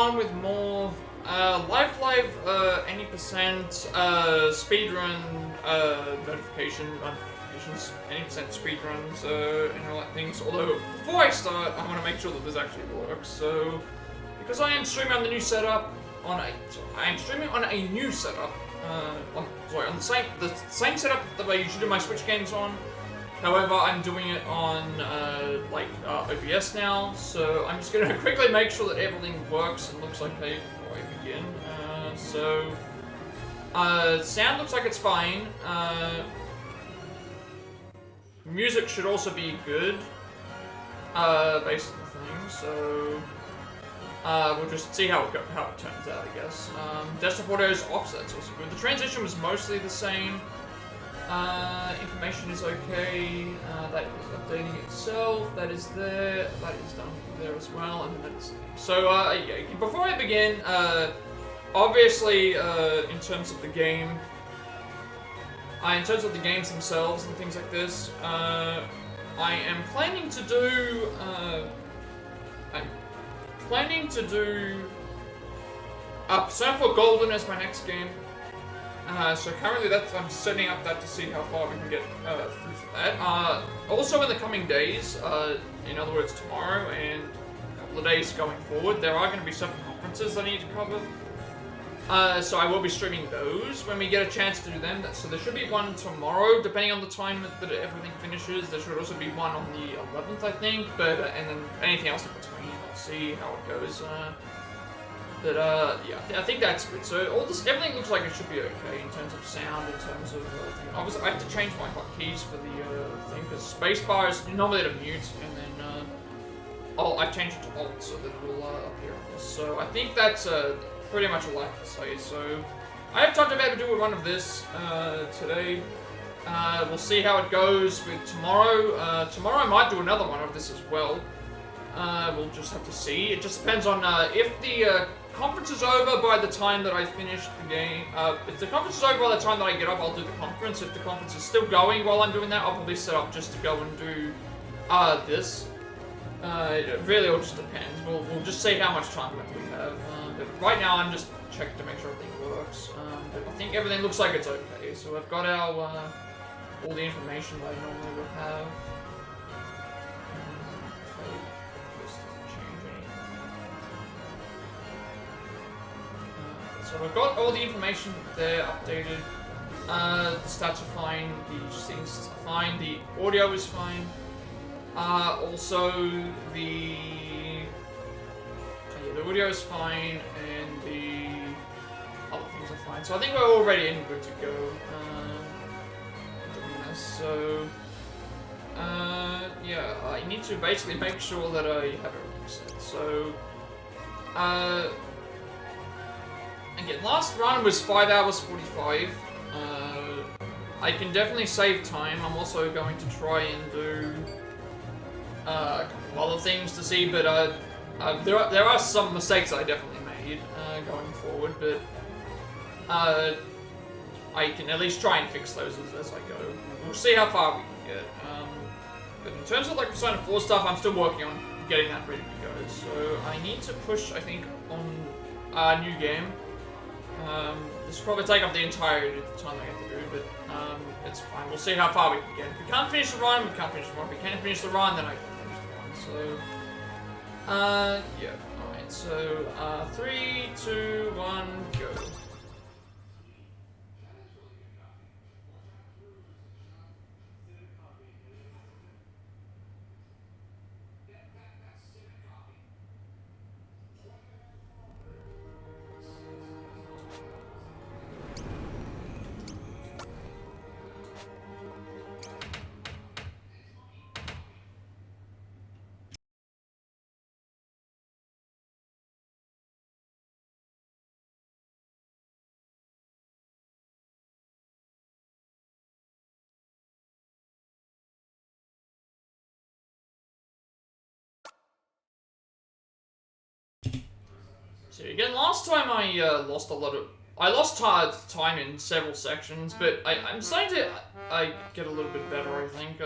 on with more live any percent speedrun notifications, any percent speedruns and all that things. Although before I start, I want to make sure that this actually works. So because I am streaming on the new setup on a new setup on the same setup that I usually do my Switch games on. However, I'm doing it on OBS now, so I'm just going to quickly make sure that everything works and looks okay before I begin. Sound looks like it's fine. Music should also be good, based on the thing. So we'll just see how it turns out, I guess. Desktop audio's offset's also good. The transition was mostly the same. Information is okay, that is updating itself, that is there, that is done there as well, and then that's... So, yeah, before I begin, obviously, in terms of the game, in terms of the games themselves and things like this, I am planning to do, Persona 4 Golden as my next game. So currently I'm setting up that to see how far we can get through for that. Also in the coming days, in other words tomorrow and a couple of days going forward, there are going to be several conferences I need to cover. So I will be streaming those when we get a chance to do them. So there should be one tomorrow, depending on the time that everything finishes. There should also be one on the 11th, I think, but and then anything else in between. I'll see how it goes. But yeah, I think that's good. So everything looks like it should be okay in terms of sound, in terms of thing. Obviously, I have to change my hotkeys for the thing because spacebar is normally at a mute, and then I've changed it to alt so that it will appear on this. So I think that's pretty much all I have to say. So I have time to be able to do one of this today. We'll see how it goes with tomorrow. Tomorrow I might do another one of this as well. We'll just have to see. It just depends on if the conference is over by the time that I finish the game. If the conference is over by the time that I get up, I'll do the conference. If the conference is still going while I'm doing that, I'll probably set up just to go and do this. It really all just depends. We'll just see how much time we have. But right now, I'm just checking to make sure everything works. But I think everything looks like it's okay. So I've got our all the information that I normally would have. So we've got all the information there updated. The stats are fine, the things are fine, the audio is fine. Also the audio is fine and the other things are fine. So I think we're already in good to go. So yeah, I need to basically make sure that I have everything set. So again, last run was 5 hours 45. I can definitely save time. I'm also going to try and do a couple of other things to see, but there are some mistakes I definitely made going forward, but I can at least try and fix those as I go. We'll see how far we can get. But in terms of like Persona 4 stuff, I'm still working on getting that ready to go. So I need to push, I think, on a new game. This will probably take up the entirety of the time I have to do, but it's fine. We'll see how far we can get. If we can't finish the run, we can't finish the run. If we can finish the run, then I can finish the run. So, yeah. Alright, so 3, 2, 1, go. So again, last time I lost a lot of... I lost time in several sections, but I'm starting to get a little bit better, I think.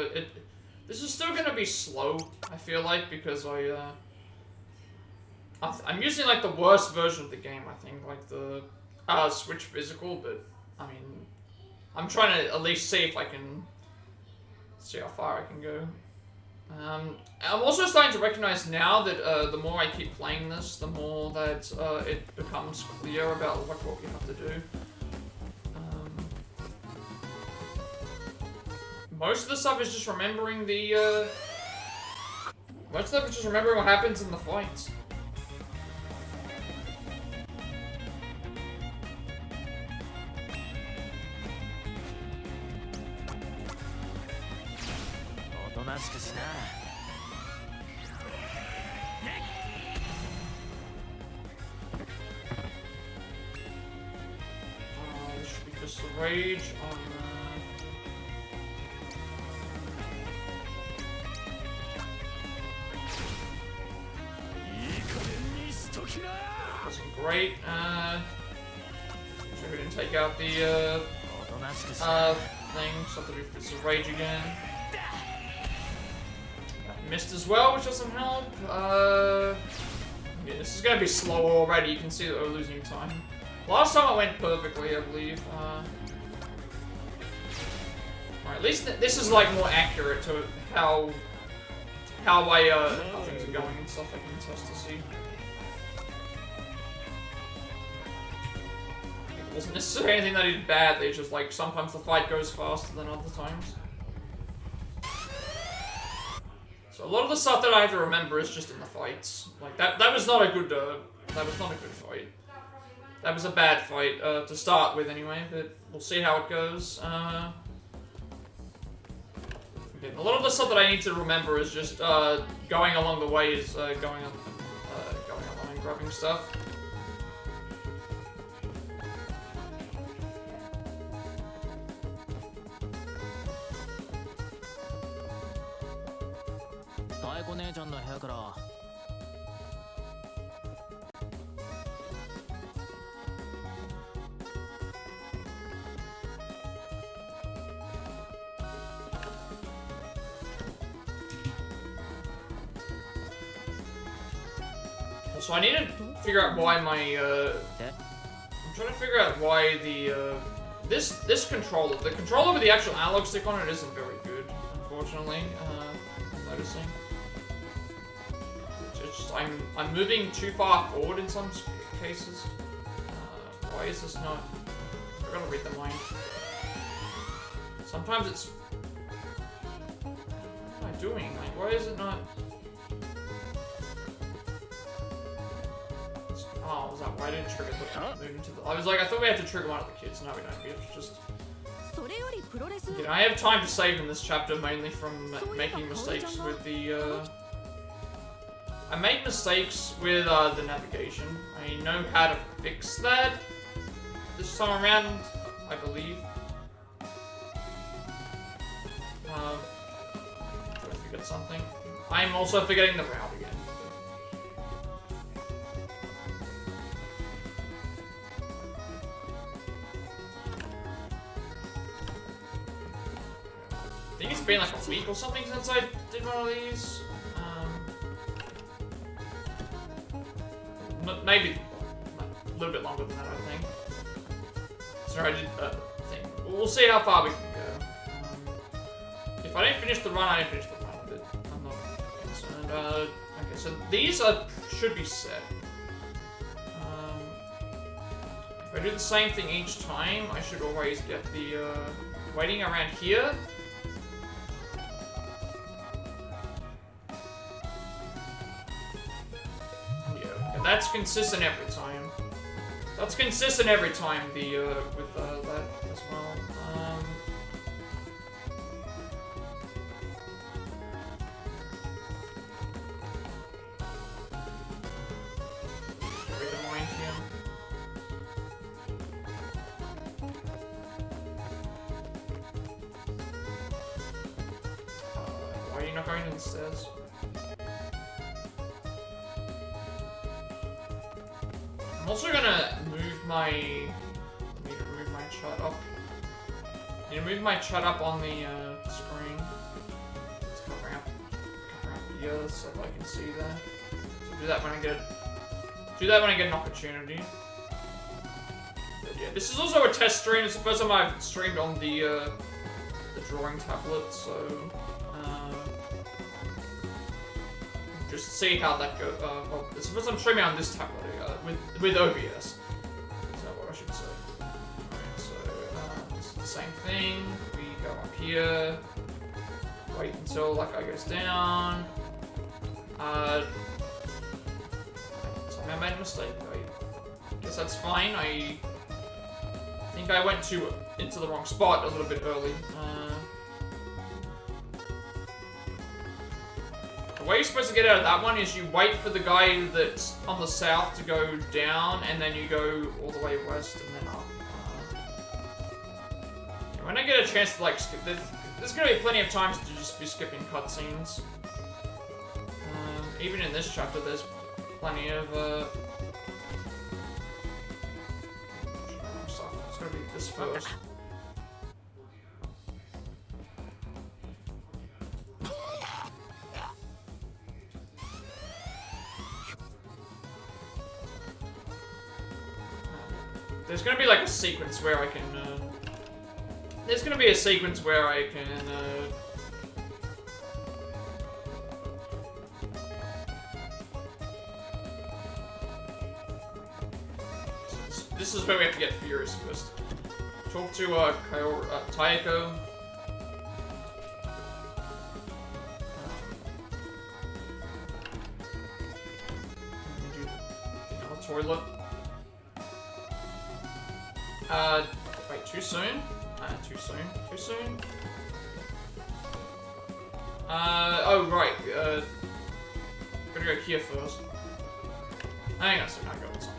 This is still going to be slow, I feel like, because I'm using like the worst version of the game, I think, like the Switch physical, but I mean, I'm trying to at least see if I can see how far I can go. I'm also starting to recognize now that the more I keep playing this, the more that it becomes clear about what you have to do. Most of the stuff is just remembering the. Most of it is just remembering what happens in the fights. This should be just the rage on. Wasn't great. So we didn't take out the thing, so that we fits the rage again. Missed as well, which doesn't help. Yeah, this is gonna be slow already. You can see that we're losing time. Last time it went perfectly, I believe. Alright, at least this is like more accurate to how things are going and stuff. I can test to see. It wasn't necessarily anything that he did badly. It's just like sometimes the fight goes faster than other times. So a lot of the stuff that I have to remember is just in the fights. Like that was not a good fight. That was a bad fight to start with anyway, but we'll see how it goes. Again, a lot of the stuff that I need to remember is just going along the way is going along and grabbing stuff. So I need to figure out why my I'm trying to figure out why the this controller, the controller with the actual analog stick on it isn't very good, unfortunately. I'm noticing. It's just I'm moving too far forward in some cases. Why is this not? I gotta read the mind. Sometimes it's. What am I doing? Like, why is it not? Oh, was that why I didn't trigger the moving to the? I was like, I thought we had to trigger one of the kids. No, we don't. We have to just. You know, I have time to save in this chapter mainly from making mistakes with the. I make mistakes with the navigation. I know how to fix that this time around, I believe. Did I forget something? I'm also forgetting the route again. I think it's been like a week or something since I did one of these. Maybe a little bit longer than that, I think. So I did a thing. We'll see how far we can go. If I don't finish the run, I don't finish the run, but I'm not concerned. Okay, so these should be set. If I do the same thing each time, I should always get the waiting around here. That's consistent every time. That's consistent every time. The with that as well. Read the mind here. Why are you not going to the stairs? I'm also gonna move my. Need to move my chart up. Need to move my chart up on the screen. It's covering up here so that I can see that. So do that when I get Do that when I get an opportunity. But yeah, this is also a test stream. It's the first time I've streamed on the drawing tablet, so just to see how that goes. Well, it's the first time I'm streaming on this tablet with OBS. Is that what I should say? Alright, so this is the same thing. We go up here. Wait until that guy goes down. Sorry, I made a mistake. I guess that's fine. I think I went into the wrong spot a little bit early. The way you're supposed to get out of that one is you wait for the guy that's on the south to go down, and then you go all the way west and then up. When I get a chance to like skip, there's gonna be plenty of times to just be skipping cutscenes. Even in this chapter, there's plenty of stuff. It's gonna be this first. There's gonna be like a sequence where I can. There's gonna be a sequence where I can. This is where we have to get furious first. Talk to Taeko. Toilet. Wait, too soon? Too soon. Too soon? Oh, right. Gotta go here first. Hang on a second, I got something.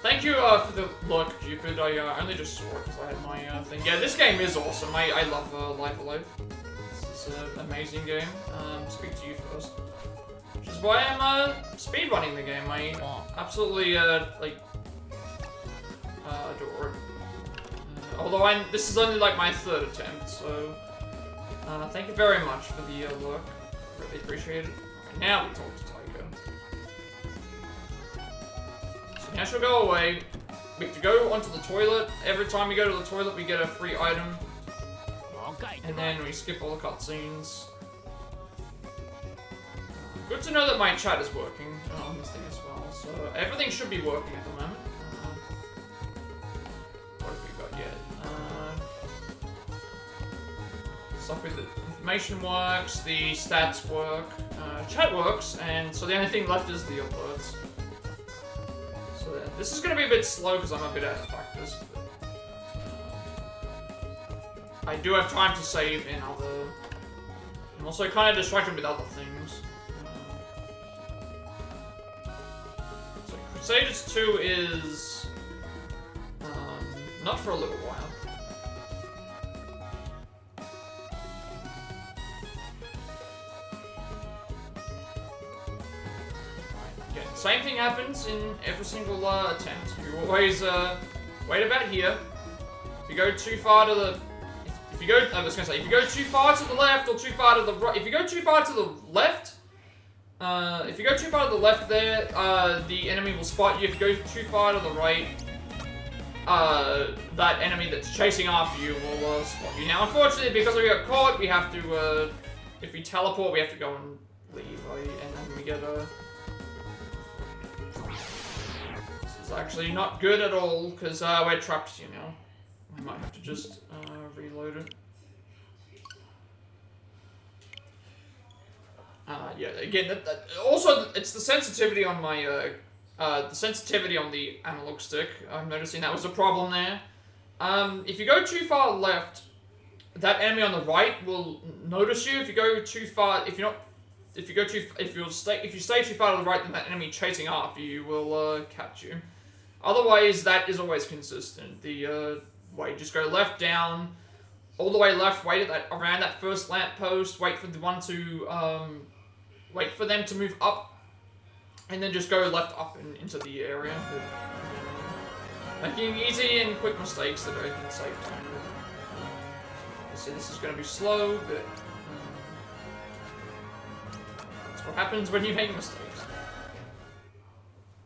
Thank you, for the look, Cupid. I, only just saw it because I had my, thing. Yeah, this game is awesome. I love, Life Alive. This is an amazing game. Speak to you first. Which is why I'm, speedrunning the game. I absolutely, like, adore it. Although this is only, like, my third attempt, so... thank you very much for the, look. Really appreciate it. Okay, now we talk to Taeko. So now she'll go away. We have to go onto the toilet. Every time we go to the toilet, we get a free item. And then we skip all the cutscenes. Good to know that my chat is working on this thing as well, so everything should be working at the moment. What have we got yet? Stuff with the information works, the stats work, chat works, and so the only thing left is the alerts. So this is going to be a bit slow because I'm a bit out of practice, but I do have time to save in other... I'm also kind of distracted with other things. So Crusaders 2 is... not for a little while. Right, again, same thing happens in every single attempt. You always wait about here. If you go too far to the... If you go too far to the left or too far to the right, if you go too far to the left, there, the enemy will spot you. If you go too far to the right, that enemy that's chasing after you will spot you. Now, unfortunately, because we got caught, we have to, if we teleport, we have to go and leave, and then we get This is actually not good at all, because we're trapped, you know. I might have to just reload it. Yeah, again, also, it's the sensitivity on my, the sensitivity on the analog stick. I'm noticing that was a problem there. If you go too far left, that enemy on the right will notice you. If you go too far, if you stay too far to the right, then that enemy chasing after you will, catch you. Otherwise, that is always consistent. The, way, just go left, down, all the way left, wait at around that first lamppost, wait for the one to, wait for them to move up, and then just go left up and into the area. Making easy and quick mistakes that I can save time with. So this is going to be slow, but... That's what happens when you make mistakes.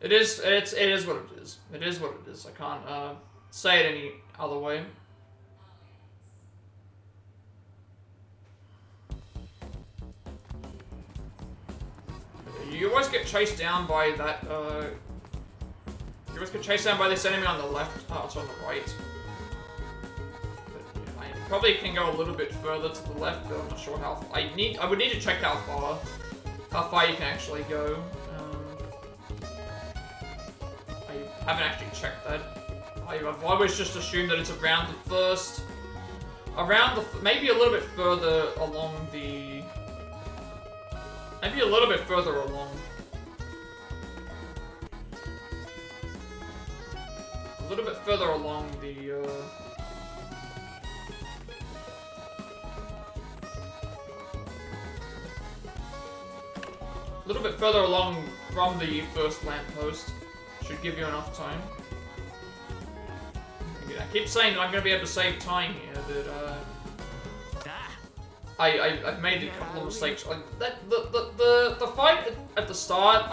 It is what it is. It is what it is. I can't say it any other way. You always get chased down by that, you always get chased down by this enemy on the left. Oh, it's on the right. But, yeah, I probably can go a little bit further to the left, but I'm not sure how. I would need to check how far you can actually go. I haven't actually checked that. I've always just assumed that it's around the first, maybe a little bit further along the. Maybe a little bit further along. A little bit further along the, a little bit further along from the first lamppost. Should give you enough time. I keep saying that I'm going to be able to save time here, but, I've made a couple of mistakes. Like the fight at the start,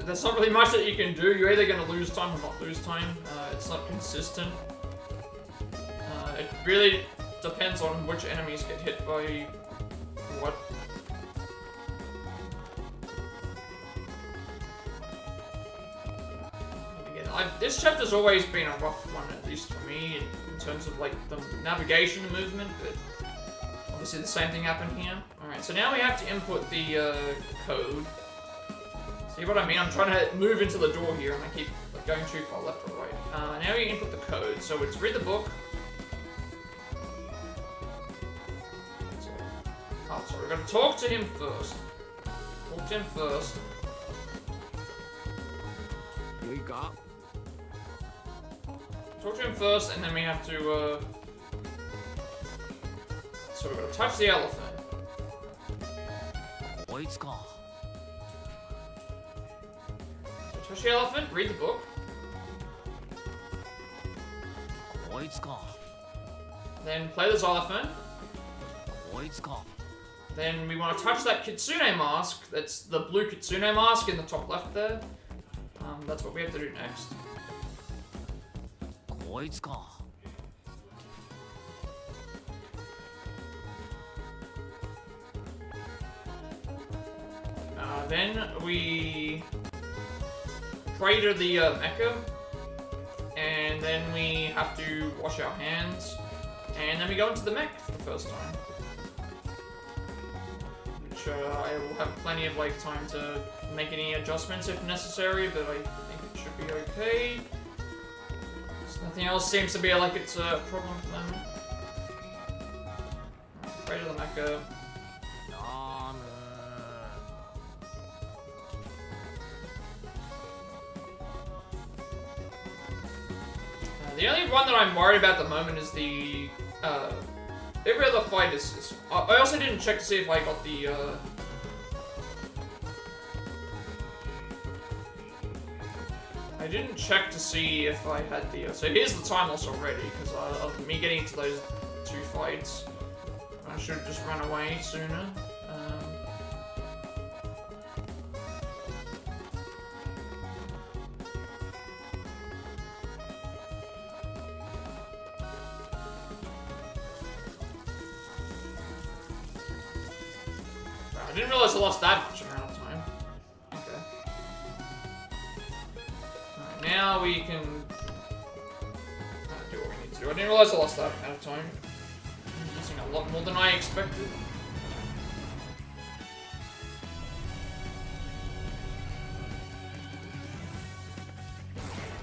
there's not really much that you can do. You're either gonna lose time or not lose time. It's not consistent. It really depends on which enemies get hit by what. Again, this chapter's always been a rough one, at least for me, in terms of like the navigation movement, but. Obviously the same thing happened here. Alright, so now we have to input the code. See what I mean? I'm trying to move into the door here and I keep going too far left or right. Now we input the code. So it's read the book. Oh, sorry, we're going to talk to him first. Talk to him first. Talk to him first and then we have to, so we're gonna touch the elephant. So touch the elephant, read the book. Then play the xylophone. Then we want to touch that kitsune mask. That's the blue kitsune mask in the top left there. That's what we have to do next. Then we pray to the mecha, and then we have to wash our hands, and then we go into the mech for the first time. Which I will have plenty of like time to make any adjustments if necessary, but I think it should be okay. Nothing else seems to be like it's a problem for them. Pray to the mecha. The only one that I'm worried about at the moment is the, every other fight is I also didn't check to see if I got the, I didn't check to see if I had the, so here's the time loss already, because of me getting into those two fights. I should have just run away sooner. I didn't realize I lost that much amount of time. Okay. Alright, now we can do what we need to do. I didn't realize I lost that amount of time. I'm using a lot more than I expected.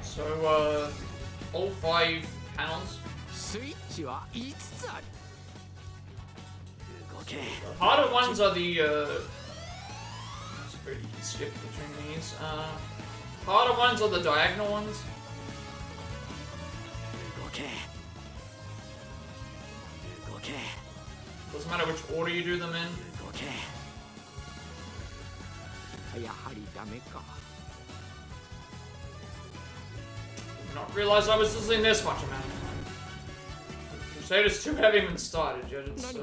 So, all 5 panels. The harder ones are the, you can skip between these. Harder ones are the diagonal ones. Doesn't matter which order you do them in. Did not realize I was losing this much amount of time. Crusader's too heavy when started, yet it's,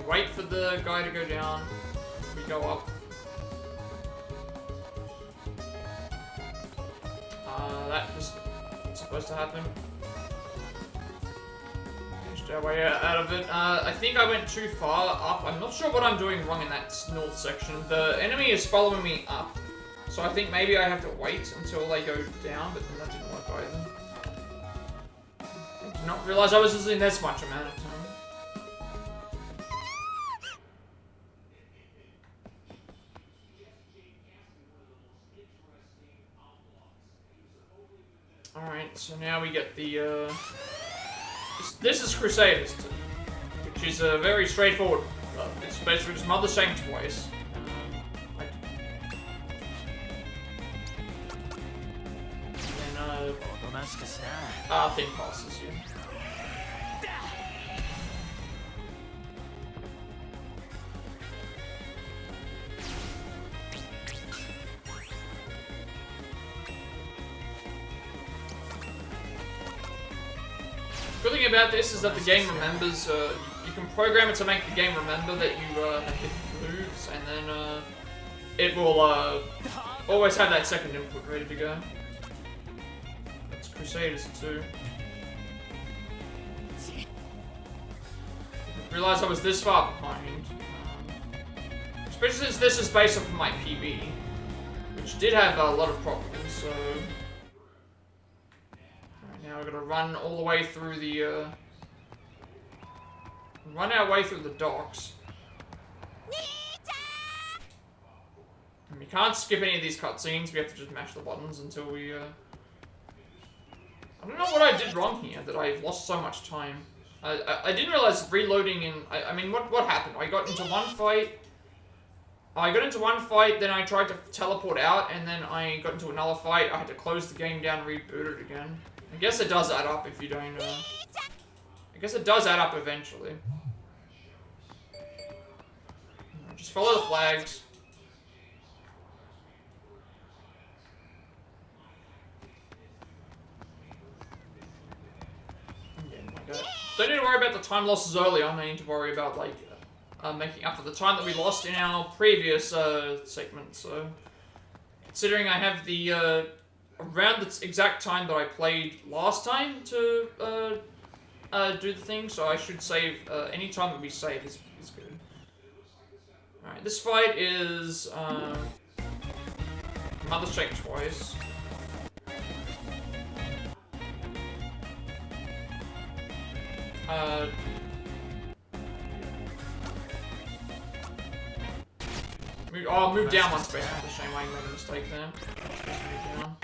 wait for the guy to go down. We go up. That was supposed to happen. Finished our way out of it. I think I went too far up. I'm not sure what I'm doing wrong in that north section. The enemy is following me up. So I think maybe I have to wait until they go down, but then that didn't work either. I did not realize I was losing this much amount of time. Alright, so now we get the, this is Crusaders 2, which is a very straightforward, it's basically just Mother Shank twice. Thing passes you. Good thing about this is that the game remembers, you can program it to make the game remember that you have different moves, and then it will always have that second input ready to go. That's Crusaders 2. I realised I was this far behind. Especially since this is based off of my PB, which did have a lot of problems, so... Now we're gonna run all the way through the, run our way through the docks. And we can't skip any of these cutscenes, we have to just mash the buttons until we, I don't know what I did wrong here, that I've lost so much time. I didn't realize reloading in, I mean, what happened? I got into one fight, then I tried to teleport out, and then I got into another fight, I had to close the game down and reboot it again. I guess it does add up if you don't, I guess it does add up eventually. Just follow the flags. Don't need to worry about the time losses early on, I need to worry about, like, making up for the time that we lost in our previous, segment, so... Considering I have the, around the exact time that I played last time to, do the thing, so I should save, any time that we save is good. Alright, this fight is, Mother Shake twice. Move down one space. That's a shame I made a mistake there. Supposed to move down.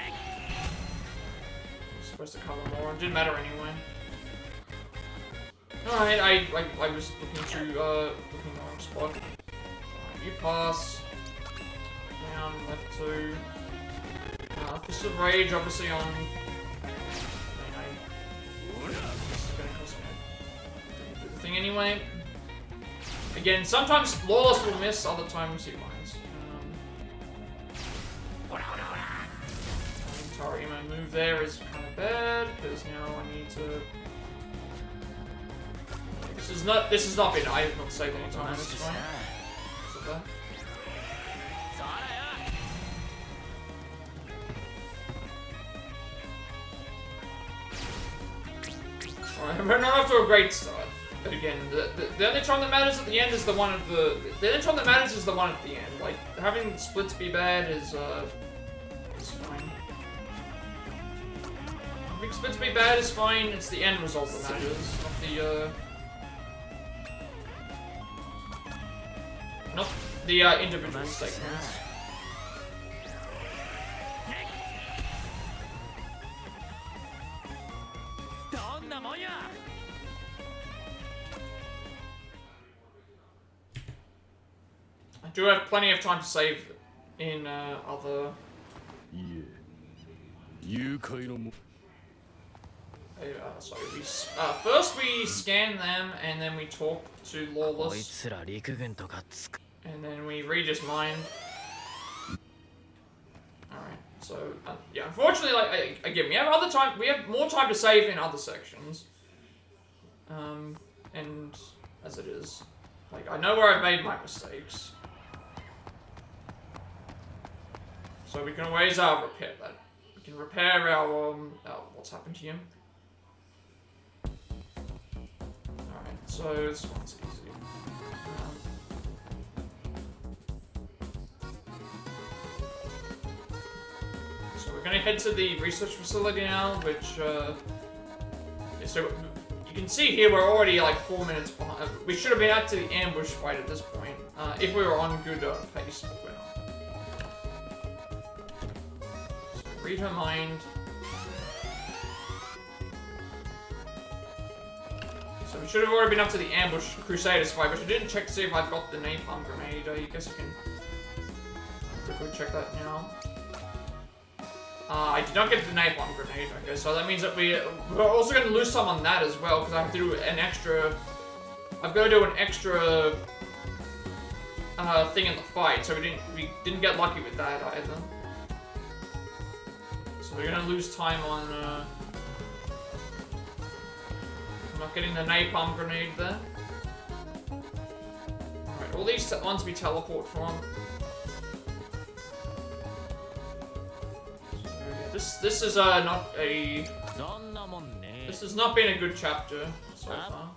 Supposed to cover more. It didn't matter anyway. Alright, I was looking through, looking in the wrong spot. Alright, you pass. Down, left 2. Fist of Rage, obviously on... Thing anyway. Again, sometimes Lawless will miss, other times he won't. Sorry, my move there is kind of bad because now I need to. This has not been. I have not saved any time. This is fine. Alright, we're not off to a great start. But again, the only time that matters at the end is the one at the only time that matters is the one at the end. Like having splits be bad is fine. Having splits be bad is fine. It's the end result that matters, not the individual segments. I do have plenty of time to save in other. Sorry, first we scan them and then we talk to Lawless. And then we read his mind. Alright, so yeah, unfortunately, like again, we have more time to save in other sections. And as it is. Like, I know where I've made my mistakes. So we can always repair that. We can repair our, what's happened to him. Alright, so this one's easy. So we're gonna head to the research facility now, which, so you can see here we're already like 4 minutes behind. We should have been out to the ambush fight at this point, if we were on good pace, but we're not. So read her mind. So we should have already been up to the ambush Crusaders fight, but I didn't check to see if I've got the napalm grenade. I guess I can quickly check that now. I did not get the napalm grenade, okay, so that means that we're also going to lose some on that as well, because I have to do an extra... I've got to do an extra thing in the fight, so we didn't get lucky with that either. So we're going to lose time on not getting the napalm grenade there. Alright, all these ones we teleport from. This is not a... This has not been a good chapter so far.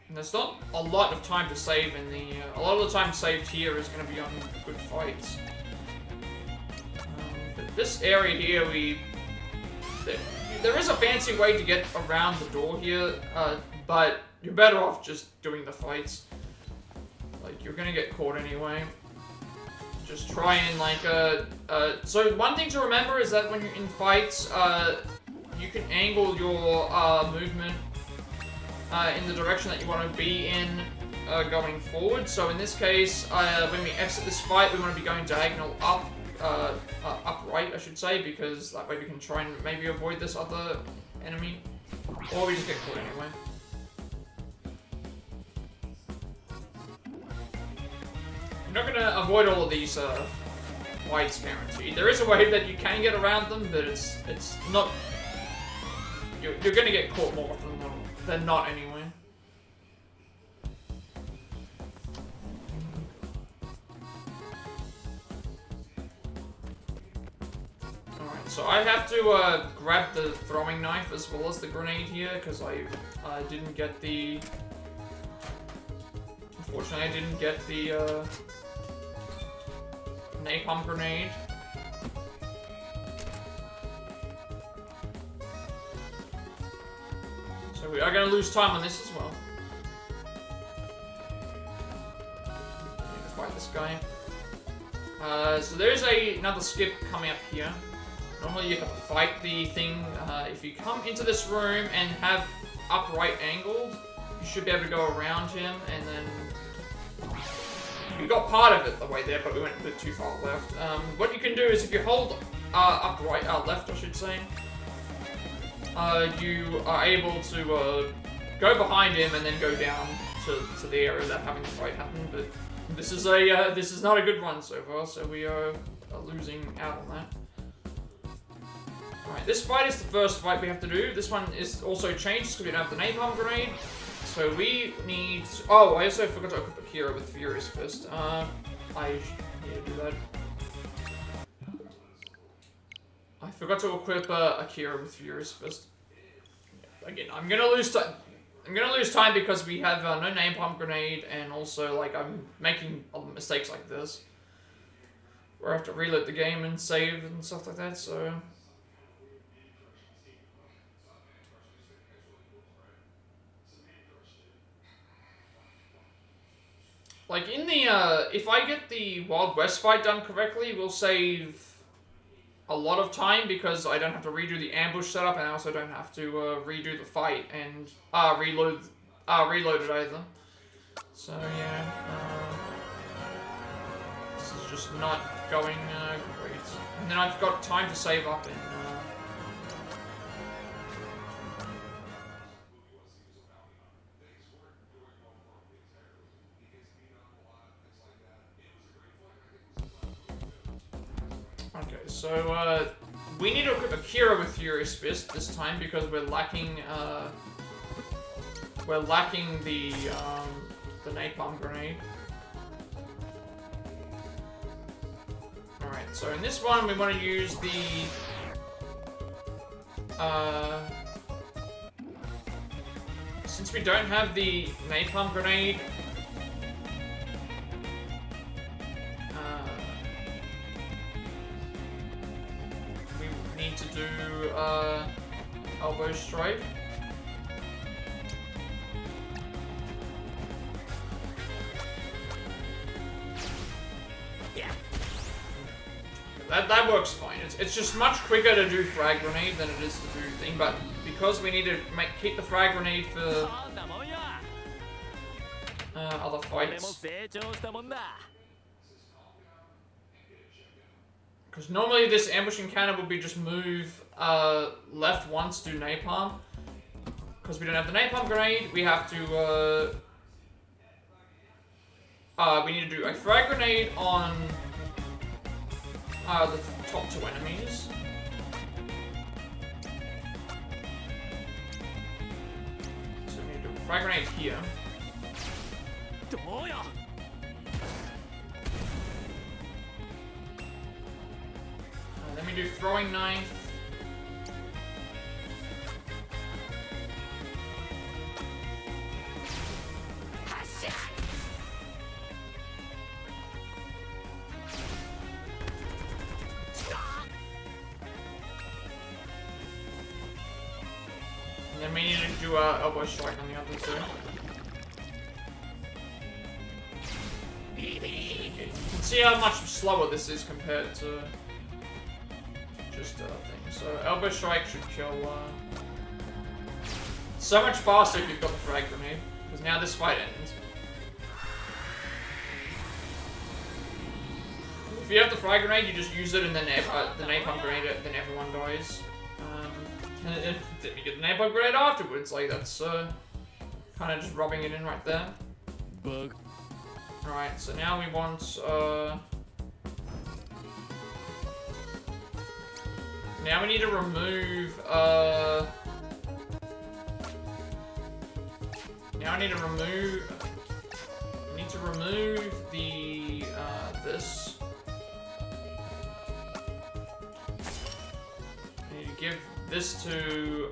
And there's not a lot of time to save in the... a lot of the time saved here is going to be on good fights. But this area here, there is a fancy way to get around the door here, but you're better off just doing the fights. Like, you're going to get caught anyway. Just try and like, so one thing to remember is that when you're in fights, you can angle your movement in the direction that you want to be in going forward. So in this case, when we exit this fight, we want to be going diagonal up, upright, I should say, because that way we can try and maybe avoid this other enemy, or we just get caught anyway. You're not gonna avoid all of these fights guaranteed. There is a way that you can get around them, but it's not. You're gonna get caught more often than not anyway. Alright, so I have to grab the throwing knife as well as the grenade here because I didn't get the. Unfortunately, I didn't get the napalm grenade. So we are going to lose time on this as well. Need to fight this guy. So there's another skip coming up here. Normally you have to fight the thing. If you come into this room and have upright angled, you should be able to go around him and then... We got part of it the way there, but we went a bit too far left. What you can do is if you hold upright, left I should say, you are able to go behind him and then go down to the area that having the fight happen. But this is not a good run so far, so we are losing out on that. Alright, this fight is the first fight we have to do. This one is also changed because we don't have the napalm grenade. So we need... Oh, I also forgot to equip a hero with Furious Fist. I need to do that. I forgot to equip a hero with Furious Fist. Again, I'm gonna lose time. I'm gonna lose time because we have no napalm grenade, and also like I'm making mistakes like this, where I have to reload the game and save and stuff like that. So. Like, in the, if I get the Wild West fight done correctly, we'll save a lot of time because I don't have to redo the ambush setup and I also don't have to redo the fight and reload it either. So, yeah, this is just not going great. And then I've got time to save up in... Okay, so, we need to equip a hero with Furious Fist this time because we're lacking we're lacking the napalm grenade. Alright, so in this one we want to use the since we don't have the napalm grenade, we need to do elbow strike. That works fine. It's just much quicker to do frag grenade than it is to do thing, but because we need to keep the frag grenade for other fights. Because normally this ambushing cannon would be just move left once, do napalm. Because we don't have the napalm grenade, we have to we need to do a frag grenade on the top two enemies. So we need to do a frag grenade here. Then we do throwing knife. And then we need to do a elbow strike on the other two. You can see how much slower this is compared to just things. So elbow strike should kill so much faster if you've got the frag grenade, because now this fight ends. If you have the frag grenade, you just use it, and then the napalm grenade, then everyone dies. And then you get the napalm grenade afterwards. Like that's kind of just rubbing it in right there. Bug. Alright, so now we want now we need to remove now I need to remove the this. I need to give this to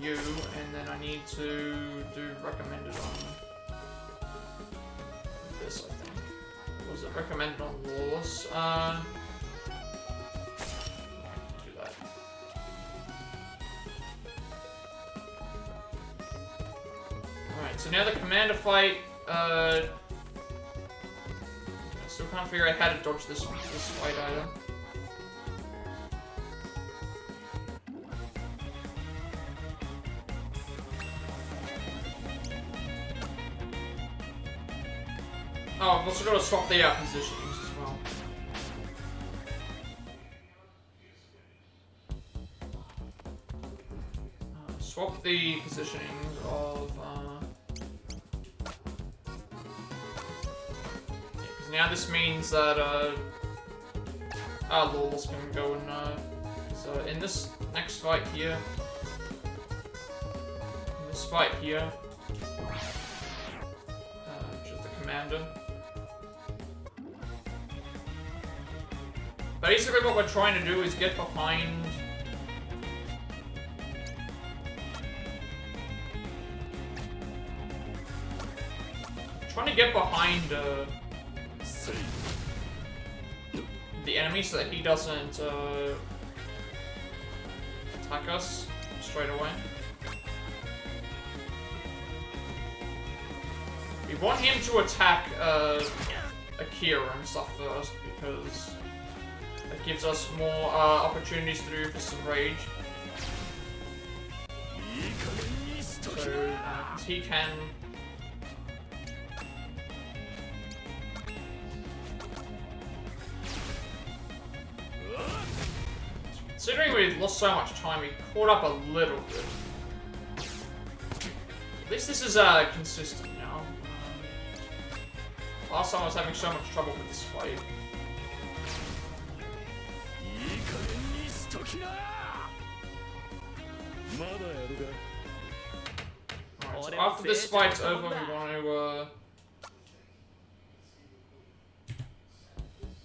you, and then I need to do recommended on this, I think. Was it recommended on Lawless? Do that. Alright, so now the commander fight, I still can't figure out how to dodge this fight either. Oh, I've also got to swap the positionings as well. Swap the positionings of... yeah, because now this means that Lawless can go and... so in this next fight here... in this fight here... which is the commander... basically what we're trying to do is get behind... trying to get behind the enemy so that he doesn't attack us straight away. We want him to attack Akira and stuff first because that gives us more opportunities to do Fist of Rage. So he can... considering we lost so much time, we caught up a little bit. At least this is consistent now. Last time I was having so much trouble with this fight. Alright, so So after this fight's over, we want to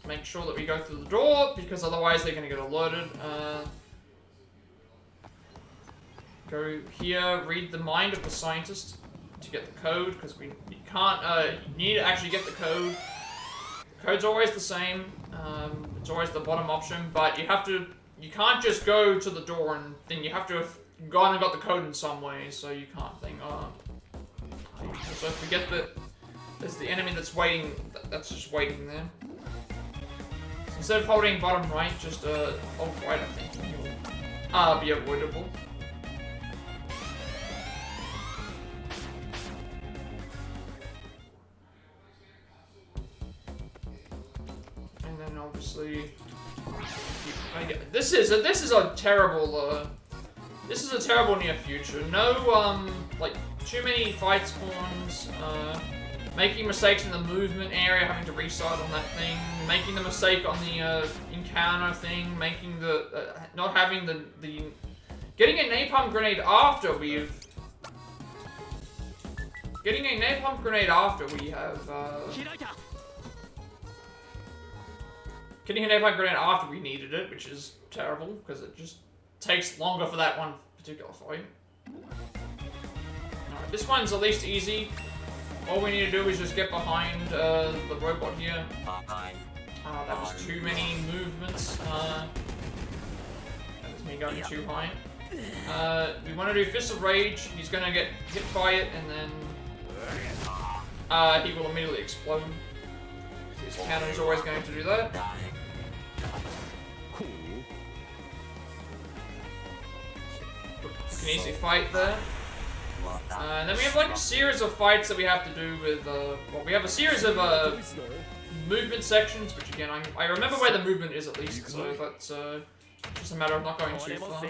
make sure that we go through the door, because otherwise they're going to get alerted. Go here, read the mind of the scientist to get the code, because you can't, you need to actually get the code. The code's always the same, it's always the bottom option, but you can't just go to the door and then you have to have gone and got the code in some way, so you can't think, oh. So forget that there's the enemy that's waiting, that's just waiting there. So instead of holding bottom right, just hold right, I think, will be avoidable. And then obviously, this is a terrible near future. No, like, too many fight spawns, making mistakes in the movement area, having to restart on that thing, making the mistake on the, encounter thing, making the, not having the, getting a napalm grenade after we've, getting a napalm grenade after we have, getting a napalm grenade after we needed it, which is terrible, because it just takes longer for that one particular fight. Alright, this one's at least easy. All we need to do is just get behind the robot here. That was too many movements. That was me going too high. We want to do Fist of Rage. He's going to get hit by it, and then he will immediately explode. His cannon is always going to do that. Can easily fight there. And then we have like a series of fights that we have to do with, well, we have a series of movement sections, which again, I remember where the movement is at least, so that's just a matter of not going too far.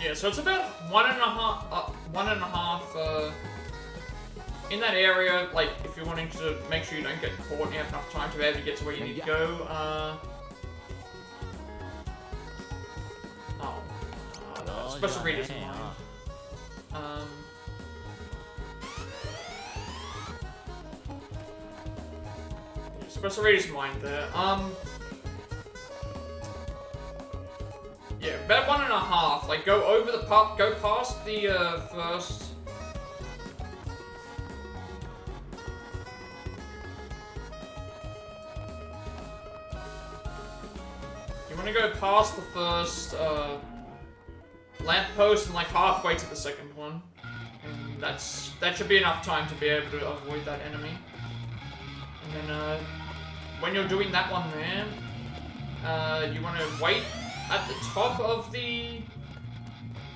Yeah, so it's about one and a half, in that area, like, if you're wanting to make sure you don't get caught and you have enough time to be able to get to where you need to go, special readers in mind. Special readers in mind there, yeah, about 1.5. Like, go over the go past the first. You want to go past the first lamppost and like halfway to the second one, and that should be enough time to be able to avoid that enemy. And then when you're doing that one there, you want to wait at the top of the...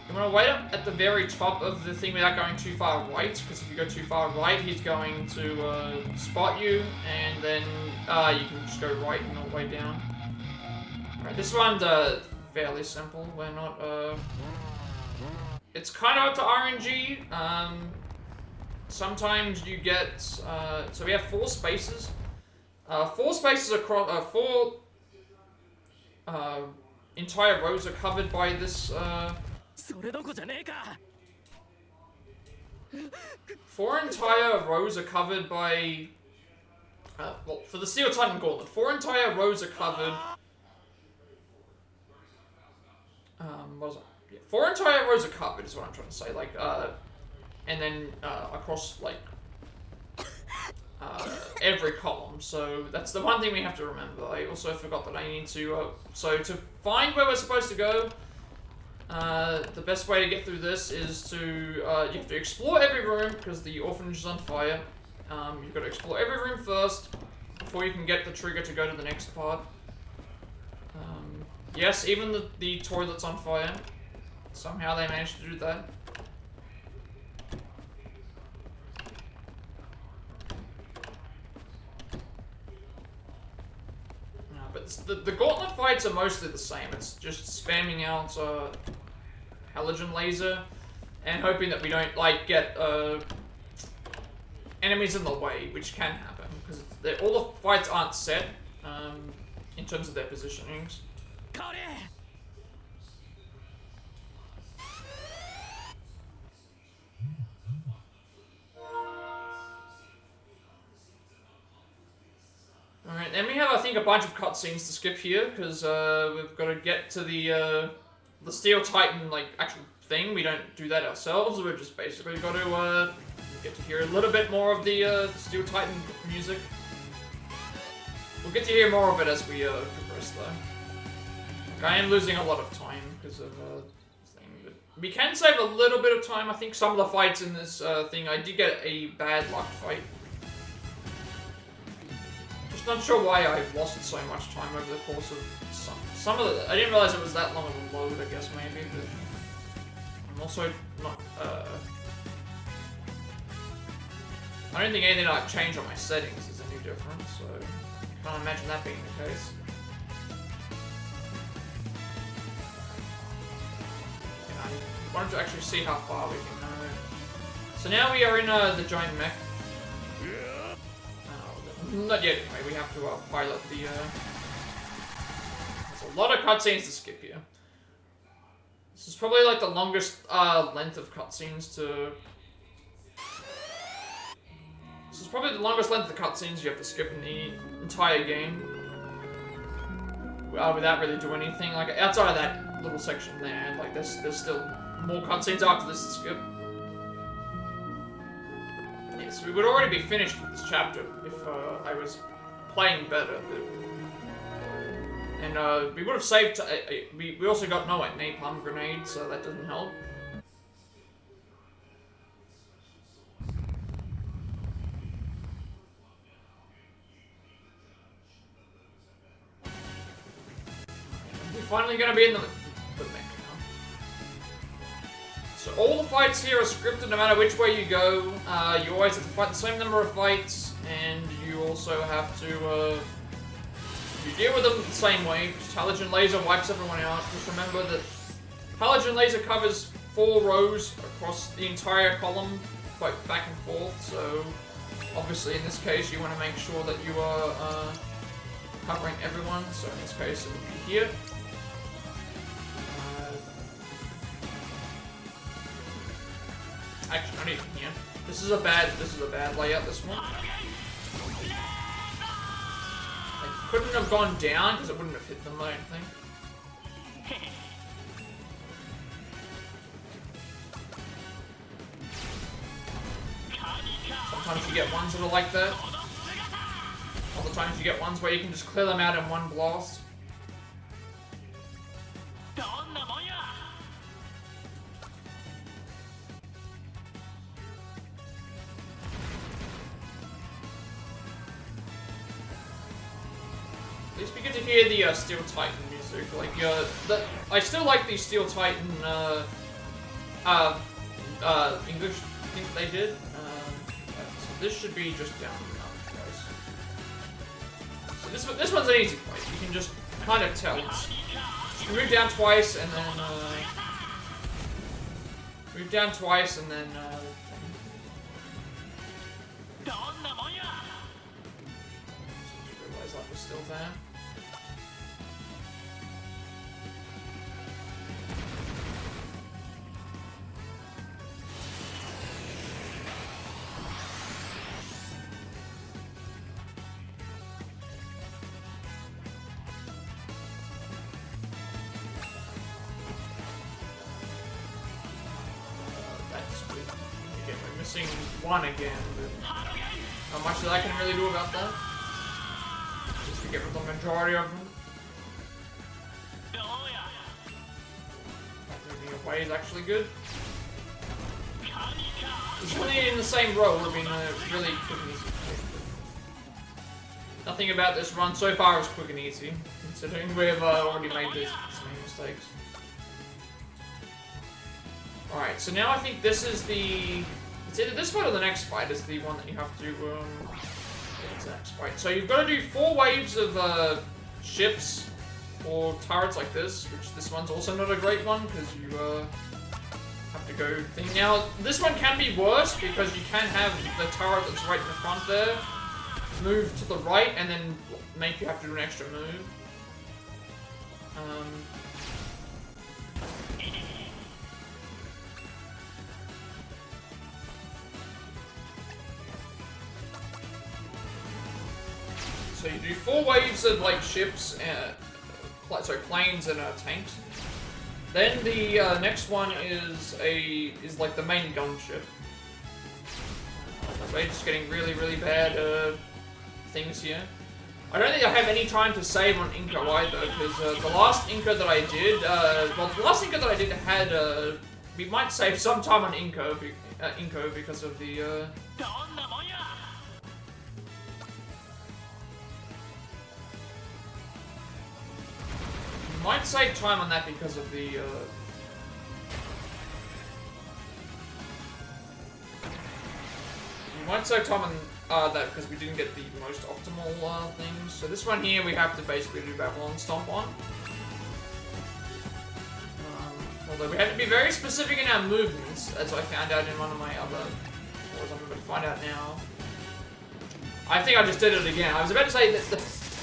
You want to wait up at the very top of the thing without going too far right, because if you go too far right, he's going to spot you, and then you can just go right and all the way down. Alright, this one's fairly simple. We're not... It's kind of up to RNG. Sometimes you get... so we have 4 spaces. 4 spaces across... 4... entire rows are covered by this, 4 entire rows are covered by, well, for the Steel Titan Gauntlet, 4 entire rows are covered, what was it? Yeah, 4 entire rows are covered is what I'm trying to say, like, and then, across, like, every column, so that's the one thing we have to remember. I also forgot that I need to, so to find where we're supposed to go, the best way to get through this is to, you have to explore every room, because the orphanage is on fire. You've got to explore every room first, before you can get the trigger to go to the next part. Yes, even the toilet's on fire. Somehow they managed to do that. But the gauntlet fights are mostly the same. It's just spamming out halogen laser and hoping that we don't like get enemies in the way, which can happen because all the fights aren't set in terms of their positionings. Alright, then we have, I think, a bunch of cutscenes to skip here, because we've got to get to the Steel Titan, like, actual thing. We don't do that ourselves, we've just basically got to get to hear a little bit more of the Steel Titan music. We'll get to hear more of it as we progress, though. Like, I am losing a lot of time because of this thing, but we can save a little bit of time. I think some of the fights in this thing, I did get a bad luck fight. Not sure why I lost so much time over the course of some of the. I didn't realize it was that long of a load. I guess maybe, but I'm also not. I don't think anything I changed on my settings is any different, so I can't imagine that being the case. And I wanted to actually see how far we can go. So now we are in the giant mech. Not yet, anyway. We have to pilot the. There's a lot of cutscenes to skip here. This is probably like the longest length of cutscenes to. This is probably the longest length of cutscenes you have to skip in the entire game. Without really doing anything. Like outside of that little section there, like there's still more cutscenes after this to skip. So we would already be finished with this chapter if I was playing better, but... And we would have saved... we also got no napalm grenade, so that doesn't help. We're finally going to be in the mech now. So all the fights here are scripted no matter which way you go. You always have to fight the same number of fights, and you also have to, you deal with them the same way. Just halogen laser wipes everyone out. Just remember that halogen laser covers 4 rows across the entire column, like back and forth, so obviously in this case you want to make sure that you are covering everyone, so in this case it would be here. Actually, not even here. This is a bad layout, this one. Like, couldn't have gone down because it wouldn't have hit them, I don't think. Sometimes you get ones that are like that. Other times you get ones where you can just clear them out in one blast. At least we get to hear the Steel Titan music. Like, I still like the Steel Titan English thing they did. So this should be just down guys. So this one's an easy fight. You can just kind of tell. You move down twice and then move down twice and then realize that was still there. That's good. Again, we're missing one again. But Not much that I can really do about that. Just to get rid of the majority of them. Moving away is actually good. It's really in the same row would have been really quick and easy. Nothing about this run so far is quick and easy, considering we've already made this many mistakes. Alright, so now I think this is the... It's either this fight or the next fight is the one that you have to... get to the next fight. So you've got to do 4 waves of ships or turrets like this, which this one's also not a great one, because you have to go thing. Now, this one can be worse, because you can have the turret that's right in the front there move to the right, and then make you have to do an extra move. So you do 4 waves of like ships, planes and tanks. Then the next one is like the main gunship. We're just getting really bad things here. I don't think I have any time to save on Inco either, because the last Inco that I did, had, we might save some time on Inco because of the, you might save time on that because of the, you might save time on that because we didn't get the most optimal things. So this one here we have to basically do Babylon Stomp on. Although we have to be very specific in our movements, as I found out in one of my other wars. I'm going to find out now. I think I just did it again. I was about to say that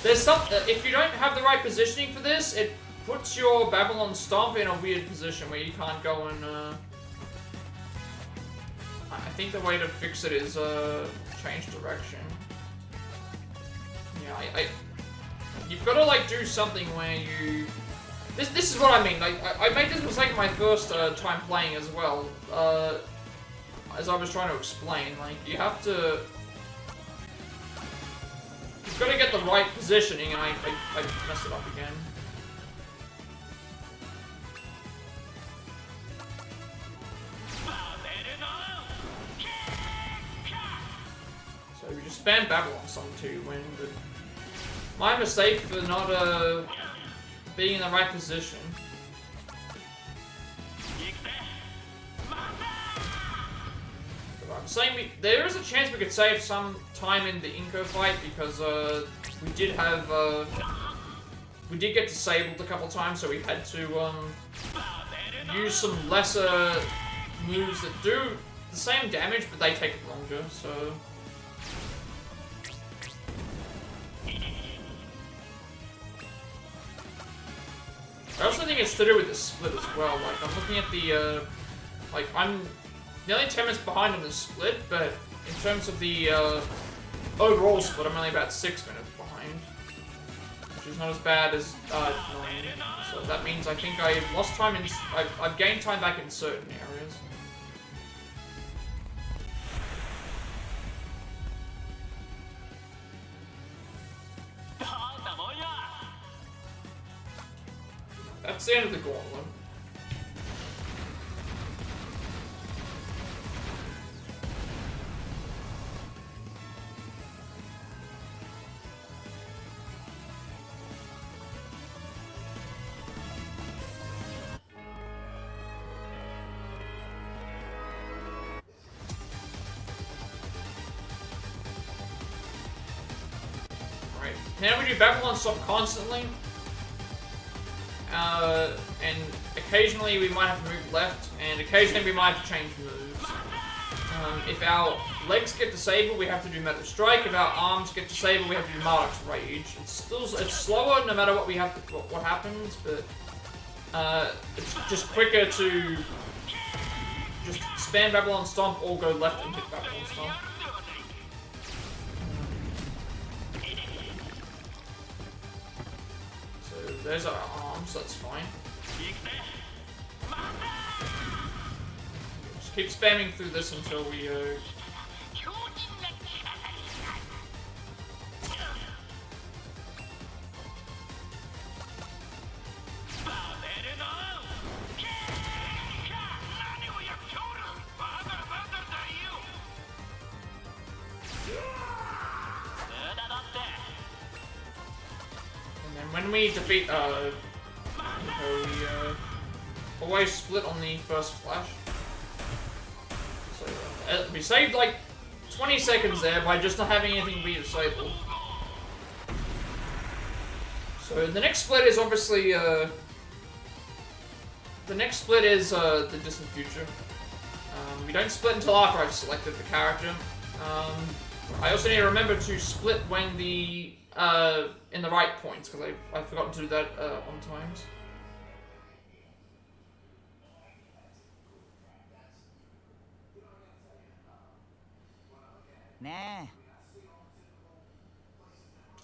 there's some. If you don't have the right positioning for this, it puts your Babylon Stomp in a weird position where you can't go and. I think the way to fix it is change direction. Yeah, you've got to like do something where you. This is what I mean. Like I made this mistake my first time playing as well. As I was trying to explain, like you have to. You've got to get the right positioning, and I messed it up again. So we just spam Babylon Song to win, but my mistake for not being in the right position. But I'm saying there is a chance we could save some time in the Inco fight because we did have we did get disabled a couple times, so we had to use some lesser moves that do the same damage, but they take longer. So. I also think it's to do with the split as well. Like, I'm looking at the, like, I'm nearly 10 minutes behind in the split, but in terms of the, overall split, I'm only about 6 minutes behind. Which is not as bad as, 9. So that means I think I've lost time in, I've gained time back in certain areas. That's the end of the gauntlet. Alright, now we do Babylon Stop constantly. And occasionally we might have to move left, and occasionally we might have to change moves. If our legs get disabled, we have to do Metal Strike. If our arms get disabled, we have to do Marduk's Rage. It's slower no matter what we have to, what happens, but it's just quicker to just spam Babylon Stomp or go left and hit Babylon Stomp. So there's our arms, that's fine. Just keep spamming through this until we when we defeat, we always split on the first flash. So, we saved like 20 seconds there by just not having anything be disabled. So the next split is obviously, the distant future. We don't split until after I've selected the character. I also need to remember to split when the, in the right points, because I've forgotten to do that, on times. Nah.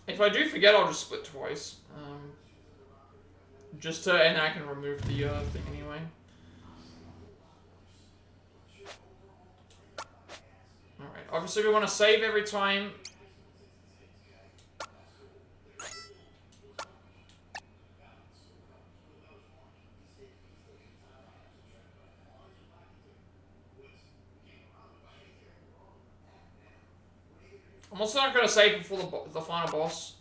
If I do forget, I'll just split twice. And then I can remove the, thing anyway. Alright, obviously we want to save every time. I'm also not going to save before the final boss.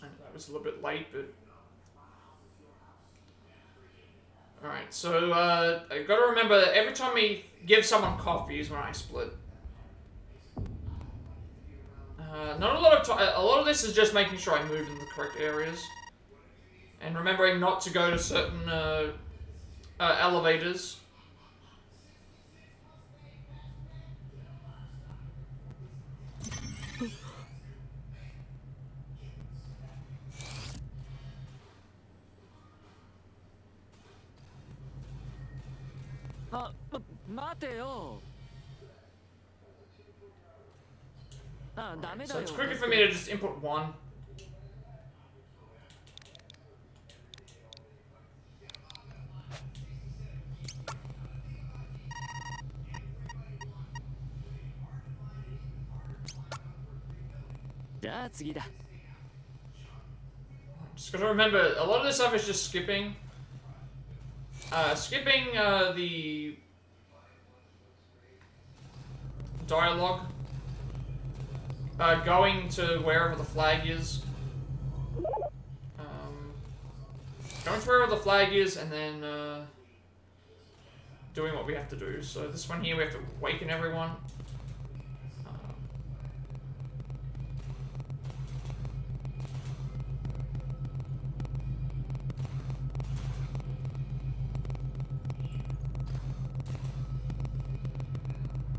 I know that was a little bit late, but... Alright, so, I've got to remember that every time we give someone coffee is when I split. Not a lot of time. A lot of this is just making sure I move in the correct areas. And remembering not to go to certain, elevators. So it's quicker for me to just input one. Just gotta remember, a lot of this stuff is just skipping. Skipping the dialogue. Going to wherever the flag is. Going to wherever the flag is and then doing what we have to do. So this one here we have to awaken everyone.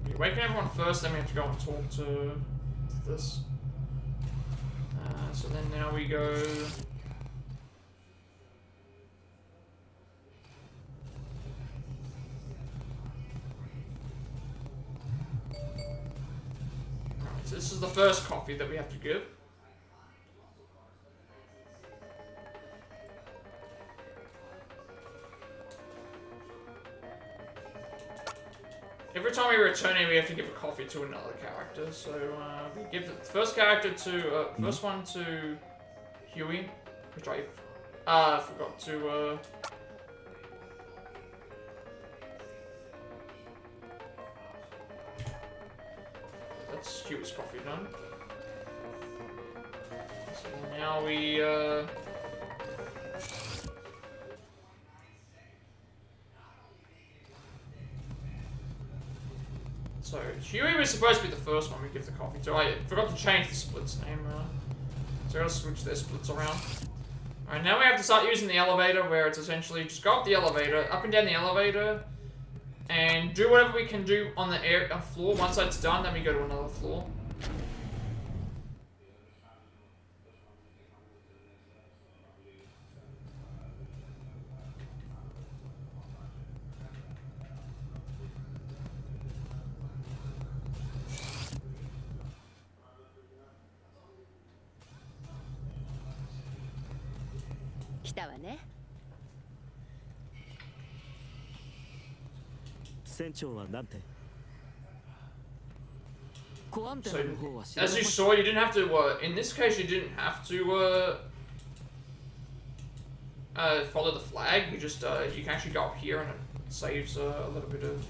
We awaken everyone first, then we have to go and talk to this. So then now we go... Alright, so this is the first coffee that we have to give. Every time we return here, we have to give a coffee to another character. So we give the first character to first one to Huey, which I forgot to. That's Huey's coffee done. So now we. So, Huey was supposed to be the first one we give the coffee to. I forgot to change the split's name, so I gotta switch their splits around. Alright, now we have to start using the elevator, where it's essentially just go up the elevator, up and down the elevator, and do whatever we can do on the floor. Once that's done, then we go to another floor. So, as you saw, you didn't have to, in this case, you didn't have to, follow the flag. You just, you can actually go up here and it saves a little bit of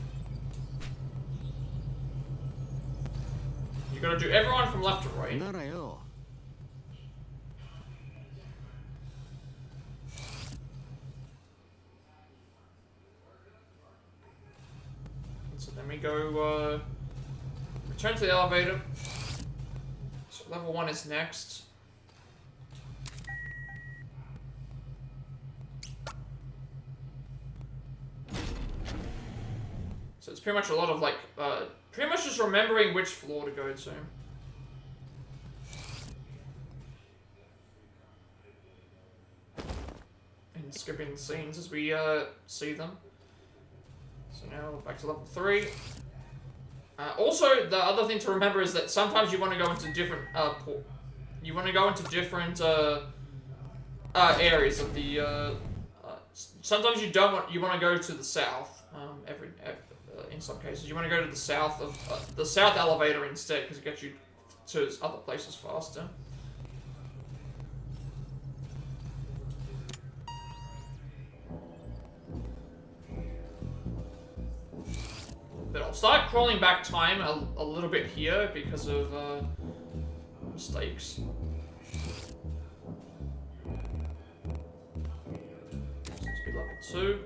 gotta do everyone from left to right. So then we go, return to the elevator. So level 1 is next. So it's pretty much a lot of like, pretty much just remembering which floor to go to. And skipping scenes as we see them. So now back to level 3. Also, the other thing to remember is that sometimes you want to go into different areas of the. Sometimes you don't want. You want to go to the south. In some cases, you want to go to the south of the south elevator instead because it gets you to other places faster. But I'll start crawling back time a little bit here because of mistakes. So this will be level 2.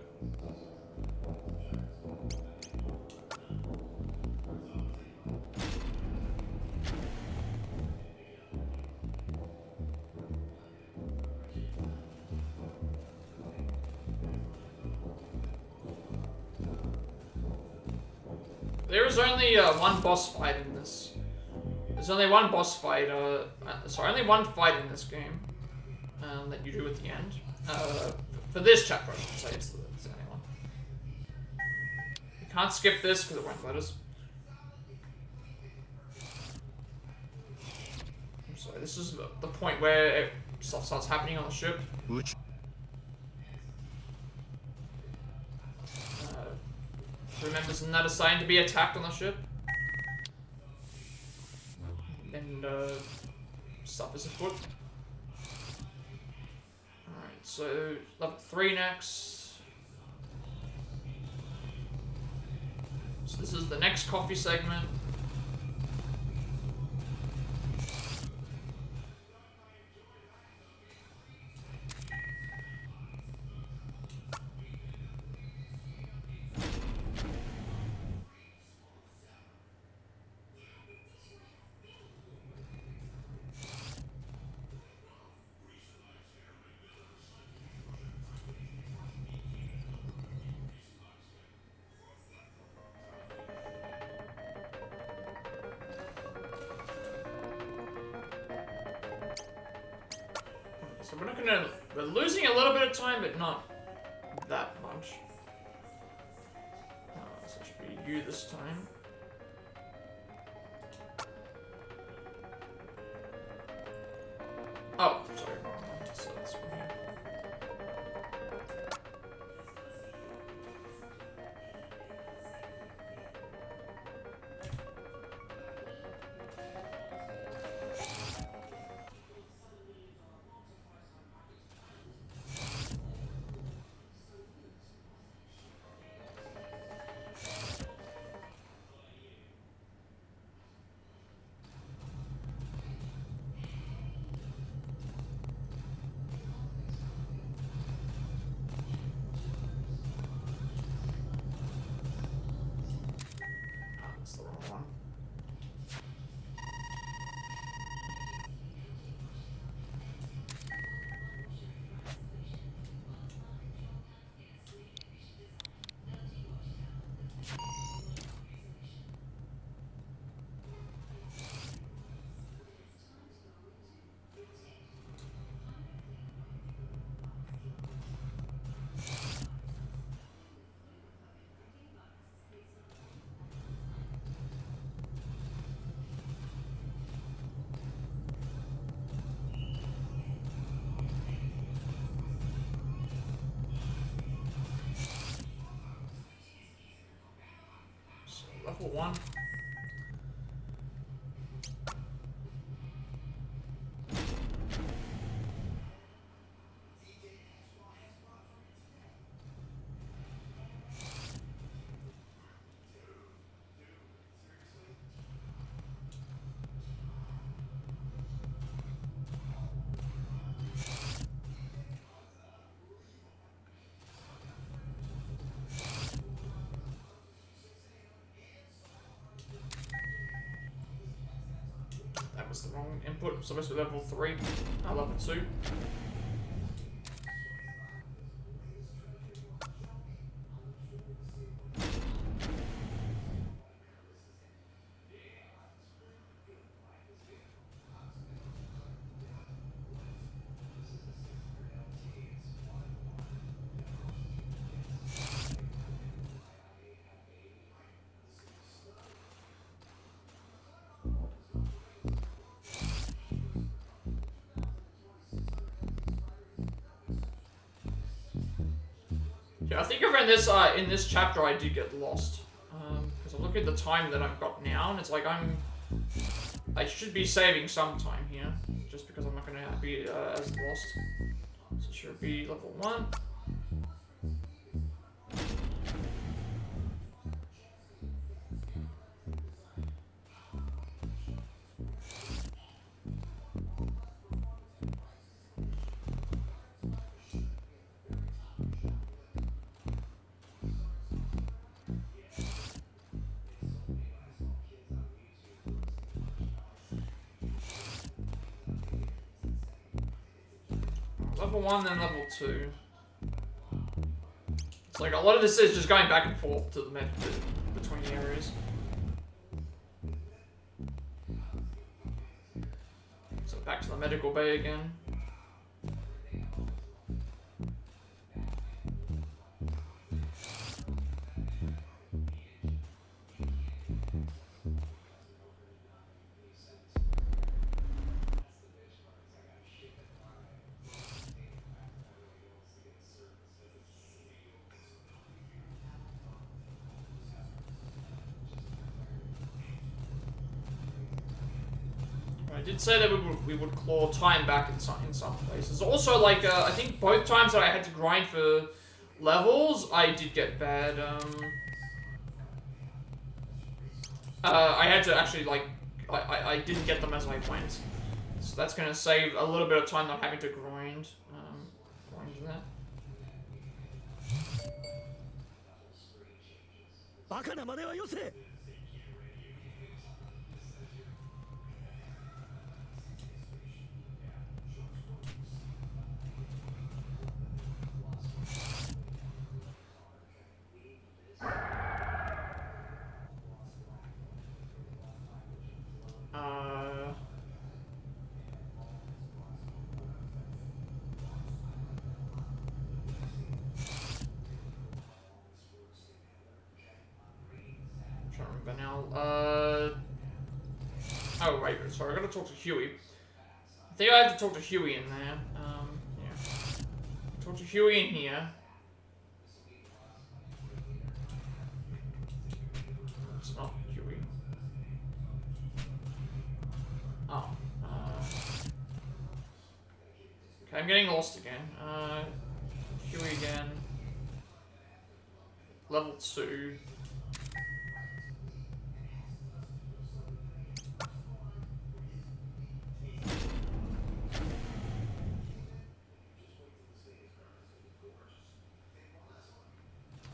There is only one boss fight in this. There's only one boss fight, sorry, only one fight in this game that you do at the end. For this chapter, I should say, it's the only one. You can't skip this because it won't let us. So this is the point where stuff starts happening on the ship. Remember, isn't that a sign to be attacked on the ship? And stuff is afoot. Alright, so level 3 next. So this is the next coffee segment. So we're losing a little bit of time, but not that much. So it should be you this time. Oh, sorry, wrong one. So this one here. That's the wrong one. Level 1. wrong input. It's supposed to be level 3, level 2. Yeah, I think around this, in this chapter I did get lost. Because I look at the time that I've got now, and it's like I should be saving some time here, just because I'm not going to be as lost. So it should be level 1. Level 1, then level 2. It's like a lot of this is just going back and forth to the between the areas. So back to the medical bay again. I did say that we would claw time back in some places. Also, like I think both times that I had to grind for levels, I did get bad. I had to actually like I didn't get them as I went, so that's gonna save a little bit of time not having to grind. Grind that. Trying to remember now. Oh wait, sorry, I gotta talk to Huey. I think I have to talk to Huey in there. Yeah. Talk to Huey in here. It's not Huey. Oh. Okay, I'm getting lost again. Huey again. Level 2.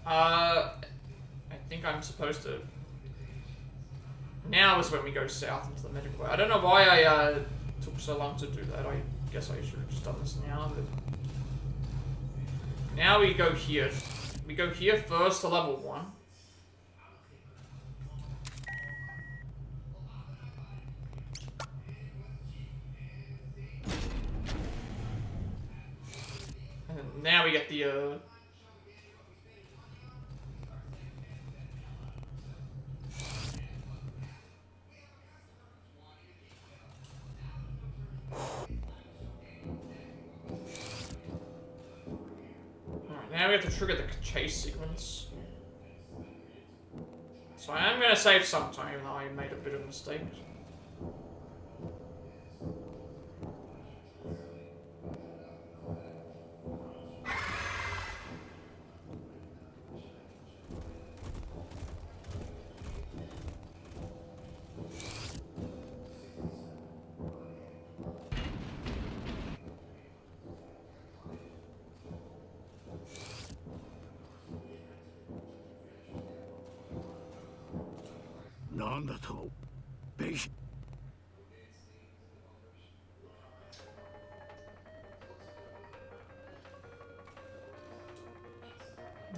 I think I'm supposed to... Now is when we go south into the medical way. I don't know why I took so long to do that. I guess I should have just done this now, but... Now we go here. We go here first to level 1. And then now we get the, now we have to trigger the chase sequence. So I am going to save some time, even though I made a bit of a mistake.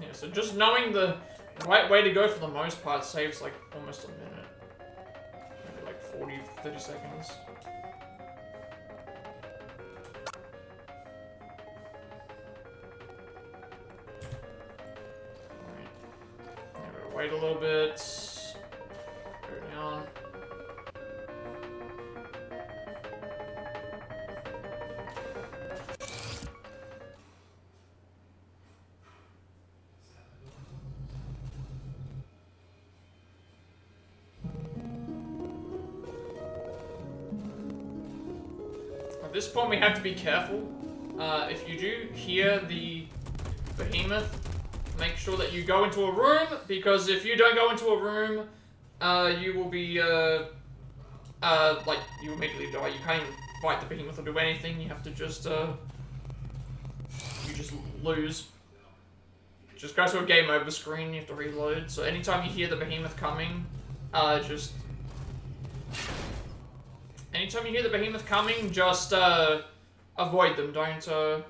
Yeah, so just knowing the right way to go for the most part saves like almost a minute. Maybe like 40, 30 seconds. Alright. I'm gonna wait a little bit. Go down. At this point, we have to be careful. If you do hear the behemoth, make sure that you go into a room, because if you don't go into a room, you will be, like, you immediately die. You can't even fight the behemoth or do anything. You have to just, you just lose. Just go to a game over screen, you have to reload. So anytime you hear the behemoth coming, just... Anytime you hear the behemoth coming, just avoid them. Don't go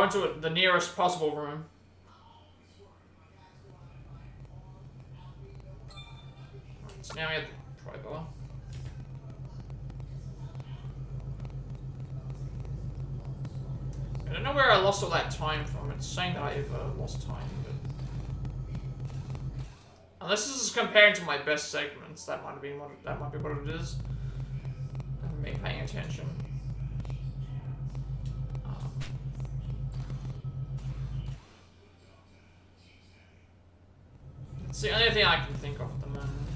into the nearest possible room. So now we have the pry bar. I don't know where I lost all that time from. It's saying that I've lost time, but unless this is comparing to my best segments, that might be what it is. I haven't been paying attention. It's the only thing I can think of at the moment.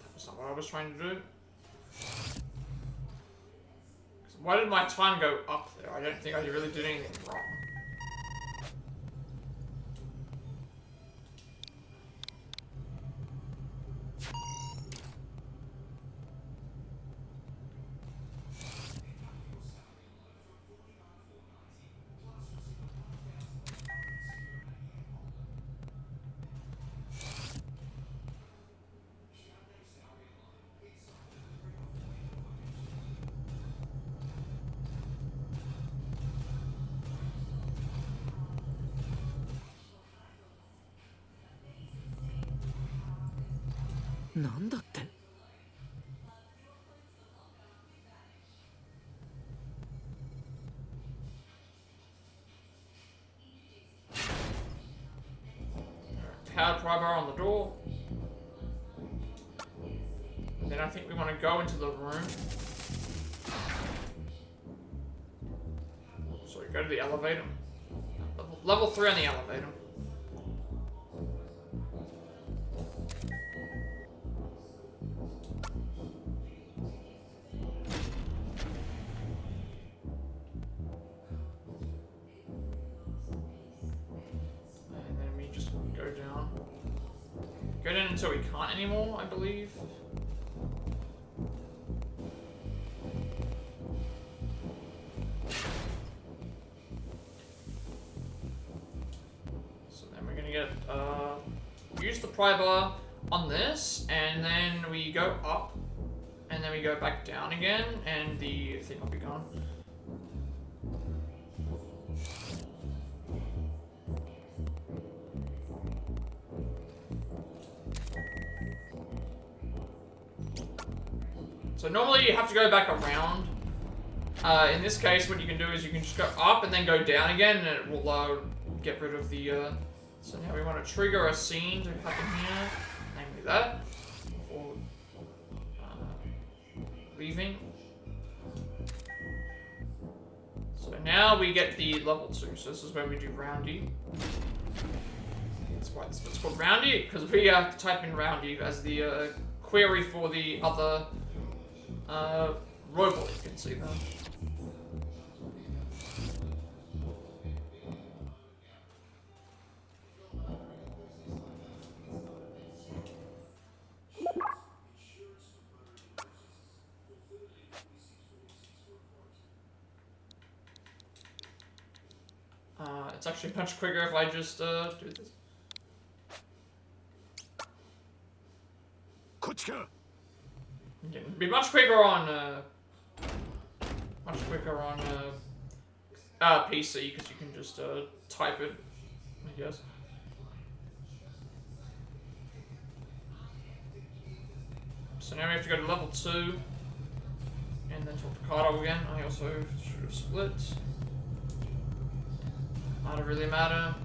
That was not what I was trying to do. Why did my time go up there? I don't think I really did anything wrong. Powered pry bar on the door. Then I think we want to go into the room. Sorry, go to the elevator. Level 3 on the elevator. Go down until we can't anymore, I believe. So then we're gonna get, use the pry bar on this, and then we go up, and then we go back down again, and the thing will be gone. So normally you have to go back around. In this case, what you can do is you can just go up and then go down again, and it will get rid of the... So now we want to trigger a scene to happen here, namely that, before leaving. So now we get the level 2, so this is where we do roundy. That's why it's called roundy, because we type in roundy as the query for the other robot, you can see that. It's actually much quicker if I just do this. It'd be much quicker on much quicker on PC because you can just type it, I guess. So now we have to go to level 2 and then talk to Kato again. I also should have split. Not really matter.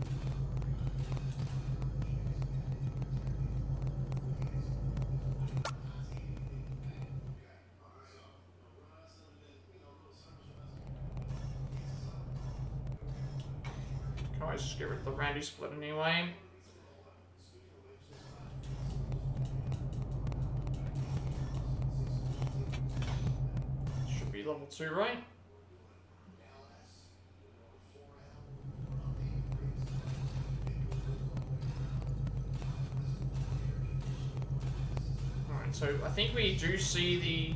Can always just get rid of the Randy split anyway. Should be level 2, right? So I think we do see the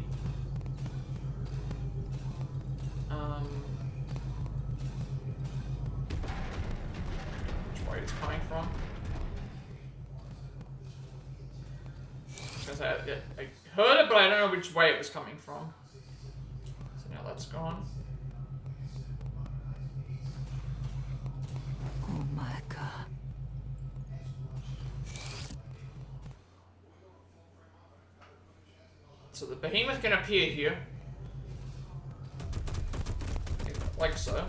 which way it's coming from. Because I heard it, but I don't know which way it was coming from. So now that's gone. Oh my god. So the behemoth can appear here. Like so.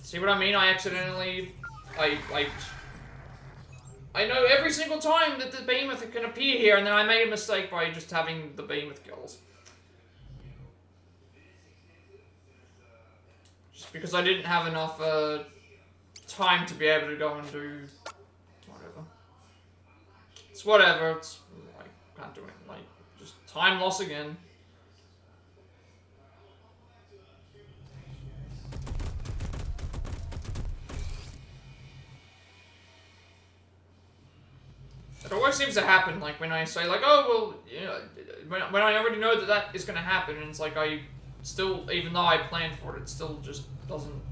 See what I mean? I accidentally... I know every single time that the behemoth can appear here, and then I made a mistake by just having the behemoth kills. Just because I didn't have enough time to be able to go and do whatever. It's whatever. It's I can't do it. Like just time loss again. It always seems to happen, like, when I say, like, oh, well, you know, when I already know that that is going to happen, and it's like, I still, even though I planned for it, it still just doesn't,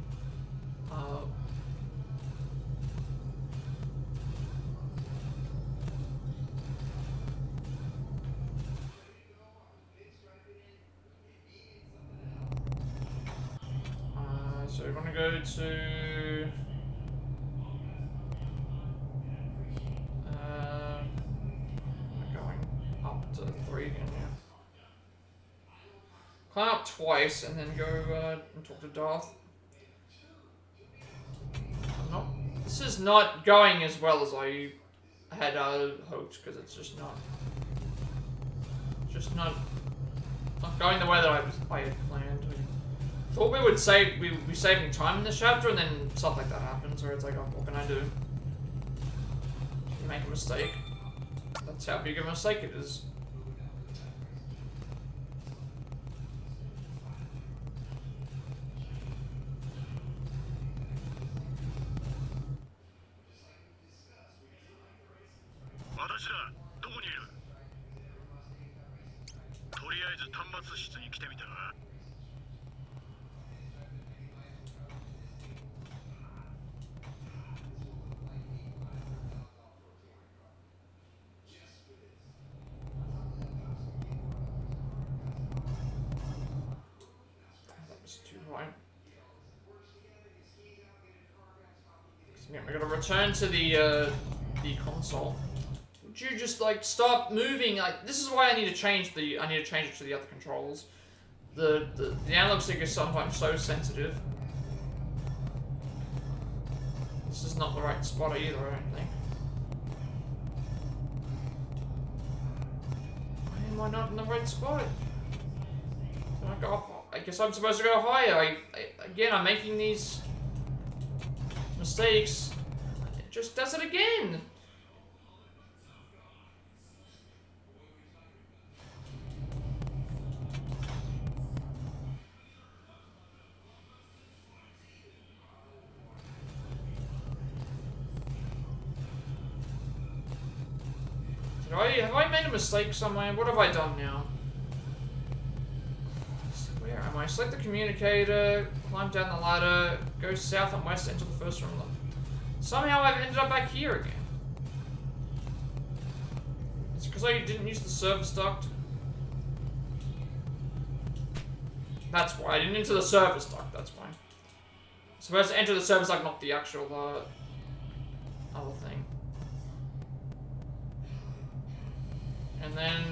so we're going to go to... to 3 again, yeah. Climb up twice and then go and talk to Darth. This is not going as well as I had hoped, because it's just not going the way that I had planned. I thought we would be saving time in this chapter, and then stuff like that happens where it's like, oh, what can I do? You make a mistake. That's how big of a mistake it is. We're gonna return to the console. Would you just like stop moving? Like, this is why I need to change it to the other controls. The analog stick is sometimes so sensitive. This is not the right spot either, I don't think. Why am I not in the right spot? Can I go up? I guess I'm supposed to go higher. Again, I'm making these mistakes. It just does it again. Have I made a mistake somewhere? What have I done now? Where am I? Select the communicator, climb down the ladder, go south and west, enter the first room. Somehow I've ended up back here again. It's because I didn't use the service duct. That's why. I didn't enter the service dock, that's why. I'm supposed to enter the service dock, not the actual, other thing. And then,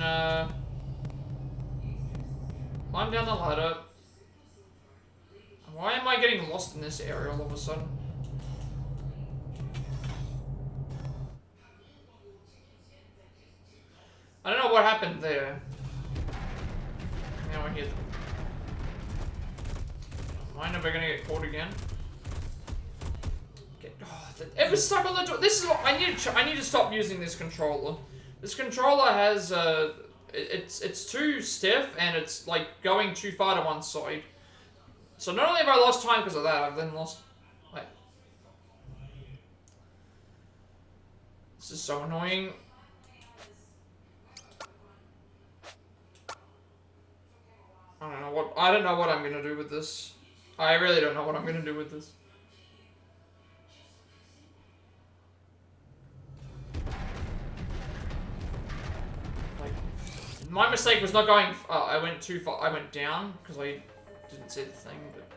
climb down the ladder. Why am I getting lost in this area all of a sudden? I don't know what happened there. Now I hear them. Am I never gonna get caught again? It was stuck on the door. This is what I need to stop using this controller. This controller has it's too stiff and it's like going too far to one side. So not only have I lost time because of that, I've then lost. Wait. This is so annoying. I don't know what I'm gonna do with this. I really don't know what I'm gonna do with this. Like, my mistake was not going. I went too far. I went down because I didn't see the thing. But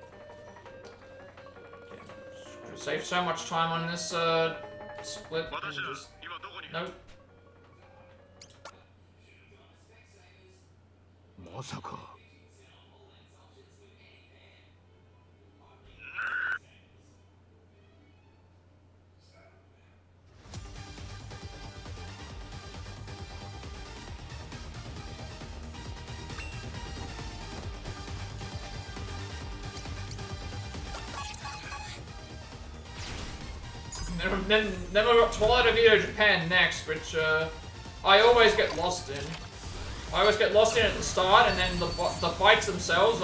yeah, save so much time on this split. And just, nope. Then we got Twilight of Edo Japan next, which I always get lost in. I always get lost in at the start, and then the fights themselves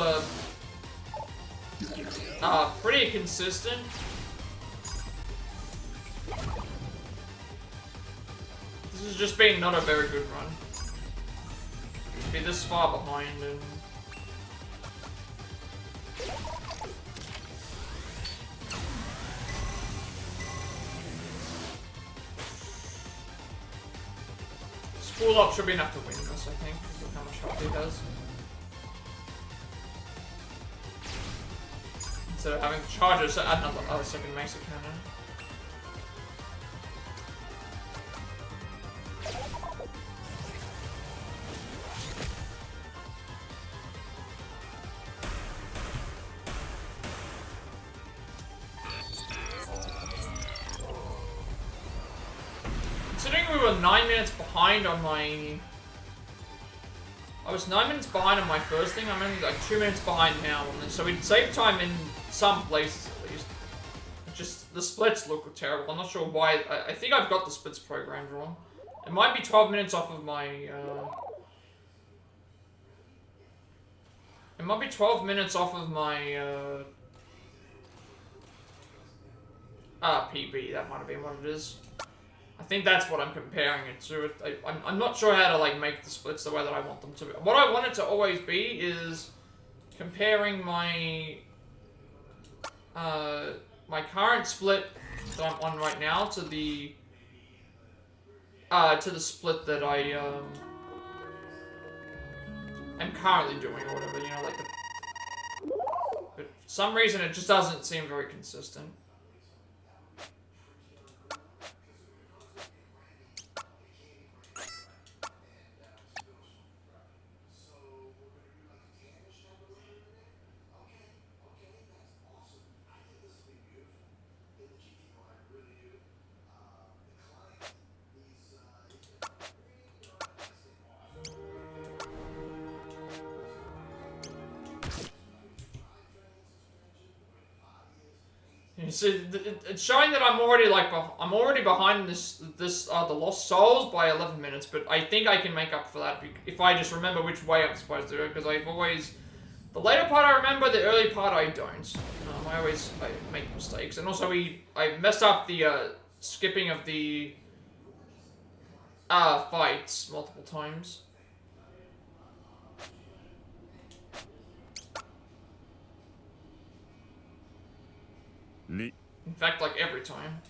are pretty consistent. This has just been not a very good run. To be this far behind and. Spool up should be enough to win this, I think, because of how much health he does. Instead of having to charge it, so add another second Mesa Cannon. Considering we were 9 minutes behind on my... I was 9 minutes behind on my first thing, I'm only like 2 minutes behind now on this, so we'd save time in some places at least. Just, the splits look terrible, I'm not sure why, I think I've got the splits programmed wrong. It might be 12 minutes off of my, It might be 12 minutes off of my, PB, that might have been what it is. I think that's what I'm comparing it to. I'm not sure how to like make the splits the way that I want them to be. What I want it to always be is comparing my my current split that I'm on right now to the split that I am currently doing or whatever. You know, like the. But for some reason, it just doesn't seem very consistent. So it's showing that I'm already behind the Lost Souls by 11 minutes, but I think I can make up for that if I just remember which way I'm supposed to do it, because I've always the later part I remember, the early part I don't. I make mistakes, and also I messed up the skipping of the fights multiple times. In fact, like every time.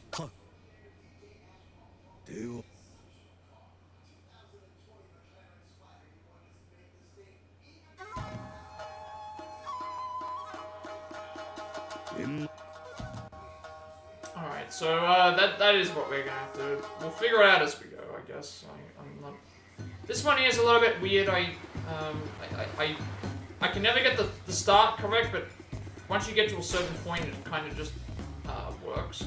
Alright, so that is what we're gonna have to. We'll figure it out as we go, I guess. I'm not. This one here is a little bit weird. I can never get the start correct, but once you get to a certain point, it kind of just works.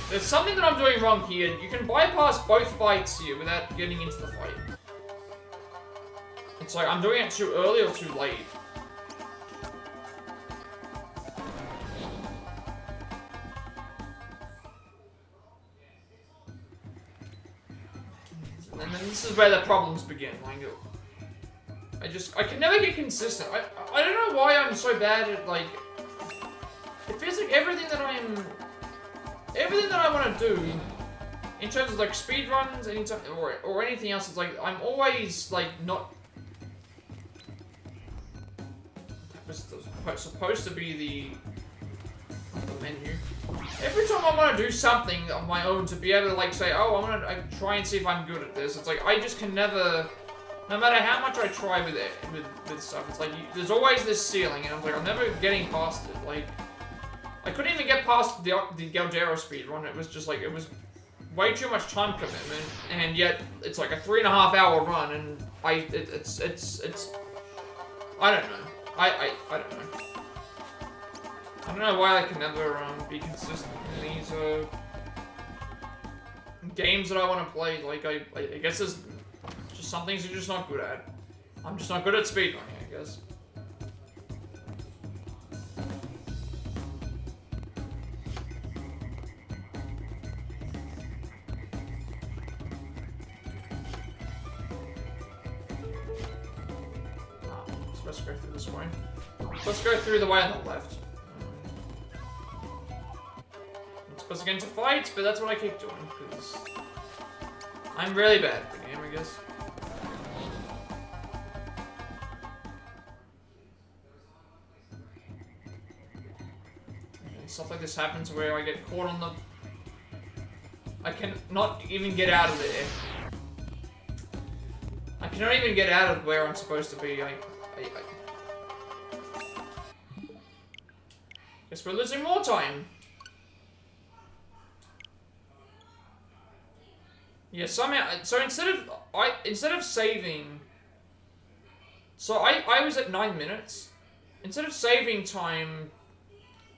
There's something that I'm doing wrong here. You can bypass both fights here without getting into the fight. It's like I'm doing it too early or too late. And then this is where the problems begin. Like, I can never get consistent. I don't know why I'm so bad at, like, it feels like everything that I want to do, in terms of like speedruns, or anything else, it's like I'm always like not. That was supposed to be the menu. Every time I want to do something of my own to be able to like say, oh, I'm gonna try and see if I'm good at this. It's like I just can never. No matter how much I try with it, with stuff, it's like there's always this ceiling, and I'm like I'm never getting past it. Like. I couldn't even get past the Galdero speedrun. It was just like, it was way too much time commitment, and yet it's like a 3.5-hour run, and it's I don't know. I don't know. I don't know why I can never be consistent in these games that I want to play. Like I guess there's just some things you're just not good at. I'm just not good at speedrunning, I guess. Let's go through this way. Let's go through the way on the left. I'm supposed to get into fights, but that's what I keep doing, because I'm really bad at the game, I guess. And stuff like this happens where I get caught on the... I can not even get out of there. I cannot even get out of where I'm supposed to be. Guess we're losing more time. Yeah, somehow. So instead of saving. So I was at 9 minutes. Instead of saving time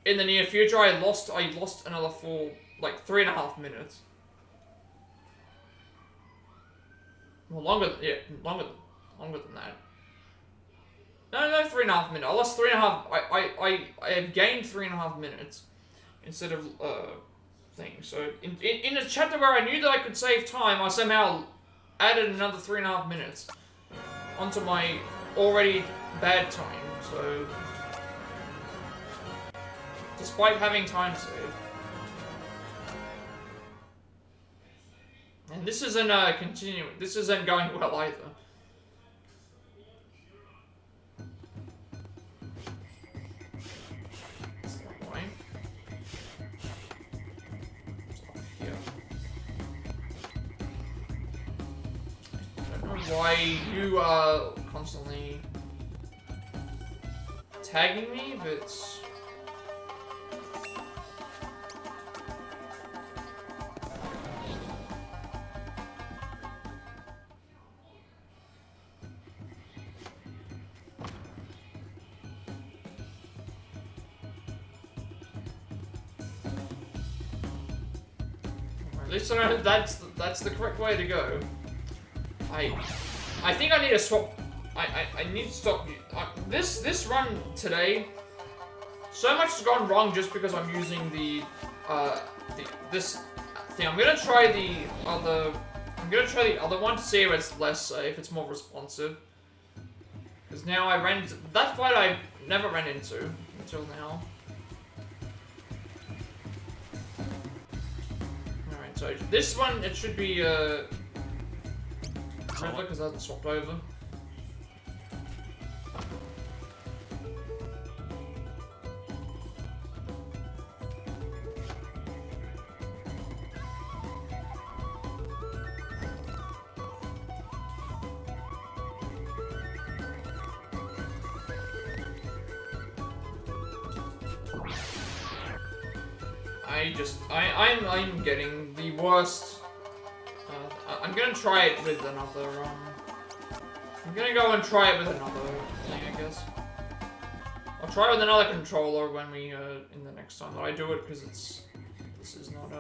in the near future, I lost another full, like, 3.5 minutes. Well, longer than that. No, 3.5 minutes. I lost 3.5. I have gained 3.5 minutes instead of things. So in a chapter where I knew that I could save time, I somehow added another 3.5 minutes onto my already bad time. So despite having time saved, and this isn't continuing. This isn't going well either. Why you are constantly tagging me, but at least I know that's the correct way to go. I think I need to swap. I need to stop. This run today. So much has gone wrong just because I'm using this thing. I'm gonna try the other. I'm gonna try the other one to see if it's less, if it's more responsive. Because now I ran into that fight I never ran into until now. All right, so this one it should be because I haven't swapped over. I'm getting the worst. I'm gonna try it with another, I'm gonna go and try it with another thing, I guess. I'll try it with another controller when we, in the next time that I do it, because this is not,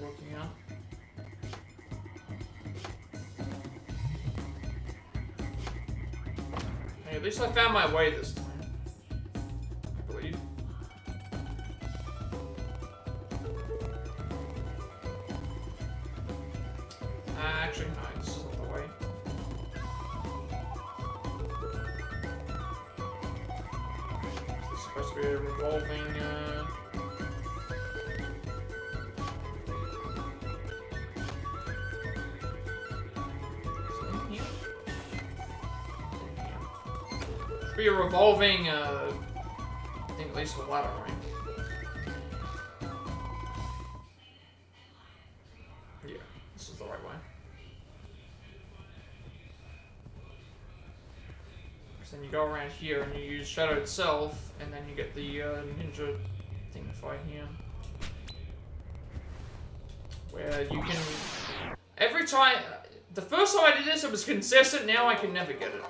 working out. Hey, at least I found my way this time. I believe. Actually, no, this is not the way. This is supposed to be a revolving, be a revolving, I think at least with ladder, right? Yeah, this is the right way. So then you go around here and you use Shadow itself, and then you get the ninja thing fight here. Where you can... Every time... The first time I did this, it was consistent, now I can never get it.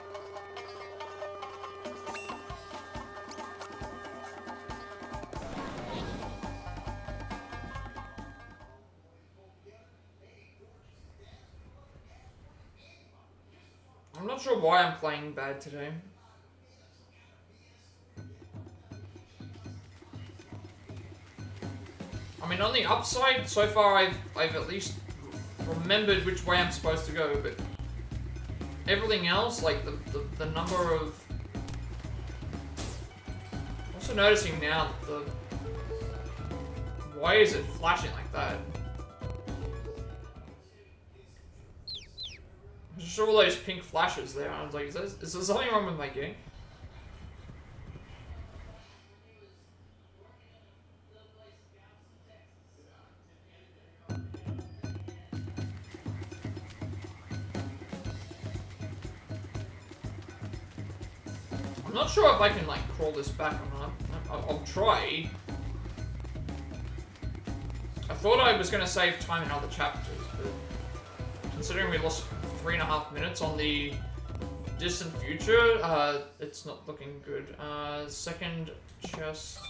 I'm not sure why I'm playing bad today. I mean, on the upside, so far I've at least remembered which way I'm supposed to go, but everything else, like the number of... I'm also noticing now that why is it flashing like that? I just saw all those pink flashes there, and I was like, is there something wrong with my game? I'm not sure if I can, like, crawl this back or not. I'll try. I thought I was going to save time in other chapters, but considering we lost 3.5 minutes on the distant future, it's not looking good. Second chest.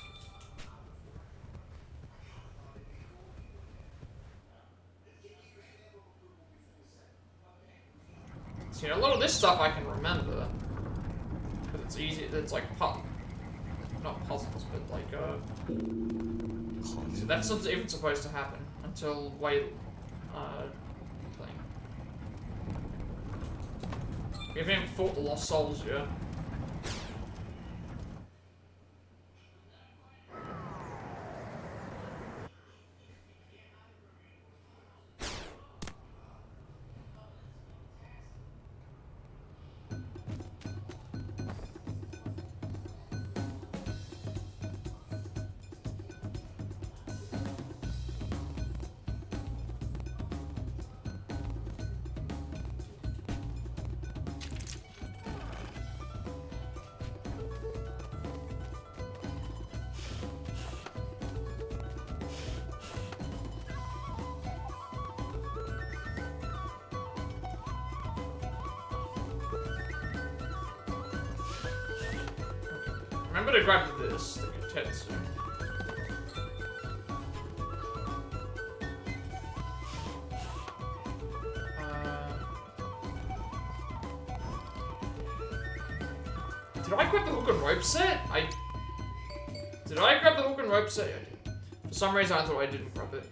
So, you know, a lot of this stuff I can remember. Because it's easy, it's like, not puzzles, but like, that's not even supposed to happen until way, playing. We haven't even fought the Lost Souls yet. Remember to grab this, the Katetsu. Did I grab the hook and rope set? Did I grab the hook and rope set? I did. For some reason I thought I didn't grab it.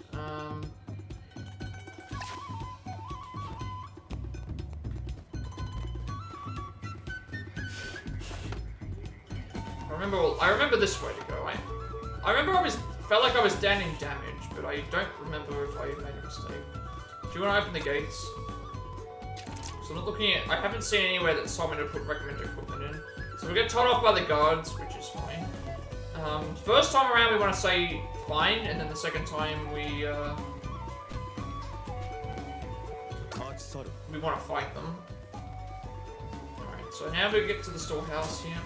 I remember this way to go. I remember felt like I was standing damage, but I don't remember if I made a mistake. Do you want to open the gates? So I'm not looking at... I haven't seen anywhere that someone had put recommended equipment in. So we get told off by the guards, which is fine. First time around we want to say fine, and then the second time we want to fight them. Alright, so now we get to the storehouse here.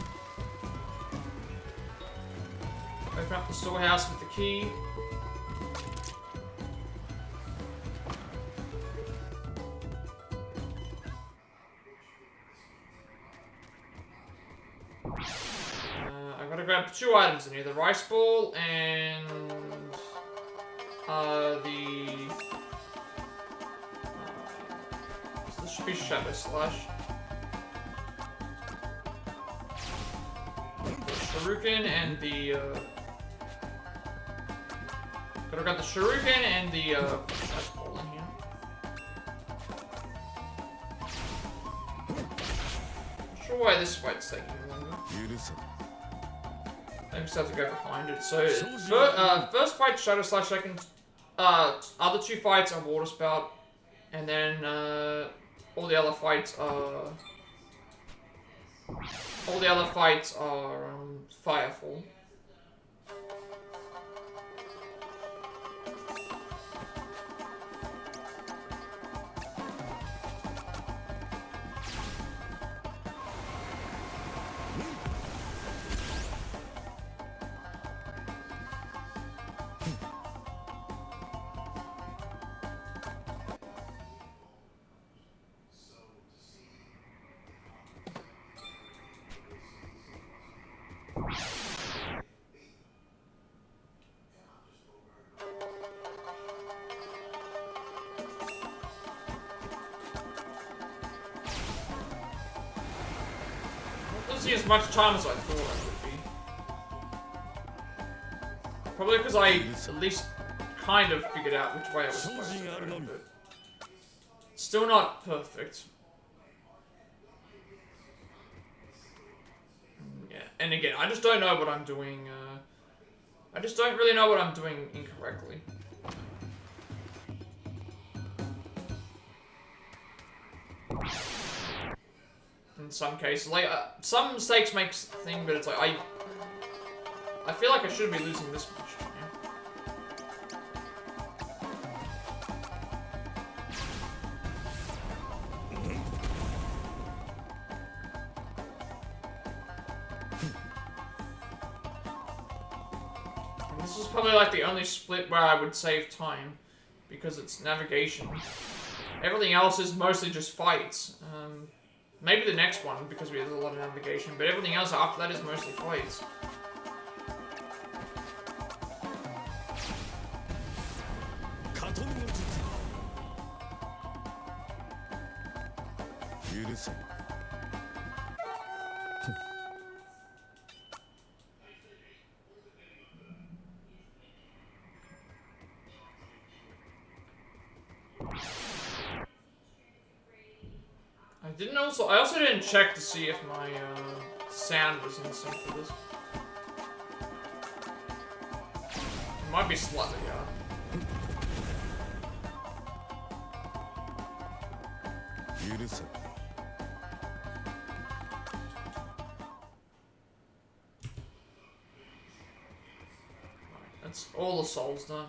Open Open up the storehouse with the key. I gotta grab 2 items in here, the rice ball and this should be Shadow Slash. The Shuriken and the gotta grab the Shuriken and the rice ball in here. Not sure why this fight's taking longer. I just have to go behind it. So, first fight, Shadow Slash. Second, other 2 fights are Water Spout, and then all the other fights are Firefall. Losing as much time as I thought I would be. Probably because I at least kind of figured out which way I was supposed to go, but still not perfect. Yeah, and again, I just don't know what I'm doing. I just don't really know what I'm doing incorrectly. In some cases, like some mistakes make the thing, but it's like I feel like I shouldn't be losing this much. And this is probably like the only split where I would save time, because it's navigation. Everything else is mostly just fights. Maybe the next one, because we have a lot of navigation, but everything else after that is mostly fights. I also didn't check to see if my sound was in sync for this. It might be slightly, That's all the souls done.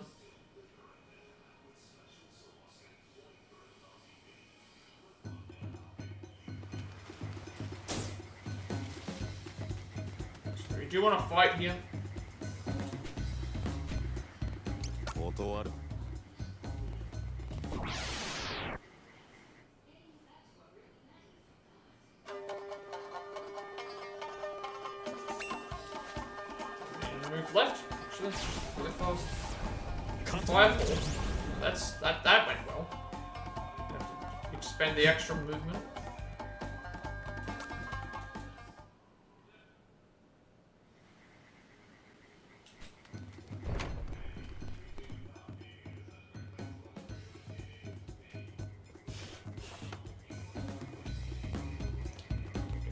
Do you want to fight here? Move left. Actually, that's really fast. Firefall. That went well. You have to expend the extra movement.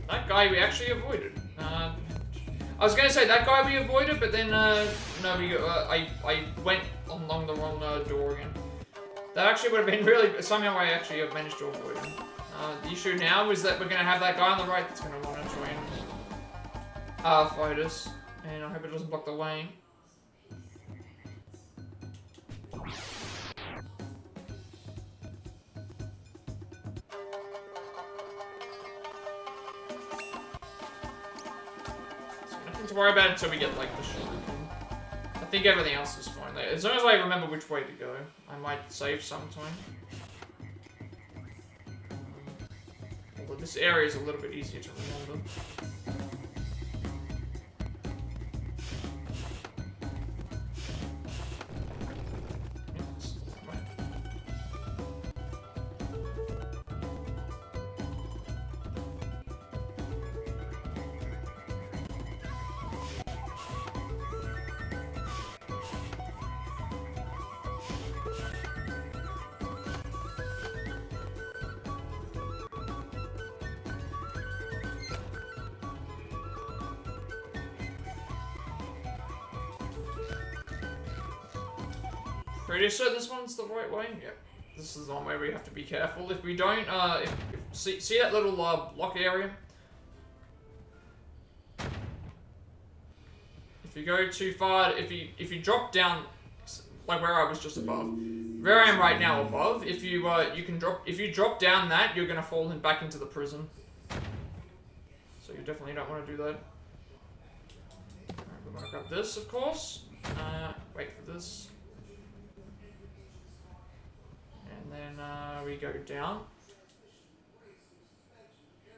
That guy we actually avoided. I was gonna say that guy we avoided, but then no, I went along the wrong door again. That actually would have been really somehow I actually have managed to avoid him. The issue now is that we're gonna have that guy on the right that's gonna want to join fight us, and I hope it doesn't block the way. To worry about it until we get like the shuriken. think everything else is fine. Like, as long as I remember which way to go, I might save sometime. Although this area is a little bit easier to remember. Pretty sure this one's the right way. Yep. This is the one where we have to be careful. If we don't, see that little block area? If you go too far, if you drop down, like where I was just above, where I am right now above, if you drop down that, you're gonna fall back into the prison. So you definitely don't want to do that. Alright, we're gonna grab this, of course. Wait for this. And then we go down. There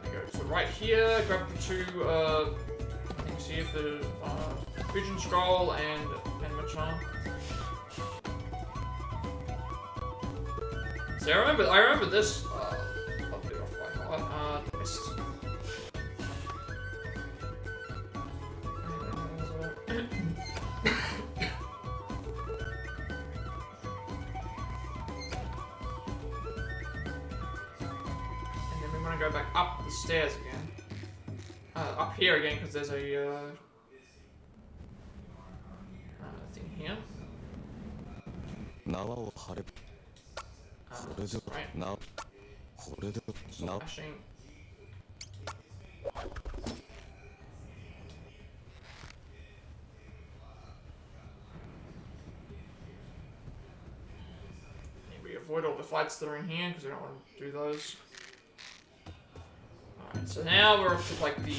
we go. So right here, grab the two things here for Vision Scroll and Machan. See, I remember this a bit off by heart. Missed. And then we want to go back up the stairs again. Up here again, because there's a thing here. Right. Smashing. We avoid all the fights that are in here because we don't want to do those. Alright, so now we're up to like the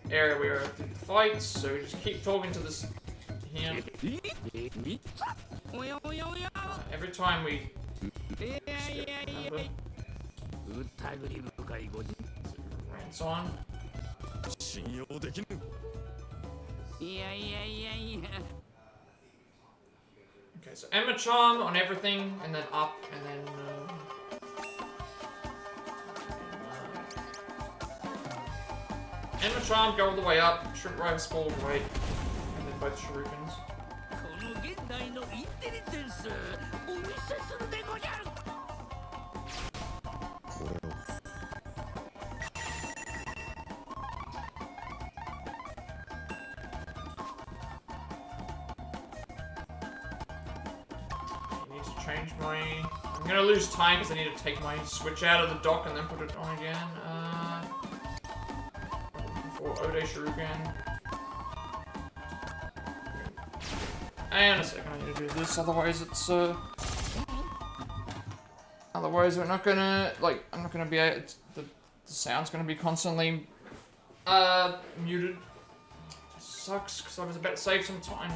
area where we did the fights, so we just keep talking to this here. Every time we rants on. Okay, so Emma Charm on everything, and then up, and then Emma Charm, go all the way up, Shrimp Rice fall all the way, and then both shurikens. Change my... I'm gonna lose time because I need to take my switch out of the dock and then put it on again. For Ode Shuriken. And a second, I need to do this, otherwise it's otherwise we're not gonna, like, I'm not gonna be able, the sound's gonna be constantly, muted. It sucks, because I was about to save some time.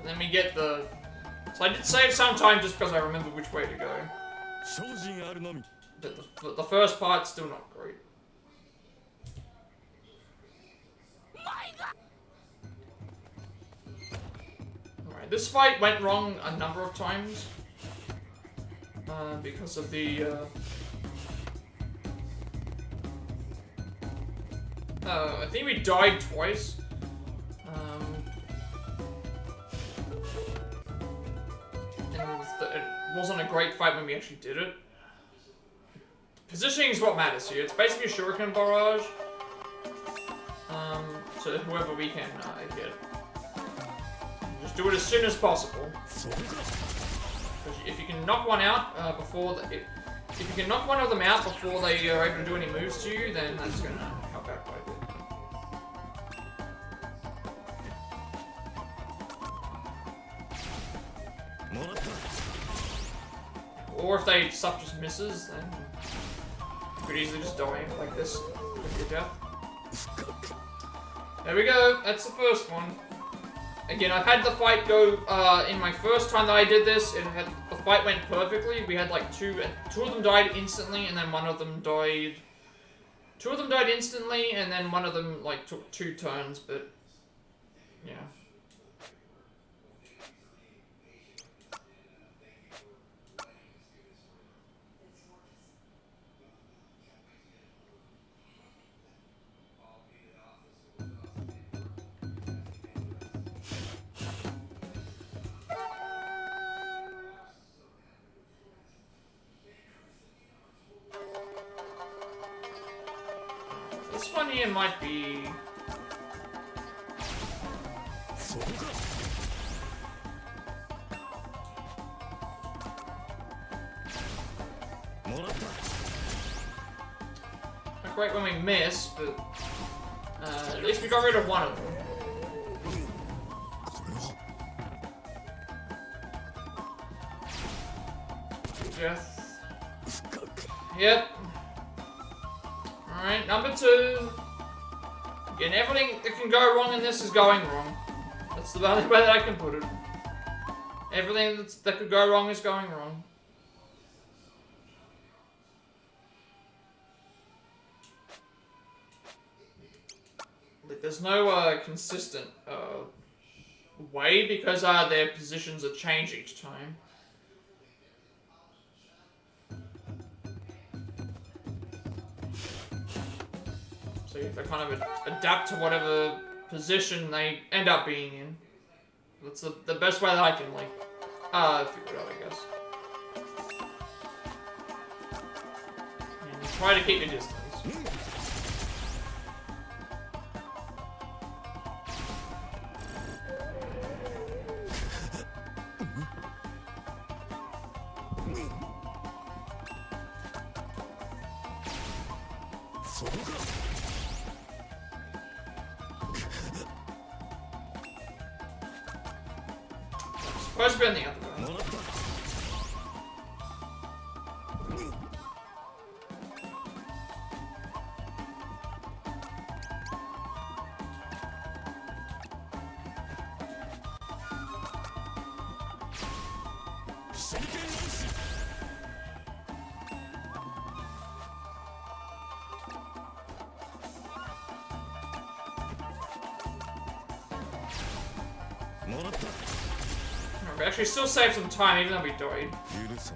Then we get the... So I did save some time just because I remember which way to go. But the first part's still not great. Alright, this fight went wrong a number of times. Because of the... I think we died twice. It wasn't a great fight when we actually did it. positioning is what matters here. It's basically a shuriken barrage. So whoever we can hit. Just do it as soon as possible. If you can knock one out before if you can knock one of them out before they are able to do any moves to you, then that's gonna help out quite a bit. Or if they stuff just misses, then you could easily just die like this with your death. There we go. That's the first one. Again, I've had the fight go, in my first time that I did this, the fight went perfectly. We had like two of them died instantly, and then one of them died... Two of them died instantly, and then one of them, like, took 2 turns, but... Yeah. This one here might be... Not great when we miss, but at least we got rid of one of them. Death. Yep. Alright, number 2. Again, everything that can go wrong in this is going wrong. That's the only way that I can put it. Everything that could go wrong is going wrong. Like, there's no consistent way because their positions are changed each time. So you have to kind of adapt to whatever position they end up being in. That's the best way that I can, like, figure it out, I guess. And try to keep your distance. Supposed to be on the other way. We actually still saved some time, even though we died.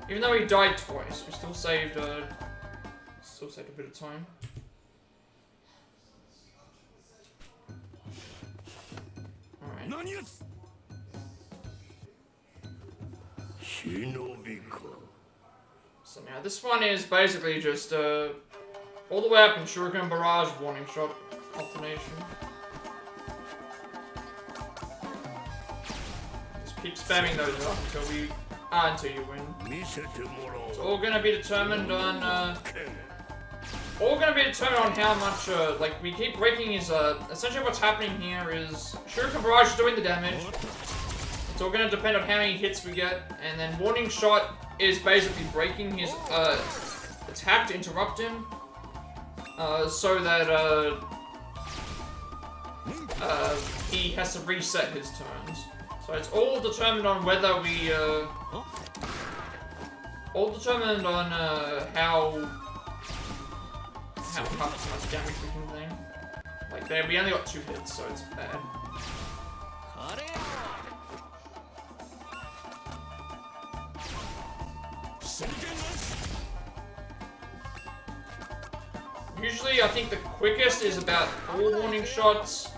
Even though we died twice, we still saved a bit of time. Alright. So now this one is basically just all the way up in Shuriken Barrage, warning shot alternation. Keep spamming those up until you win. It's all gonna be determined on how much like we keep breaking his essentially what's happening here is Shuriken Barrage is doing the damage. It's all gonna depend on how many hits we get, and then warning shot is basically breaking his attack to interrupt him. So that he has to reset his turns. So it's all determined on whether we, all determined on how much damage we can do. Like there, we only got 2 hits, so it's bad. Usually, I think the quickest is about 4 warning shots.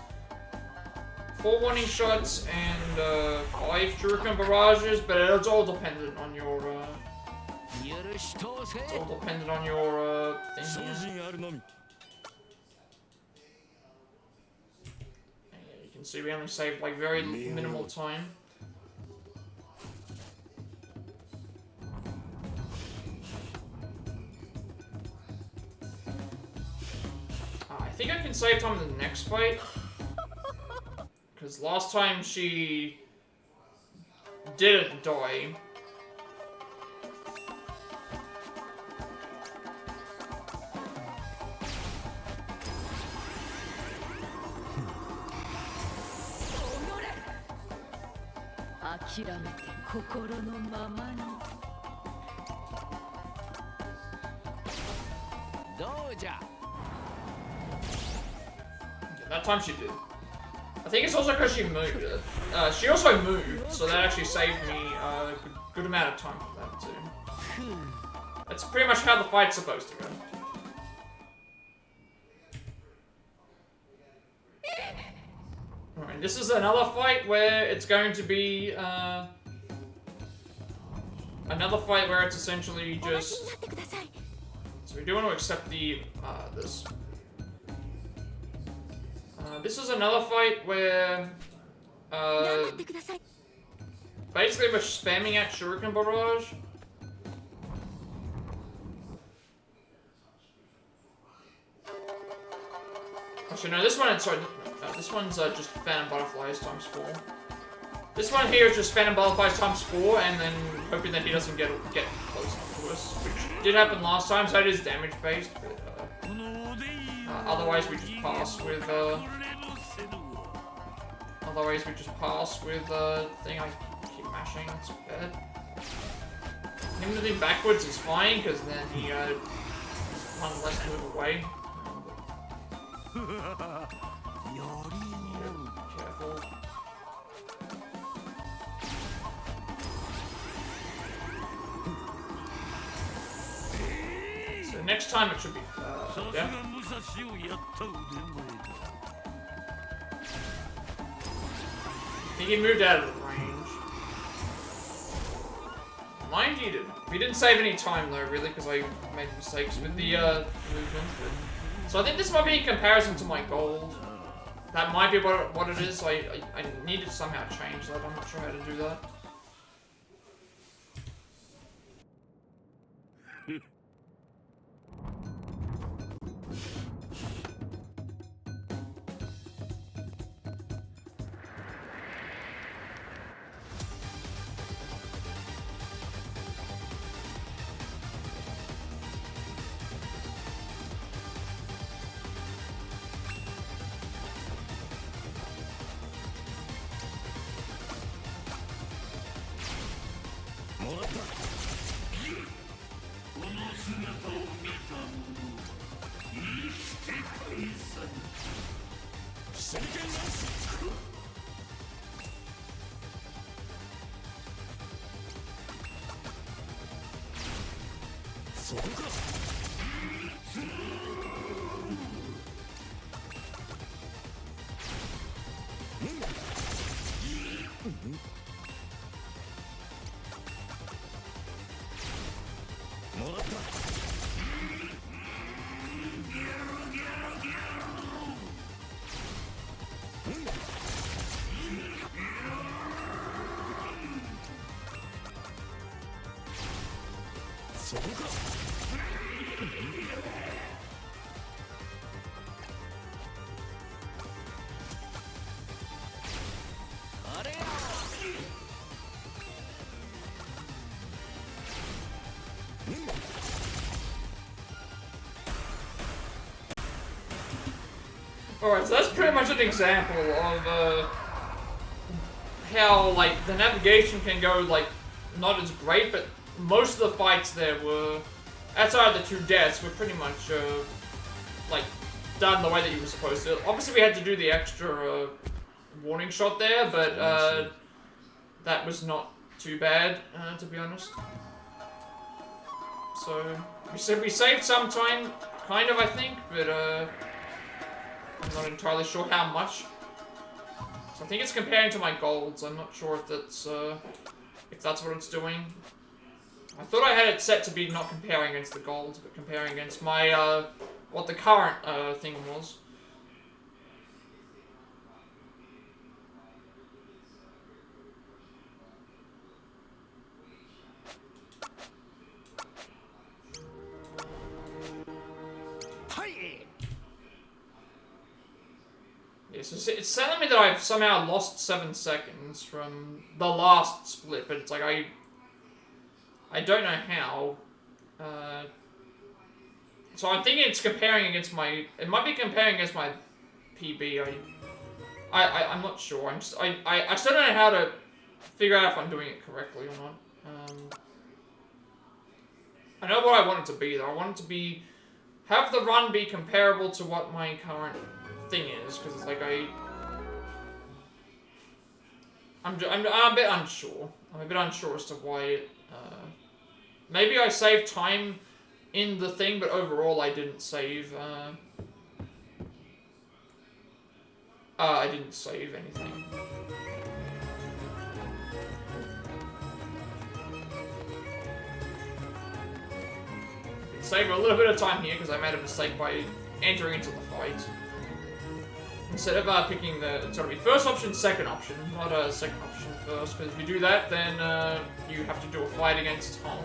4 warning shots and 5 Shuriken barrages, but it's all dependent on your It's all dependent on your thing here. You can see we only saved like very minimal time. I think I can save time in the next fight. Because last time she didn't die. Yeah, that time she did. I think it's also because she moved. She also moved, so that actually saved me a good amount of time for that too. That's pretty much how the fight's supposed to go. Alright, this is another fight where it's going to be another fight where it's essentially just. So we do want to accept the this. This is another fight where basically we're spamming at Shuriken Barrage. Actually, no, this one. Sorry, this one's just Phantom Butterflies times 4. This one here is just Phantom Butterflies times 4, and then hoping that he doesn't get close enough to us, which did happen last time. So it is damage based, but otherwise we just pass with thing. I keep mashing. That's bad. Him moving backwards is fine because then he one less move away. Careful. So next time it should be yeah. I think he moved out of the range. Mind you, we didn't save any time though, really, because I made mistakes with the movement. So I think this might be in comparison to my gold. That might be what it is. I need to somehow change that. I'm not sure how to do that. Alright, so that's pretty much an example of how, like, the navigation can go, like, not as great, but most of the fights there were, outside of the 2 deaths, were pretty much, like, done the way that you were supposed to. Obviously, we had to do the extra warning shot there, but that was not too bad, to be honest. So, we saved some time, kind of, I think, but I'm not entirely sure how much. So I think it's comparing to my golds. I'm not sure if that's what it's doing. I thought I had it set to be not comparing against the golds, but comparing against my, what the current, thing was. Yes, it's telling me that I've somehow lost 7 seconds from the last split, but it's like I don't know how. So I'm thinking it's comparing against my. It might be comparing against my PB. I'm not sure. I still don't know how to figure out if I'm doing it correctly or not. I know what I want it to be though. I want it to be have the run be comparable to what my current thing is, because it's like I'm a bit unsure. I'm a bit unsure as to why it, maybe I saved time in the thing, but overall I didn't save, I didn't save anything. Save a little bit of time here because I made a mistake by entering into the fight. Instead of picking it's gotta be first option, second option, not a second option first, because if you do that, then you have to do a fight against Tom,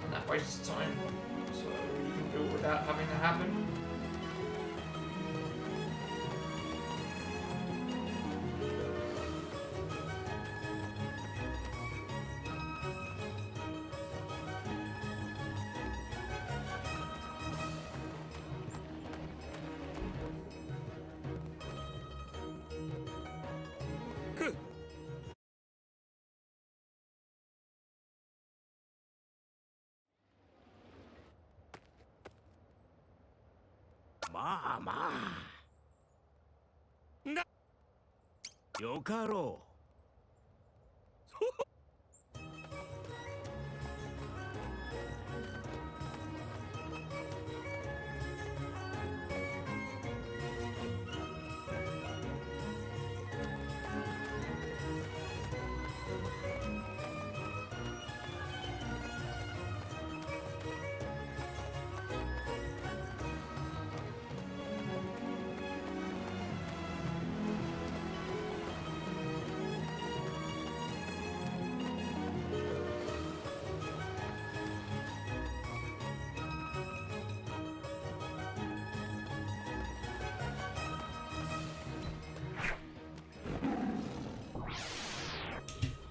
and that wastes time. So you can do it without having that happen. Mama. よかろう。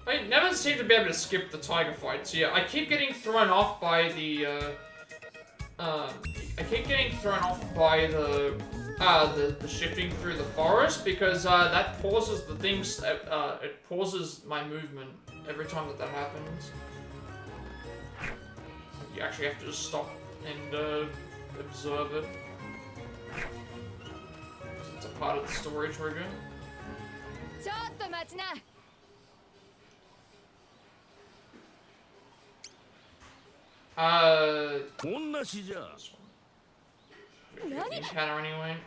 I never seem to be able to skip the tiger fights. Yeah, I keep getting thrown off by the, the shifting through the forest, because, that pauses the things, it pauses my movement every time that happens. You actually have to just stop and, observe it. It's a part of the story trigger. Encounter anyway.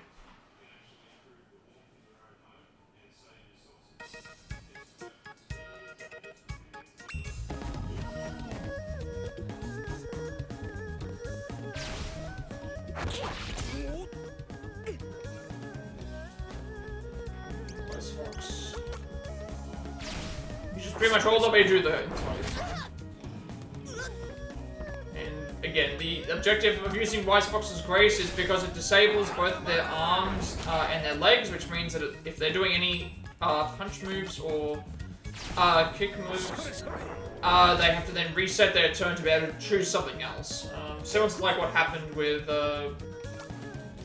Where's Fox? You just pretty hold up A do the entire time. Again, the objective of using Wise Fox's Grace is because it disables both their arms and their legs, which means that if they're doing any punch moves or kick moves, they have to then reset their turn to be able to choose something else. Similar to like what happened with,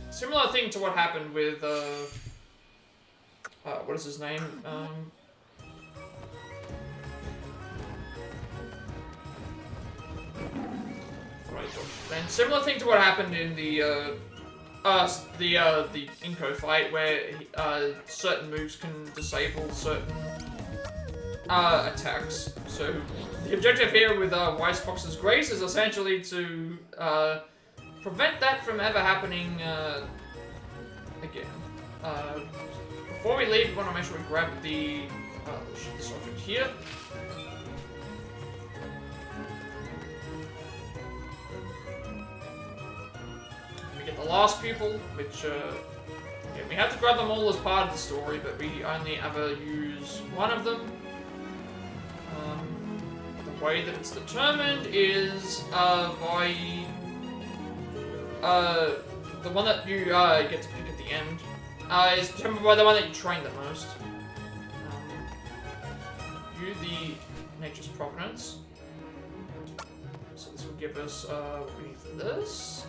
similar thing to what happened with, what is his name? And similar thing to what happened in the Inko fight, where certain moves can disable certain attacks. So the objective here with Wise Fox's Grace is essentially to prevent that from ever happening again. Before we leave, we want to make sure we grab this object here. the last pupil, which, yeah, we have to grab them all as part of the story, but we only ever use one of them. The way that it's determined is by the one that you get to pick at the end is determined by the one that you train the most. You, the Nature's Providence. So this will give us what we need for this.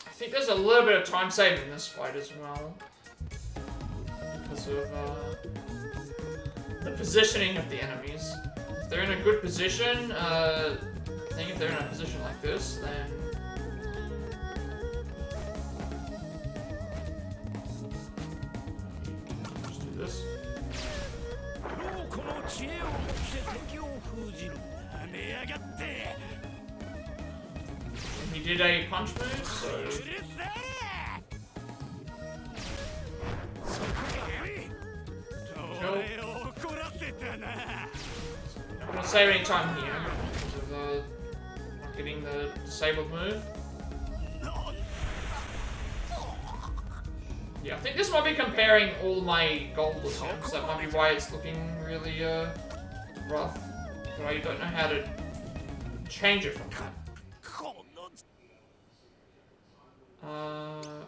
I think there's a little bit of time saving in this fight as well. Because of the positioning of the enemies. If they're in a good position, I think if they're in a position like this, then... Just do this. And he did a punch move, so... I'm not gonna save any time here because of not getting the disabled move. Yeah, I think this might be comparing all my gold attempts. That might be why it's looking really rough. But I don't know how to change it from that.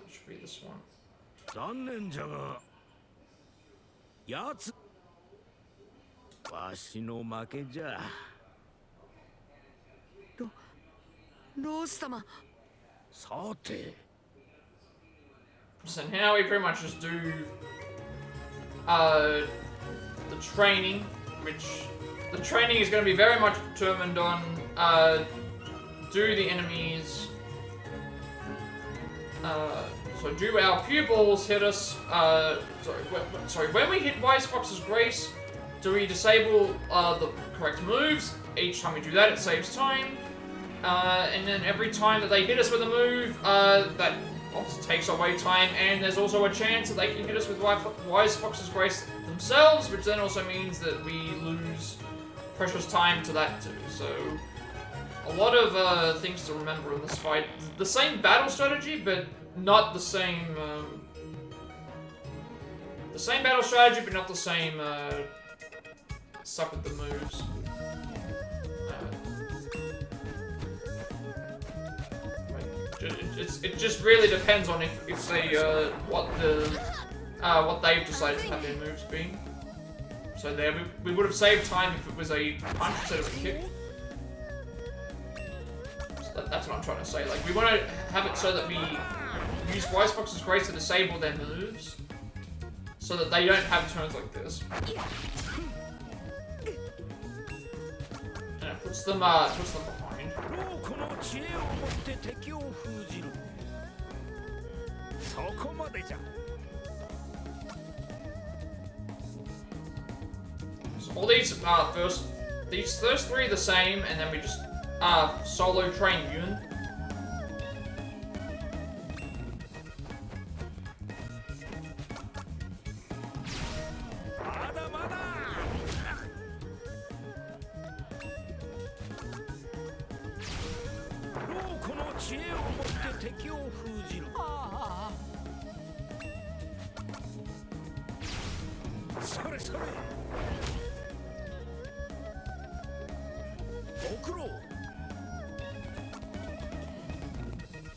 Should be this one. So now we pretty much just do the training, which the training is going to be very much determined on do the enemies so do our pupils hit us sorry, when we hit Wise Fox's Grace, do we disable the correct moves? Each time we do that, it saves time. And then every time that they hit us with a move, that obviously takes away time, and there's also a chance that they can hit us with Wise Fox's Grace themselves, which then also means that we lose precious time to that too. So, a lot of things to remember in this fight. The same battle strategy, but not the same... the same battle strategy, but not the same stuff with the moves. It just really depends on if they what they've decided to have their moves be. So there we would have saved time if it was a punch instead of a kick. So that's what I'm trying to say. Like, we want to have it so that we use Wise Fox's Grace to disable their moves, so that they don't have turns like this. And it puts them behind. So all these first three are the same, and then we just solo train Yun.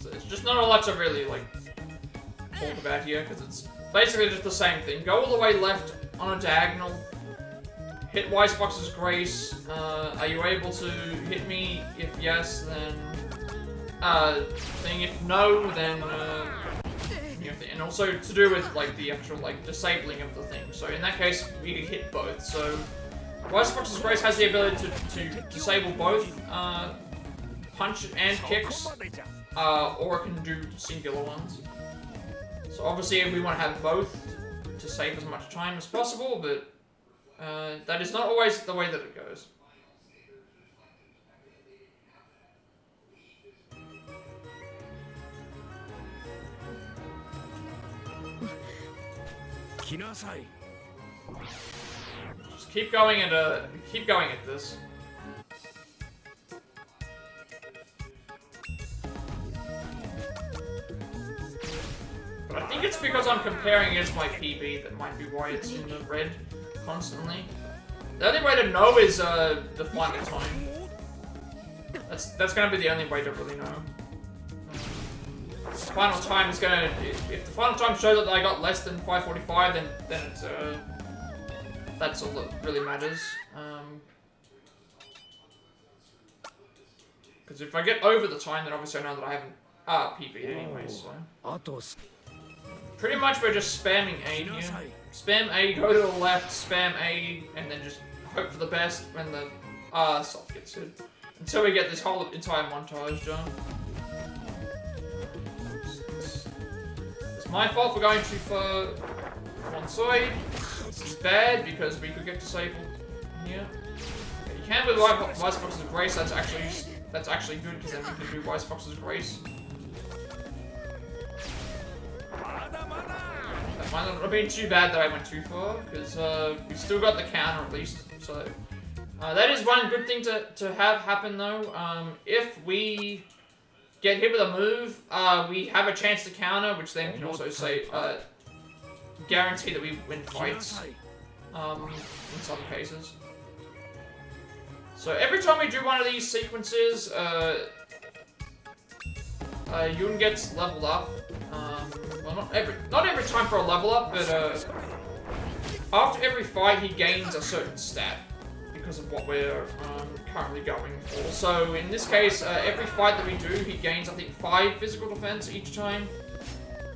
So it's just not a lot to really like talk about here, because it's basically just the same thing. Go all the way left on a diagonal, hit Wise Fox's Grace. Are you able to hit me? If yes, then thing. If no, then you have to, and also to do with like the actual like disabling of the thing. So in that case, we can hit both. So Wise Fox's Grace has the ability to disable both punch and kicks, or it can do singular ones. So obviously we want to have both to save as much time as possible, but that is not always the way that it goes. 来なさい Just keep going at this. But I think it's because I'm comparing against my PB that might be why it's in the red constantly. The only way to know is the final time. That's gonna be the only way to really know. Final time is gonna, if the final time shows that I got less than 5:45, then it's that's all that really matters. Because if I get over the time, then obviously I know that I haven't PB'd anyway. So あとす pretty much we're just spamming A here. Spam A, go to the left, spam A, and then just hope for the best when the stuff gets hit. Until we get this whole entire montage done. It's my fault for going too far to one side. This is bad because we could get disabled here. Okay, you can with Wise Fox's Grace, that's actually good because then we can do Wise Fox's Grace. That might not have been too bad that I went too far, because we still got the counter at least, so... that is one good thing to have happen though. If we get hit with a move, we have a chance to counter, which then can also say, guarantee that we win fights, in some cases. So every time we do one of these sequences, Yun gets leveled up. Well, not every time for a level up, but after every fight he gains a certain stat because of what we're currently going for. So in this case, every fight that we do, he gains I think 5 physical defense each time.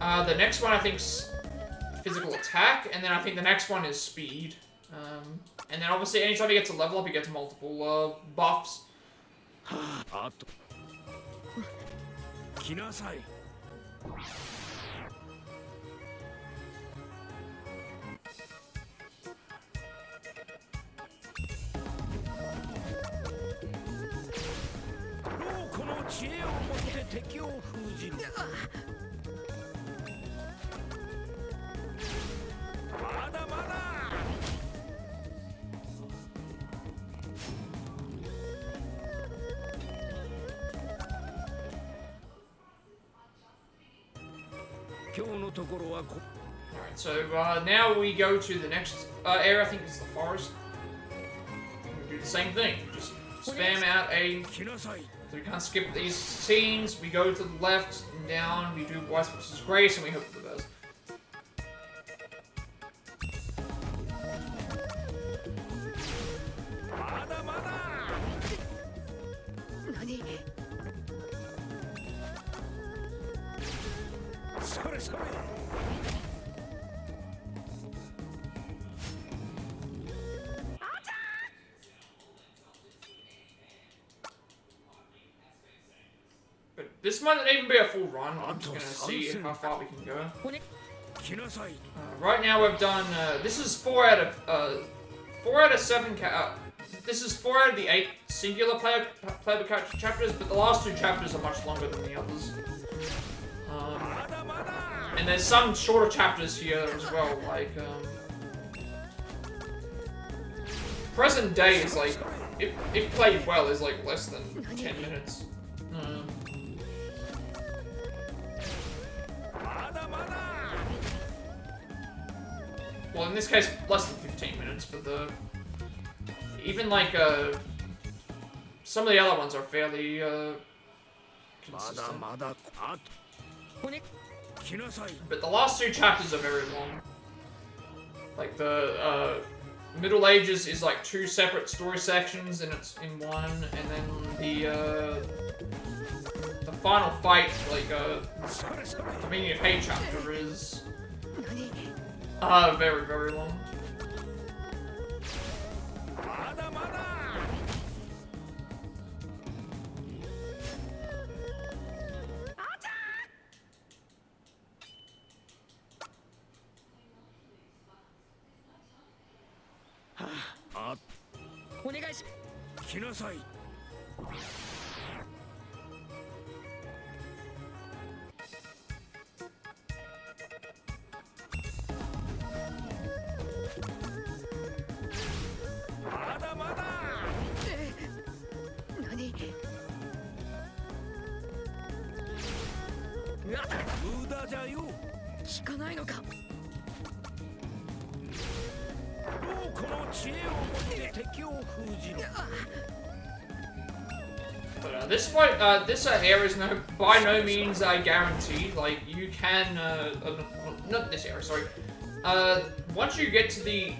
The next one I think's physical attack, and then I think the next one is speed. And then obviously anytime he gets a level up, he gets multiple buffs. あと来なさい この知恵を持って敵を封じるまだまだ Alright, so now we go to the next area, I think it's the forest. We do the same thing, just spam out A. So we can't skip these scenes, we go to the left and down, we do Wise Fox's Grace, and we hope for the best. But this might not even be a full run. I'm just gonna see how far we can go. Right now we've done. This is 4 out of 7. This is 4 out of the 8 singular playable chapters, but the last 2 chapters are much longer than the others. And there's some shorter chapters here as well, like present day is like, if played well, is like less than 10 minutes. Well, in this case, less than 15 minutes, but even like some of the other ones are fairly consistent. But the last 2 chapters are very long. Like the Middle Ages is like 2 separate story sections, and it's in one, and then the final fight, like the meaning of Hate chapter is very, very long. 無駄じゃよ。聞かないのか。どうこの知恵を持って敵を封じる。 But this fight, this area is by no means a guarantee. Like you can, not this area. Sorry. Once you get to the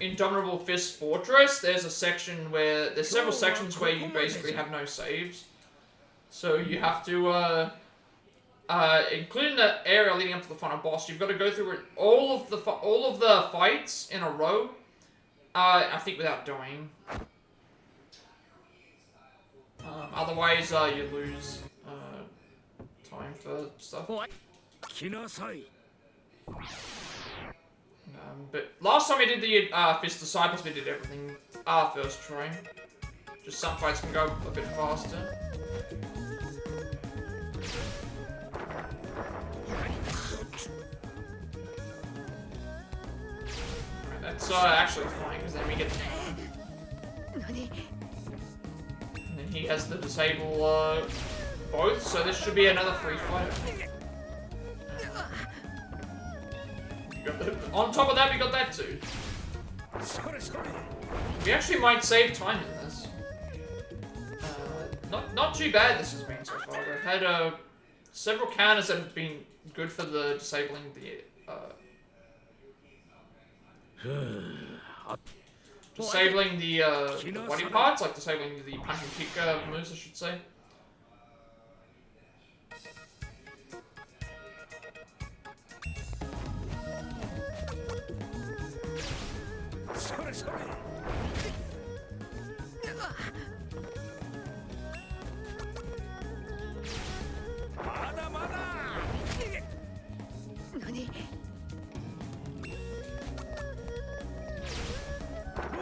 Indomitable Fist Fortress, there's a section where there's several sections where you basically have no saves. So you have to, including the area leading up to the final boss, you've got to go through all of the fights in a row. I think without dying. Otherwise, you lose time for stuff. 来なさい。 But last time we did the Fist Disciples, we did everything first try. Just some fights can go a bit faster. Alright, that's actually fine, because then we get... And then he has to disable both, so this should be another free fight. On top of that, we got that too. We actually might save time in this. Not too bad this has been so far. We've had several counters that have been good for the disabling the body parts, like disabling the punch and kick moves, I should say.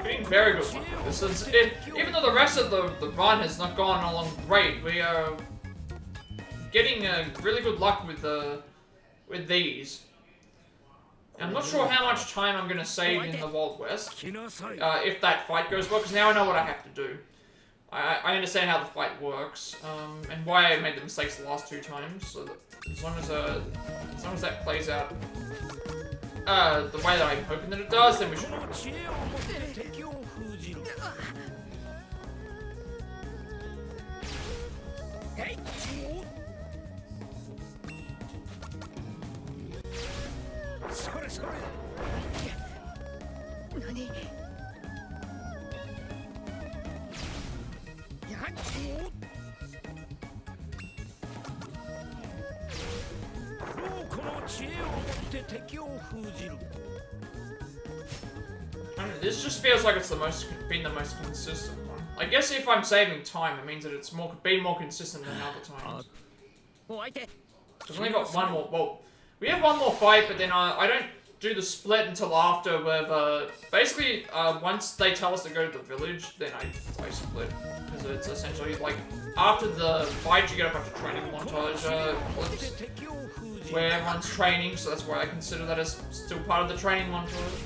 Getting very good one. This is even though the rest of the run has not gone along great, we are getting really good luck with these. I'm not sure how much time I'm gonna save in the Wild West if that fight goes well, because now I know what I have to do. I understand how the fight works and why I made the mistakes the last two times. So that as long as that plays out the way that I'm hoping that it does, then we should. This just feels like it's been the most consistent one. I guess if I'm saving time, it means that it's been more consistent than other times. We've only got one more. Well, we have one more fight, but then I don't do the split until after we've basically once they tell us to go to the village, then I split, because it's essentially like after the fight you get a bunch of training montage clips where everyone's training, so that's why I consider that as still part of the training montage.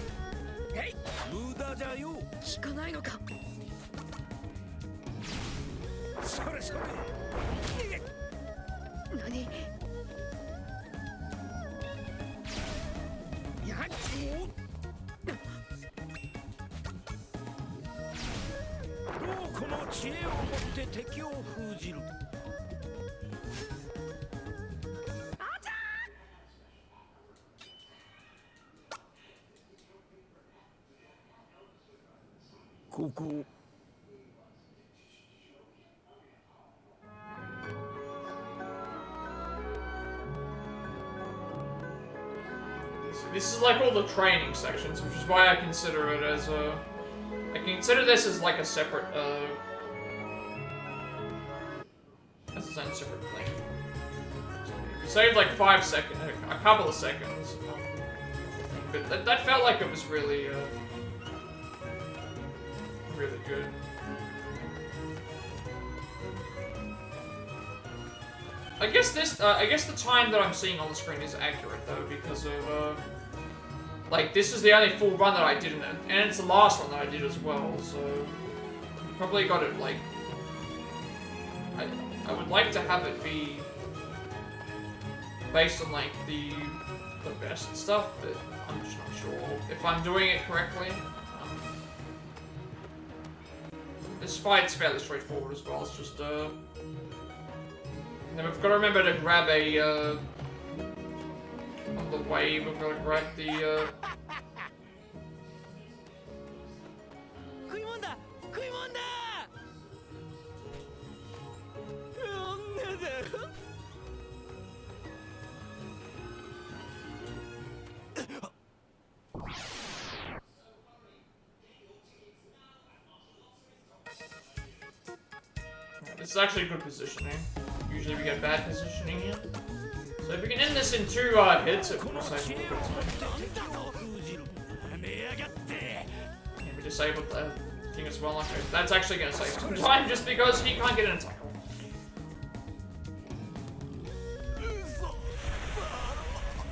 This is like all the training sections, which is why I consider it as I consider this as like a separate, as its own separate thing. So saved like 5 seconds, a couple of seconds, but that felt like it was really, really good. I guess the time that I'm seeing on the screen is accurate though, because of like this is the only full run that I did in it, and it's the last one that I did as well. So probably got it like I would like to have it be based on like the best stuff, but I'm just not sure if I'm doing it correctly. This fight's fairly straightforward as well. It's just then we've got to remember to grab a on the way. We've got to grab the This is actually good positioning. Usually we get bad positioning here. So if we can end this in 2 hits, it will save a little bit of time. And we disabled the thing as well. Okay, that's actually going to save some time just because he can't get an attack.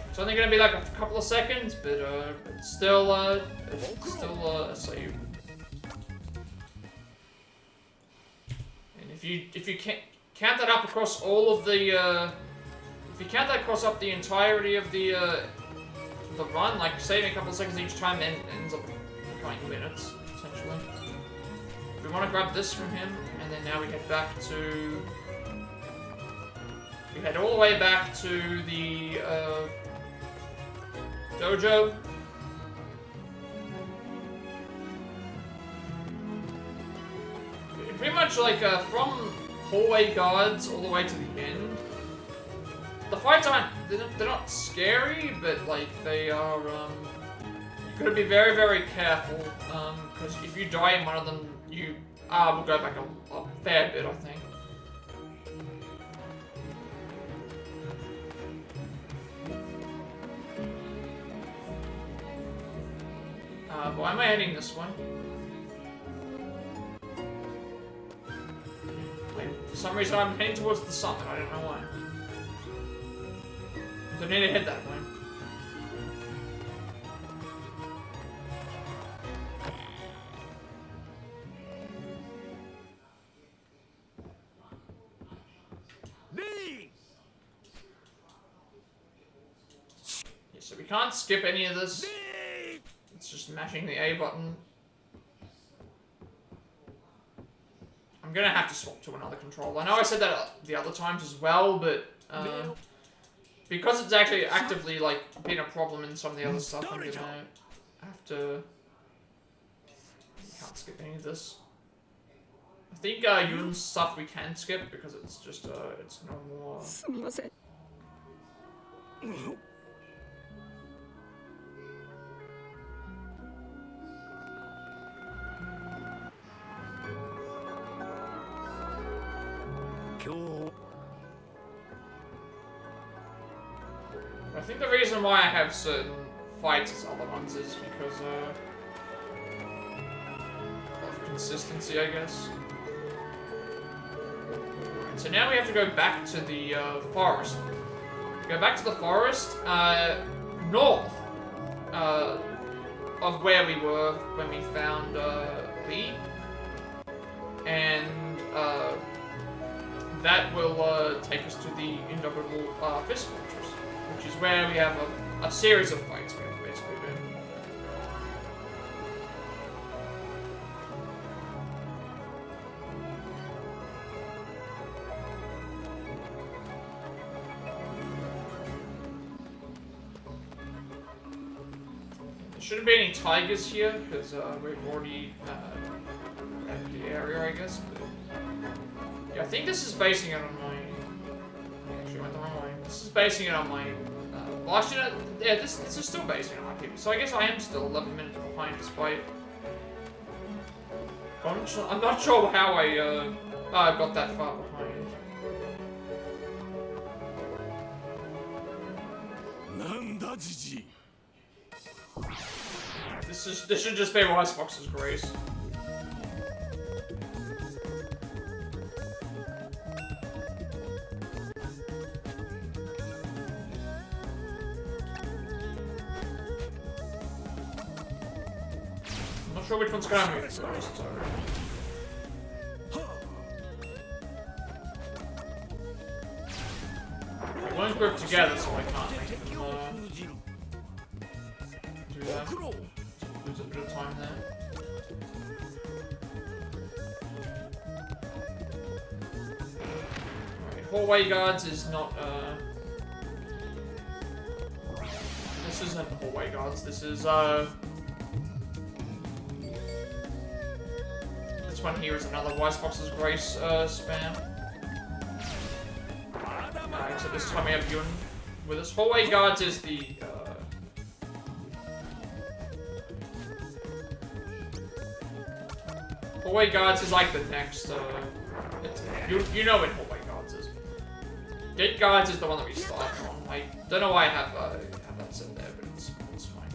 It's only going to be like a couple of seconds, but it's still a save. If you count that up across all of the if you count that across up the entirety of the run, like saving a couple of seconds each time ends up becoming minutes essentially. We want to grab this from him, and then now we head back to all the way back to the dojo. Pretty much like from hallway guards all the way to the end. The fights they're not scary, but like they are, you gotta be very, very careful, because if you die in one of them, you will go back a fair bit, I think. Why am I heading this way? For some reason I'm heading towards the summit, I don't know why. I don't need to head that way. Yeah, so we can't skip any of this. It's just mashing the A button. I'm gonna have to swap to another controller. I know I said that the other times as well, but because it's actually actively like been a problem in some of the other stuff, I'm gonna have to. Can't skip any of this. I think Yun's stuff we can skip because it's just it's no more. I think the reason why I have certain fights as other ones is because of consistency, I guess. Right, so now we have to go back to the forest. Go back to the forest north of where we were when we found Lee, and that will take us to the Indomitable Fist Fortress, which is where we have a series of fights we have to basically do. There shouldn't be any tigers here, because we've already at the area, I guess. But yeah, I think this is basing it on my... Actually, I went the wrong way. This is basing it on my... well, actually, yeah, this is still basing it on my PB. So I guess I am still 11 minutes behind, despite... I'm not sure how I got that far behind. This should just be Wise Fox's grace. Not sure which one's gonna move first, so... We weren't everyone's grouped together, so I can't make them do that. Lose a bit of time there. Alright, hallway guards is not, this isn't hallway guards, this is, this one here is another Wise Fox's Grace, spam. Alright, so this time we have Yun with us. Hallway guards is the, hallway guards is like the next, you know what hallway guards is. Gate guards is the one that we start on. I don't know why I have that set there, but it's fine.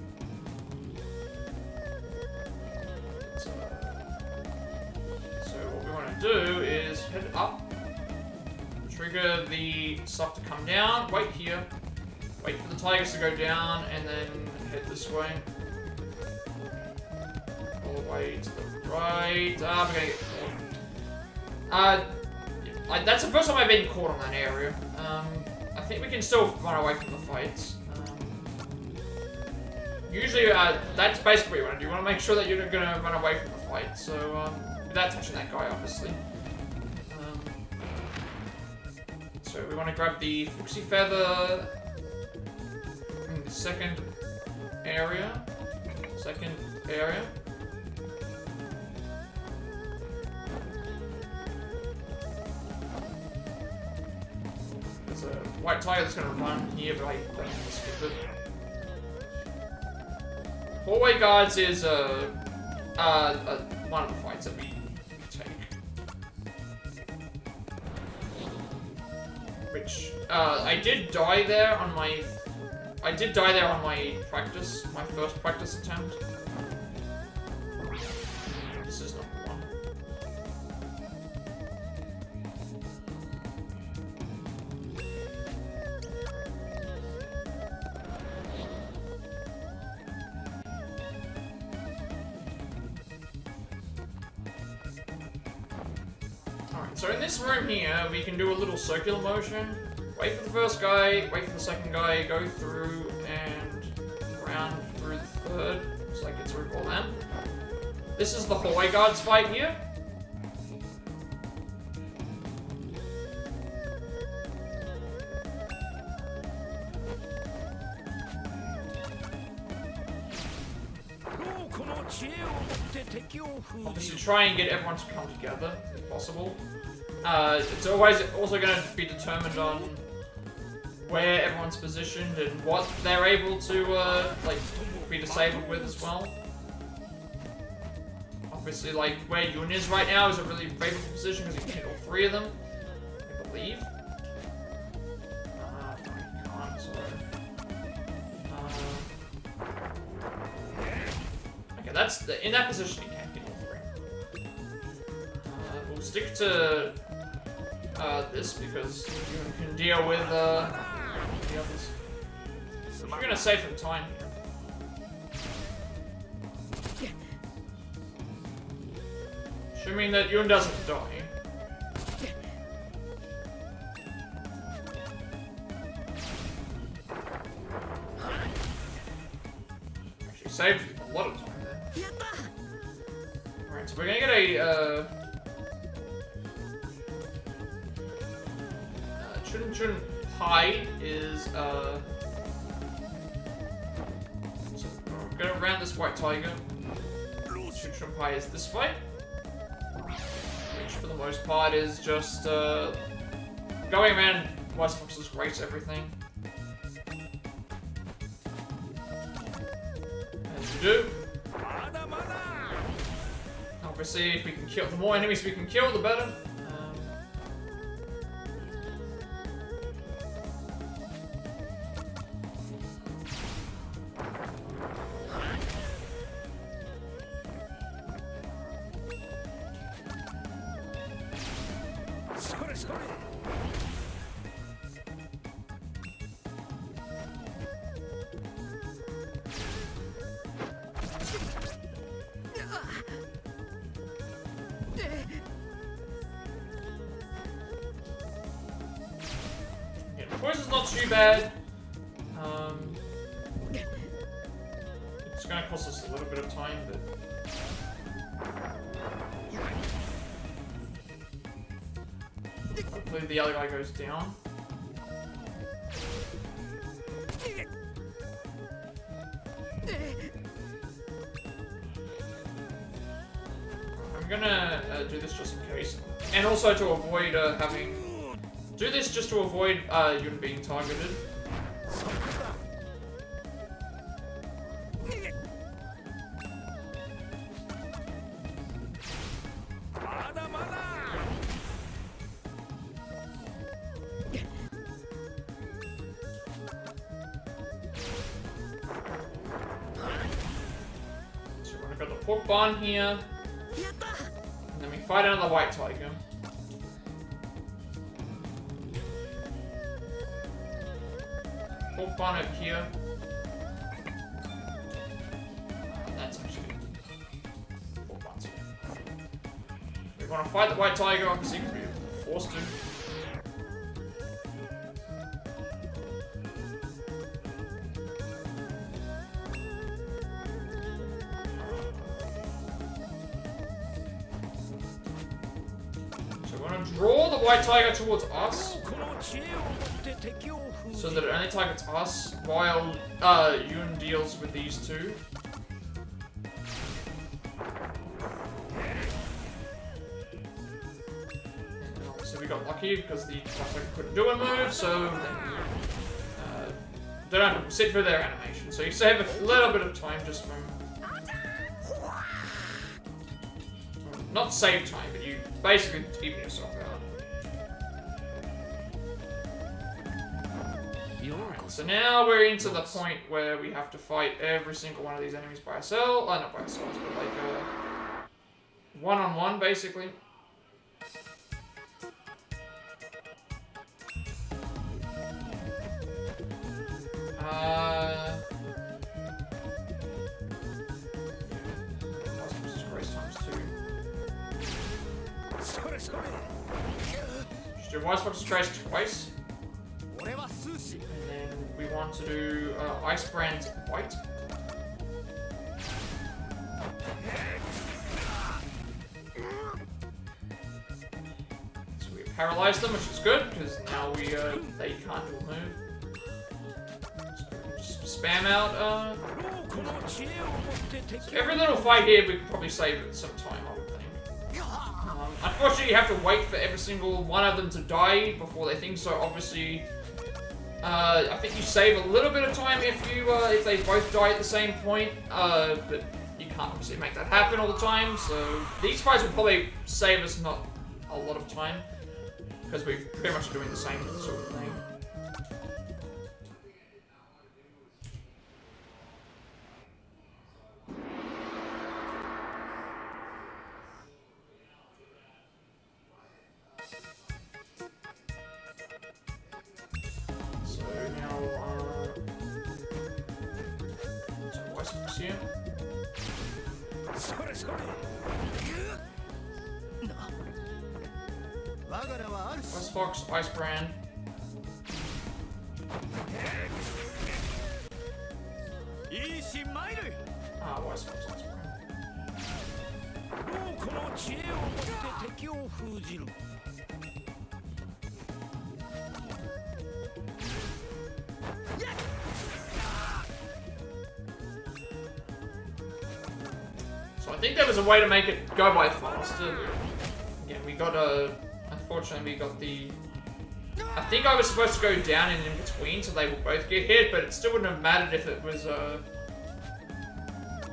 So what we want to do is head up, trigger the stuff to come down, wait here, wait for the tigers to go down, and then head this way. All the way to the right. We're gonna get caught. That's the first time I've been caught on that area. I think we can still run away from the fights. Usually, that's basically what you want to do. You want to make sure that you're gonna run away from the fight. So, without touching that guy, obviously. So we want to grab the Fuxie Feather in the second area. There's a white tiger that's gonna run here, but I don't want to skip it. Hallway guards is one of the fights that we take. Which I did die there on my practice, my first practice attempt. This is not the one. Alright, so in this room here, we can do a little circular motion. Wait for the first guy, wait for the second guy, go through and around through the third. Looks like it's through all them. This is the hallway guards fight here. Obviously try and get everyone to come together, if possible. It's always also going to be determined on where everyone's positioned and what they're able to, like, be disabled with as well. Obviously, like, where Yun is right now is a really favorable position because you can hit all three of them, I believe. I can't, sorry. Okay, that's in that position you can't hit all three. We'll stick to this because you can deal with the others. We're gonna save some time here. Assuming that Yun doesn't die. Actually saved a lot of time there. Alright, so we're gonna get a Chun Pai is so we're gonna round this white tiger. Chun Pai is this fight, which for the most part is just going around Wise Fox's Grace everything. As you do. Obviously, if we can kill, the more enemies we can kill, the better. Poison's not too bad. It's gonna cost us a little bit of time, but... hopefully the other guy goes down. I'm gonna do this just in case. And also to avoid having... do this just to avoid Yun being targeted. So we're gonna go to the pork barn here. And then we fight another white tiger. Pork barn over here. That's actually pork barns here. We want to fight the white tiger, obviously, because we're forced to. So we're going to draw the white tiger towards us, so that it only targets us while Yun deals with these two. And obviously we got lucky because the white tiger couldn't do a move, so they don't have to sit for their animation. So you save a little bit of time just from... not save time, but you basically even yourself out. So now we're into the point where we have to fight every single one of these enemies by ourselves. Not by ourselves, but like one-on-one, basically. Just do Wise Fox's Trace twice. And then we want to do Ice Brand's White. So we paralyze them, which is good, because now we they can't do a move. So we can just spam out. So every little fight here, we could probably save some time, I would think. Unfortunately, you have to wait for every single one of them to die before they think so. Obviously, I think you save a little bit of time if they both die at the same point, but you can't obviously make that happen all the time. So these fights will probably save us not a lot of time because we pretty much are doing the same sort of thing. West Fox, Ice Brand. West Fox, Ice Brand. So I think there was a way to make it go by faster. Yeah, we got a... unfortunately, we got the... I think I was supposed to go down and in between, so they will both get hit, but it still wouldn't have mattered if it was,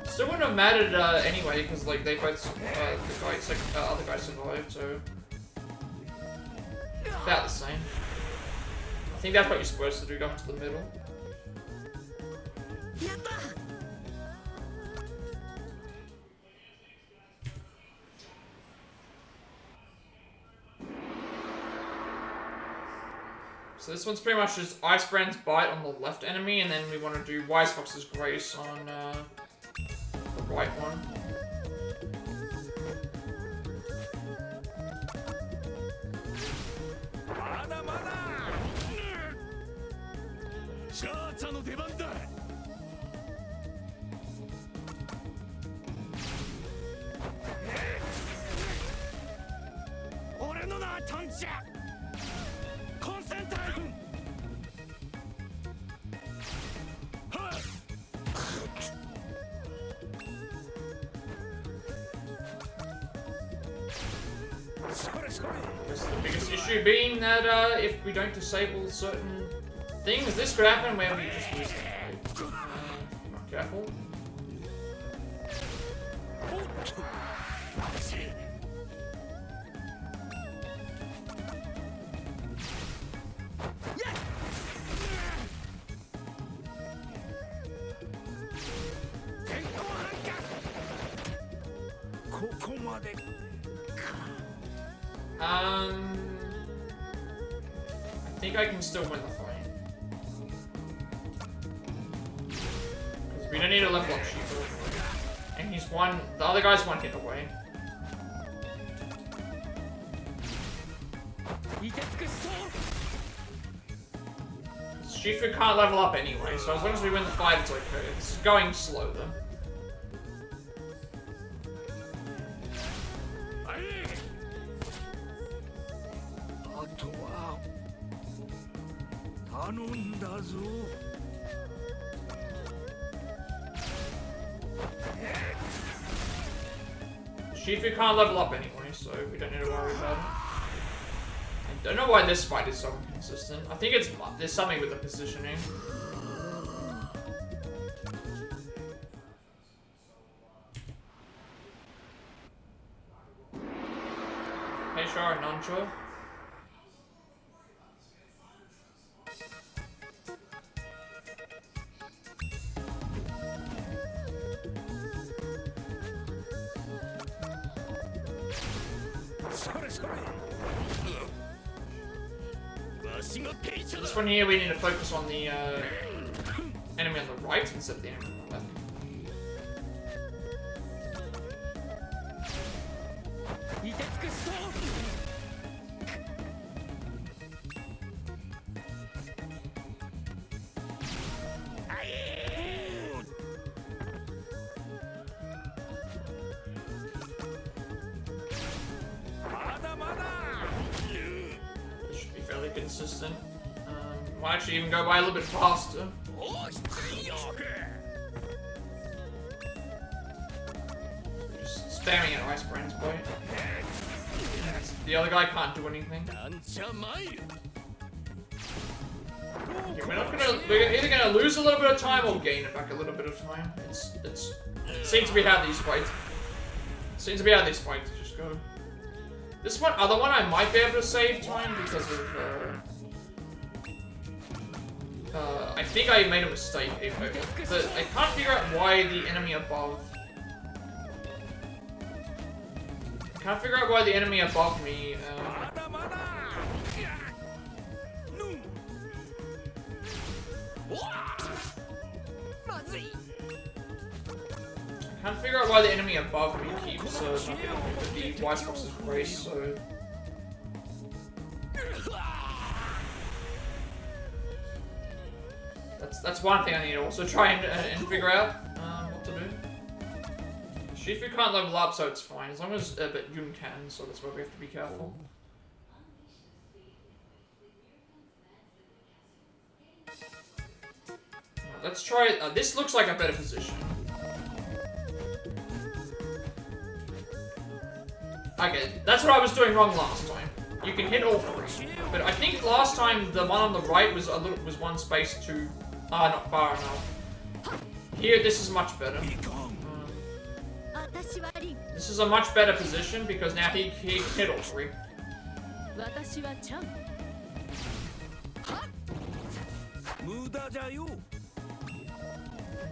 still wouldn't have mattered, anyway, because, like, they both, the other guy survived, so... about the same. I think that's what you're supposed to do, go into the middle. So this one's pretty much just Ice Brand's Bite on the left enemy, and then we want to do Wise Fox's Grace on the right one. Guess the biggest issue being that if we don't disable certain things, this could happen where we just lose the fight. Not careful. I think I can still win the fight. Because we don't need to level up Shifu. And he's one, the other guy's one hit away. Shifu can't level up anyway, so as long as we win the fight, it's okay. It's going slow though. Shifu can't level up anyway, so we don't need to worry about it. I don't know why this fight is so inconsistent. I think there's something with the positioning. Hey, sure, non-sure. This one here, we need to focus on the enemy on the right instead of the enemy on the left. Consistent. Might actually even go by a little bit faster. Just spamming at Ice Brain's point. The other guy can't do anything. Okay, we're either gonna lose a little bit of time or gain it back a little bit of time. It seems to be how these fights. Seems to be how these fights just go. This other one, I might be able to save time because of, I think I made a mistake. I can't figure out why the enemy above... I can't figure out why the enemy above me, I can't figure out why the enemy above me keeps not getting hit with the Wise Fox's Grace, so... That's one thing I need to also try and figure out what to do. Shifu can't level up, so it's fine, as long as but Yun can, so that's why we have to be careful. Let's try, this looks like a better position. Okay, that's what I was doing wrong last time. You can hit all three, but I think last time the one on the right was one space too, not far enough. Here, this is much better. This is a much better position because now he can hit all three. And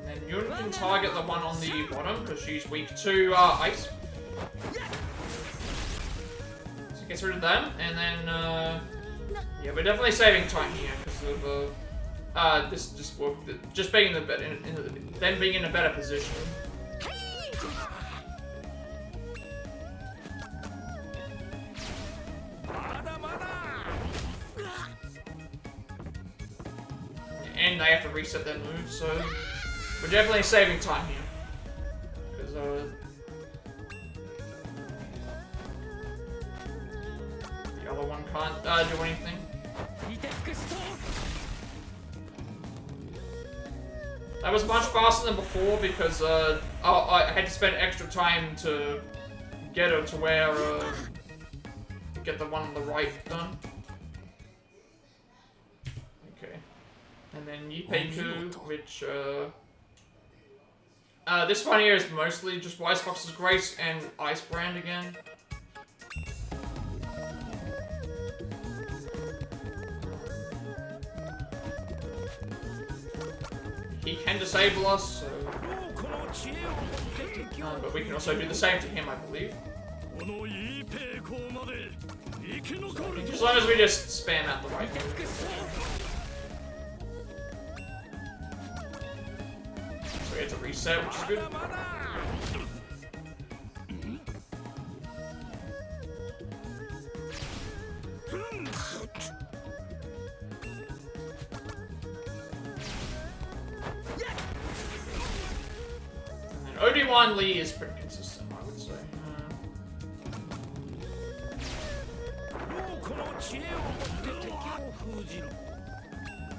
then Yun can target the one on the bottom because she's weak to ice. So gets rid of them, and then yeah, we're definitely saving time here because of this just being them being in a better position. And they have to reset their moves, so we're definitely saving time here. Because the other one can't can't do anything. That was much faster than before because I had to spend extra time to get her to where get the one on the right done. Okay, and then Yippeiku, which this one here is mostly just Wise Fox's Grace and Ice Brand again. He can disable us, so... but we can also do the same to him, I believe. So, as long as we just spam out the right move. So we have to reset, which is good. Obi-Wan Lee is pretty consistent, I would say.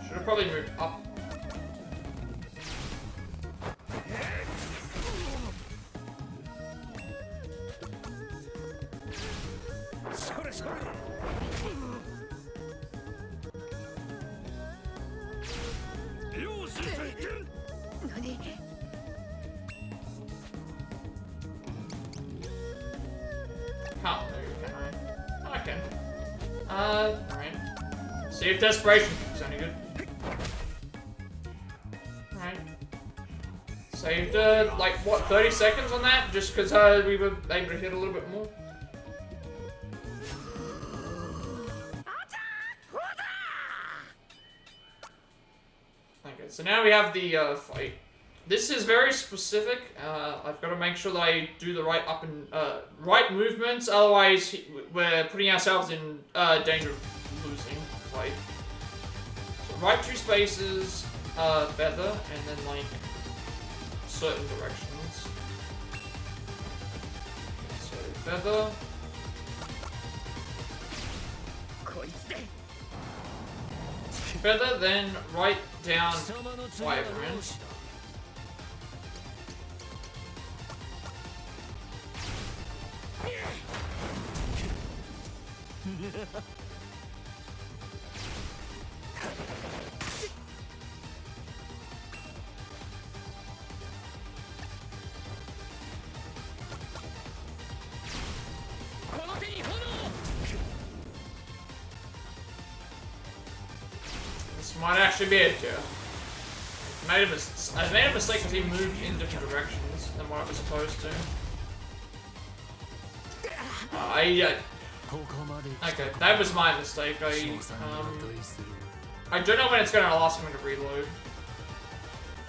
Should have probably moved up. Can't move, can I? Oh, I can. Alright. See if Desperation is any good. Alright. Saved, like, what, 30 seconds on that? Just because we were able to hit a little bit more. Okay, so now we have the, fight. This is very specific. I've got to make sure that I do the right up and right movements. Otherwise, we're putting ourselves in danger of losing the fight. So right 2 spaces, feather, and then like certain directions. So feather. Feather, then right down Vibrant. This might actually be it, yeah. I made a mistake because he moved in different directions than what I was supposed to. Okay, that was my mistake. I don't know when it's going to ask me to reload.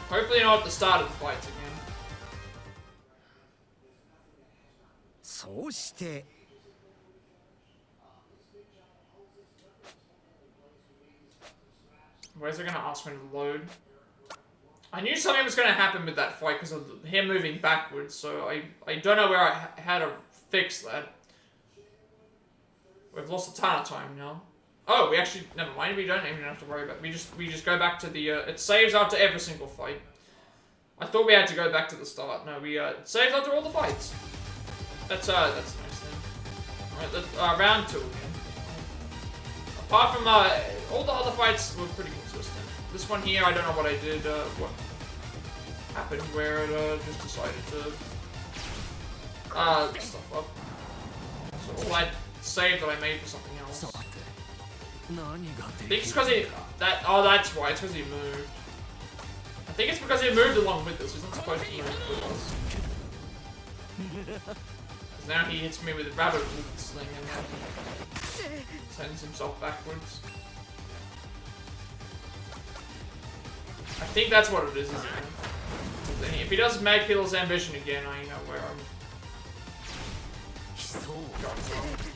Hopefully not at the start of the fights again. Where's it going to ask me to load? I knew something was going to happen with that fight because of him moving backwards, so I don't know where how to fix that. We've lost a ton of time now. Oh, we actually, never mind, we don't even have to worry about it. We just go back to the, it saves after every single fight. I thought we had to go back to the start. No, it saves after all the fights. That's a nice thing. Alright, let's, round 2 again. Apart from, all the other fights were pretty consistent. This one here, I don't know what I did, what happened where it, just decided to, stuff up. So all that save that I made for something else. I think it's because that's why, it's because he moved. I think it's because he moved along with us, he's not supposed to move with us. Because now he hits me with a rabbit sling and sends himself backwards. I think that's what it is, isn't it? If he does Mag Killer's Ambition again, I know where I'm going from.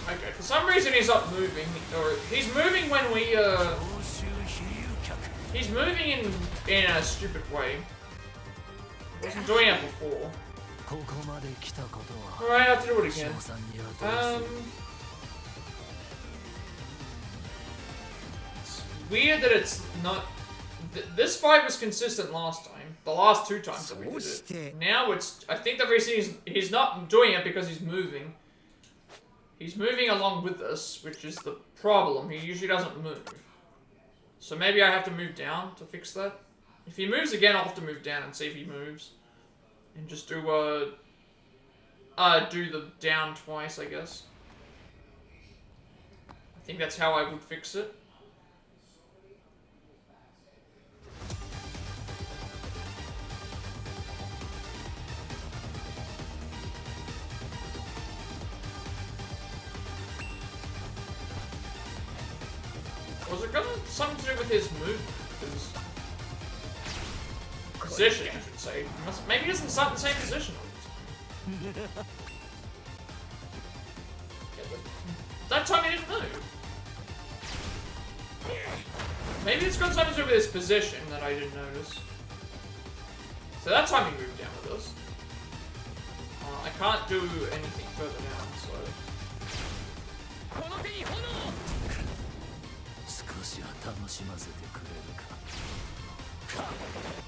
Okay, for some reason he's not moving, or he's moving when we, He's moving in a stupid way. He wasn't doing it before. Alright, I have to do it again. It's weird that it's not... This fight was consistent last time. The last 2 times that we did it. Now it's... I think the reason he's not doing it because he's moving. He's moving along with us, which is the problem. He usually doesn't move. So maybe I have to move down to fix that. If he moves again, I'll have to move down and see if he moves. And just do the down twice, I guess. I think that's how I would fix it. Was it something to do with his movement? His position, I should say. Maybe he doesn't start in the same position all the time. That time he didn't move. Maybe it's got something to do with his position that I didn't notice. So that time he moved down with us. I can't do anything further down, so...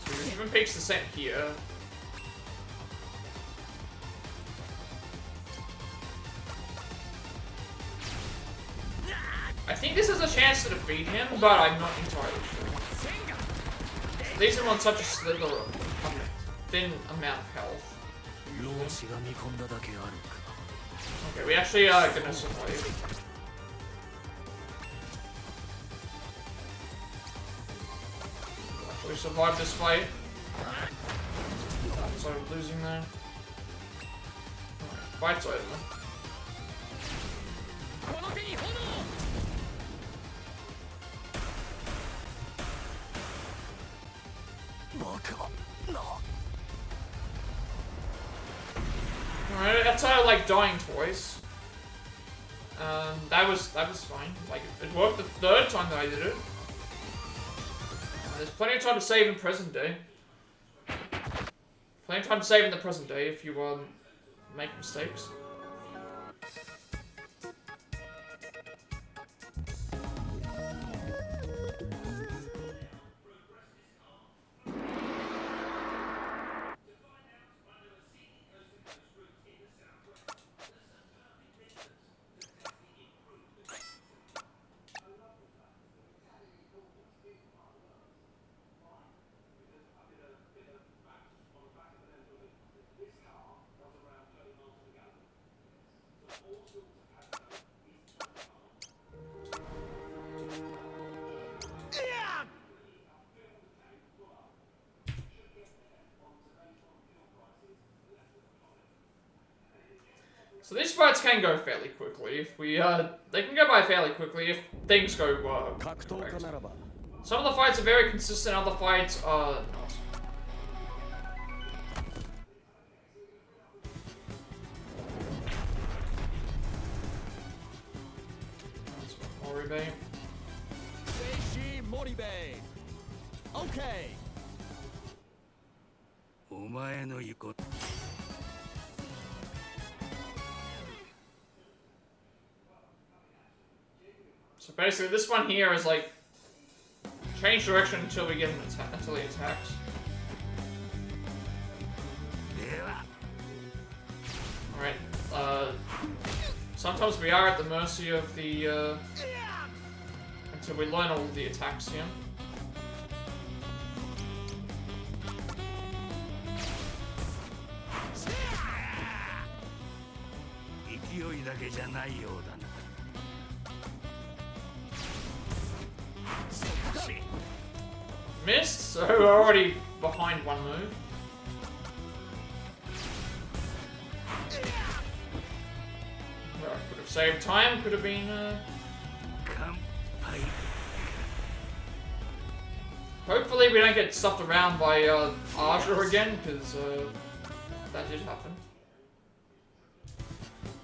So he even peaks the set here. I think this is a chance to defeat him, but I'm not entirely sure. These are on such a slither of thin amount of health. Okay, we actually are gonna survive. We survived this fight. So I'm losing there. Alright, fight's over. Alright, that's how I like dying twice. That was fine. Like it worked the 3rd time that I did it. There's plenty of time to save in present day. Plenty of time to save in the present day if you make mistakes. So these fights can go fairly quickly if we, they can go by fairly quickly if things go, correct. Some of the fights are very consistent, other fights are not. Moribe. Seishi Moribe. Okay. So basically, this one here is like change direction until we get an until he attacks. Alright, sometimes we are at the mercy of the, until we learn all of the attacks here. Missed, so we're already behind one move. Right, could have saved time, could have been, hopefully we don't get stuffed around by, Archer again, because, that did happen.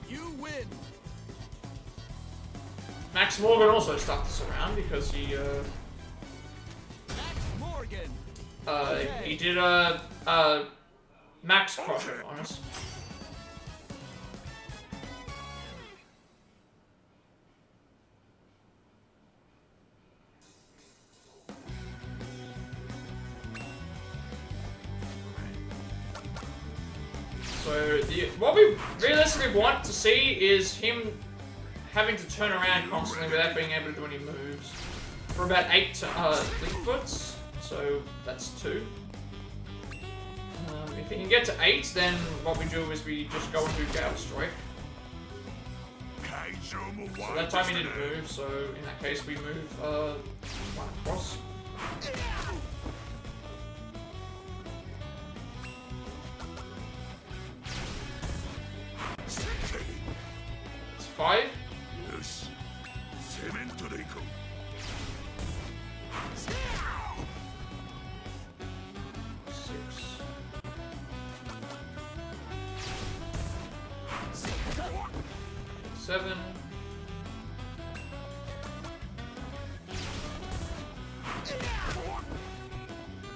You win. Max Morgan also stuffed us around because he, he did a max crusher on us. So what we realistically want to see is him having to turn around constantly without being able to do any moves for about 8 Fleetfoots. So that's 2. If he can get to 8, then what we do is we just go and do Gale Strike. So that time he didn't move, so in that case we move 1 across. It's 5. 7.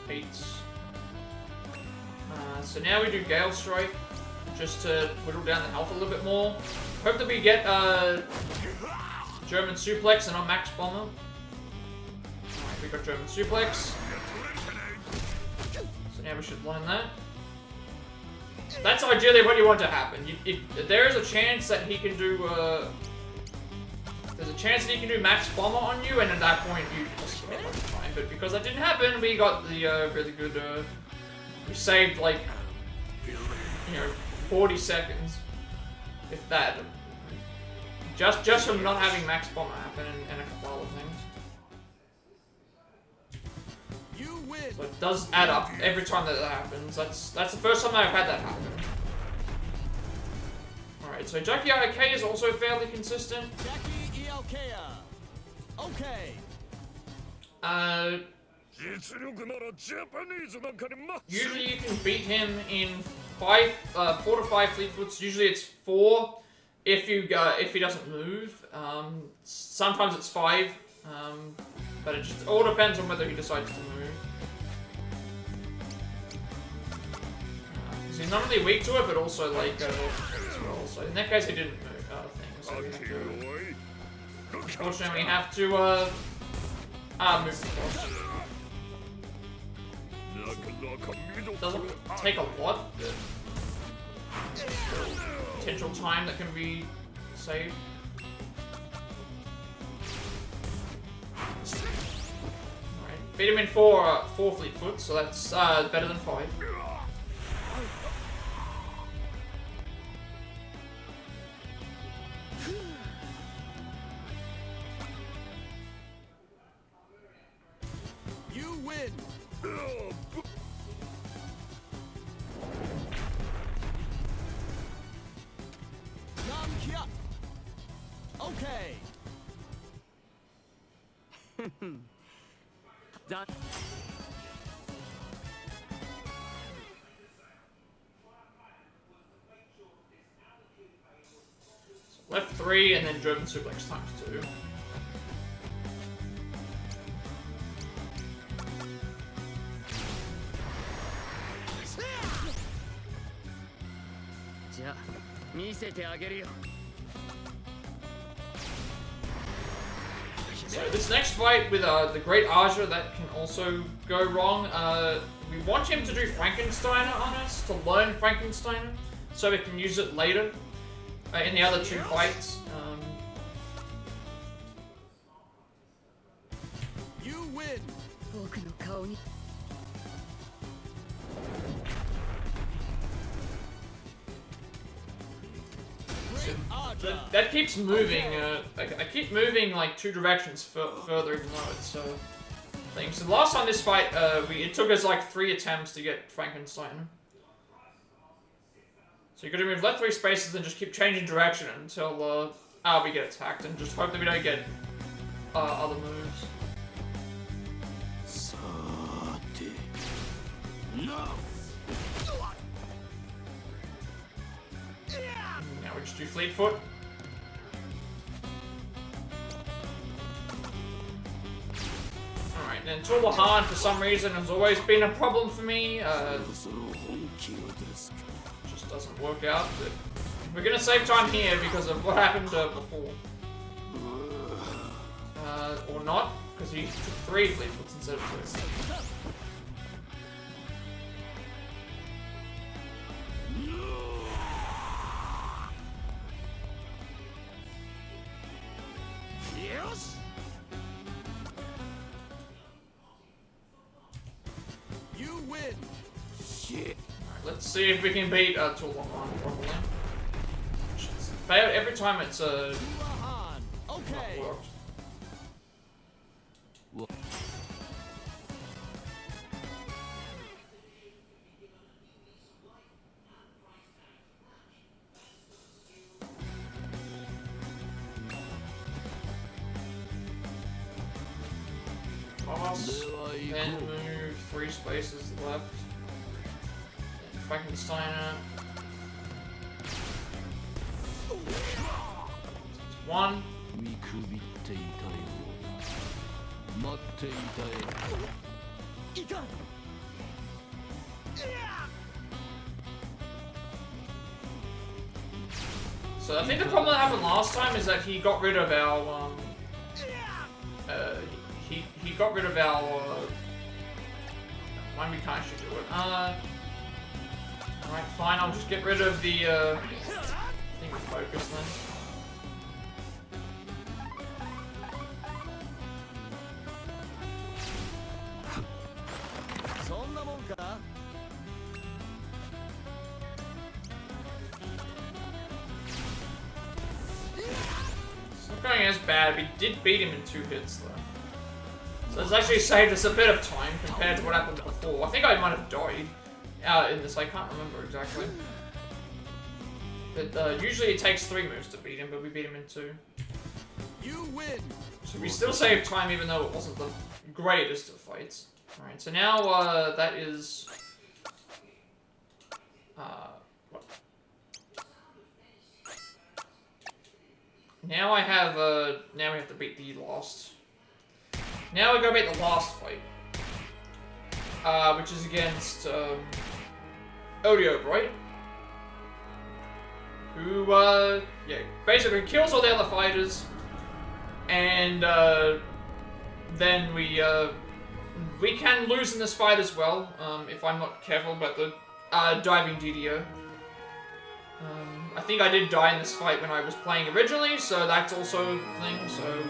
8. So now we do Gale Strike, just to whittle down the health a little bit more. Hope that we get German Suplex and our Max Bomber. Alright, we got German Suplex. So now we should learn that. That's ideally what you want to happen. If there is a chance that he can do, there's a chance that he can do Max Bomber on you, and at that point you just get like fine. But because that didn't happen, we got the really good. We saved like 40 seconds, if that. Just from not having Max Bomber happen and a couple other things. So it does add up every time that happens. That's the first time I've had that happen. Alright, so Jackie IK is also fairly consistent. Jackie Iokea. Okay. Usually you can beat him in 4 to 5 Fleetfoots. Usually it's 4 if he doesn't move. Sometimes it's 5, but it just all depends on whether he decides to move. He's not only weak to it, but also like as well. So in that case, he didn't move things. So we have to, unfortunately, we have to move across. Doesn't take a lot, but potential time that can be saved. Alright, beat him in 4 Fleetfoot, so that's better than 5. You win. Okay. Done. Left 3 and then German Suplex times 2. So this next fight with the Great Aja, that can also go wrong. We want him to do Frankensteiner on us, to learn Frankensteiner, so we can use it later in the other 2 fights. You win. That keeps moving. I keep moving like 2 directions further, even though it's thing. So the last time this fight, it took us like 3 attempts to get Frankenstein. So you got to move left 3 spaces and just keep changing direction until we get attacked, and just hope that we don't get other moves. Now we just do Fleetfoot. Alright, And Tulahan, for some reason, has always been a problem for me. Just doesn't work out. But we're gonna save time here because of what happened before. Or not, because he took 3 fleet foots instead of 2. Yes. You win. Shit. Alright, let's see if we can beat Tulahan properly. It's failed every time it's Okay. not worked. Then move 3 spaces left. Frankensteiner. It's 1. So I think the problem that happened last time is that he got rid of our he got rid of our when we can't actually do it. Alright, fine, I'll just get rid of the thing of focus then. It's not going as bad, we did beat him in 2 hits though. So it's actually saved us a bit of time compared to what happened before. I think I might have died in this, I can't remember exactly. But usually it takes 3 moves to beat him, but we beat him in 2. You win. So we still saved time even though it wasn't the greatest of fights. Alright, so now that is... what? Now I have, now we have to beat the last... Now we go beat the last fight. Which is against, Odio, right? Who, yeah, basically kills all the other fighters. And, then we can lose in this fight as well, if I'm not careful about the, diving DDO. I think I did die in this fight when I was playing originally, so that's also a thing, so...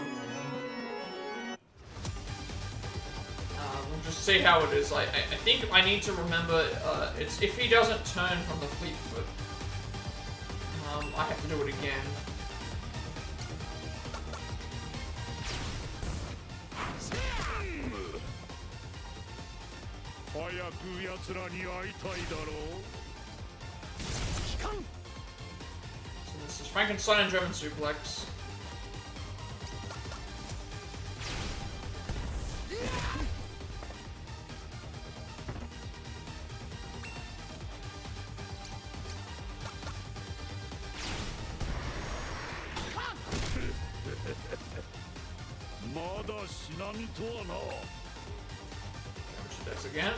we'll just see how it is. I think I need to remember, it's if he doesn't turn from the fleet foot, I have to do it again. So this is Frankenstein and German suplex. That's again.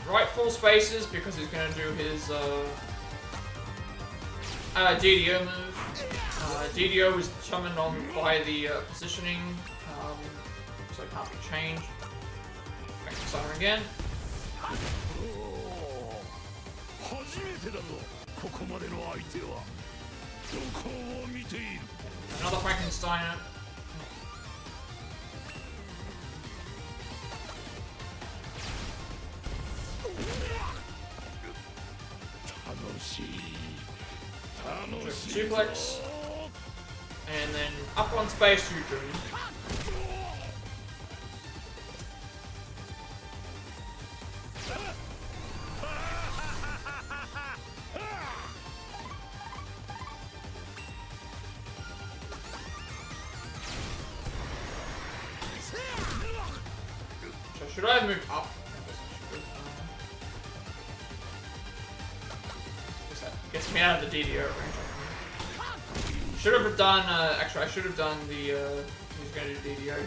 Right, full spaces because he's gonna do his DDO move. DDO is summoned on by the positioning, so it can't be changed. Frankenstein again. Another Frankensteiner. Suplex. And then up on space to Drew. Should I have moved up? Gets me out of the DDO range. Should have done, actually I should have done the, he's gonna do DDO here.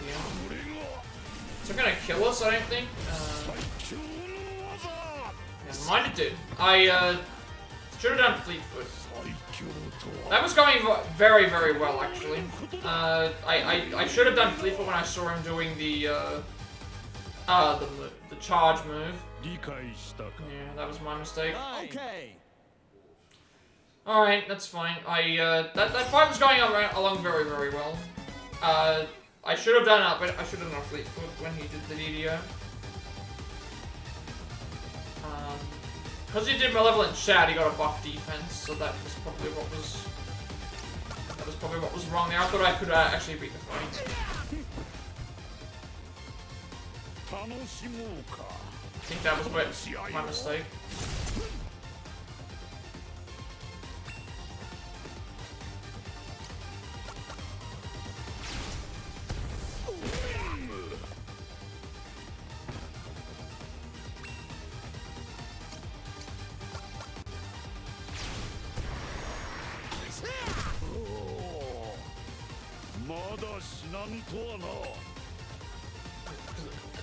It's not gonna kill us, I don't think. Never mind, it did. I, should have done Fleetfoot. That was going very, very well, actually. I should have done Fleetfoot when I saw him doing the charge move. Yeah, that was my mistake. Okay. Alright, that's fine. That fight was going along very, very well. I should have done but I should have done Fleetfoot when he did the DDO. Because he did Malevolent Shout, he got a buff defense, so that was probably what was wrong there. I thought I could actually beat the fight. I think that was my mistake.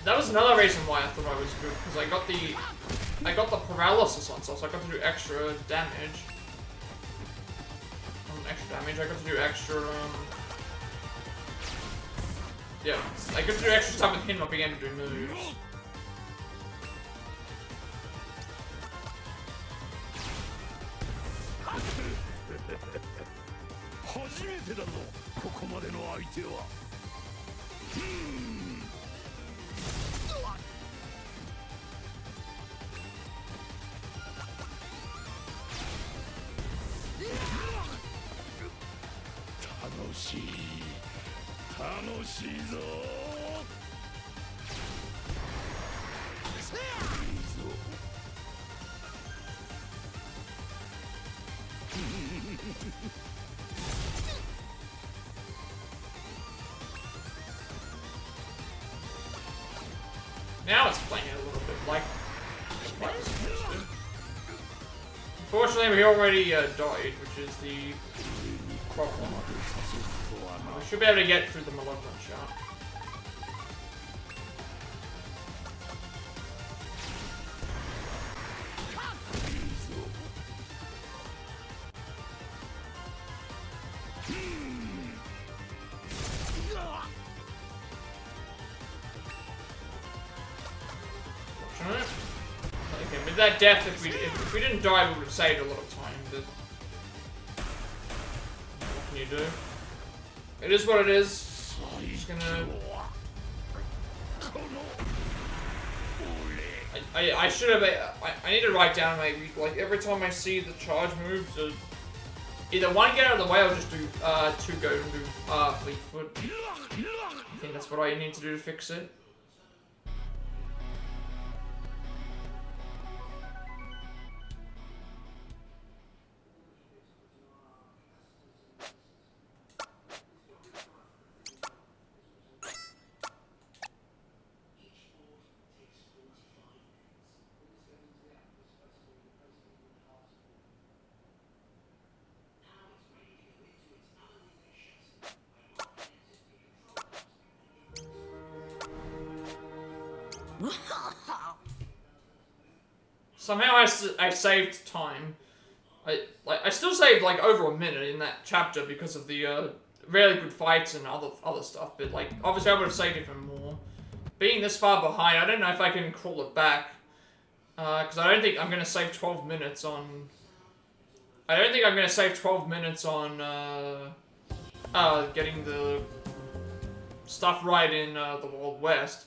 That was another reason why I thought I was good, because I got the paralysis on, so I got to do extra damage. I got to do extra, yeah, I got to do extra stuff with him not being able to do moves. Now it's playing it a little bit like it's supposed to. Unfortunately, we already died, which is the problem. We should be able to get through the Malevolent Shot. Okay, with that death, if we didn't die, we would have saved a lot of time, but what can you do? It is what it is. I'm just gonna... I should have... I need to write down maybe, like, every time I see the charge moves, either one, get out of the way, or just do, two, go and do, Fleetfoot. I think that's what I need to do to fix it. Somehow I saved time. I still saved like over a minute in that chapter because of the really good fights and other stuff. But like obviously I would have saved even more. Being this far behind, I don't know if I can crawl it back. Because I don't think I'm gonna save 12 minutes on. I don't think I'm gonna save 12 minutes on getting the stuff right in the Wild West.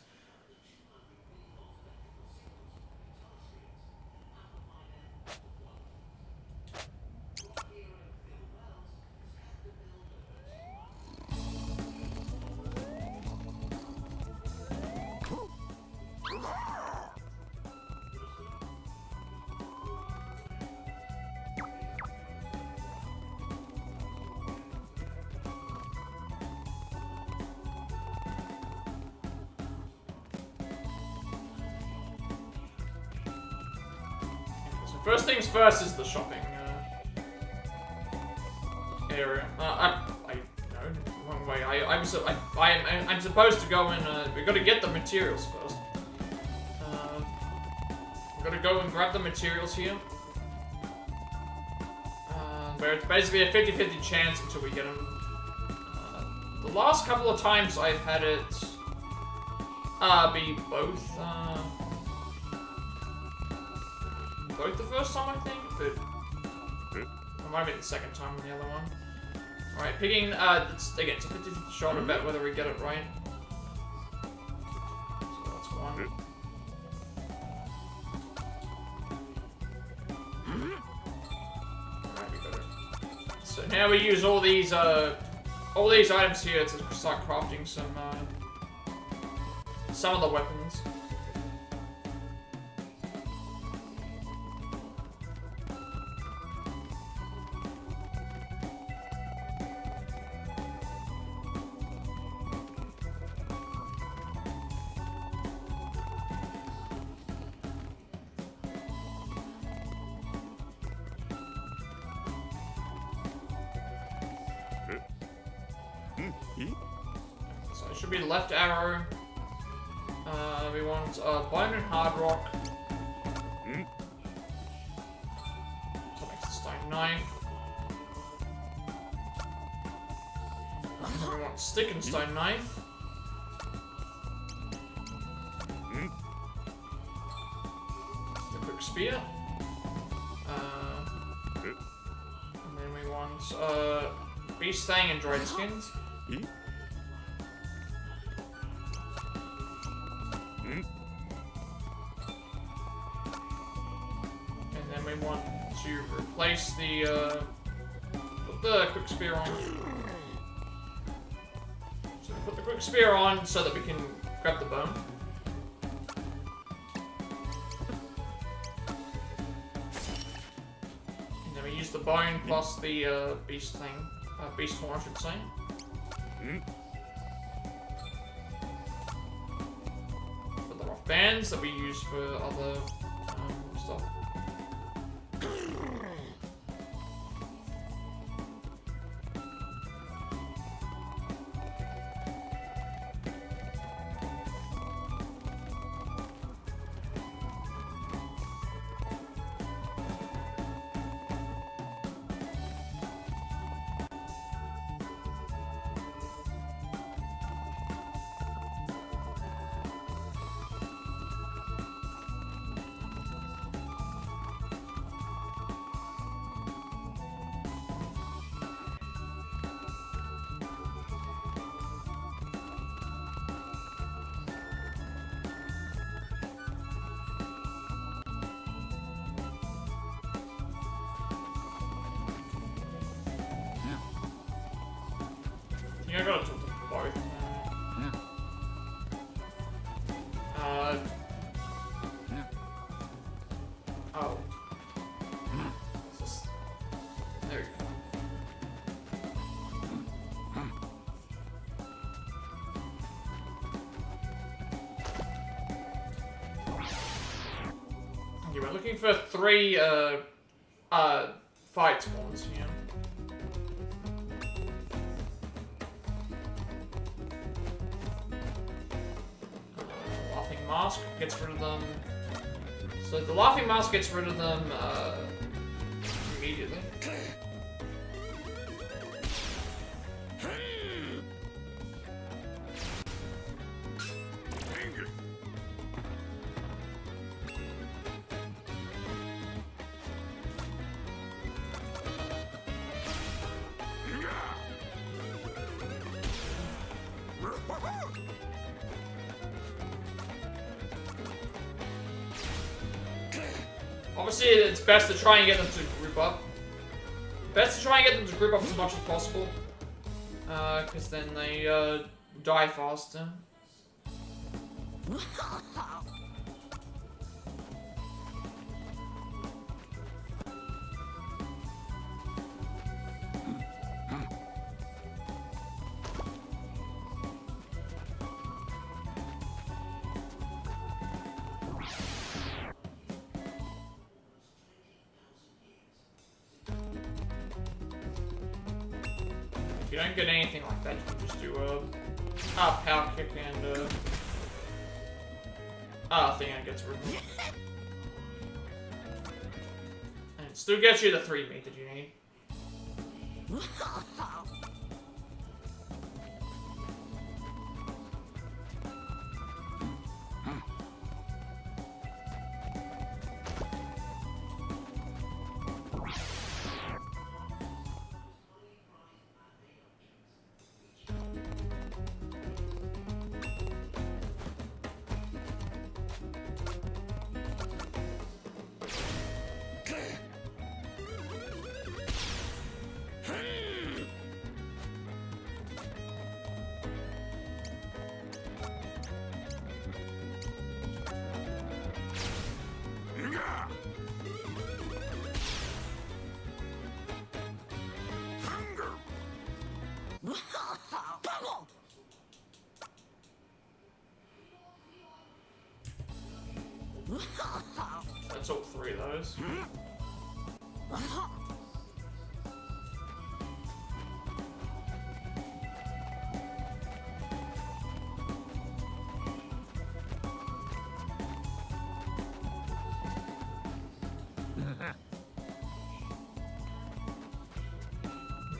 First things first is the shopping. area. I no, wrong way. I'm supposed to go in. We gotta get the materials first. We gotta go and grab the materials here. Where it's basically a 50-50 chance until we get them. The last couple of times I've had it be both. Both the first time I think, but it might have been the second time on the other one. Alright, picking, again, it's a 50-50 shot to bet whether we get it right. So that's one. Alright, we got it. So now we use all these items here to start crafting some of the weapons. So it should be left arrow. We want bone and hard rock. So makes a stone knife. And we want stick and stone knife. Just a quick spear. And then we want beast fang and dried skins. And then we want to replace the put the quick spear on. So we put the quick spear on so that we can grab the bone. And then we use the bone plus the beast thing. Beast horn, I should say. For the rough bands that we use for other stuff. I gotta talk to both. Oh. Just, there we go. Okay, we're looking for 3 fight spawns here. Mask gets rid of them. So the laughing mask gets rid of them immediately. Obviously, it's best to try and get them to group up. Best to try and get them to group up as much as possible. Because then they die faster. you don't get anything like that, you can just do a power kick and thing that gets rid of it. And it still gets you the 3 meat that you need. That's all 3 of those.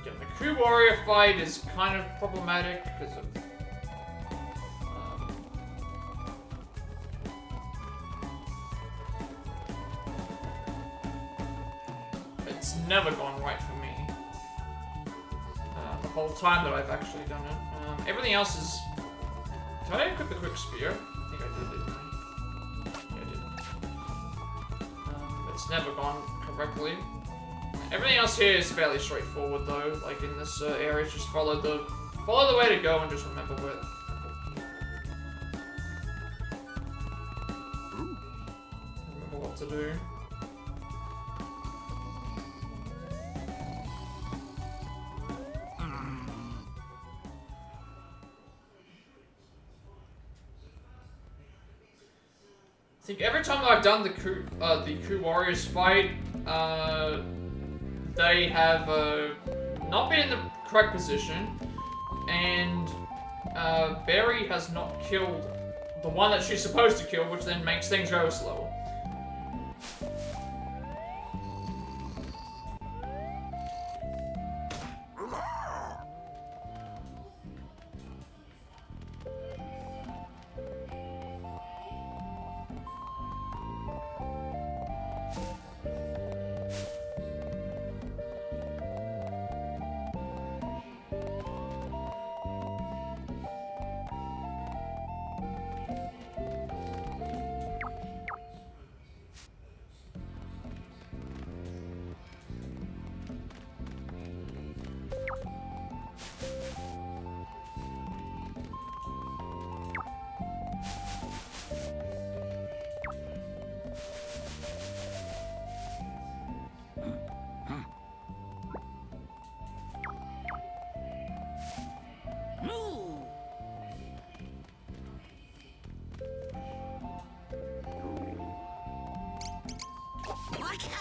Again, the Coup Warrior fight is kind of problematic because of never gone right for me. The whole time that I've actually done it. Everything else is... Did I equip the quick spear? I think I did, didn't I? Yeah, I did. It's never gone correctly. Everything else here is fairly straightforward though. Like in this area, just follow the way to go and just remember what to do. I think every time I've done the Coup Warriors fight, they have not been in the correct position, and Berry has not killed the one that she's supposed to kill, which then makes things go slower.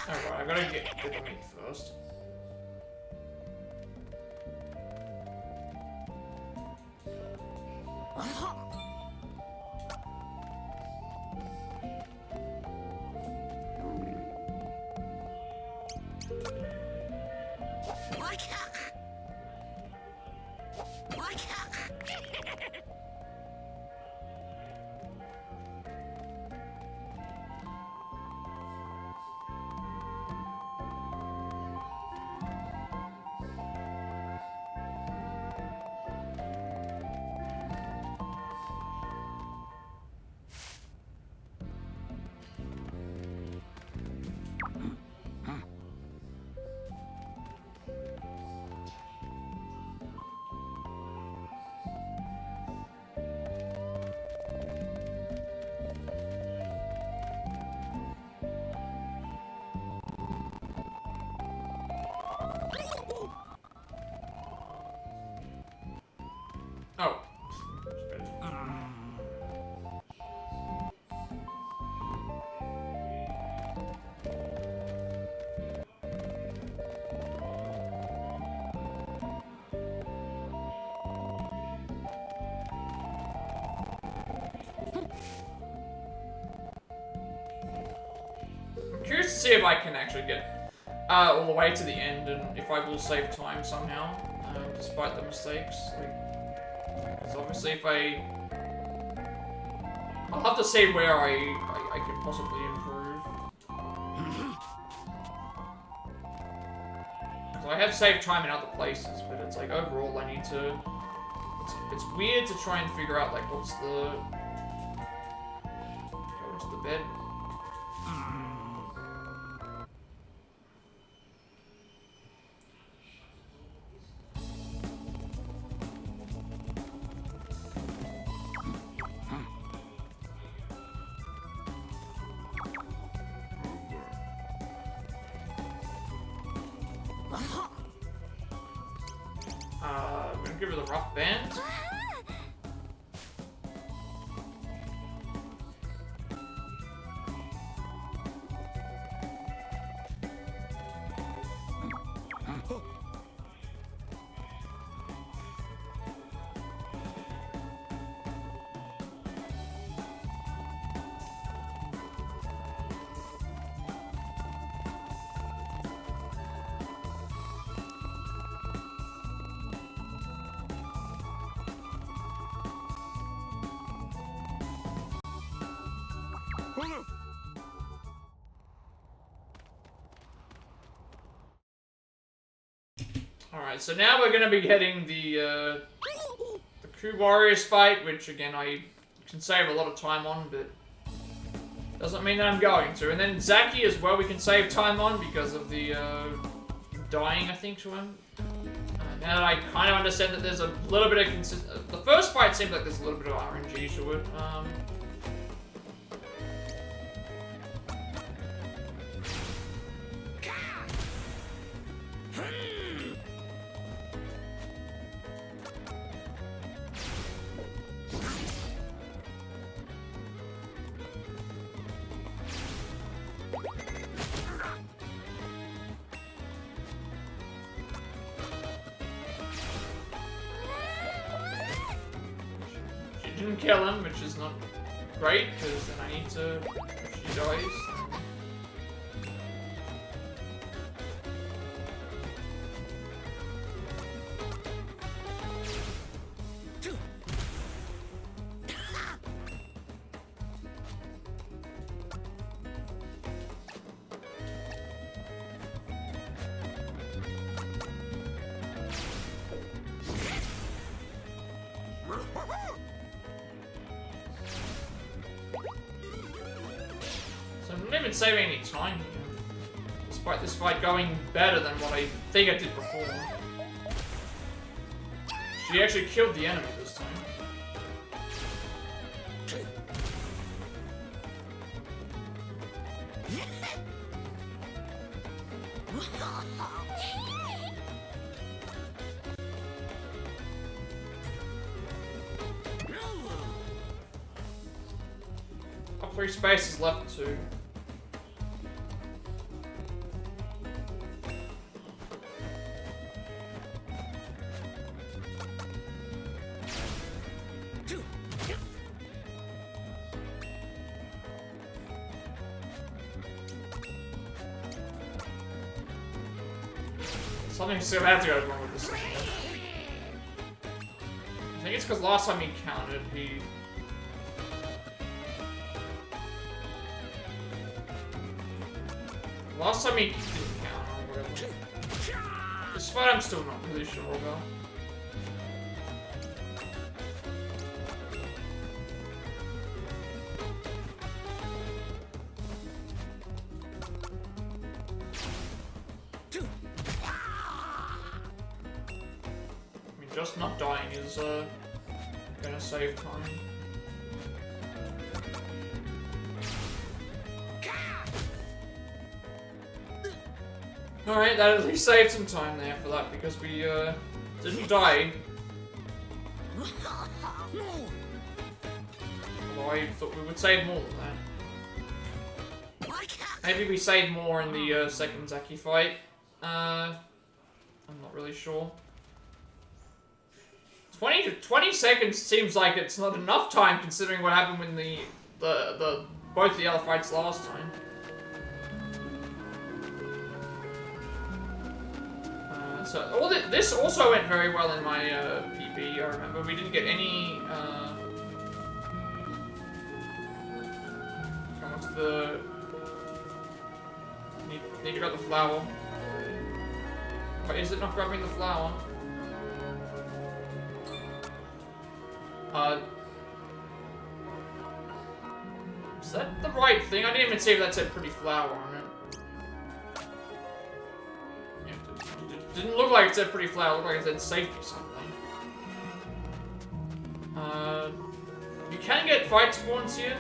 Alright, I gotta get the meat first. to see if I can actually get all the way to the end and if I will save time somehow, despite the mistakes. Because obviously if I'll have to see where I can possibly improve. Because I have saved time in other places, but it's like overall I need to... It's weird to try and figure out like what's the... Go into the bed. I'm gonna give her the rough band. Alright, so now we're gonna be getting the Coup Warriors fight, which again I can save a lot of time on, but doesn't mean that I'm going to. And then Zaki as well we can save time on because of the dying, I think, to him. Now that I kind of understand that there's a little bit of the first fight seems like there's a little bit of RNG to it. Didn't kill him, which is not great, because then I need to, if she dies. Saving any time here, despite this fight going better than what I think I did before. She actually killed the enemy this time. Up 3 spaces left too. Something still had to go wrong with this thing. I think it's because last time he counted, Last time he didn't count or whatever. This fight I'm still not really sure about. Just not dying is gonna save time. Alright, that at least saved some time there for that because we didn't die. Although I thought we would save more than that. Maybe we saved more in the second Zaki fight. I'm not really sure. 20 seconds seems like it's not enough time considering what happened when both the other fights last time. So this also went very well in my PB. I remember we didn't get any. Come on to the. Need to grab the flower. Wait, is it not grabbing the flower? Is that the right thing? I didn't even see if that said pretty flower on it. Yeah, it didn't look like it said pretty flower. It looked like it said safety something. You can get fight spawns here.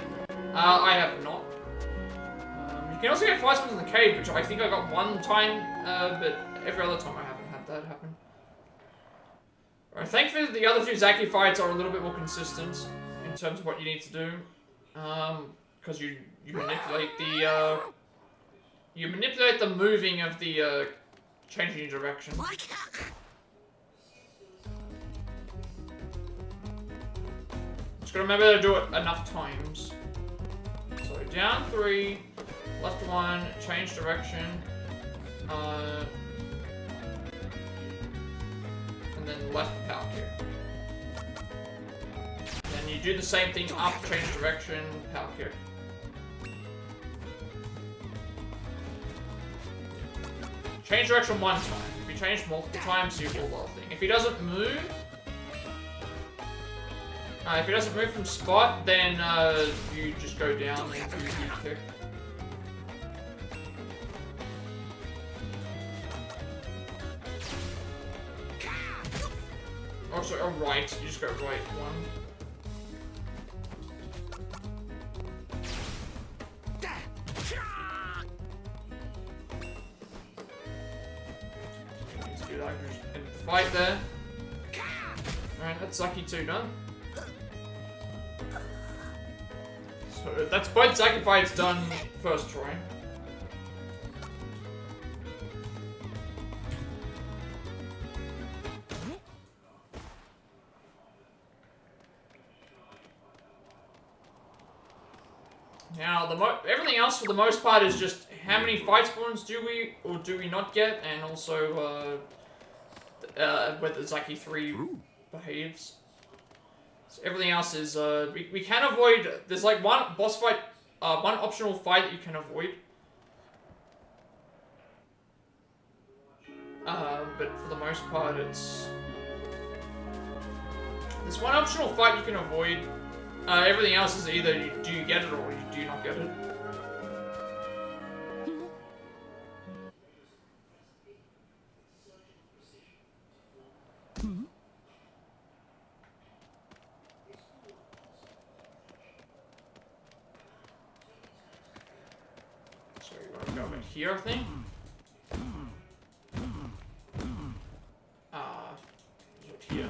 I have not. You can also get fight spawns in the cave, which I think I got one time, but every other time I haven't had that happen. Alright, thankfully the other two Zaki fights are a little bit more consistent in terms of what you need to do. Because you manipulate the moving of the changing your direction. Just gotta remember to do it enough times. So down 3, left 1, change direction, and then left power kick. Then you do the same thing up, change direction, power kick. Change direction one time. If you change multiple times, you pull the whole thing. If he doesn't move, from spot, then you just go down and do kick. Oh, sorry, oh, right. You just go right one. Fight there. Alright, that's Zaki 2 done. So that's both Zaki fights done first try. Now, everything else for the most part is just how many fight spawns do we or do we not get, and also whether Zaki 3 behaves. So everything else is, we can avoid, there's like one boss fight, one optional fight that you can avoid. But for the most part it's, there's one optional fight you can avoid. Everything else is either do you get it or you do not get it. So you want to go over here, I think. Here.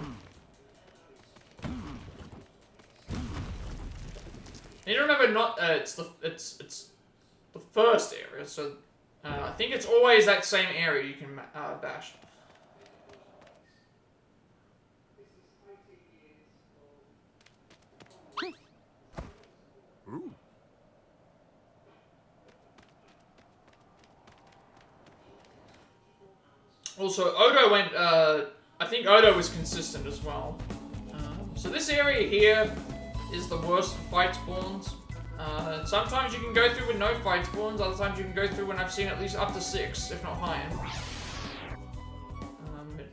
You need to remember, not it's the first area, so I think it's always that same area you can bash. Also, Odo went. I think Odo was consistent as well. So this area here is the worst for fight spawns. Sometimes you can go through with no fight spawns, other times you can go through when I've seen at least up to 6, if not higher. It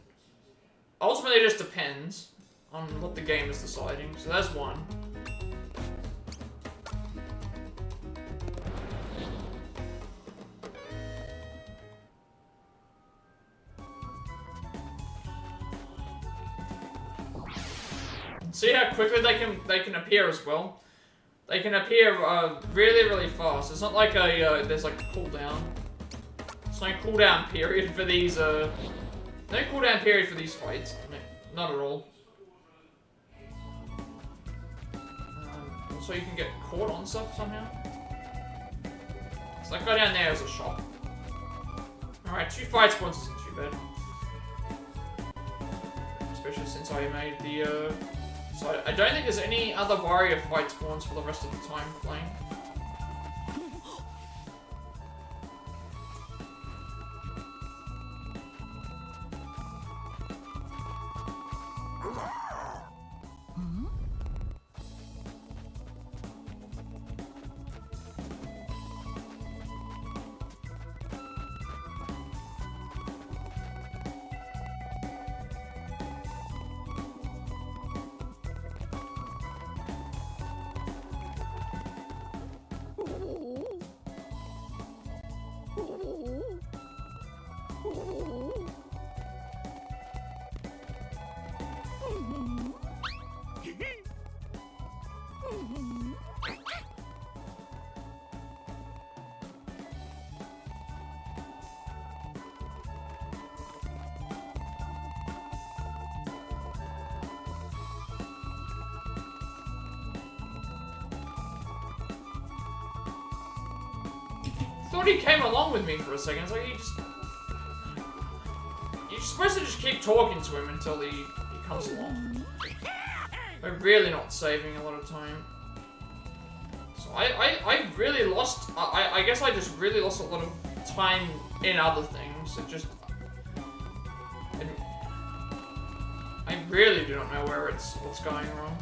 ultimately just depends on what the game is deciding, so there's one. See how quickly they can appear as well. They can appear really, really fast. It's not like a there's like a cooldown. There's no cooldown period for these. No cooldown period for these fights. No, not at all. Also, you can get caught on stuff somehow. So that guy down there is a shop. All right, 2 fight spawns isn't too bad. Especially since I made the. So I don't think there's any other warrior fight spawns for the rest of the time playing. thought he came along with me for a second. It's like he just... You're supposed to just keep talking to him until he comes along. We're really not saving a lot of time. So I really lost... I guess I just really lost a lot of time in other things. It just... I really do not know what's going wrong.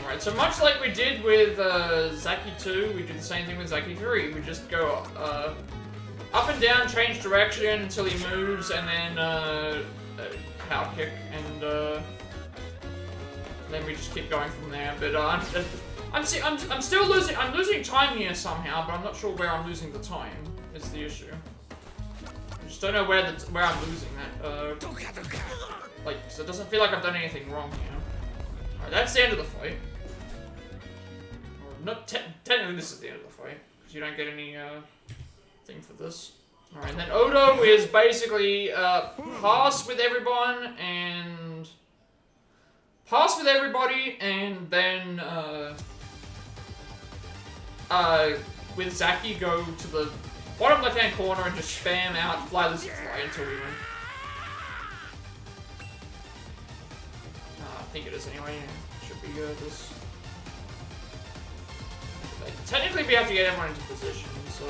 Alright, so much like we did with Zaki 2, we do the same thing with Zaki 3. We just go up and down, change direction until he moves, and then power kick, and then we just keep going from there. But I'm still losing. I'm losing time here somehow, but I'm not sure where I'm losing the time. Is the issue. I just don't know where I'm losing that. Like, so it doesn't feel like I've done anything wrong here. Alright, that's the end of the fight. Or not technically, this is the end of the fight because you don't get any thing for this. Alright, then Odo is basically pass with everyone and pass with everybody, and then with Zaki go to the bottom left hand corner and just spam out fly lizard fly until we win. I think it is anyway. Should be good. This. Like, technically, we have to get everyone into position, so.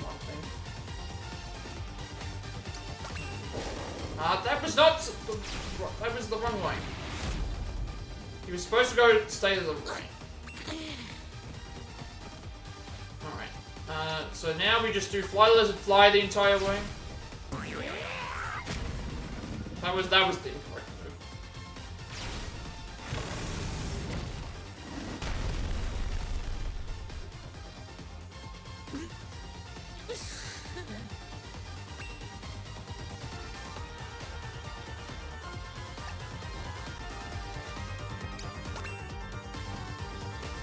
One thing. That was not. That was the wrong way. He was supposed to go stay to the right. Alright. So now we just do fly lizard fly the entire way. That was the incorrect move.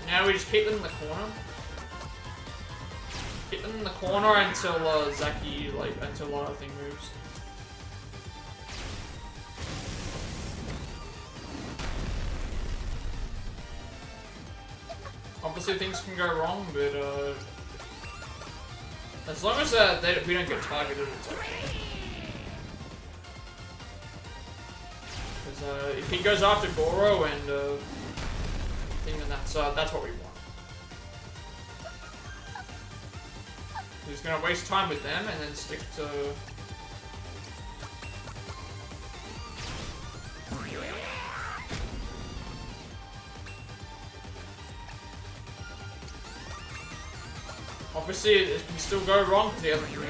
Now we just keep them in the corner. Keep them in the corner until Zaki, until our thing moves. Obviously things can go wrong, but as long as we don't get targeted, it's okay. Because if he goes after Goro and thing, then that's what we want. He's gonna waste time with them and then stick to. Obviously, it can still go wrong because he hasn't moved.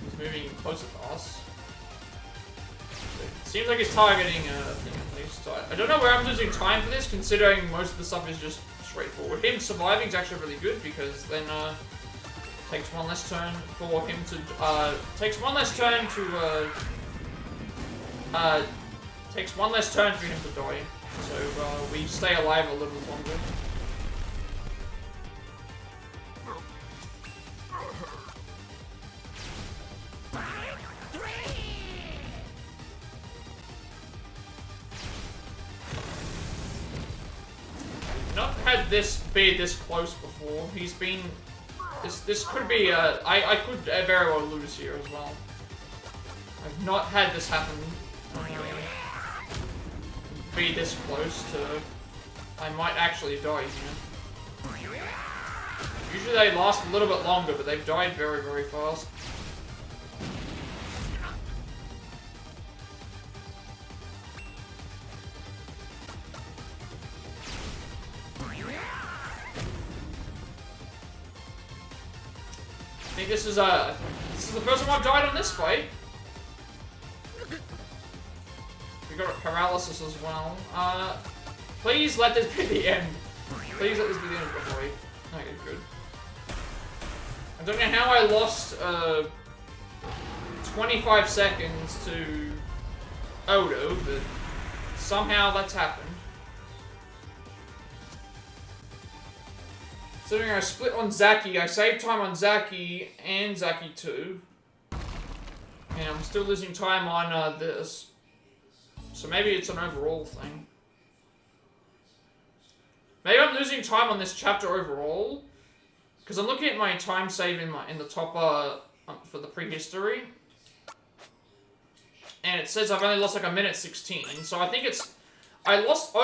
He's moving closer to us. It seems like he's targeting a thing at least. So I don't know where I'm losing time for this, considering most of the stuff is just straightforward. Him surviving is actually really good because then takes one less turn for him to takes one less turn for him to die. So we stay alive a little longer. had this be this close before. He's been... This could be, I could very well lose here as well. I've not had this happen. Be this close to... I might actually die here. Usually they last a little bit longer, but they've died very, very fast. I think this is the first time I've died on this fight. We got a paralysis as well. Please let this be the end. Please let this be the end of the fight. Okay, good. I don't know how I lost 25 seconds to Odo, but somehow that's happened. So anyway, I split on Zaki. I saved time on Zaki and Zaki 2. And I'm still losing time on this. So maybe it's an overall thing. Maybe I'm losing time on this chapter overall. Because I'm looking at my time save in the top for the prehistory. And it says I've only lost like 1:16. So I think it's... I lost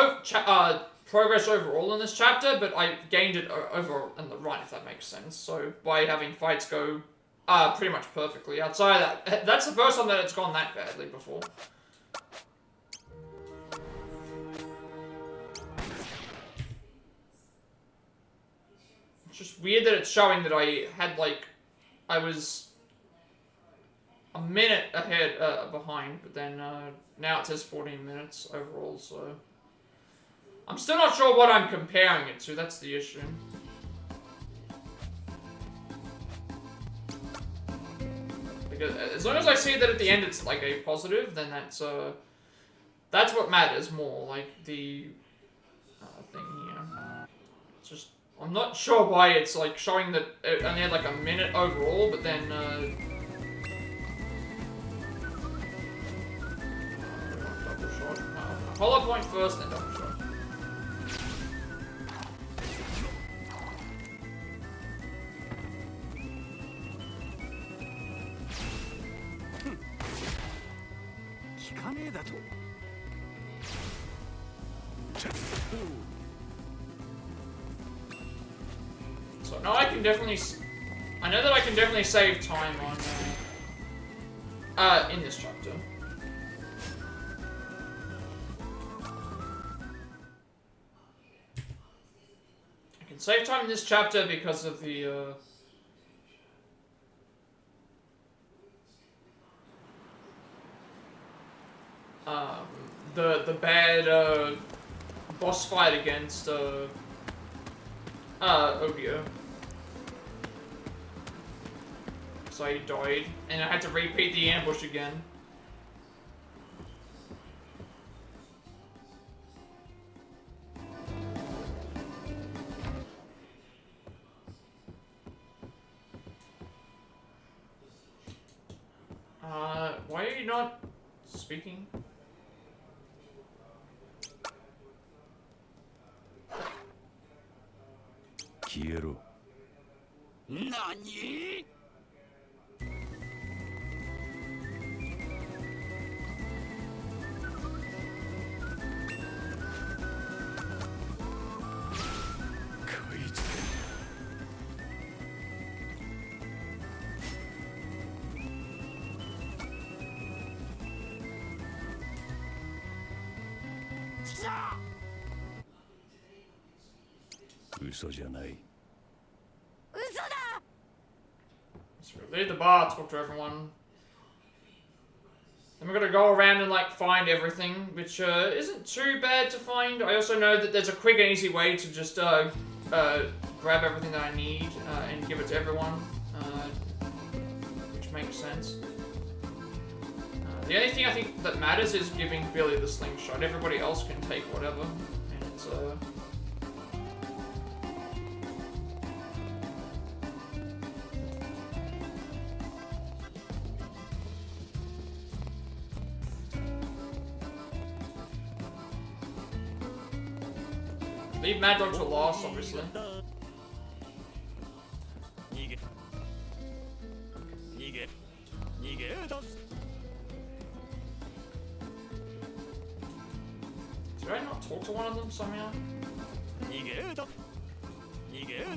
progress overall in this chapter, but I gained it over in the run, if that makes sense. So by having fights go pretty much perfectly. Outside of that, that's the first time that it's gone that badly before. It's just weird that it's showing that I had like, I was a minute ahead, behind, but then now it says 14 minutes overall, so... I'm still not sure what I'm comparing it to, that's the issue. Because as long as I see that at the end it's like a positive, then that's what matters more, like the thing here. It's just, I'm not sure why it's like showing that it only had like a minute overall, but then double shot. Hollow point first, then double shot. So now I can definitely... I know that I can definitely save time on... in this chapter. I can save time in this chapter because of the, the bad, boss fight against, Obio. So I died, and I had to repeat the ambush again. Why are you not speaking? Quiero. Nani? 嘘じゃない。 So leave the bar, talk to everyone. Then we're gonna go around and like find everything, which isn't too bad to find. I also know that there's a quick and easy way to just grab everything that I need and give it to everyone, which makes sense. The only thing I think that matters is giving Billy the slingshot. Everybody else can take whatever, and it's Leave Mad Dog to last, obviously. Did I not talk to one of them somehow?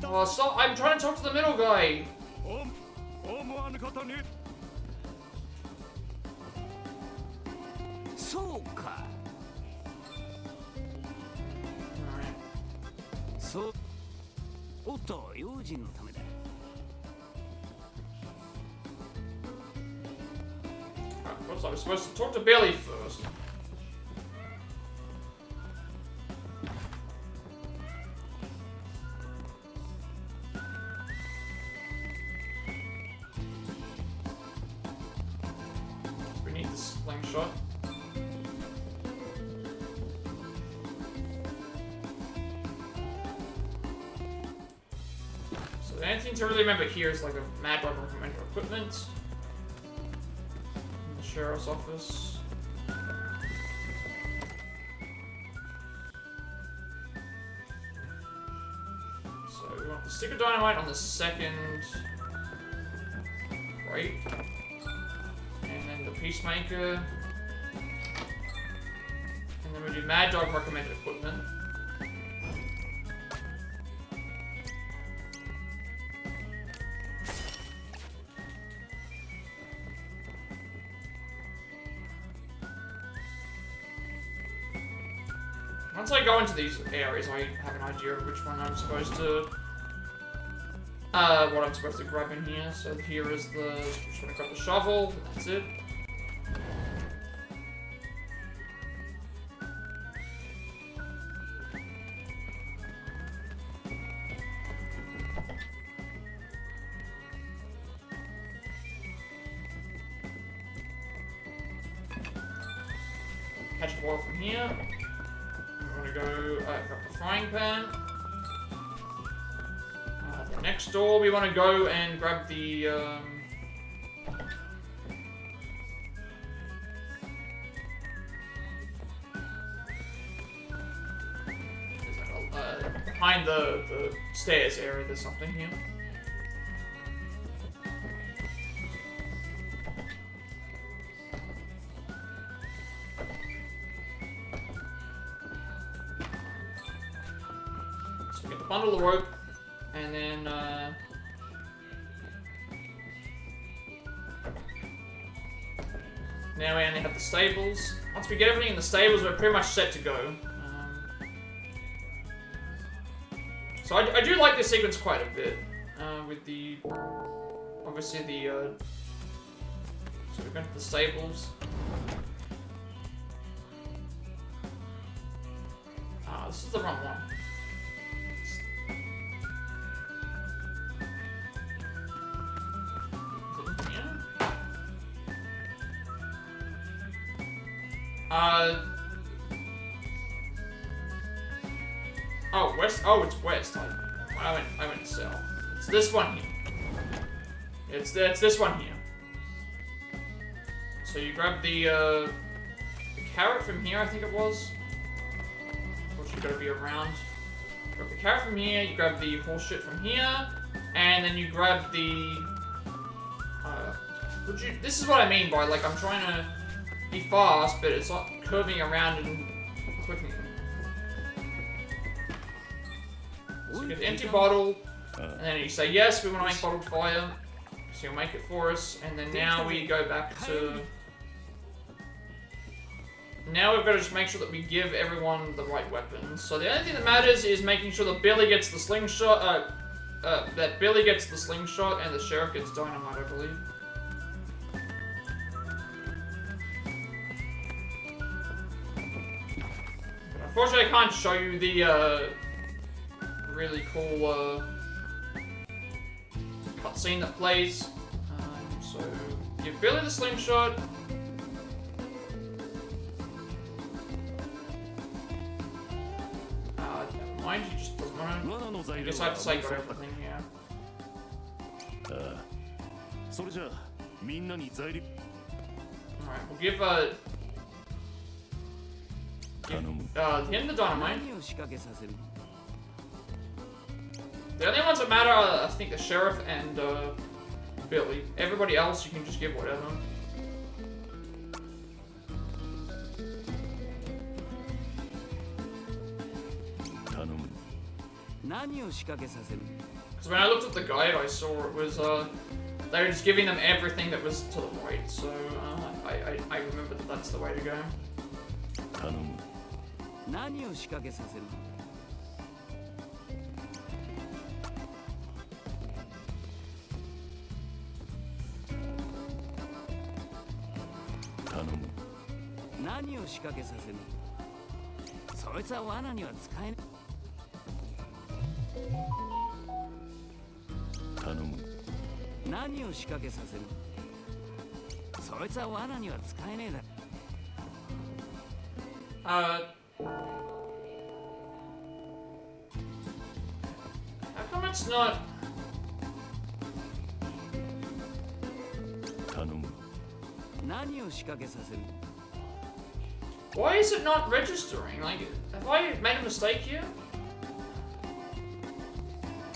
Oh, stop! I'm trying to talk to the middle guy! Whoops, I was supposed to talk to Billy first. We need the slingshot. So the only thing to really remember here is like a Mad Dog recommended equipment. In the sheriff's office. So we want the stick of dynamite on the second right. And then the Peacemaker. And then we do Mad Dog recommended equipment. Once I go into these areas, I have an idea of which one I'm supposed to, what I'm supposed to grab in here. So here is the, just gonna grab the shovel, that's it. Catch a boil from here. I'm gonna go grab the frying pan. Next door, we want to go and grab the. Behind the stairs area, there's something here. Bundle the rope, and then now we only have the stables. Once we get everything in the stables, we're pretty much set to go. So I do like this sequence quite a bit, with the, obviously the, so we're going to the stables. This is the wrong one. Oh, west. Oh, it's west. I went south. It's this one here. It's this one here. So you grab the carrot from here, I think it was. Of course, you gotta be around. Grab the carrot from here. You grab the horse shit from here, and then you grab the. This is what I mean by like I'm trying to be fast, but it's not curving around and clicking. So you get the empty bottle, and then you say yes, we want to make bottled fire. So you'll make it for us, and then now we go back to. Now we've got to just make sure that we give everyone the right weapons. So the only thing that matters is making sure that Billy gets the slingshot. That Billy gets the slingshot, and the sheriff gets dynamite, I believe. Unfortunately, I can't show you the really cool cutscene that plays. So give Billy the slingshot. Never mind, he just doesn't want to. I guess I have to say got everything here. Alright, we'll give him the dynamite. The only ones that matter are, I think, the sheriff and Billy. Everybody else, you can just give whatever. 頼む。何を仕掛けさせる？ Because when I looked at the guide, I saw it was they were just giving them everything that was to the right. So I remember that that's the way to go. 頼む。何を仕掛けさせる？ 何を仕掛けさせる？そいつは罠には使えない。頼む。何を仕掛けさせる？そいつは罠には使えねえだ。How come it's not? 頼む。何を仕掛けさせる？ Why is it not registering? Like, have I made a mistake here?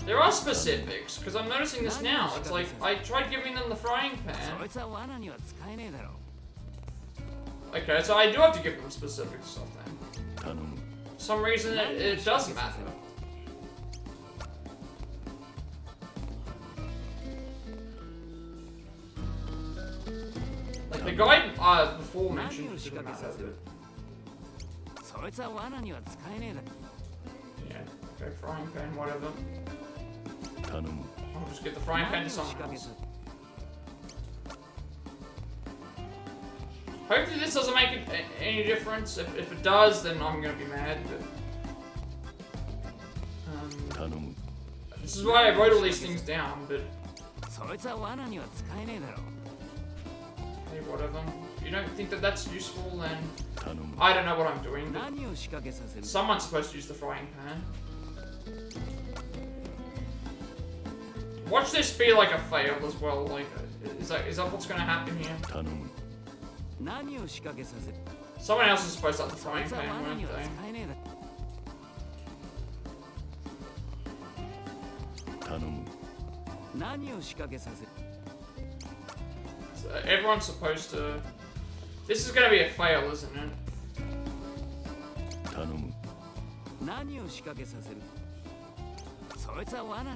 There are specifics, because I'm noticing this now. It's like, I tried giving them the frying pan. Okay, so I do have to give them specific stuff then. For some reason, it does matter. Like, the guide before mentioned didn't matter. Yeah, okay, frying pan, whatever. I'll just get the frying pan to someone else. Hopefully this doesn't make any difference. If it does, then I'm gonna be mad, but... this is why I wrote all these things down, but... Hey, whatever. If you don't think that that's useful, then... I don't know what I'm doing, but... Someone's supposed to use the frying pan. Watch this be like a fail as well, like... Is that what's gonna happen here? Someone else is supposed to have the frying pan, weren't they? So everyone's supposed to... This is gonna be a fail, isn't it?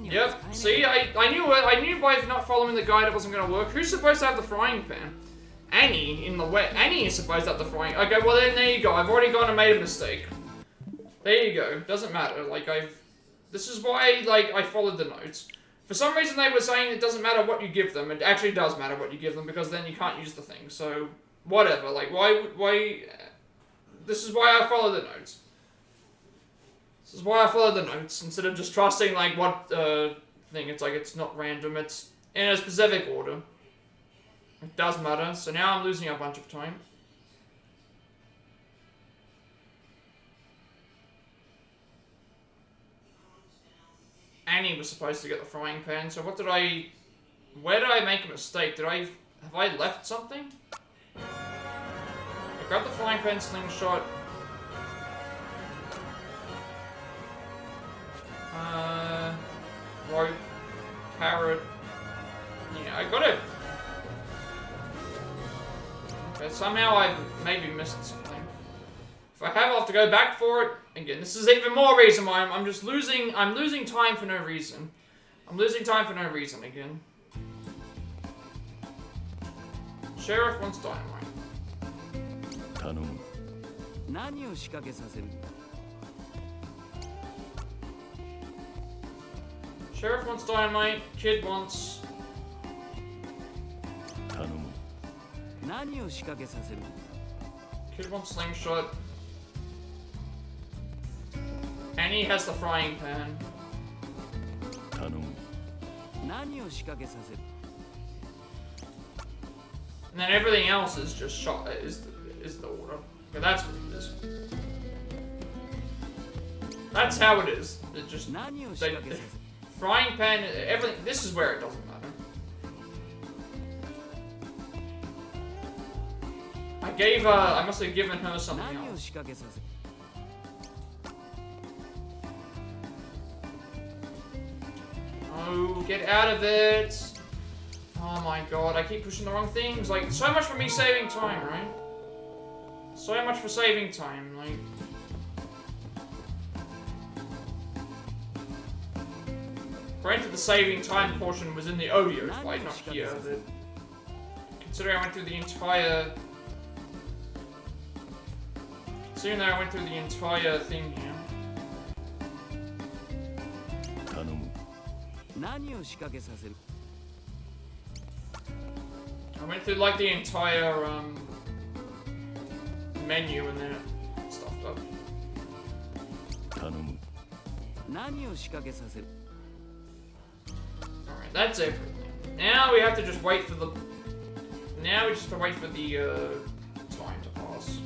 Yep, see, I knew by not following the guide it wasn't gonna work. Who's supposed to have the frying pan? Annie in the wet. Annie is supposed to have the frying. Okay, well then there you go. I've already gone and made a mistake. There you go. Doesn't matter. Like this is why I followed the notes. For some reason they were saying it doesn't matter what you give them. It actually does matter what you give them because then you can't use the thing. So whatever. Like why? This is why I follow the notes. This is why I follow the notes instead of just trusting like what thing. It's like it's not random. It's in a specific order. It does matter, so now I'm losing a bunch of time. Annie was supposed to get the frying pan, so where did I make a mistake? Have I left something? I grabbed the frying pan, slingshot. Rope, carrot. Yeah, I got it. Okay, somehow I maybe missed something. If I have, I'll have to go back for it. Again, this is even more reason why I'm losing time for no reason. I'm losing time for no reason again. Sheriff wants dynamite. Sheriff wants dynamite, kid wants... Kid wants slingshot. Annie has the frying pan. And then everything else is just shot, is the order. Okay, that's what it is. That's how it is. It just... frying pan, everything, this is where it doesn't matter. I must have given her something else. No, get out of it. Oh my god, I keep pushing the wrong things. Like, so much for me saving time, right? So much for saving time, like... Granted, the saving time portion was in the audio fight, not here, but... Considering I went through the entire... Considering that I went through the entire thing here... I went through like the entire menu and then it stuffed up. Alright, that's everything. Now we have to just wait for the... Now we just have to wait for the time to pass.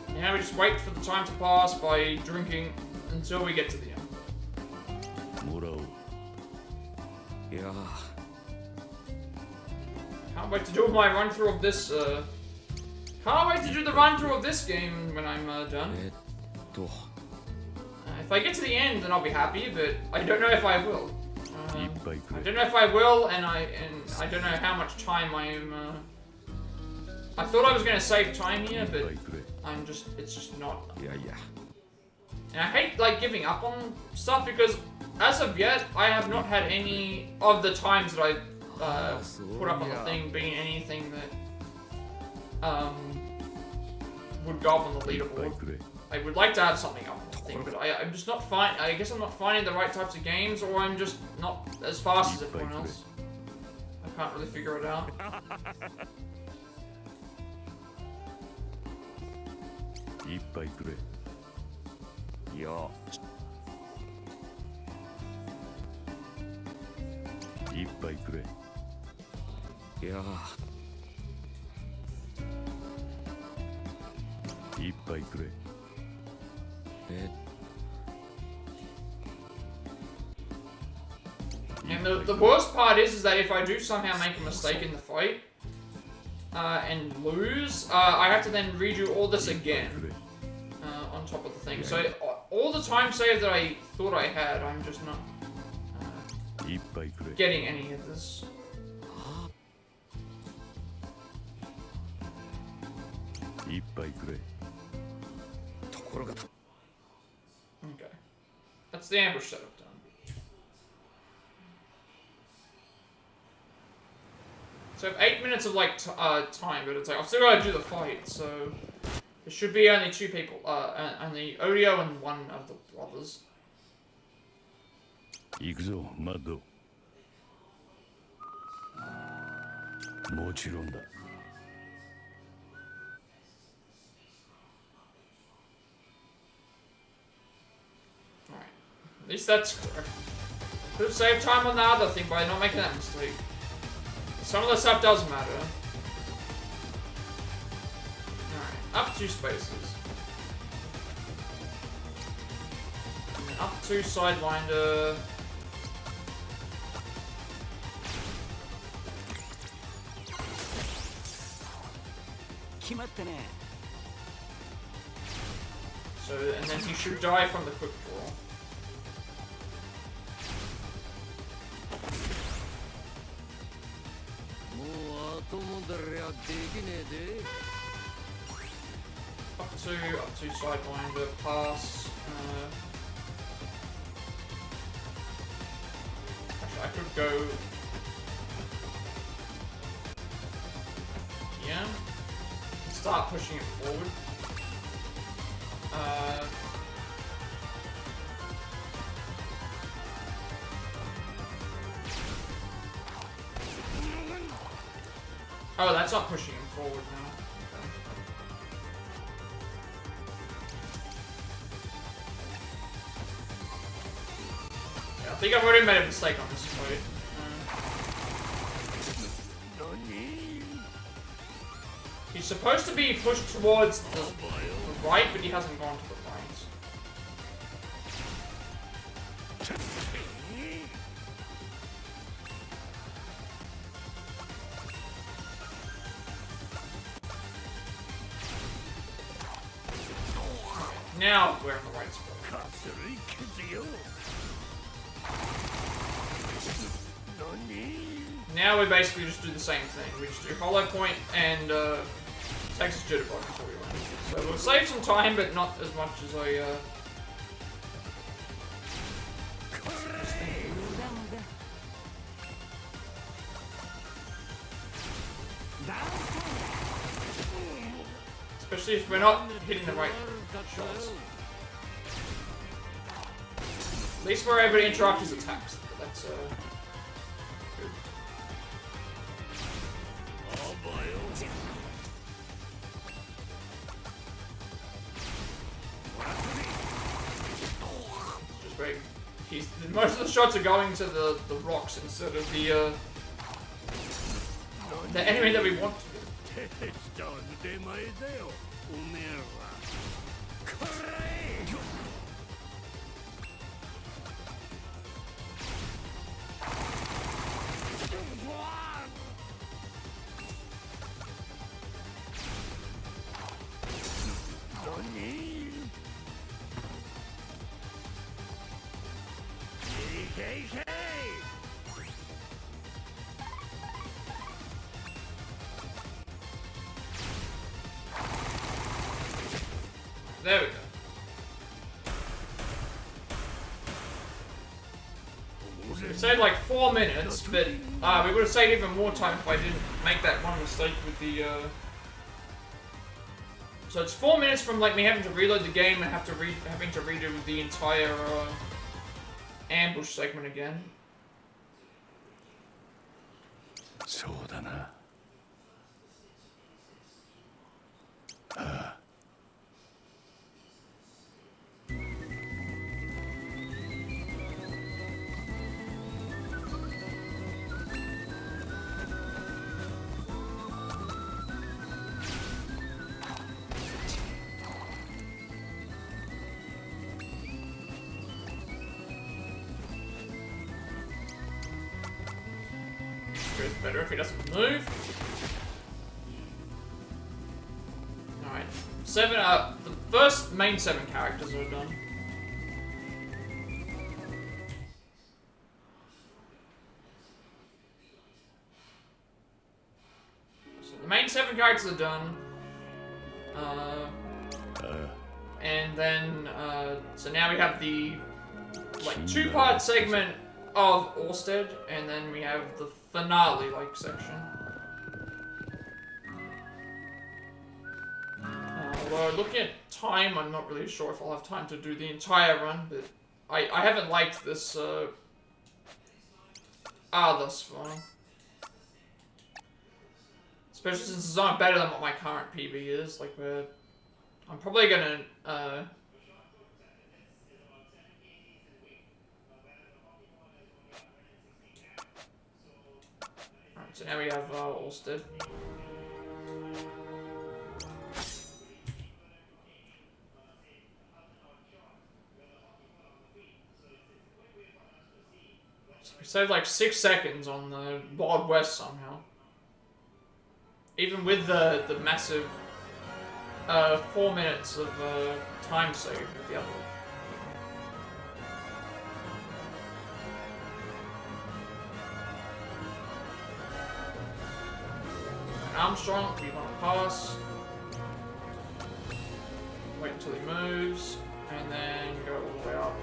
So... Now we just wait for the time to pass by drinking until we get to the end. Yeah. Can't wait to do my run through of this. Can't wait to do the run through of this game when I'm done. If I get to the end, then I'll be happy, but I don't know if I will. I don't know if I will, and I don't know how much time I am. I thought I was gonna save time here, but it's just not. Yeah. And I hate like giving up on stuff because as of yet, I have not had any of the times that I've put up on the thing being anything that would go up on the leaderboard. I would like to have something up on the thing, but I'm just not I guess I'm not finding the right types of games, or I'm just not as fast as everyone else. I can't really figure it out. Yeah. And the worst part is that if I do somehow make a mistake in the fight and lose, I have to then redo all this again on top of the thing. So all the time save that I thought I had, I'm just not getting any of this. Okay. That's the ambush setup done. So I have 8 minutes of like time, but it's like I've still got to do the fight, so there should be only 2 people, only Odio and one of the brothers. Alright. At least that's clear. Could have saved time on the other thing by not making that mistake. Some of the stuff does matter. Alright, up 2 spaces. And then up 2 sidewinder. So, and then he should die from the quick draw. Up 2 sidewinder, pass. Actually, I could go. Yeah. Start pushing it forward. Oh, that's not pushing him forward now. Okay. Yeah, I think I've already made a mistake on this fight. He's supposed to be pushed towards the right, but he hasn't gone to the right. Now we're in the right spot. Now we basically just do the same thing. We just do hollow point and Texas jitterbug before we win. So we'll save some time, but not as much as I especially if we're not hitting the right shots. At least we're able to interrupt his attacks. That's good. Just wait. Most of the shots are going to the rocks instead of the enemy that we want to. There we go. So we saved like 4 minutes, but we would have saved even more time if I didn't make that one mistake with the So it's 4 minutes from like me having to reload the game and having to redo the entire ambush segment again. It's better if he doesn't move. Alright. The first main 7 characters are done. So the main 7 characters are done. And then, so now we have the, like, 2-part segment of Orsted, and then we have the finale-like section. Although, looking at time, I'm not really sure if I'll have time to do the entire run, but I haven't liked this, thus far. Especially since it's not better than what my current PB is, like, I'm probably gonna, Alright, so now we have, Ulstead. So we saved like 6 seconds on the Wild West somehow. Even with the massive 4 minutes of time save with the other one. Armstrong, we want to pass. Wait until he moves, and then go all the way up.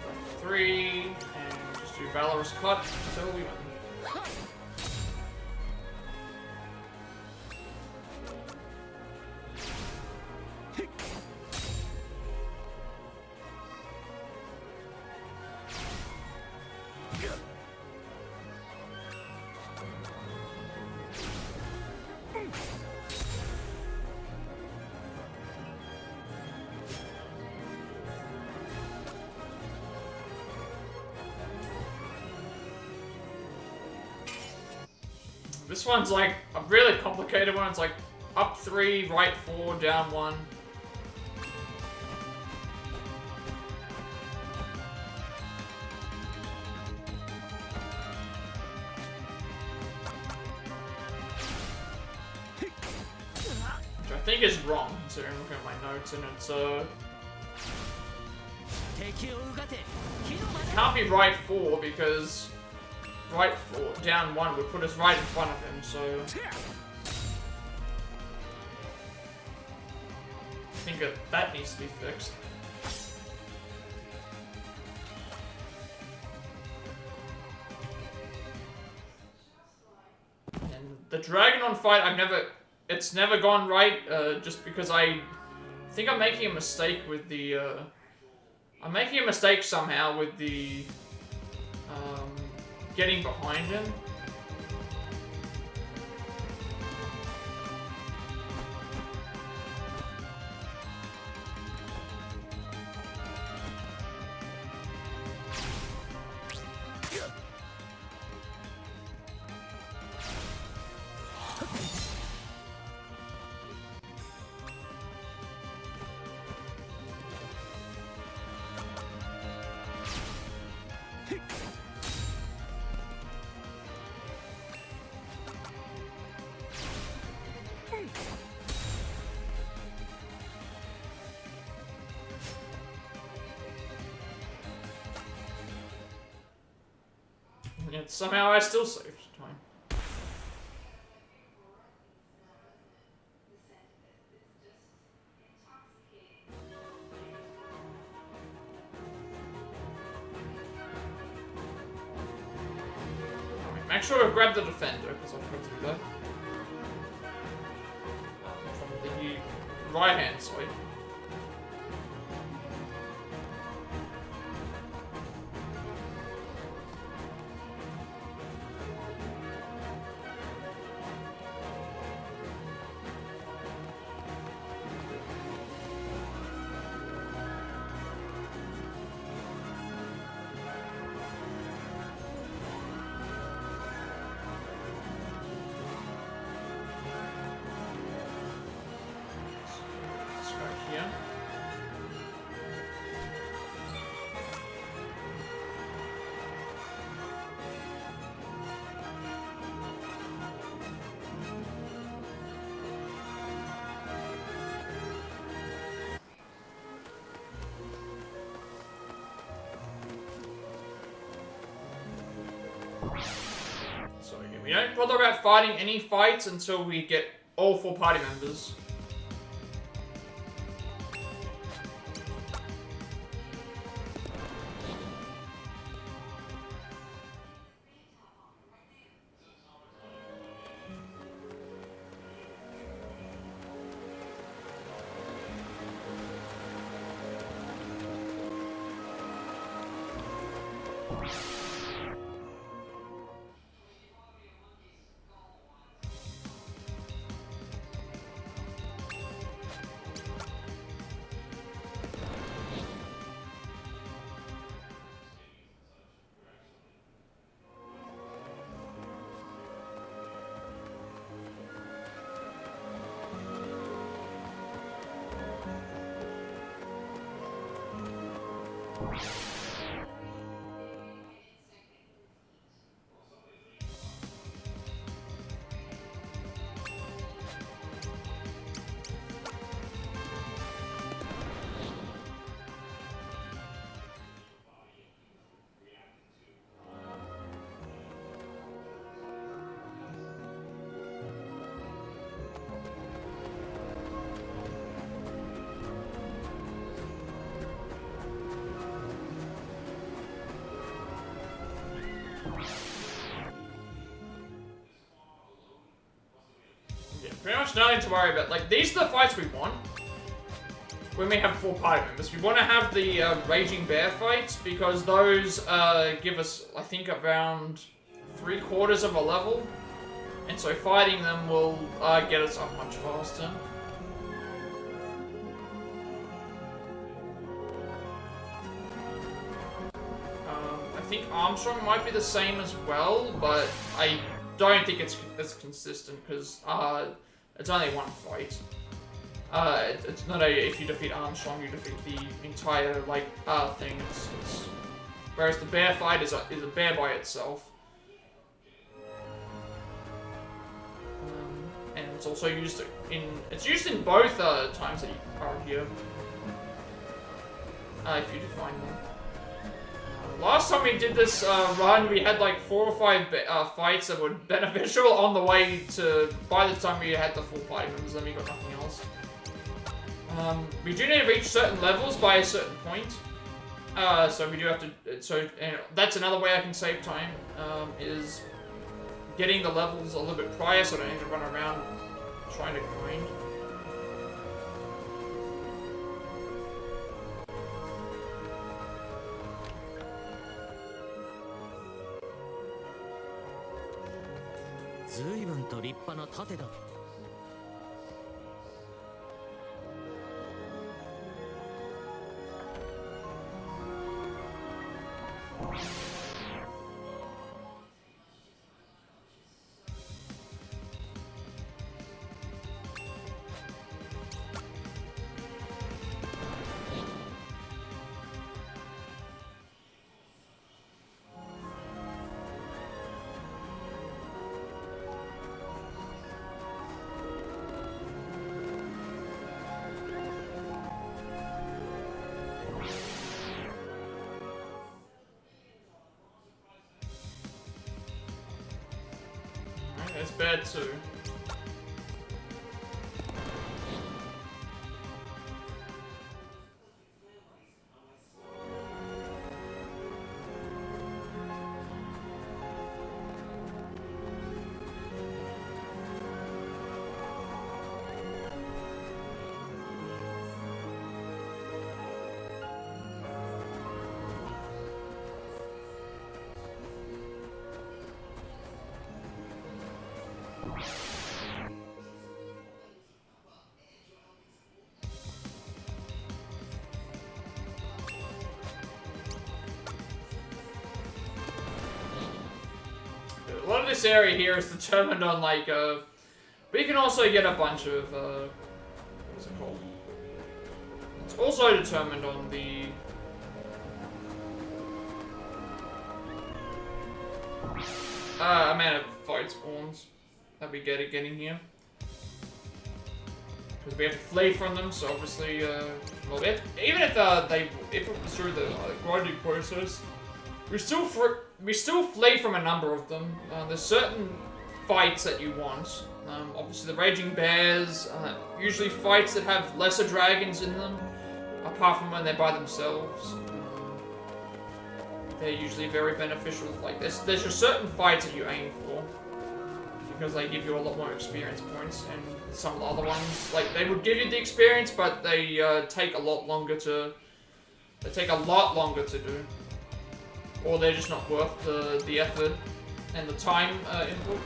Left 3, and just do Valorous Cut until we win. This one's like a really complicated one. It's like up 3, right 4, down 1. Which I think is wrong, considering looking at my notes, and it's, can't be right 4, because right 4, down 1 would put us right in front of him, so... I think that needs to be fixed. And the Dragonon fight, it's never gone right, just because I think I'm making a mistake with the, I'm making a mistake somehow with the, getting behind him. And somehow I still saved time. Make sure to grab the defender, because I forgot to do that. From the right-hand side. So again, we don't bother about fighting any fights until we get all 4 party members. Pretty much nothing to worry about. Like, these are the fights we want when we have 4 party members. We want to have the Raging Bear fights because those give us, I think, around 3/4 of a level. And so fighting them will get us up much faster. I think Armstrong might be the same as well, but I don't think it's as consistent because it's only one fight. It's not if you defeat Armstrong, you defeat the entire thing. Whereas the bear fight is a bear by itself. And It's also used in both times that you are here. If you define them. Last time we did this run, we had like 4 or 5 fights that were beneficial on the way to. By the time we had the full party members, then we got nothing else. We do need to reach certain levels by a certain point. So we do have to. So that's another way I can save time. Is getting the levels a little bit prior, so I don't need to run around trying to grind. It's bad too. A lot of this area here is determined on, like, we can also get a bunch of, what is it called? It's also determined on the... amount of fight spawns that we get at getting here. Because we have to flee from them, so obviously, well, even if if it was through the grinding process, we still flee from a number of them. There's certain fights that you want. Obviously, the Raging Bears, usually fights that have lesser dragons in them, apart from when they're by themselves. They're usually very beneficial. Like, there's just certain fights that you aim for, because they give you a lot more experience points, and some of the other ones, like, they would give you the experience, but they take a lot longer to... They take a lot longer to do. Or they're just not worth the effort and the time input.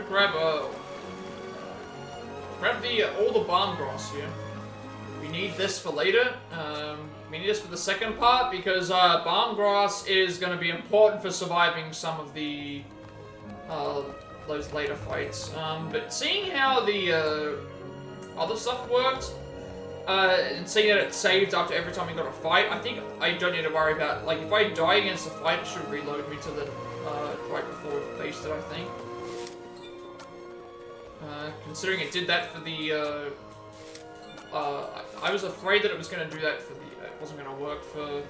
Grab all the bomb grass here. We need this for later. We need this for the second part because bomb grass is going to be important for surviving some of the those later fights. But seeing how the other stuff worked, and seeing that it saved after every time we got a fight, I think I don't need to worry about, like, if I die against a fight, it should reload me to the right before it faced it, I think. Considering it did that for the, I was afraid that it was going to do that for the, it wasn't going to work for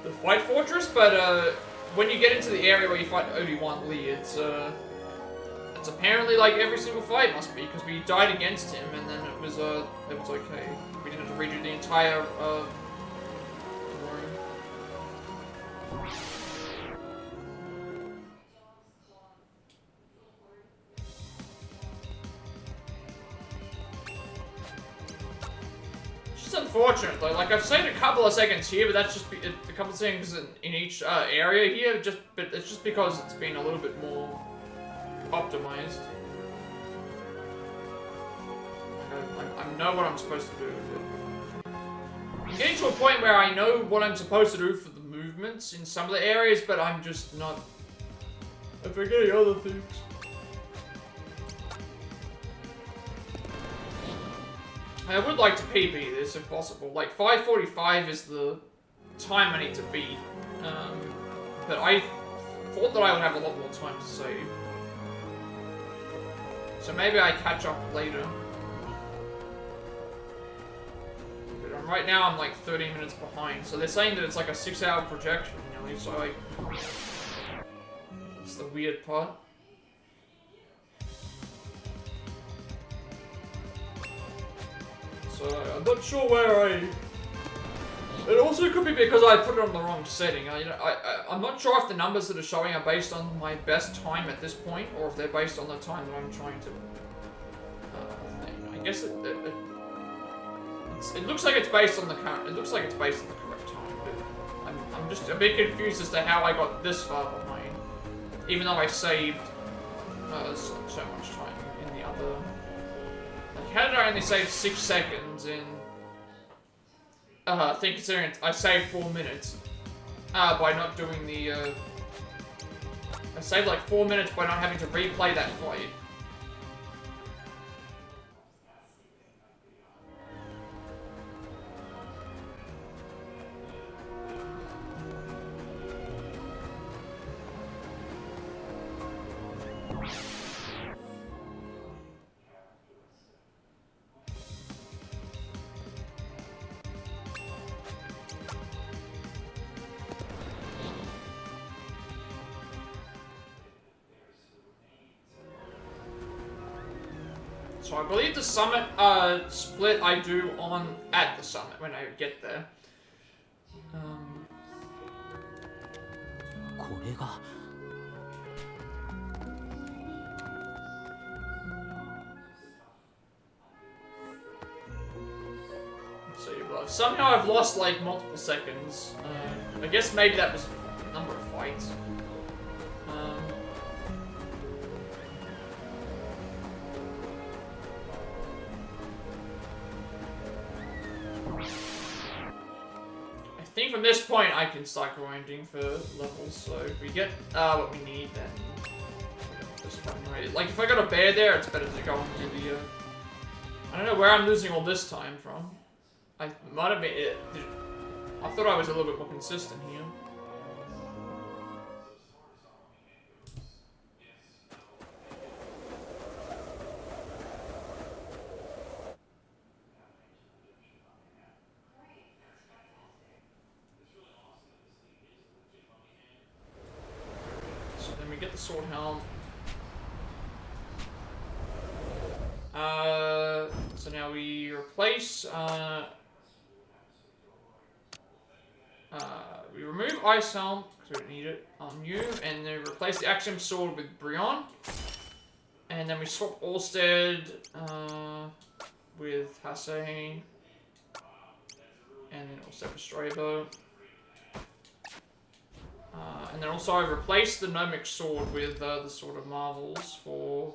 the Fight Fortress, but, when you get into the area where you fight Obi-Wan Lee, it's apparently like every single fight must be, because we died against him, and then it was okay. We didn't have to redo the entire, It's unfortunate though. Like, I've saved a couple of seconds here, but that's just a couple of seconds in each area here. But it's just because it's been a little bit more optimized. I'm know what I'm supposed to do with it. I'm getting to a point where I know what I'm supposed to do for the movements in some of the areas, but I'm just not... I'm forgetting other things. I would like to PB this if possible. Like 5:45 is the time I need to beat. But I thought that I would have a lot more time to save. So maybe I catch up later. But right now I'm like 30 minutes behind. So they're saying that it's like a 6-hour projection, you know, so like... It's the weird part. So I'm not sure where I... It also could be because I put it on the wrong setting. I'm not sure if the numbers that are showing are based on my best time at this point, or if they're based on the time that I'm trying to... I guess it looks like it's based on the current... It looks like it's based on the correct time, but I'm just a bit confused as to how I got this far behind, even though I saved so much time in the other... Like, how did I only save 6 seconds in... I think considering I saved 4 minutes by not doing the... I saved like 4 minutes by not having to replay that fight. So I believe the summit split I do at the summit when I get there. Let's see, well, somehow I've lost like multiple seconds. I guess maybe that was the number of fights. I think from this point I can start grinding for levels, so if we get what we need, then just find like if I got a bear there, it's better to go and do the I don't know where I'm losing all this time from. I might have been I thought I was a little bit more consistent here. Get the sword helm. So now we replace, we remove ice helm, because we don't need it on you, and then replace the axiom sword with Brion. And then we swap Orsted, with Hase, and then also Strabo. And then also I replaced the Gnomic Sword with the Sword of Marvels for...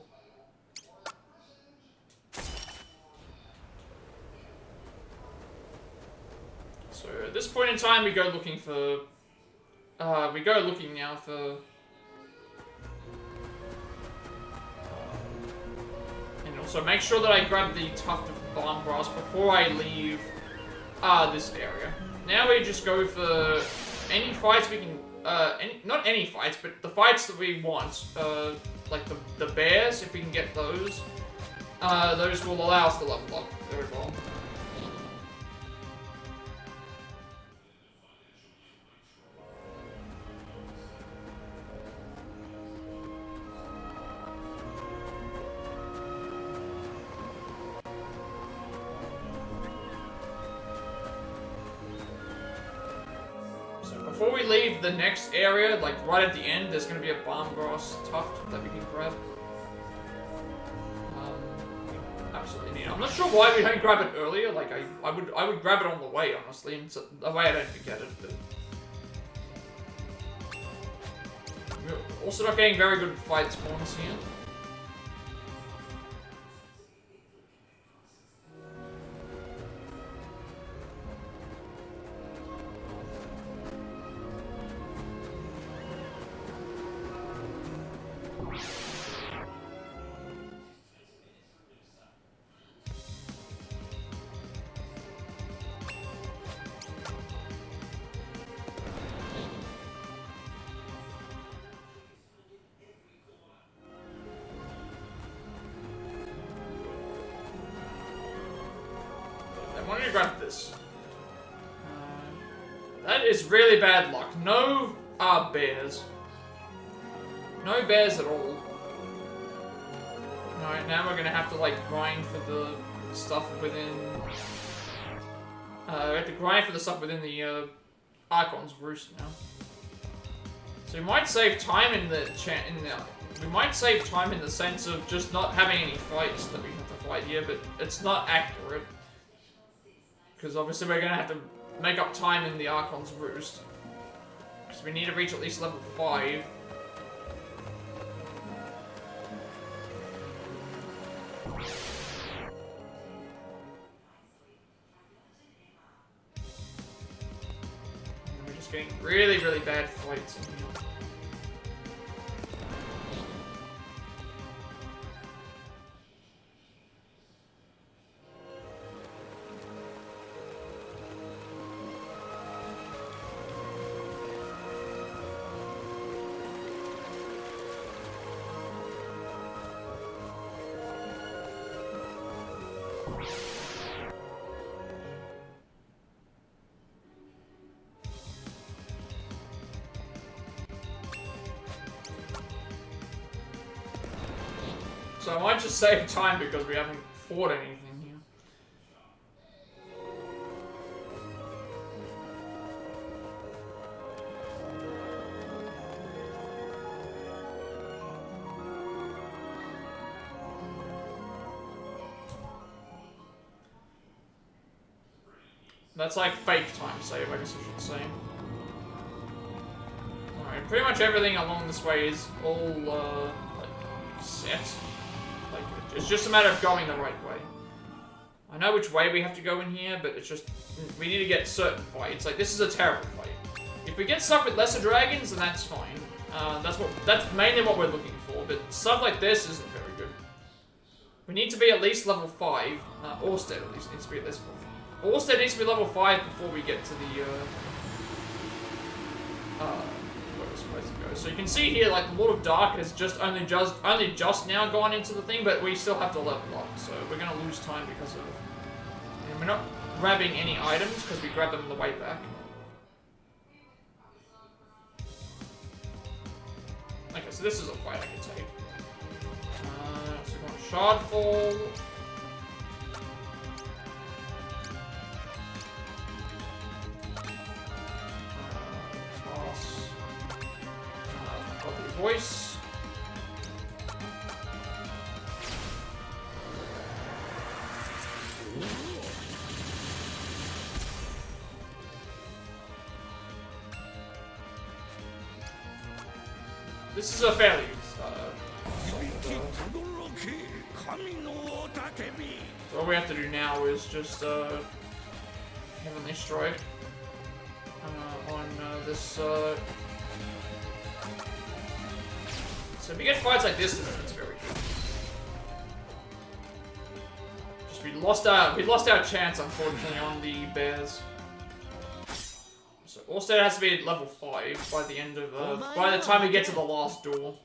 So at this point in time we go looking for... we go looking now for... and also make sure that I grab the Tuft of Balm Grass before I leave this area. Now we just go for any fights we can... not any fights, but the fights that we want, like the bears, if we can get those will allow us to level up very well. Before we leave the next area, like right at the end, there's going to be a Balm Grass Tuft that we can grab. Absolutely need. I'm not sure why we don't grab it earlier. Like I would grab it on the way, honestly, and so the way I don't forget it. But we're also not getting very good fight spawns here. wanted to grab this. That is really bad luck. No bears. No bears at all. Alright, now we're gonna have to like grind for the stuff within... we have to grind for the stuff within the Archon's Roost now. So we might save time in the we might save time in the sense of just not having any fights that we have to fight here, but it's not accurate. Because obviously we're gonna have to make up time in the Archon's Roost. Because we need to reach at least level 5. And we're just getting really, really bad fights in here. So I might just save time because we haven't fought anything here. That's like fake time save, I guess I should say. Alright, pretty much everything along this way is all, like, set. Like, it's just a matter of going the right way. I know which way we have to go in here, but it's just... we need to get certain fights. Like, this is a terrible fight. If we get stuck with lesser dragons, then that's fine. That's mainly what we're looking for, but stuff like this isn't very good. We need to be at least level 5. Orsted at least needs to be at least level 5. Orsted needs to be level 5 before we get to the, where we're supposed to go. So you can see here, like, the Lord of Dark has only just now gone into the thing, but we still have to level up, so we're gonna lose time because of... and we're not grabbing any items, because we grabbed them on the way back. Okay, so this is a fight I can take. So we want Shardfall. Voice. This is a fairly so all we have to do now is just Heavenly Strike on this so if you get fights like this, then it's very good. Just we lost our chance, unfortunately, on the bears. So Orsted has to be at level 5 by the end of by the time we get to the last door.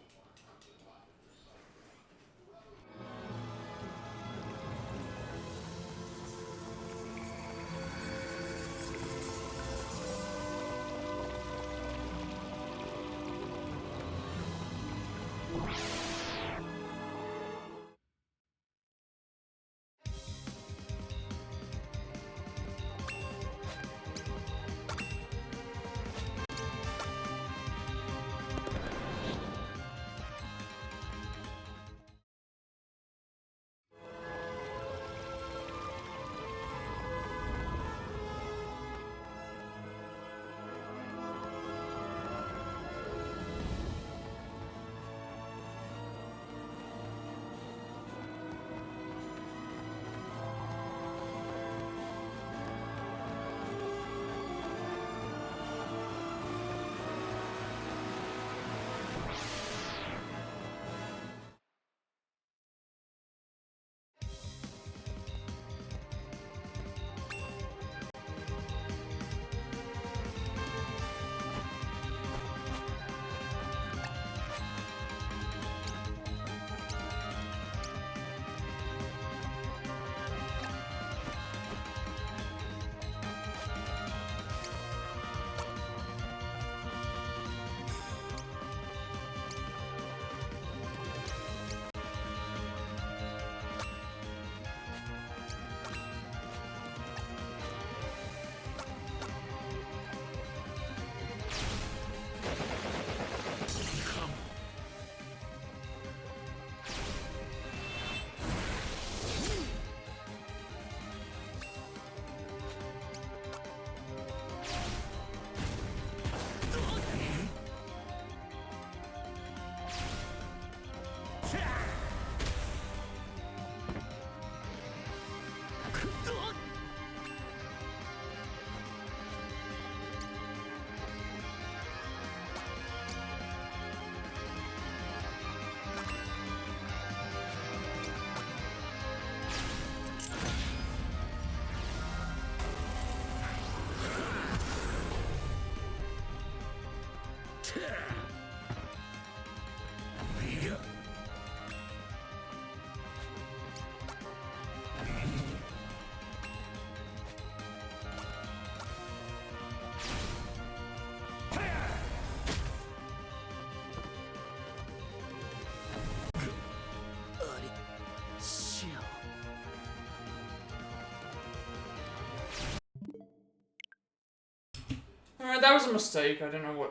that was a mistake. I don't know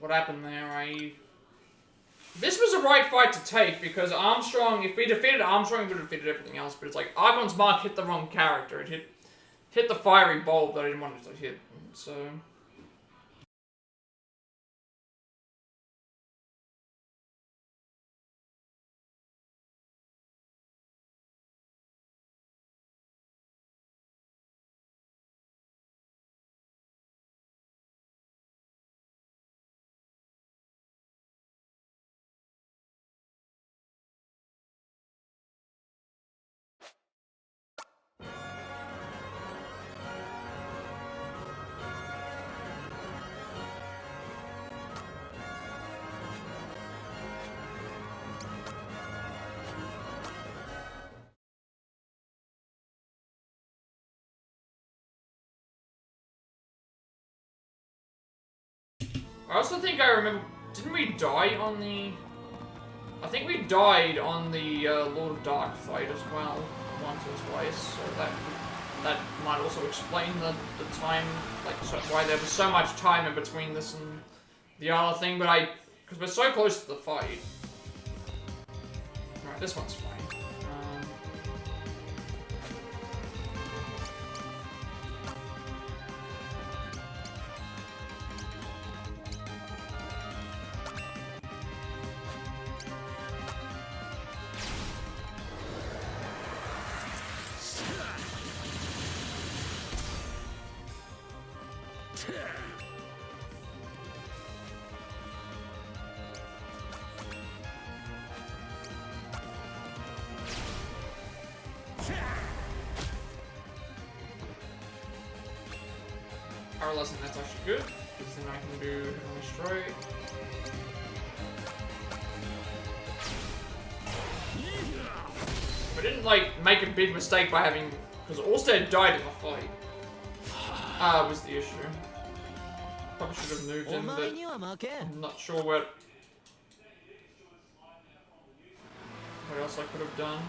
what happened there. This was a right fight to take because Armstrong, if we defeated Armstrong, we would have defeated everything else. But it's like Argon's mark hit the wrong character. It hit the fiery bulb that I didn't want it to hit. So. I also think I remember, didn't we die on the... I think we died on the Lord of Dark fight as well, once or twice, so that might also explain the time, like, so why there was so much time in between this and the other thing, but because we're so close to the fight. Right, this one's fine. Power lesson, that's actually good, because then I can do Heavenly Strike. I didn't like make a big mistake by having, because Orsted died in the fight. Was the issue. Probably should have moved in, but I'm not sure what else I could have done.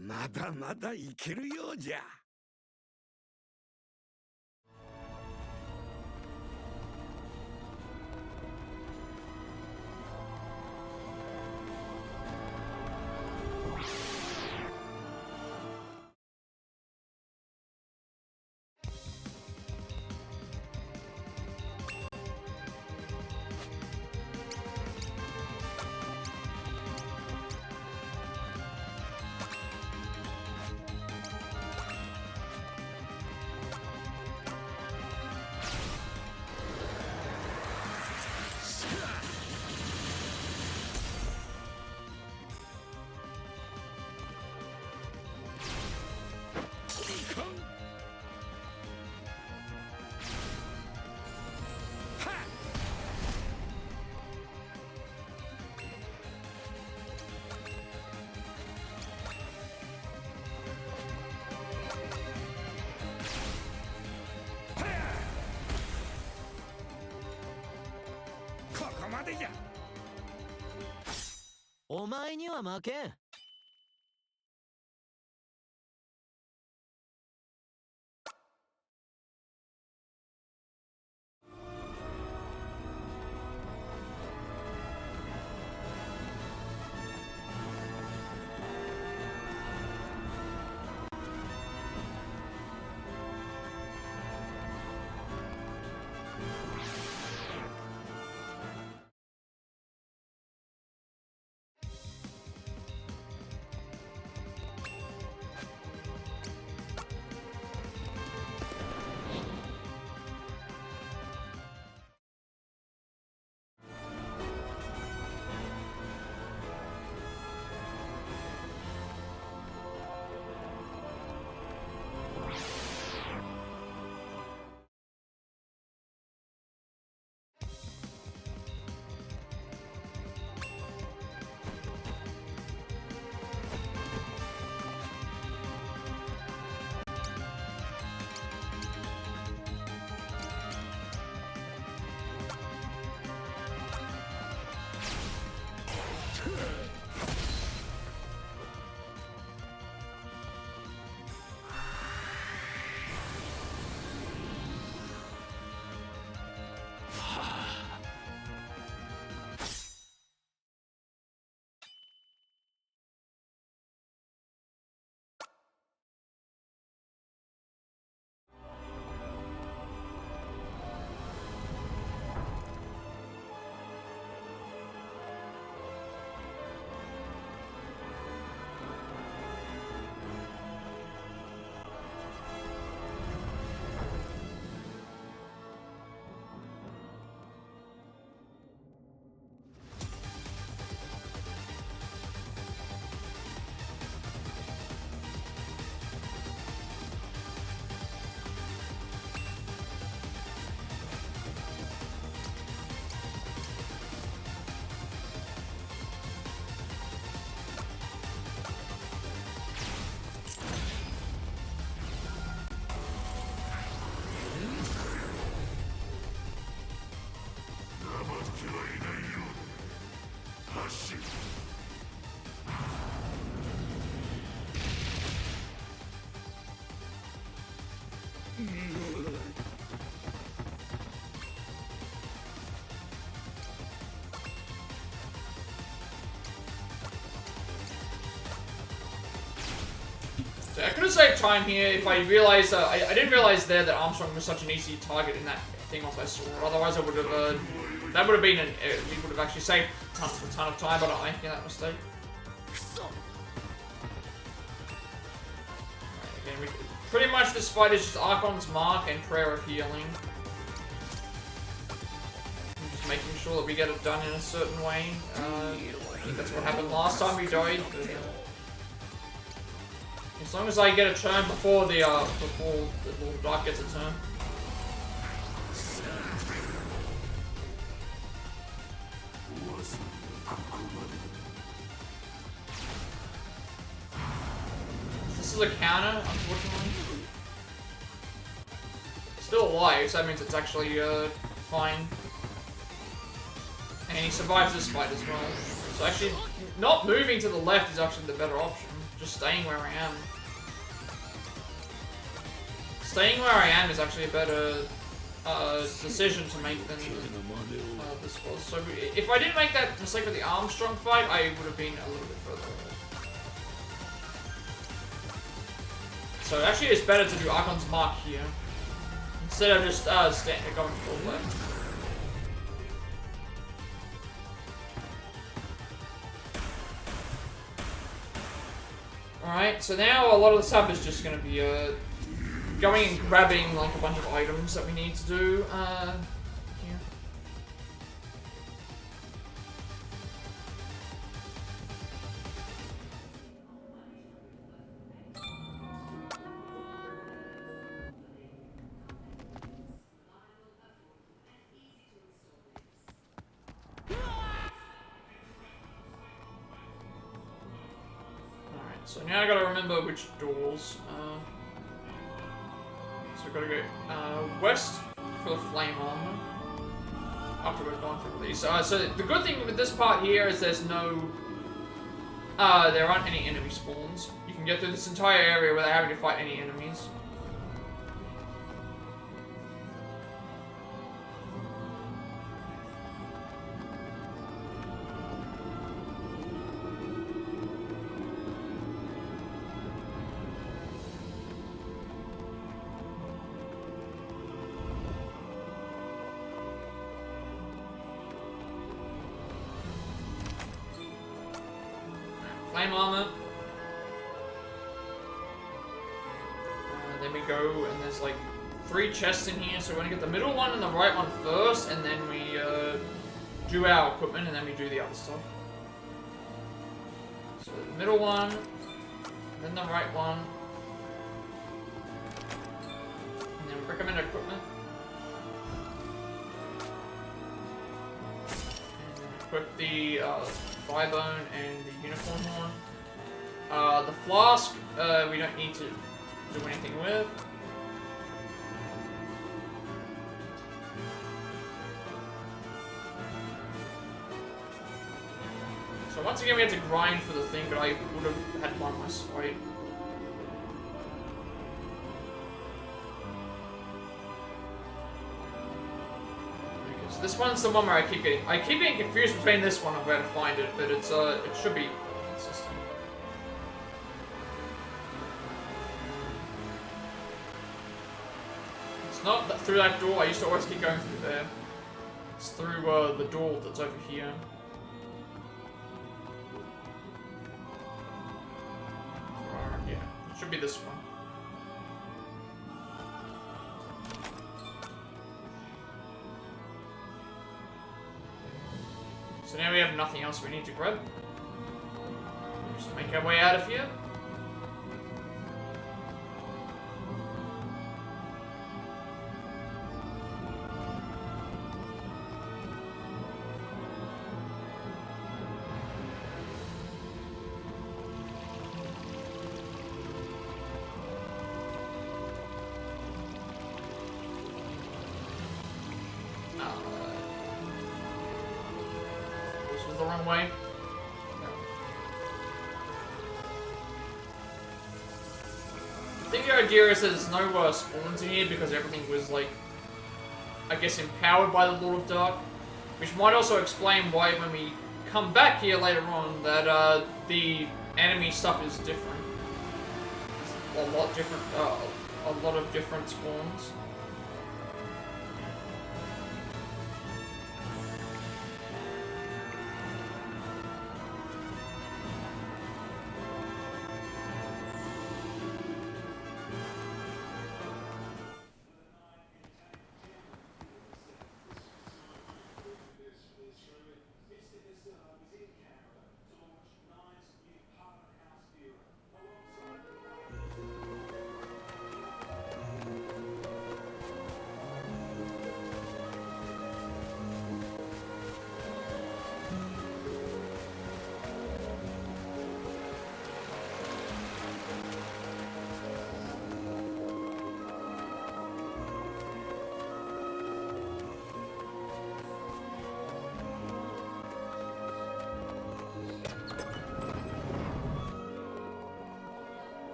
まだまだいけるようじゃ。お前には負けん。So I could have saved time here if I realized, I didn't realize there that Armstrong was such an easy target in that thing once I saw it. Otherwise I would have, that would have been, we would have actually saved a ton of time by not making that mistake. Right, again, pretty much this fight is just Archon's Mark and Prayer of Healing. I'm just making sure that we get it done in a certain way. I think that's what happened last time we died. But, as long as I get a turn before the Lord Dark gets a turn. This is a counter, unfortunately. Still alive, so that means it's actually fine. And he survives this fight as well. So actually, not moving to the left is actually the better option. Just staying where I am. Staying where I am is actually a better decision to make than this was. So if I didn't make that mistake with the Armstrong fight, I would have been a little bit further away. So actually it's better to do Archon's Mark here. Instead of just going full left. Alright, so now a lot of the stuff is just going to be going and grabbing like a bunch of items that we need to do here. So now I gotta remember which doors. So we gotta go west for the flame armor. After we've gone through these. So the good thing with this part here is there's no there aren't any enemy spawns. You can get through this entire area without having to fight any enemies. Flame armor. Then we go, and there's like 3 chests in here, so we're gonna get the middle one and the right one first, and then we do our equipment, and then we do the other stuff. So the middle one, then the right one, and then recommend equipment. And then equip the Firebone and the Unicorn Horn. The Flask, we don't need to do anything with. So once again we had to grind for the thing, but I would have had one less fight. So this one's the one where I keep getting confused between this one and where to find it, but it's it should be consistent. It's not through that door. I used to always keep going through there. It's through the door that's over here. Yeah, it should be this one. So now we have nothing else we need to grab. Just make our way out of here. The wrong way. No. I think the idea is that there's no spawns in here because everything was like, I guess, empowered by the Lord of Dark, which might also explain why when we come back here later on that the enemy stuff is different. It's a lot different. A lot of different spawns.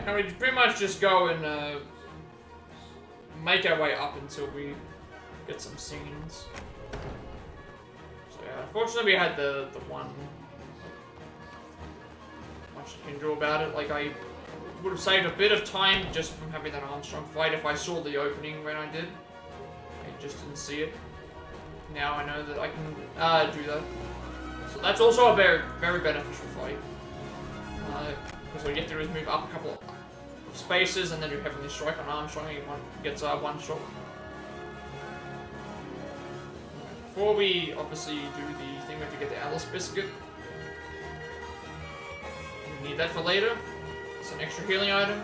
And we pretty much just go and make our way up until we get some scenes. So yeah, unfortunately we had the one. Much you can do about it. Like I would have saved a bit of time just from having that Armstrong fight if I saw the opening when I did. I just didn't see it. Now I know that I can do that. So that's also a very, very beneficial fight. Because what you have to do is move up a couple of spaces and then do Heavenly Strike on Armstrong and he gets one shot. Before we obviously do the thing, we have to get the Alice Biscuit. We need that for later. It's an extra healing item.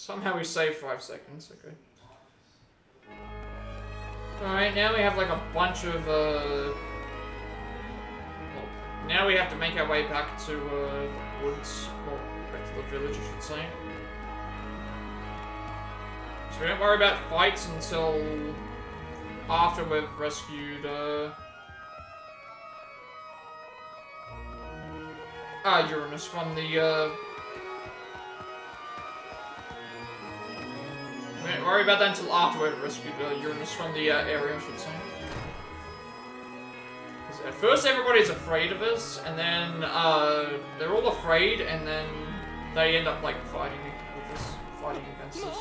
Somehow we saved 5 seconds, okay. Alright, now we have like a bunch of, well, now we have to make our way back to, the woods, well, back to the village, I should say. So we don't worry about fights until after we've rescued, Uranus from the, we don't worry about that until after we've rescued Uranus from the area, I should say. 'Cause at first everybody's afraid of us, and then they're all afraid, and then they end up like fighting with us, fighting against us.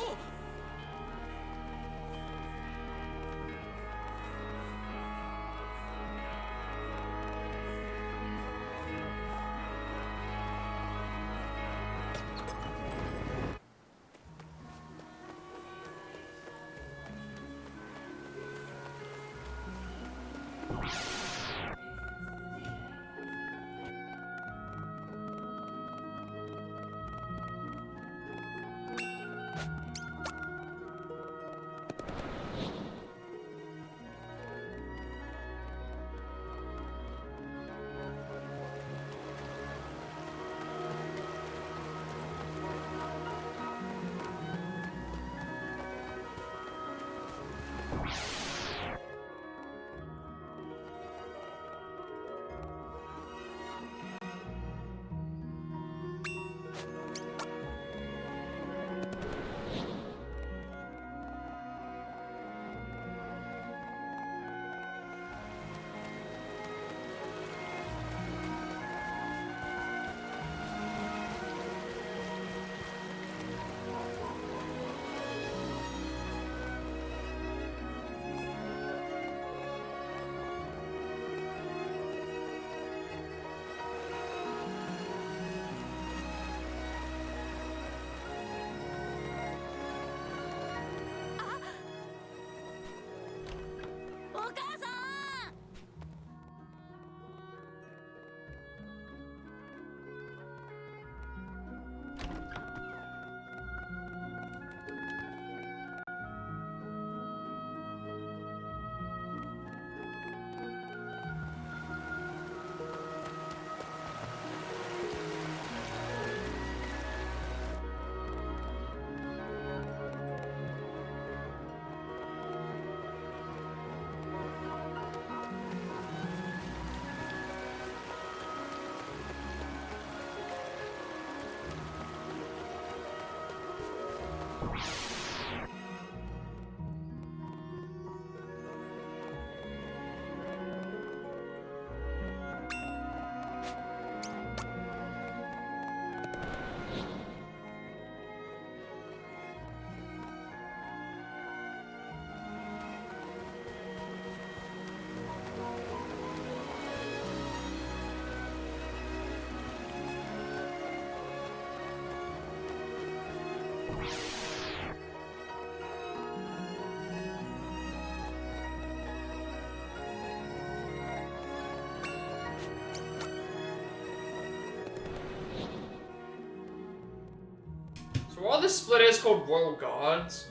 So while this split is called Royal Guards,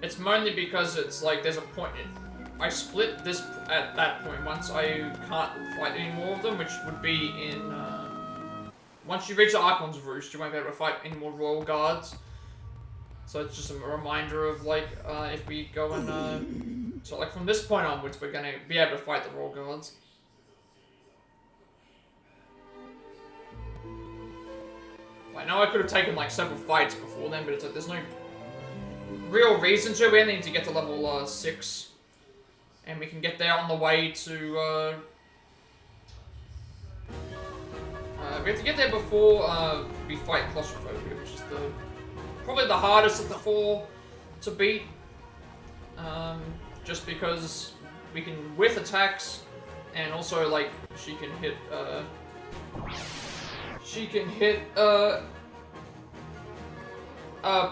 it's mainly because it's like there's a point. I split this at that point once I can't fight any more of them, which would be in once you reach the Archon's Roost, you won't be able to fight any more Royal Guards. So it's just a reminder of like if we go and so like from this point onwards, we're gonna be able to fight the Royal Guards. I know I could have taken like several fights before then, but it's like there's no real reason to. We only need to get to level 6, and we can get there on the way to. We have to get there before we fight Claustrophobia, which is probably the hardest of the 4 to beat. Just because we can whiff attacks, and also like she can hit. She can hit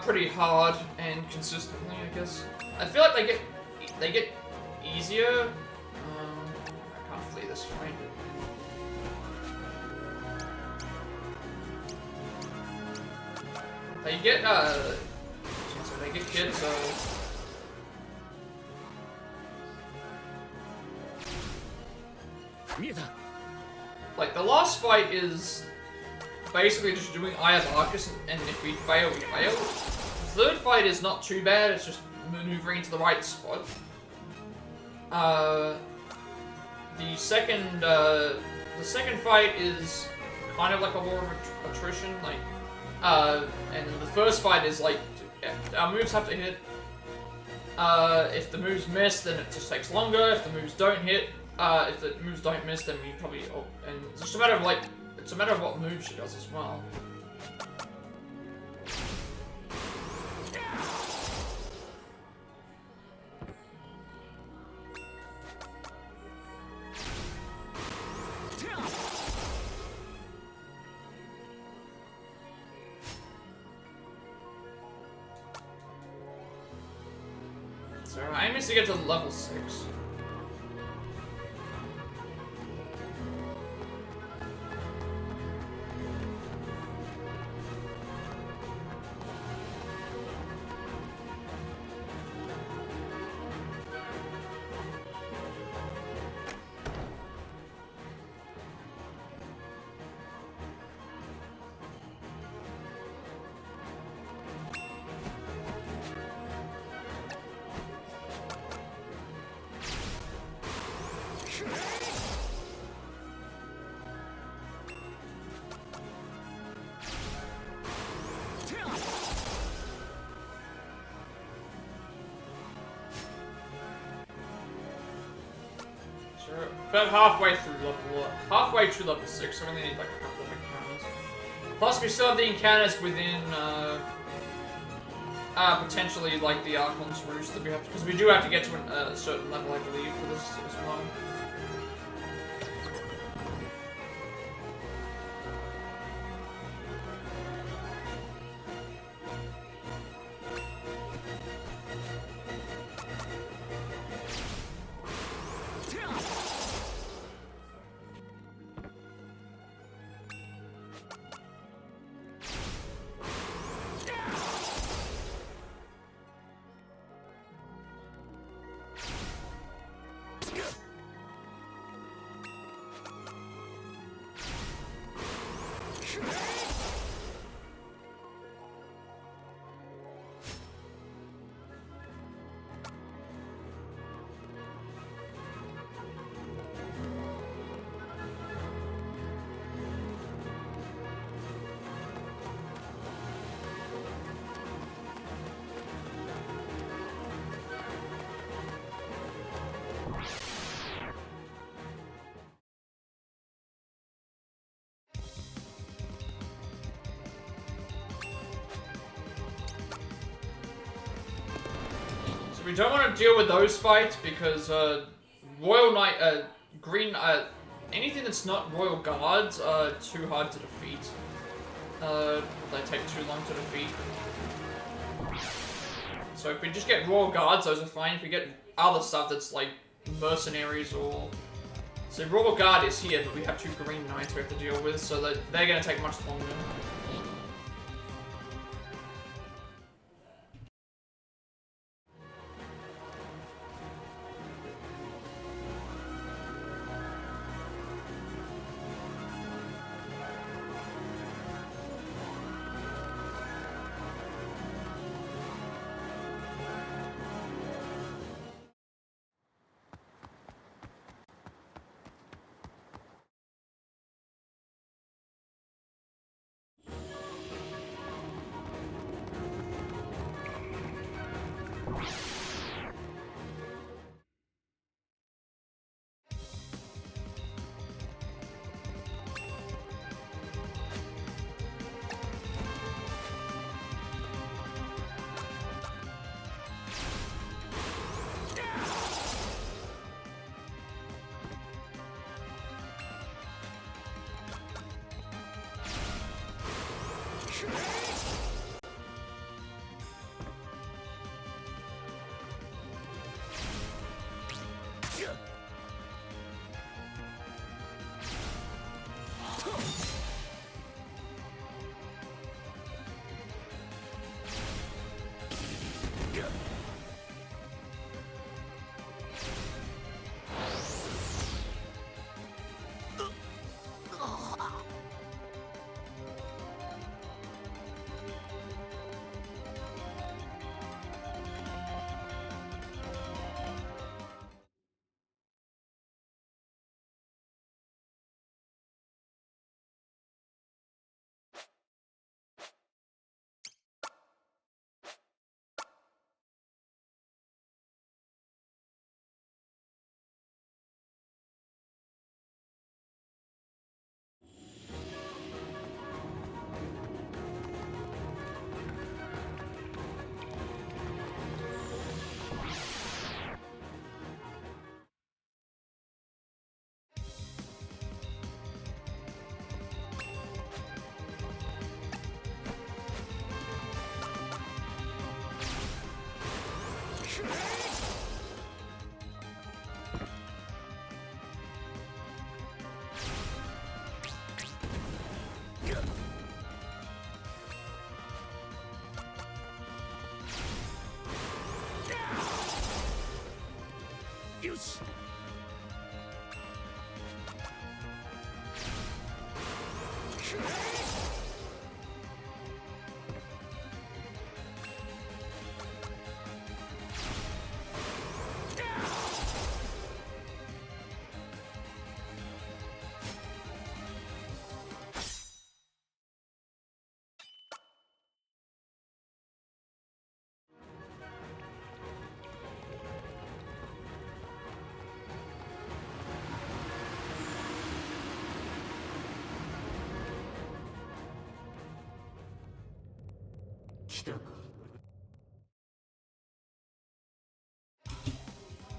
pretty hard and consistently, I guess. I feel like they get easier. I can't flee this fight. They get they get hit, so... Like, the last fight is basically just doing Eye of Arcus, and if we fail, we fail. The third fight is not too bad, it's just maneuvering into the right spot. The second fight is kind of like a war of attrition, like, and the first fight is like, our moves have to hit. If the moves miss, then it just takes longer. If the moves don't hit, if the moves don't miss, then we probably, and it's just a matter of like, it's a matter of what move she does as well. So our aim is to get to level 6. About halfway through level 6, so we only need like a couple of encounters. Plus, we still have the encounters within, potentially like the Archon's Roost that we have to, because we do have to get to a certain level, I believe, for this as well. We don't want to deal with those fights because Royal Knight, Green, anything that's not Royal Guards are too hard to defeat. They take too long to defeat. So if we just get Royal Guards, those are fine. If we get other stuff that's like mercenaries or... So Royal Guard is here, but we have 2 Green Knights we have to deal with, so that they're going to take much longer.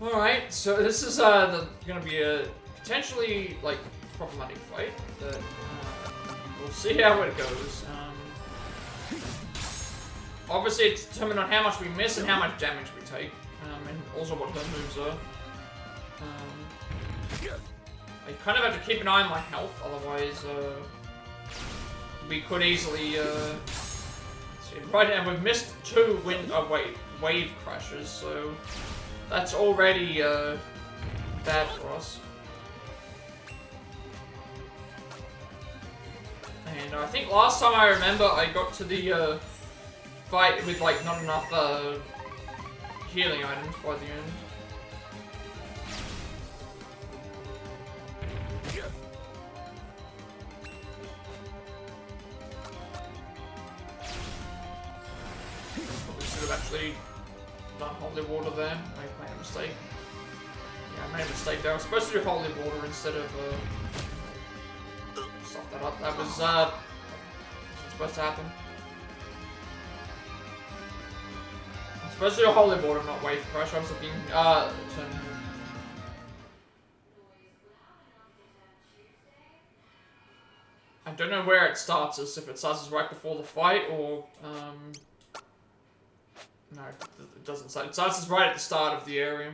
Alright, so this is gonna be a potentially like problematic fight, but we'll see how it goes. Obviously it's determined on how much we miss and how much damage we take, and also what her moves are. I kind of have to keep an eye on my health, otherwise we could easily see. Right now we've missed 2 wave crashes, so that's already bad for us. And I think last time I remember I got to the fight with like not enough healing items by the end. Probably should have actually done holy water there. I made a mistake. Yeah, I made a mistake there. I was supposed to do holy water instead of stop that up. That was supposed to happen. I'm supposed to do holy water, not wave crush. I was looking turn here. I don't know where it starts as, if it starts as right before the fight or no, it doesn't start. It starts as right at the start of the area.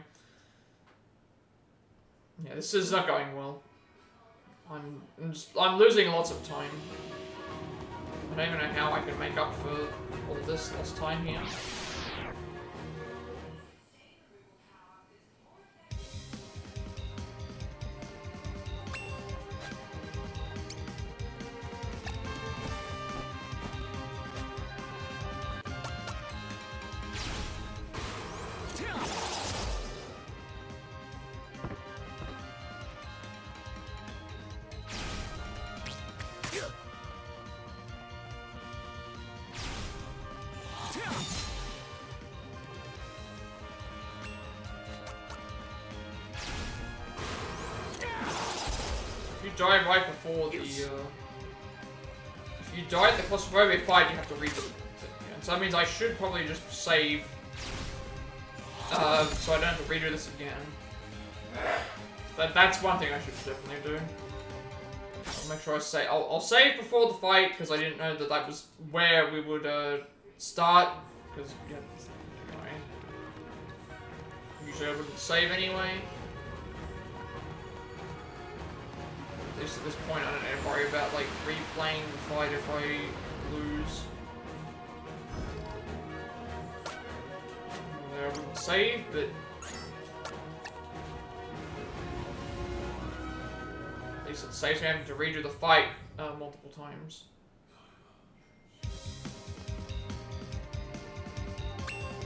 Yeah, this is not going well. I'm losing lots of time. I don't even know how I can make up for all this lost time here. Die right before the, if you die at the claustrophobic fight, you have to read the and so that means I should probably just save, so I don't have to redo this again. That's one thing I should definitely do. I'll make sure I save, I'll save before the fight, because I didn't know that that was where we would, start, because, yeah, anyway. Usually I wouldn't save anyway. At least at this point, I don't need to worry about like replaying the fight if I lose. There I wouldn't save, but at least it saves me having to redo the fight multiple times.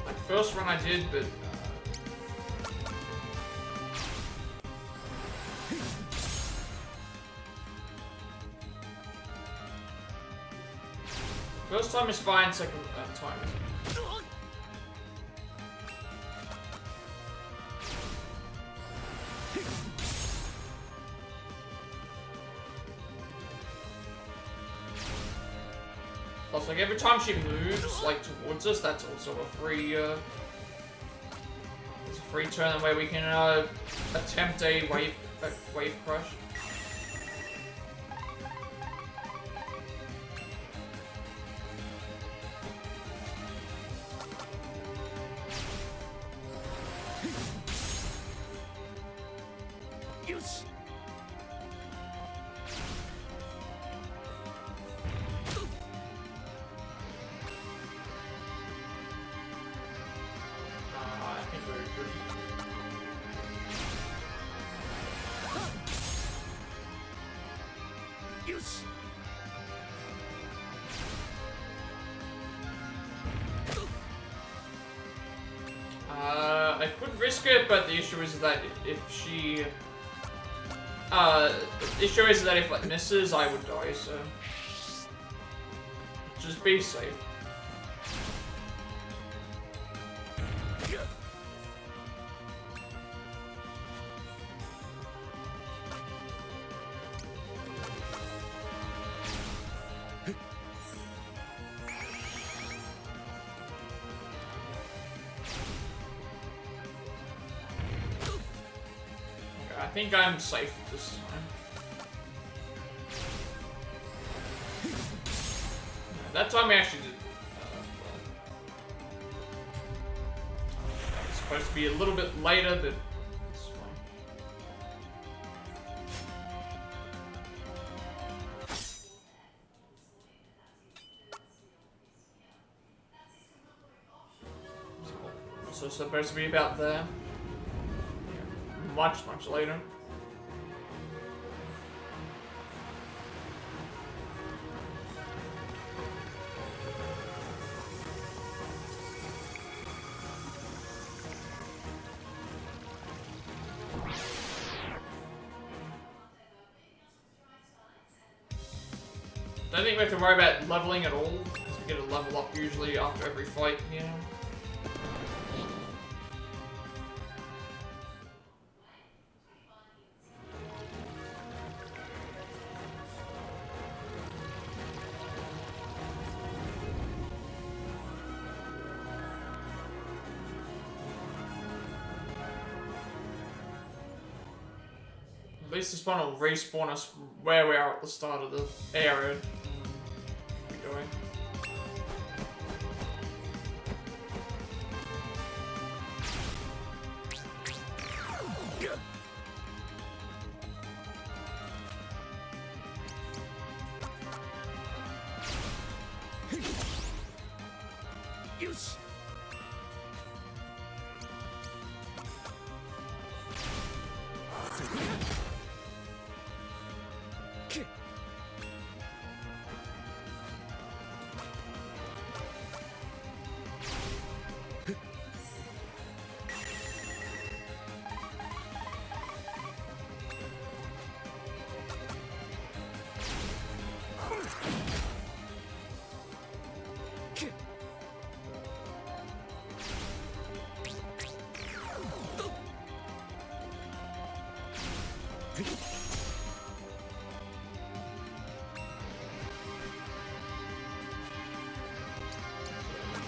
Like first run I did, but first time is fine, second time is... Plus, like, every time she moves, like, towards us, that's also a free, it's a free turn where we can, attempt a wave crush. し。I think we're good.よし。I could risk it, but the issue is that if she... the issue is that if it misses, I would die, so... Just be safe. I think I'm safe this time. That time we actually did. It's supposed to be a little bit later, but it's fine. So it's supposed to be about there. Much later. Don't think we have to worry about leveling at all, because we get a level up usually after every fight, you know? At least this one will respawn us where we are at the start of the area. We're going. Yes.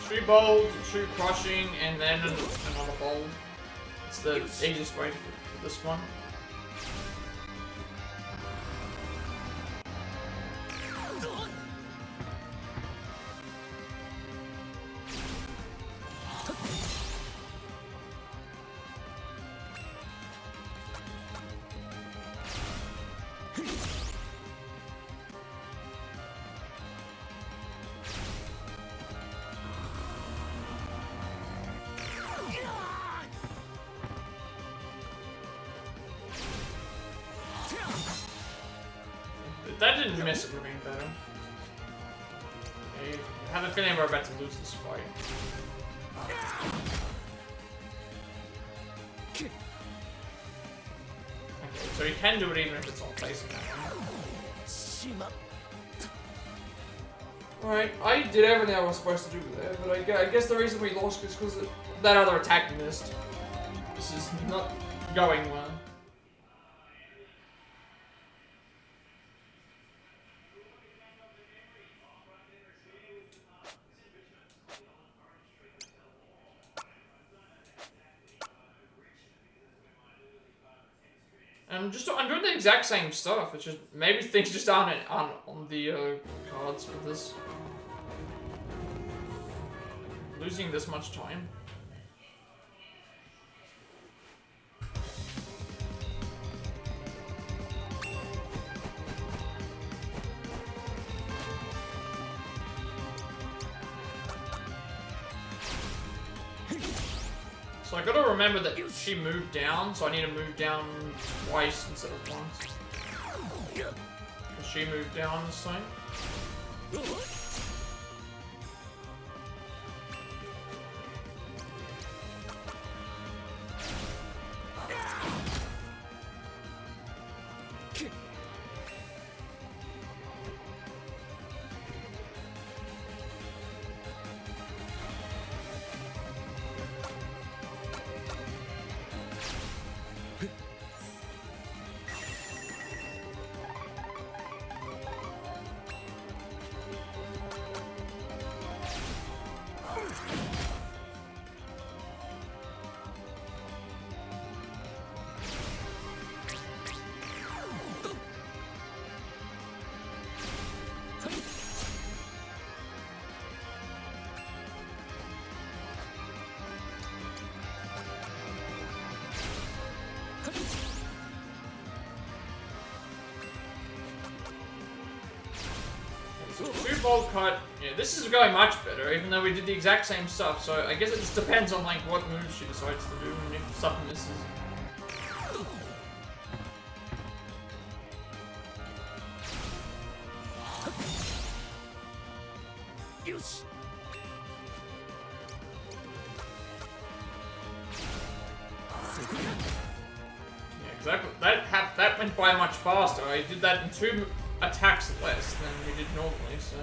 True bold, true crushing, and then another bold. It's the easiest way for this one. If that didn't miss, it would have been better. I have a feeling we're about to lose this fight. Okay, so you can do it even if it's all facing that way. Alright, I did everything I was supposed to do there, but I guess the reason we lost is because that other attack missed. This is not going well. I'm doing the exact same stuff. It's just maybe things just aren't on the cards for this. Losing this much time. I gotta remember that she moved down, so I need to move down twice instead of once. Because she moved down this time. So 2 bolt cut. Yeah, this is going much better, even though we did the exact same stuff. So I guess it just depends on like what moves she decides to do and if stuff misses. Yeah, because that went by much faster. I did that in 2 attacks less than we did normally, so.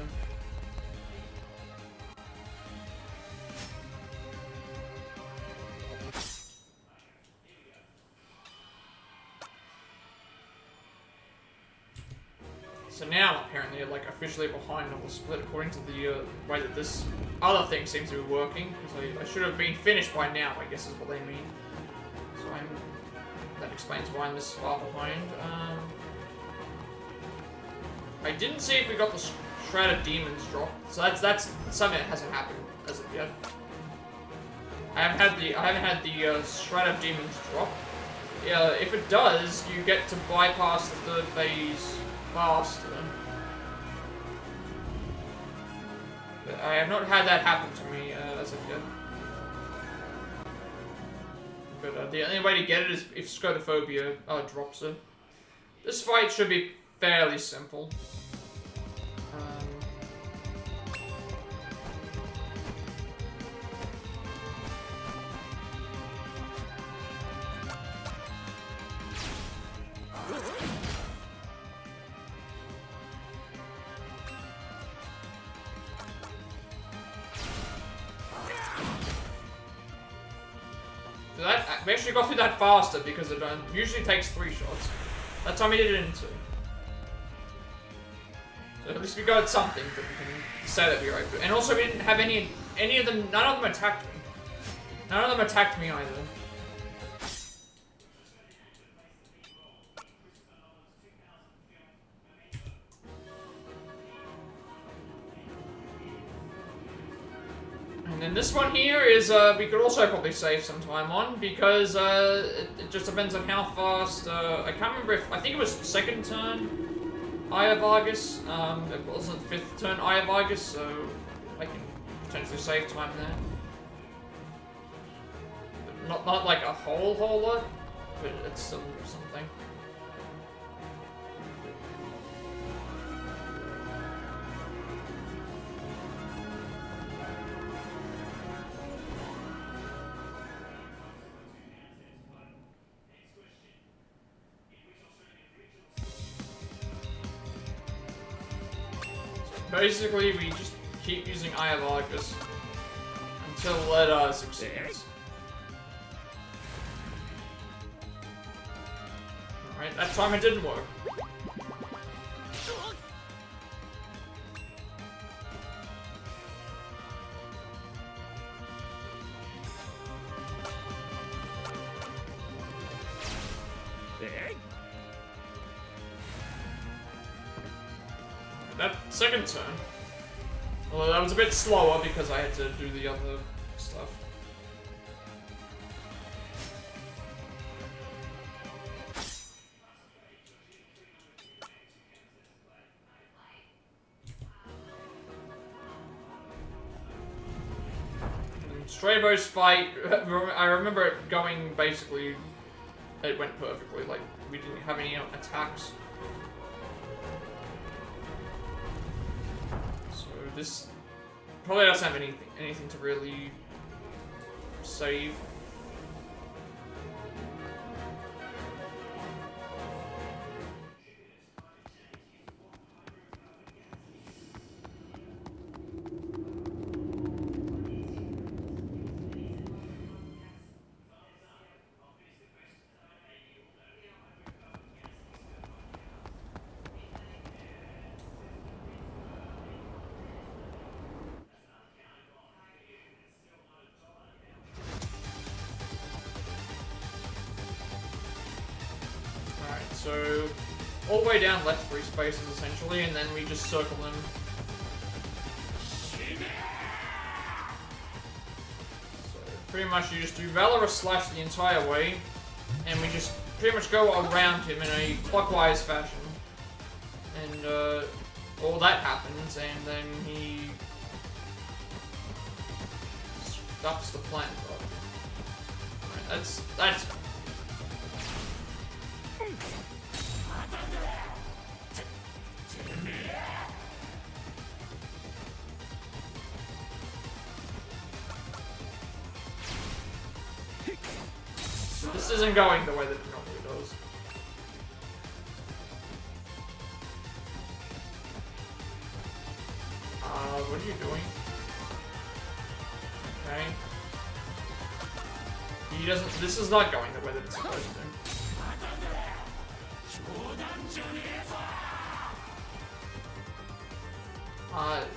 So now, apparently, you're like officially behind on the split according to the way that this other thing seems to be working. Because I should have been finished by now, I guess is what they mean. So that explains why I'm this far behind. I didn't see if we got the Shroud of Demons drop, so that's something that hasn't happened as of yet. I haven't had the Shroud of Demons drop. Yeah, if it does, you get to bypass the 3rd phase faster. But I have not had that happen to me as of yet. But the only way to get it is if Scotophobia drops it. This fight should be fairly simple. We actually got through that faster because it usually takes 3 shots. That time we did it in 2. So at least we got something that we can say that we were able to. And also we didn't have any of them, none of them attacked me. None of them attacked me either. And then this one here is, we could also probably save some time on, because it just depends on how fast, I can't remember if, I think it was 2nd turn Aya Vargas, it wasn't 5th turn Aya Vargas, so I can potentially save time there. But not like a whole lot, but it's still something. Basically, we just keep using Aya Vargas until it succeeds. Alright, that time it didn't work. That 2nd turn, well, that was a bit slower because I had to do the other stuff. Straybo's fight, I remember it going basically, it went perfectly, like, we didn't have any attacks. So this probably doesn't have anything to really save. So, all the way down left 3 spaces essentially, and then we just circle them. So, pretty much you just do Valorous Slash the entire way, and we just pretty much go around him in a clockwise fashion. And, all that happens, and then he stops the plant. Right, that's this isn't going the way that it normally does. What are you doing? Okay. He doesn't. This is not going the way that it's supposed to.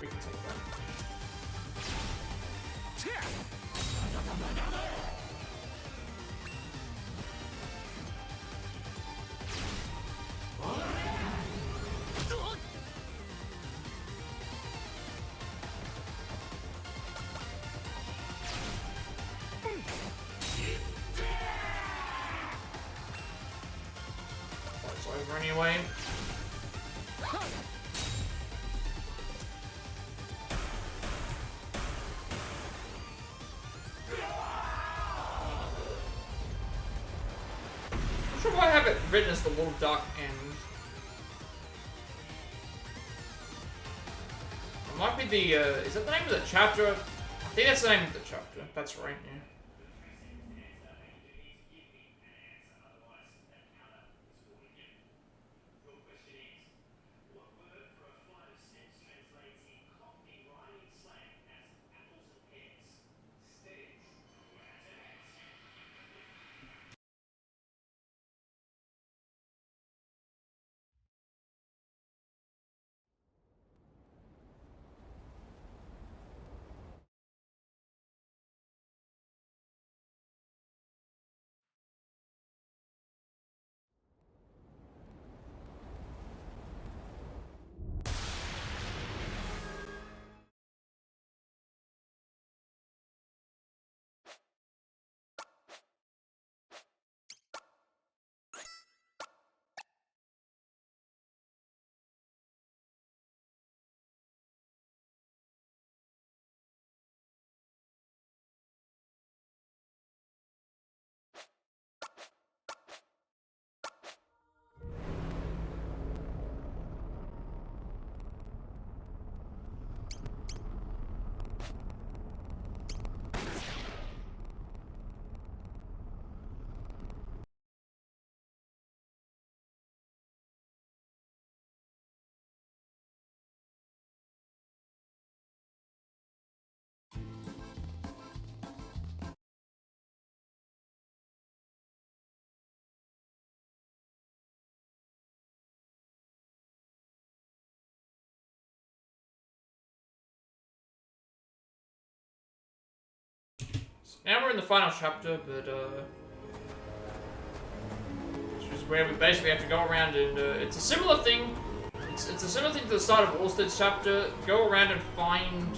We can take that. That's over anyway. I'm sure I have it written as the Little Dark End. It might be the, is that the name of the chapter? I think that's the name of the chapter. That's right, yeah. Now we're in the final chapter, but which is where we basically have to go around and it's a similar thing. It's a similar thing to the start of Orsted's chapter. Go around and find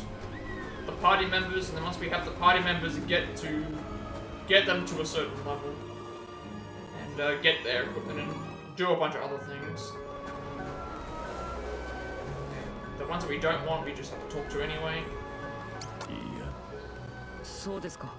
the party members, and then once we have the party members, get them to a certain level and get their equipment and do a bunch of other things. And the ones that we don't want, we just have to talk to anyway. そうですか。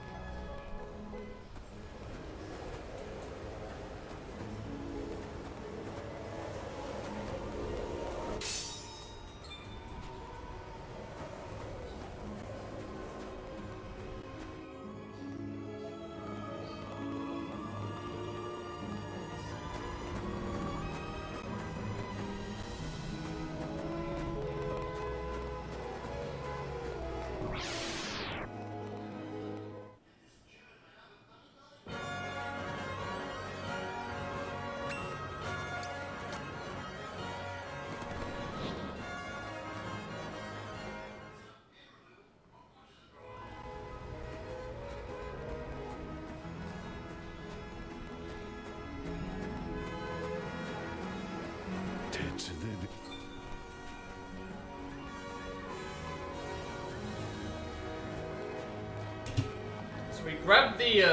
So we grab the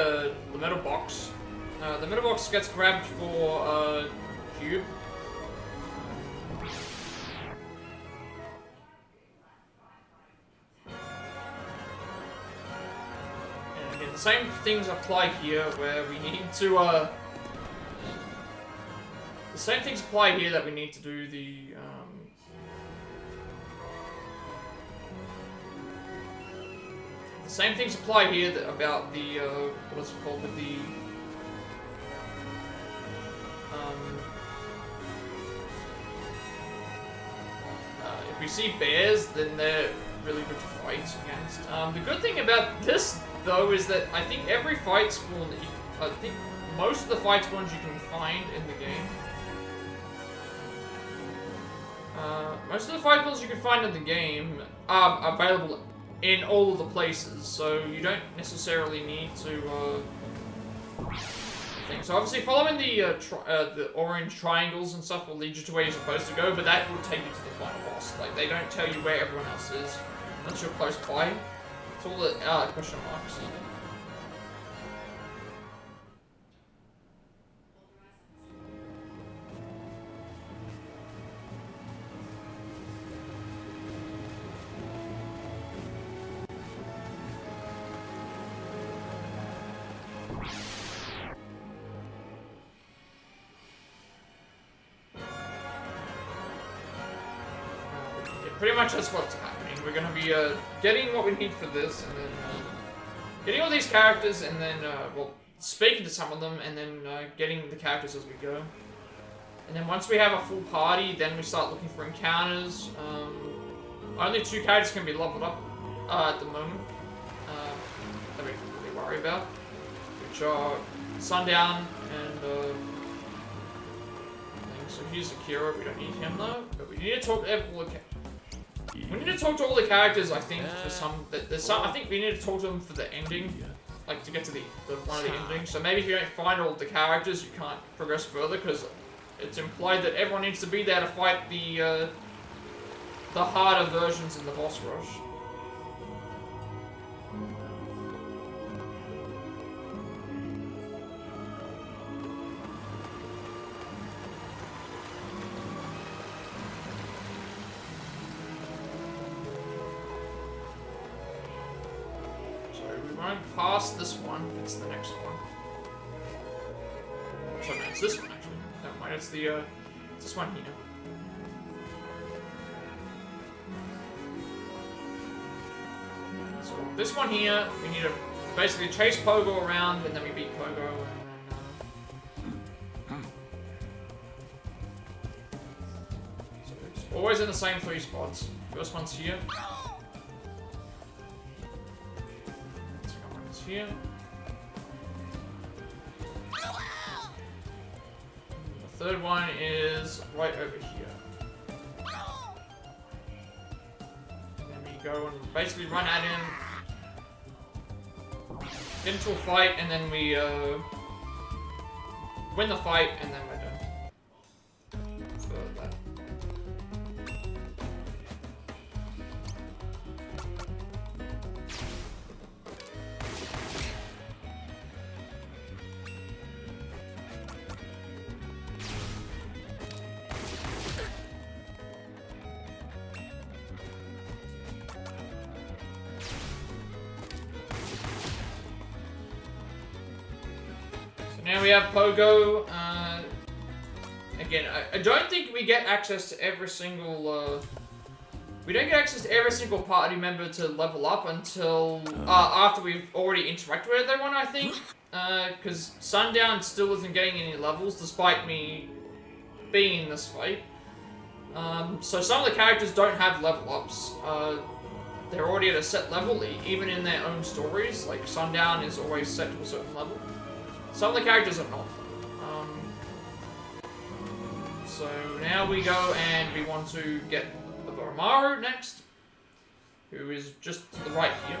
metal box. The metal box gets grabbed for cube. And again, the same things apply here, where we need to the same things apply here that we need to do the same things apply here about the what is it called, with the if we see bears, then they're really good to fight against. The good thing about this though is that I think every fight spawn, I think most of the fight spawns you can find in the game. Most of the fight spawns you can find in the game are available in all of the places, so you don't necessarily need to think. So obviously following the orange triangles and stuff will lead you to where you're supposed to go, but that will take you to the final boss. Like, they don't tell you where everyone else is unless you're close by. It's all the question marks. Pretty much that's what's happening. We're going to be getting what we need for this, and then getting all these characters, and then, well, speaking to some of them, and then getting the characters as we go. And then once we have a full party, then we start looking for encounters. Only 2 characters can be leveled up at the moment that we can really worry about, which are Sundown and so here's Akira. We don't need him though, but we need to talk to we need to talk to all the characters. I think for some, there's some. I think we need to talk to them for the ending, like to get to the one of the endings. So maybe if you don't find all the characters, you can't progress further because it's implied that everyone needs to be there to fight the harder versions in the boss rush. Past this one, it's the next one. Sorry, no, it's this one actually. Never mind, it's the this one here. So this one here, we need to basically chase Pogo around, and then we beat Pogo, and then so it's always in the same 3 spots. First one's here. Here. The third one is right over here. And then we go and basically run at him, get into a fight, and then we win the fight, and then we're done. So that. now we have Pogo. Again, I don't think we get access to every single. We don't get access to every single party member to level up until after we've already interacted with everyone, I think. Because Sundown still isn't getting any levels, despite me being in this fight. So some of the characters don't have level ups. They're already at a set level, even in their own stories. Like, Sundown is always set to a certain level. Some of the characters are not. So now we go and we want to get Oromaru next, who is just to the right here.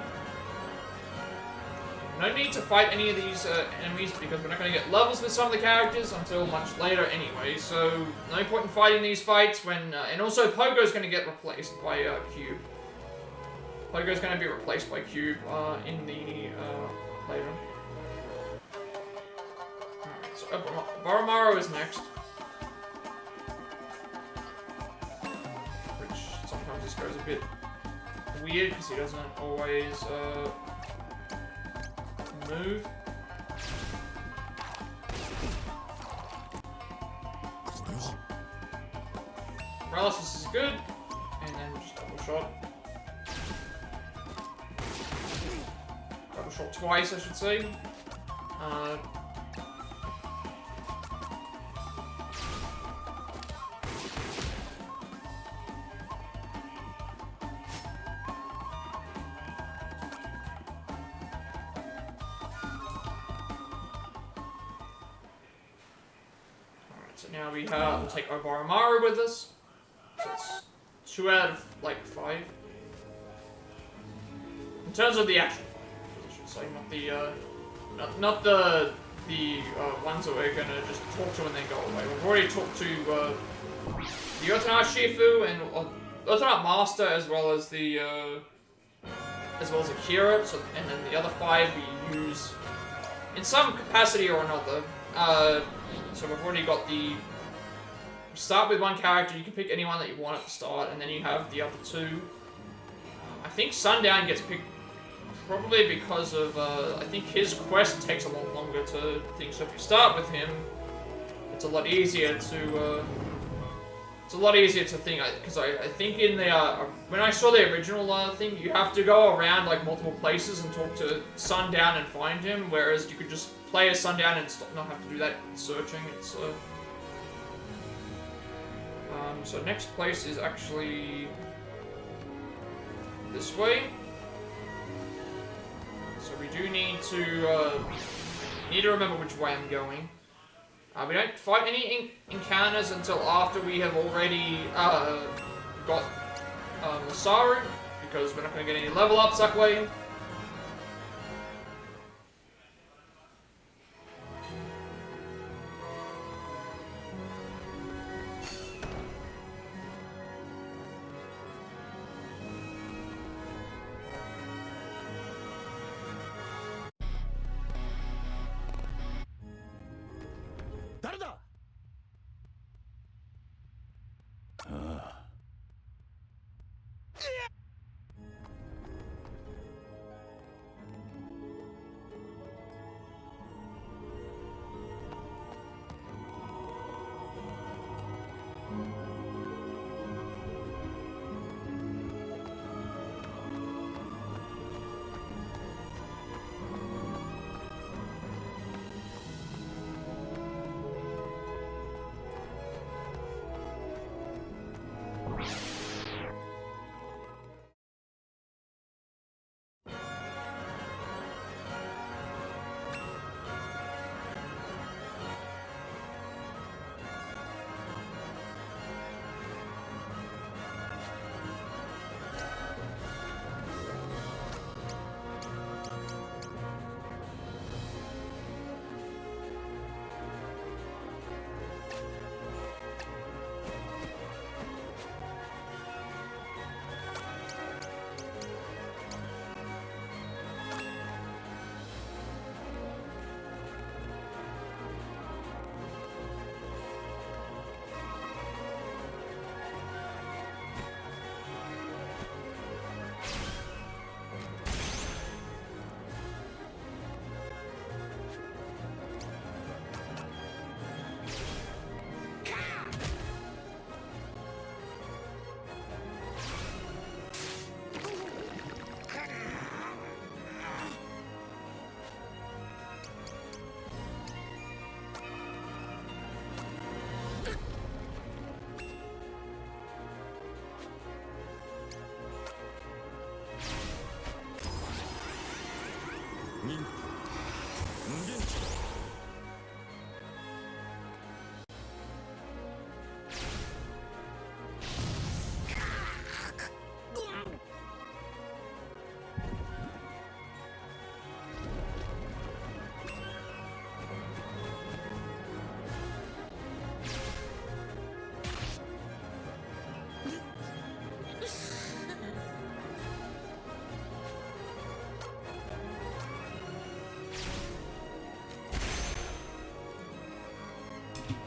No need to fight any of these enemies because we're not going to get levels with some of the characters until much later anyway, so no point in fighting these fights when... and also Pogo's going to get replaced by Cube. Pogo's going to be replaced by Cube in the... later. Alright, so Oromaru is next. Which sometimes this goes a bit weird because he doesn't always... move. Paralysis is good, and then just double shot. Double shot twice, I should say. So now we'll take Oromaru with us. So it's 2 out of, like, 5. In terms of the actual fight, I should say, not the, not the ones that we're gonna just talk to and then go away. We've already talked to, the Otana Shifu and Otana Master as well as the, Akira, so, and then the other 5 we use in some capacity or another. So we've already got the... Start with one character, you can pick anyone that you want at the start, and then you have the other 2. I think Sundown gets picked probably because of, I think his quest takes a lot longer to think, so if you start with him, it's a lot easier to, think, because I think in the, when I saw the original thing, you have to go around, like, multiple places and talk to Sundown and find him, whereas you could just play as Sundown and not have to do that searching. It's so next place is actually this way. So we do need to remember which way I'm going. We don't fight any encounters until after we have already got Masaru, because we're not going to get any level ups that way.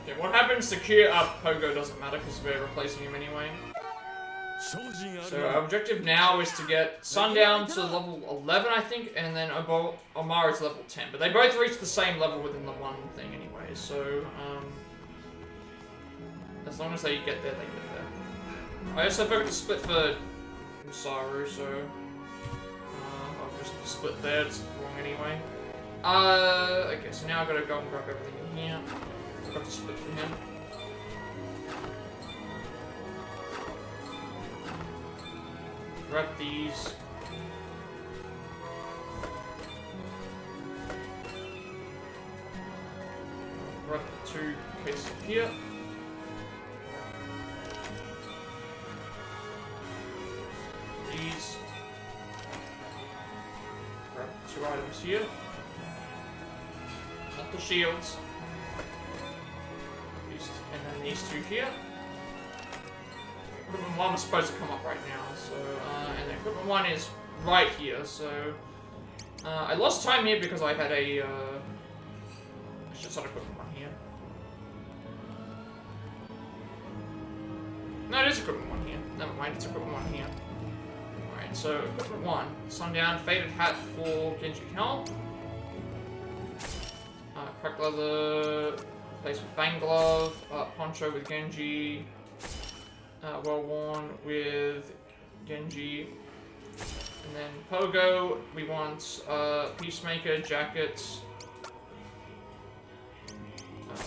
Okay, what happens to Kia Pogo doesn't matter because we're replacing him anyway. So our objective now is to get Sundown to level 11, I think, and then Omara's level 10. But they both reach the same level within the one thing anyway, so as long as they get there, they get there. I also forgot to split for Masaru, so I'll just split there, it's wrong anyway. Okay, so now I've got to go and grab everything in here. Forgot to split for him. Grab these. Grab the 2 cases here. These. Grab 2 items here. Not the shields. And then these 2 here. Equipment 1 was supposed to come up right now, so, and then equipment 1 is right here, so, I lost time here because I had a, I should start equipment 1 here. No, it is equipment 1 here. Never mind, it's equipment 1 here. Alright, so, equipment 1. Sundown, faded hat for Genji Helm. Cracked leather, place with Bang Glove, poncho with Genji. Well worn with Genji, and then Pogo. We want Peacemaker jacket,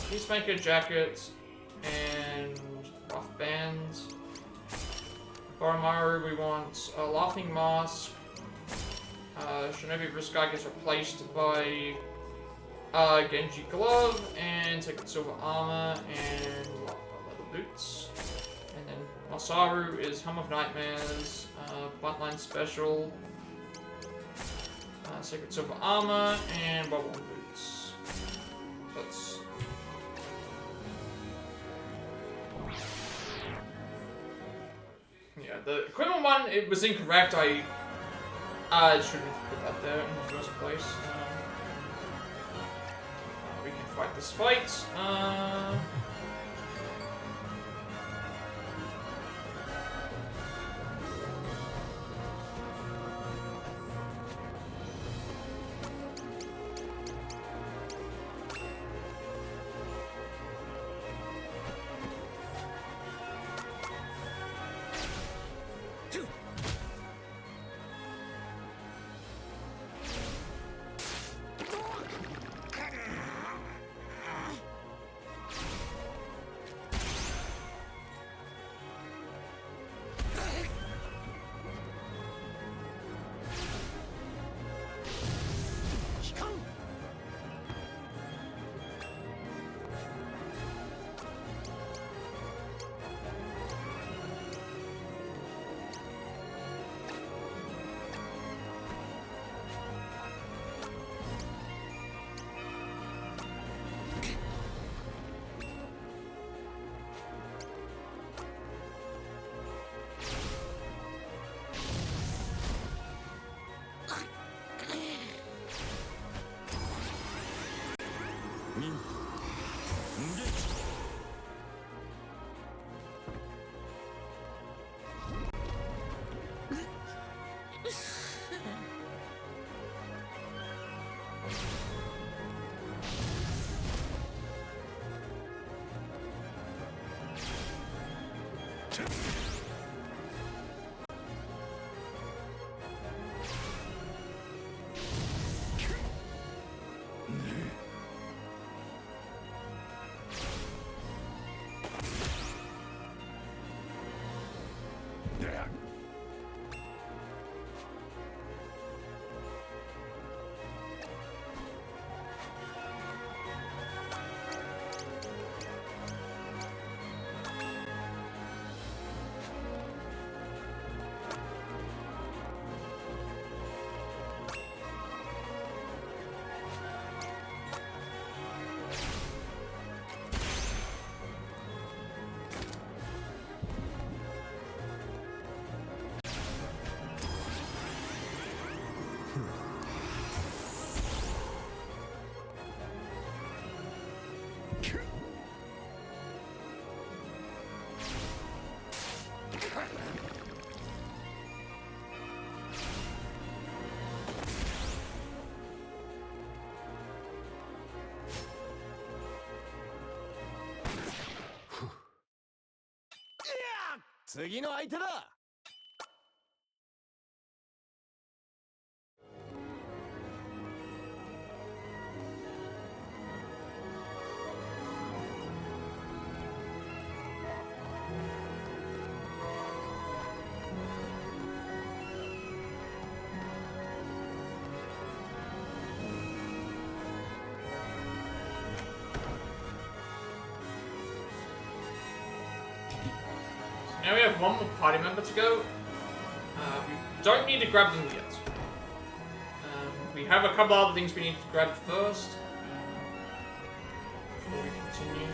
Peacemaker jacket, and rough bands. Boromaru, we want a laughing mask. Shinobi Riskai gets replaced by Genji glove and Sacred Silver armor and leather boots. And then Masaru is Hum of Nightmares, Buntline Special, Sacred Silver Armor, and Bubble Boots. That's... Yeah, the equipment 1, it was incorrect. I shouldn't have put that there in the first place. We can fight this fight. 次の相手だ。Now we have one more party member to go. We don't need to grab them yet. We have a couple other things we need to grab first. Before we continue.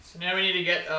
So now we need to get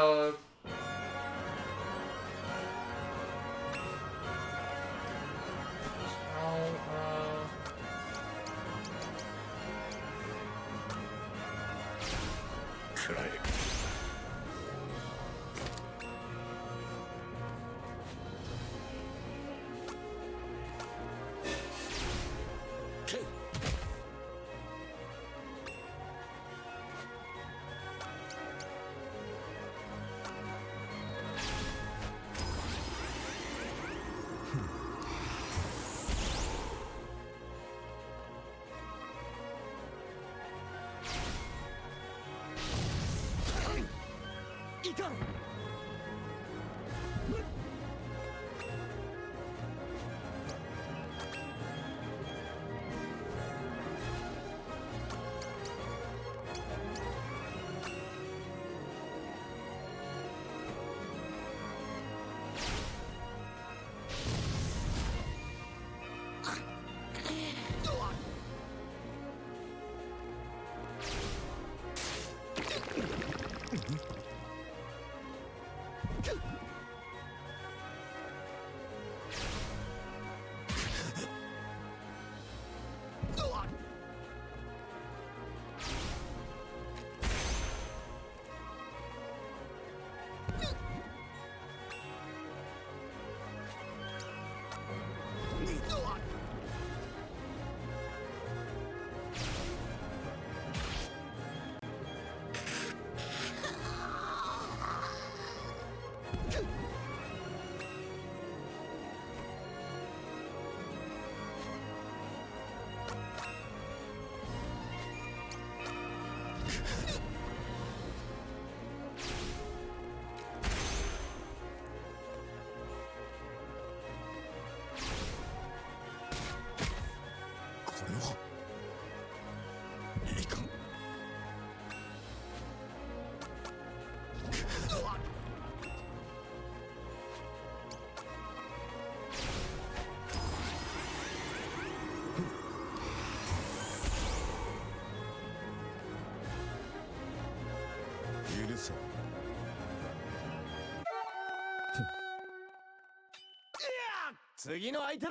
次の相手だ。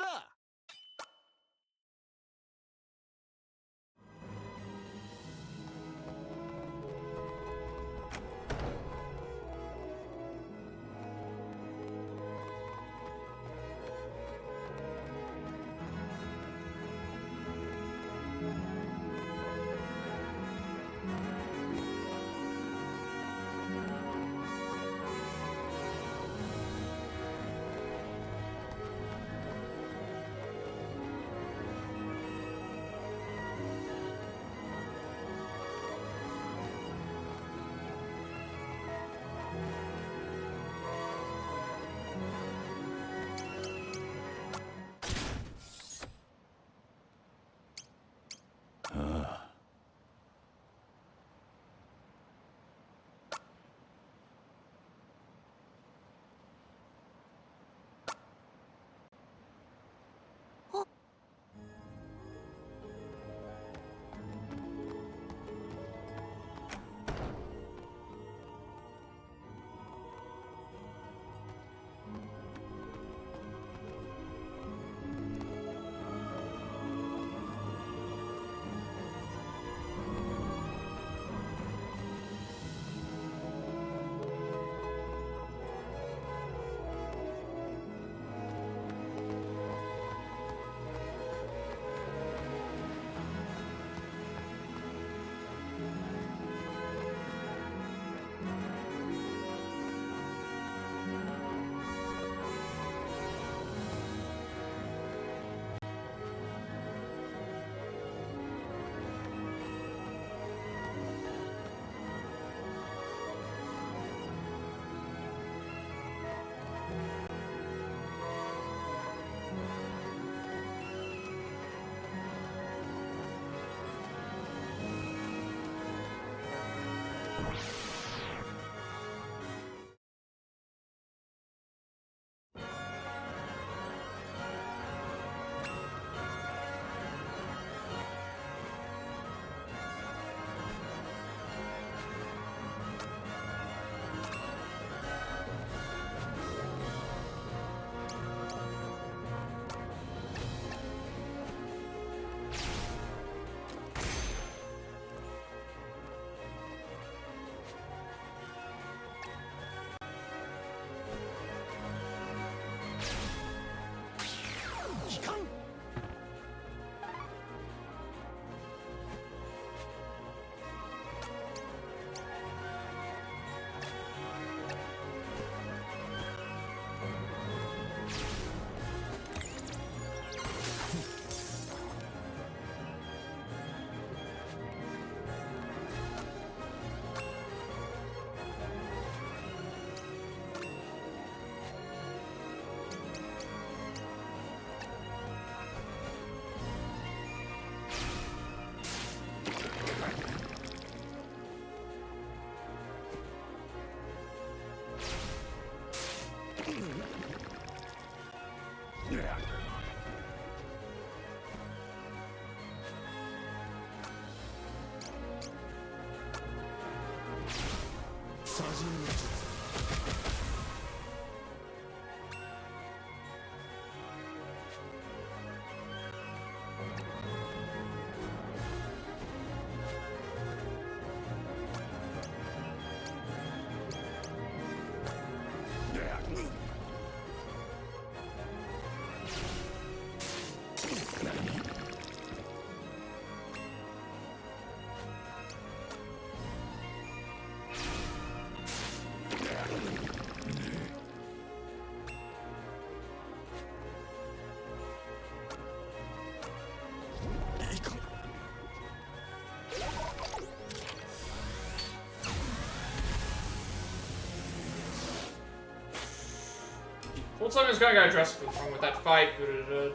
Thought something was gonna go drastically wrong with that fight, but it,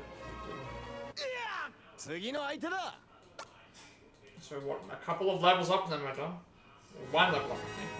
次の相手だ so what, a couple of levels up then we're done? Or one level up, I think.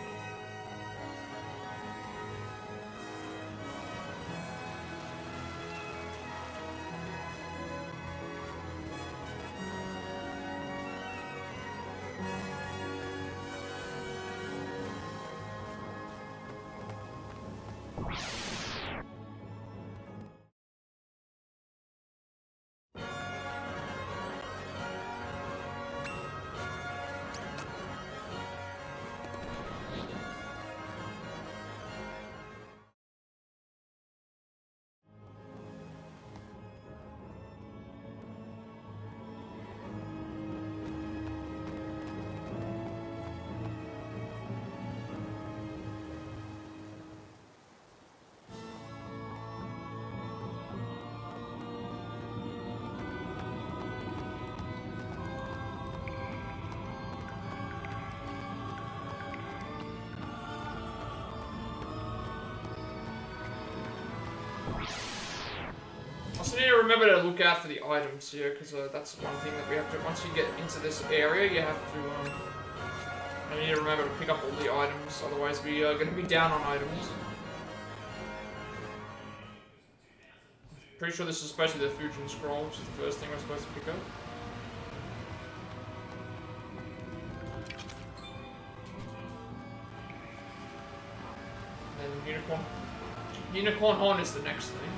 Also need to remember to look out for the items here, because that's one thing that we have to, once you get into this area, you have to, I need to remember to pick up all the items, otherwise we are going to be down on items. Pretty sure this is especially the Fusion Scroll, which is the first thing we're supposed to pick up. And then Unicorn Horn is the next thing.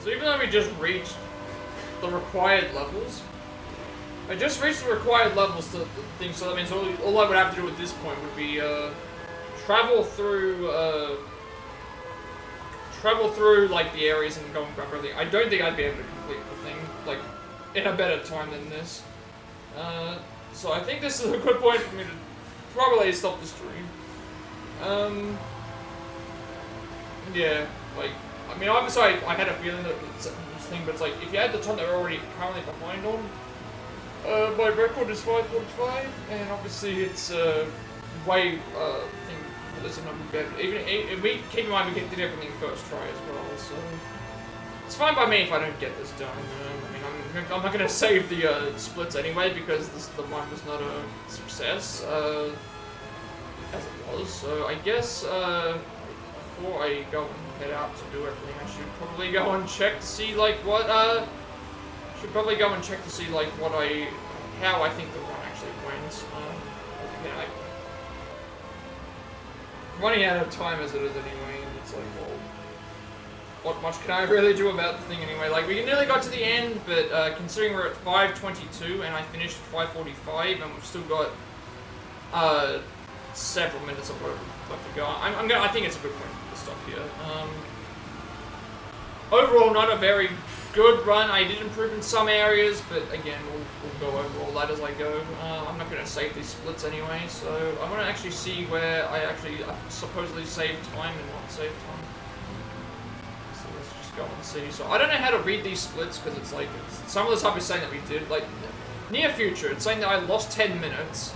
So even though we just reached the required levels, I just reached the required levels to the thing, so that means all I would have to do at this point would be travel through like the areas and go and grab everything. I don't think I'd be able to complete the thing like in a better time than this. So I think this is a good point for me to probably stop the stream. Yeah, like, I mean, obviously I had a feeling that it's this thing, but it's like, if you add the time that we're already currently behind on, my record is 5:45, and obviously it's way there's a number better. Even if we keep in mind we did everything first try as well, so it's fine by me if I don't get this done. I mean, I'm not gonna save the splits anyway because the one was not a success as it was. So I guess before I go and head out to do everything, I should probably go and check to see like what how I think the run actually went. Again, I'm running out of time as it is anyway, and it's like, well, what much can I really do about the thing anyway? Like, we nearly got to the end, but considering we're at 5:22 and I finished at 5:45, and we've still got several minutes of whatever left to go. I think it's a good point to stop here. Overall, not a very good run. I did improve in some areas, but again, we'll go over all that as I go. I'm not going to save these splits anyway, so I want to actually see where I actually supposedly saved time and not saved time. So let's just go and see. So I don't know how to read these splits, because it's like, some of the stuff is saying that we did, like, near future, it's saying that I lost 10 minutes.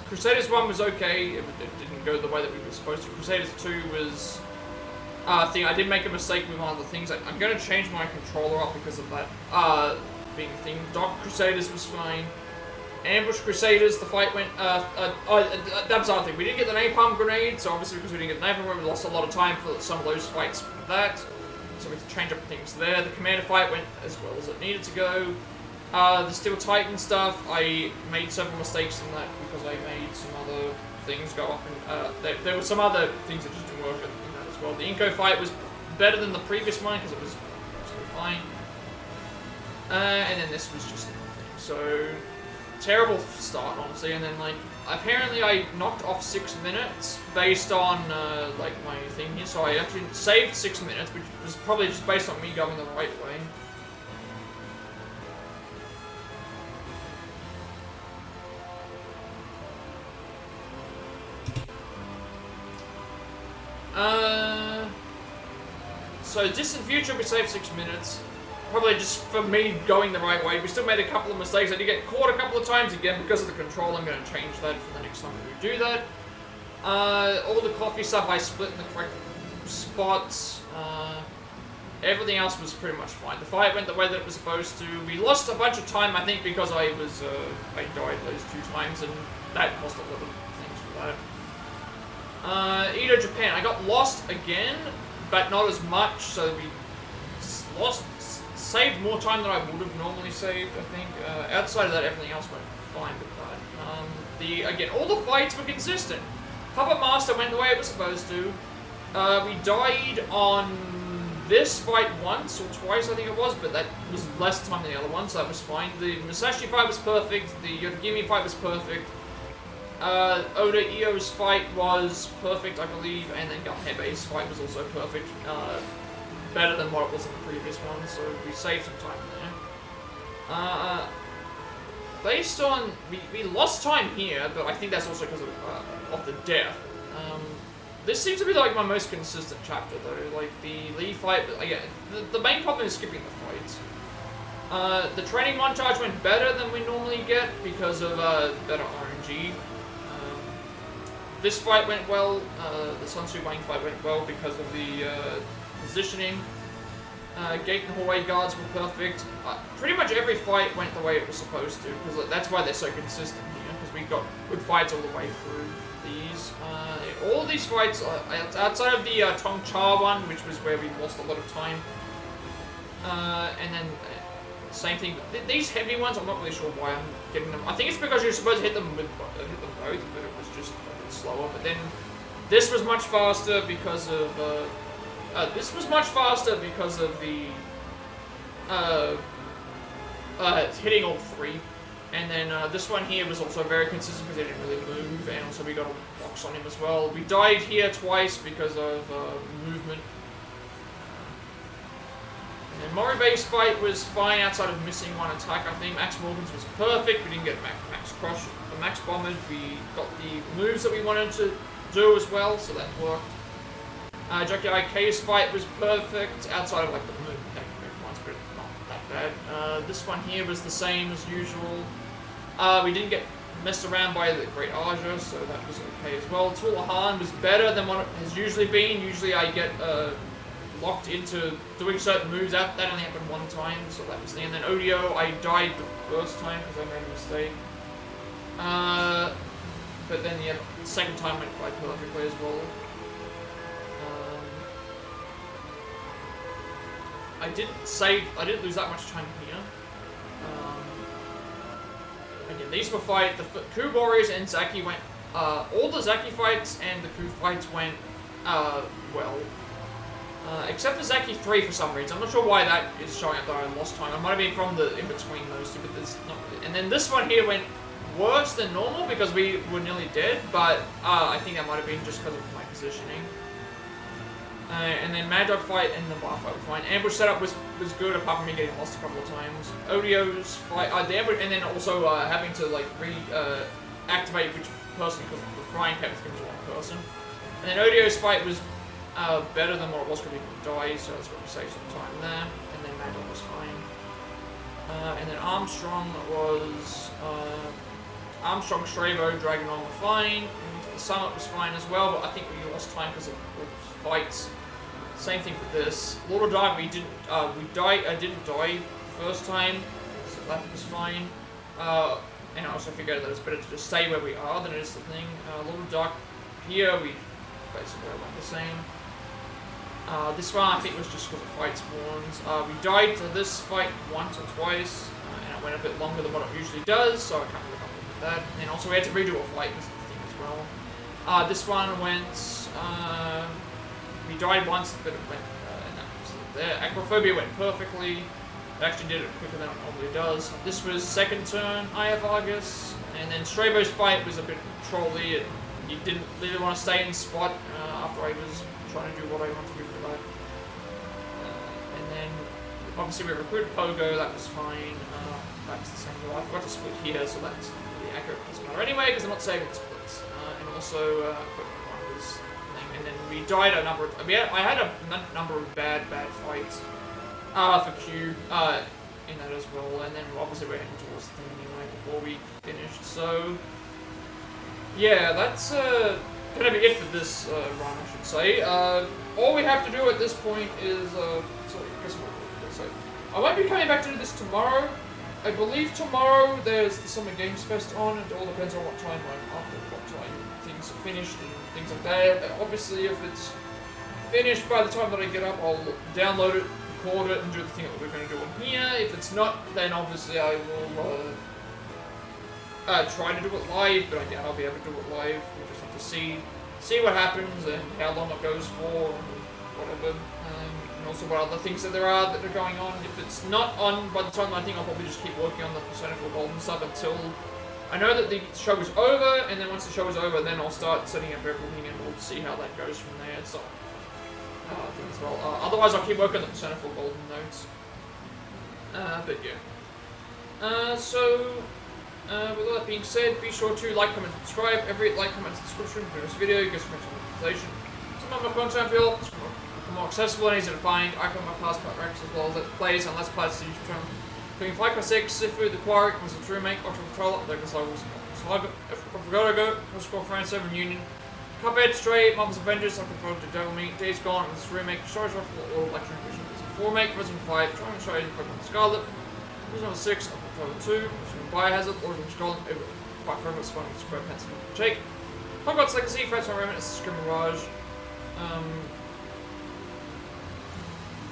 Crusaders 1 was okay, it didn't go the way that we were supposed to. Crusaders 2 was... I did make a mistake with one of the things. I'm going to change my controller up because of that being a thing. Dock Crusaders was fine. Ambush Crusaders, the fight went... that was the other thing. We didn't get the napalm grenade, so obviously because we didn't get the napalm grenade, we lost a lot of time for some of those fights with that. So we had to change up things there. The Commander fight went as well as it needed to go. The Steel Titan stuff, I made several mistakes in that because I made some other things go up, and there were some other things that just didn't work in that as well. The Inco fight was better than the previous one because it was fine. And then this was just nothing. So, terrible start, honestly, and then, like, apparently I knocked off 6 minutes based on, like, my thing here, so I actually saved 6 minutes, which was probably just based on me going the right way. So distant future we saved 6 minutes. Probably just for me going the right way. We still made a couple of mistakes. I did get caught a couple of times again because of the control. I'm going to change that for the next time we do that. All the coffee stuff I split in the correct spots. Everything else was pretty much fine. The fight went the way that it was supposed to. We lost a bunch of time, I think, because I died those 2 times, and that cost a lot of things for that. Edo Japan, I got lost again, but not as much, so we saved more time than I would have normally saved, I think. Outside of that, everything else went fine with that. Again, all the fights were consistent. Puppet Master went the way it was supposed to. We died on this fight once or twice, I think it was, but that was less time than the other one, so that was fine. The Musashi fight was perfect. The Yotogimi fight was perfect. Oda Io's fight was perfect, I believe, and then Galhebe's fight was also perfect. Better than what it was in the previous one, so we saved some time there. Based on... We lost time here, but I think that's also because of the death. This seems to be like my most consistent chapter, though. Like, the Lee fight... Again, the main problem is skipping the fights. The training montage went better than we normally get because of better RNG. This fight went well. The Sun Tzu Wang fight went well because of the positioning. Gate and hallway guards were perfect. Pretty much every fight went the way it was supposed to, because that's why they're so consistent here, because we got good fights all the way through these. All these fights, outside of the Tong Cha one, which was where we lost a lot of time, and then same thing. These heavy ones, I'm not really sure why I'm getting them. I think it's because you're supposed to hit them both, but it was just a bit slower. But then this was much faster because of the hitting all three. And then this one here was also very consistent because they didn't really move, and also we got a box on him as well. We died here twice because of movement. And then Moribay's fight was fine outside of missing one attack, I think. Max Morgan's was perfect. We didn't get Max Crush or Max Bombard. We got the moves that we wanted to do as well, so that worked. Jockey IK's fight was perfect outside of like the movement. But not that bad. This one here was the same as usual. We didn't get messed around by the Great Aja, so that was okay as well. Tulahan was better than what it has usually been. Usually I get locked into doing certain moves. That only happened one time, so that was the end. And then Odio, I died the first time because I made a mistake. But then the second time went quite perfectly as well. I didn't lose that much time here. Again, these were the Ku Warriors and Zaki went, all the Zaki fights and the Ku fights went, well. Except for Zaki 3 for some reason. I'm not sure why that is showing up that I lost time. It might have been from the in-between those two, but there's not really. And then this one here went worse than normal because we were nearly dead, but I think that might have been just because of my positioning. And then Mad Dog fight and the bar fight were fine. Ambush setup was good, apart from me getting lost a couple of times. Odio's fight, the ambush, and then also having to like activate which person because the frying pan was given to one person. And then Odio's fight was better than what it was because we could die, so that's what we saved some time there. And then Mad Dog was fine. And then Armstrong was Armstrong, Stravo, Dragonon were fine. And the Summit was fine as well, but I think we lost time because of fights. Same thing for this. Lord of Dark, I didn't die first time, so that was fine. And I also figured that it's better to just stay where we are than it is the thing. Lord of Dark, here we basically went the same. This one I think was just because of fight spawns. We died to this fight once or twice, and it went a bit longer than what it usually does, so I can't really come up with that. And also we had to redo a fight because of the thing as well. This one went. We died once, but it went, and that was there. Acrophobia went perfectly. It actually did it quicker than it normally does. This was second turn, I have Argus. And then Stravo's fight was a bit trolly. You didn't really want to stay in spot after I was trying to do what I wanted to do for that. And then, obviously we recruited Pogo, that was fine. That's the same though. I forgot to split here, so that's really accurate. Doesn't matter anyway, because I'm not saving the splits. And also, and then we died a number of. I had a number of bad fights for Q in that as well, and then obviously we're heading towards the thing anyway before we finished. So yeah, that's gonna be it for this run, I should say. All we have to do at this point is I won't be coming back to do this tomorrow. I believe tomorrow there's the Summer Games Fest on, and it all depends on what time I'm up and what time things are finished and things like that. Obviously, if it's finished by the time that I get up, I'll download it, record it, and do the thing that we're going to do on here. If it's not, then obviously I will try to do it live, but I doubt I'll be able to do it live. We'll just have to see what happens and how long it goes for and whatever. And also what other things that there are that are going on. If it's not on by the time, I think I'll probably just keep working on the Persona 4 Golden stuff until I know that the show is over, and then once the show is over, then I'll start setting up everything and we'll see how that goes from there. So, I think as well. Otherwise, I'll keep working on the Persona 4 Golden notes. But yeah. With all that being said, be sure to like, comment, subscribe. Every like, comment, subscription for this video gives me some notification. Some of my content feel more accessible and easy to find. I cover my past Plat records as well as Let's Plays and Let's Plays YouTube channel. Including Flight Class 6, Sifu, The Quarry, Mr. True Make, Octo Controller, Lego Cycles, Sligo, Forgoto, Score France 7 Union, Cuphead, Stray, Marvel's Avengers, Cycle Frog, The Devil Meat, Days Gone, Mr. True Make, Stories of All Electric Vision, Resident 4 Make, Resident 5, Trying to Show You, Pokemon Scarlet, Resident 6, Octo Controller 2, Resident Biohazard, Origin Skull, Quite Forever, Spawning, Square Pencil, Jake, Hogwarts Legacy, Friends from Remnant, Scream Mirage,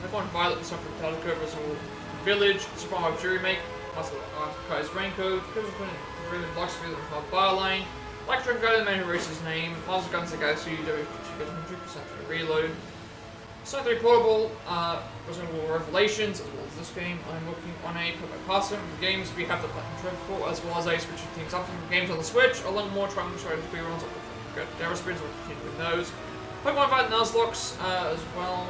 Pokemon Violet, the Suffer Palico, Resident Village, Super Mario Fury Make, Master Kai's Raincoat, Crimson Twin, Ruben Bloxfield, and Far Barline, Electron Guy, the man who erased his name, Miles of Guns, the Galaxy, W2% for Reload, Persona 3 Portable, Persona 4 Revelations, as well as this game. I'm working on a Plat of the games we have the Platinum Trophy for, as well as a switching things up from games on the Switch, along more trying to show speedruns of the Dara Spins, we'll continue with those. Pokemon Fight Nuzlocke as well,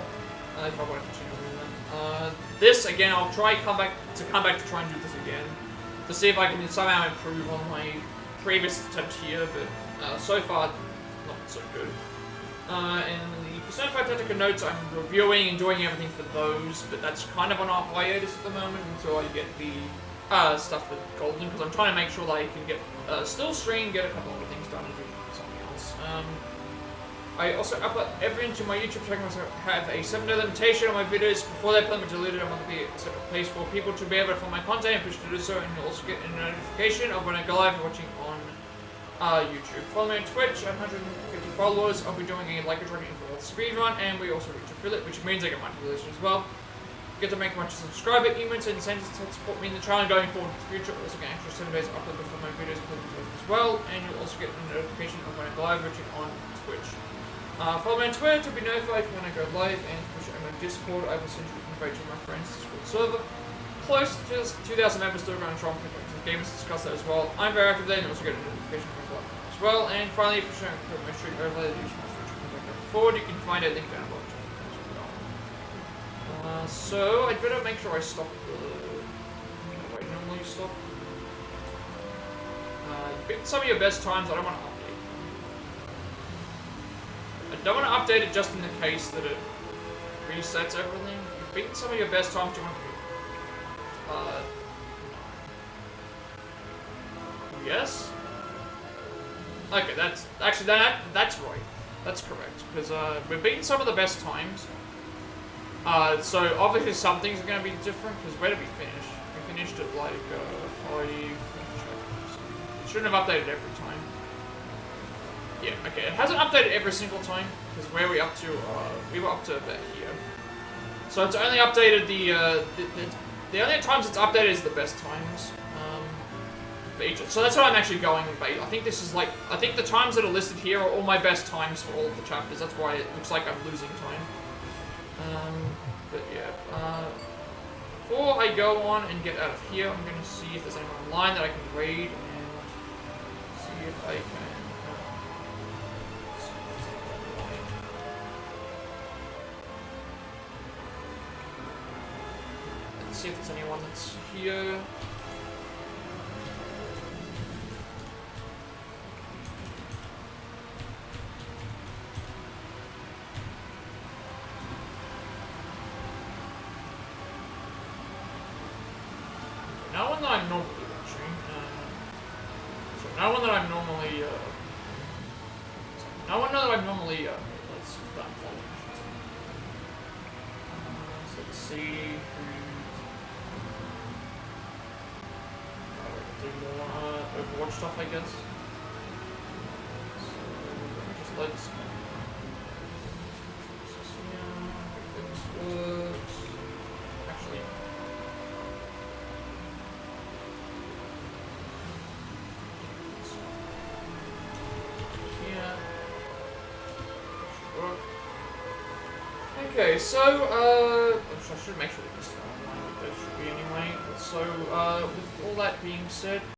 if I want to continue with them. This, again, I'll try come back to try and do this again, to see if I can somehow improve on my previous attempt here, but so far, not so good. And the Persona 5 Tactica notes, I'm reviewing and doing everything for those, but that's kind of on a hiatus at the moment until I get the stuff with Golden, because I'm trying to make sure that I can get still stream, get a couple other things done, and do something else. I also upload everything to my YouTube channel, so I have a 7-day limitation on my videos. Before they're permanently deleted, I want to be a separate place for people to be able to find my content and push to do so, and you'll also get a notification of when I go live watching on YouTube. Follow me on Twitch, I have 150 followers. I'll be doing a like a tracking for Speedrun, and we also reach affiliate, which means I get monthly releases as well. Get to make a bunch of subscriber emotes and incentives to support me in the channel going forward in the future. Also get extra 7 days upload before my videos as well, and you'll also get a notification of when I go live watching on Twitch. Follow me on Twitter to be notified when I go live, and push it on my Discord. I will send you an invite to my friend's Discord server. Close to 2,000 members still going strong. Gamers discuss that as well. I'm very active there, and you also get a notification from my blog as well. And finally, if you're showing my stream overlay that you use my Twitch contact going forward, you can find a link down below as well. So I'd better make sure I stop I normally stop. Pick some of your best times. I don't want to update. I don't want to update it just in the case that it resets everything. You've beaten some of your best times. Do you want to yes? Okay, that's actually that's right. That's correct, because we've beaten some of the best times. So obviously some things are going to be different, because where did we finish? We finished at like 5. It shouldn't have updated every time. Yeah, okay, it hasn't updated every single time, because where are we up to? We were up to about here. So it's only updated the only times it's updated is the best times. Feature. So that's what I'm actually going with. I think this is like, I think the times that are listed here are all my best times for all of the chapters. That's why it looks like I'm losing time. But yeah, before I go on and get out of here, I'm going to see if there's anyone online that I can raid and see if I can. Let's see if there's anyone that's here. No one that I'm normally watching. So no one that I'm normally. No one that I'm normally. Let's start following. So let's see who. Do more Overwatch stuff, I guess. So let me just let's. This works. Actually. Okay, so, I should make sure that this is online, that should be anyway. So, with all that being said,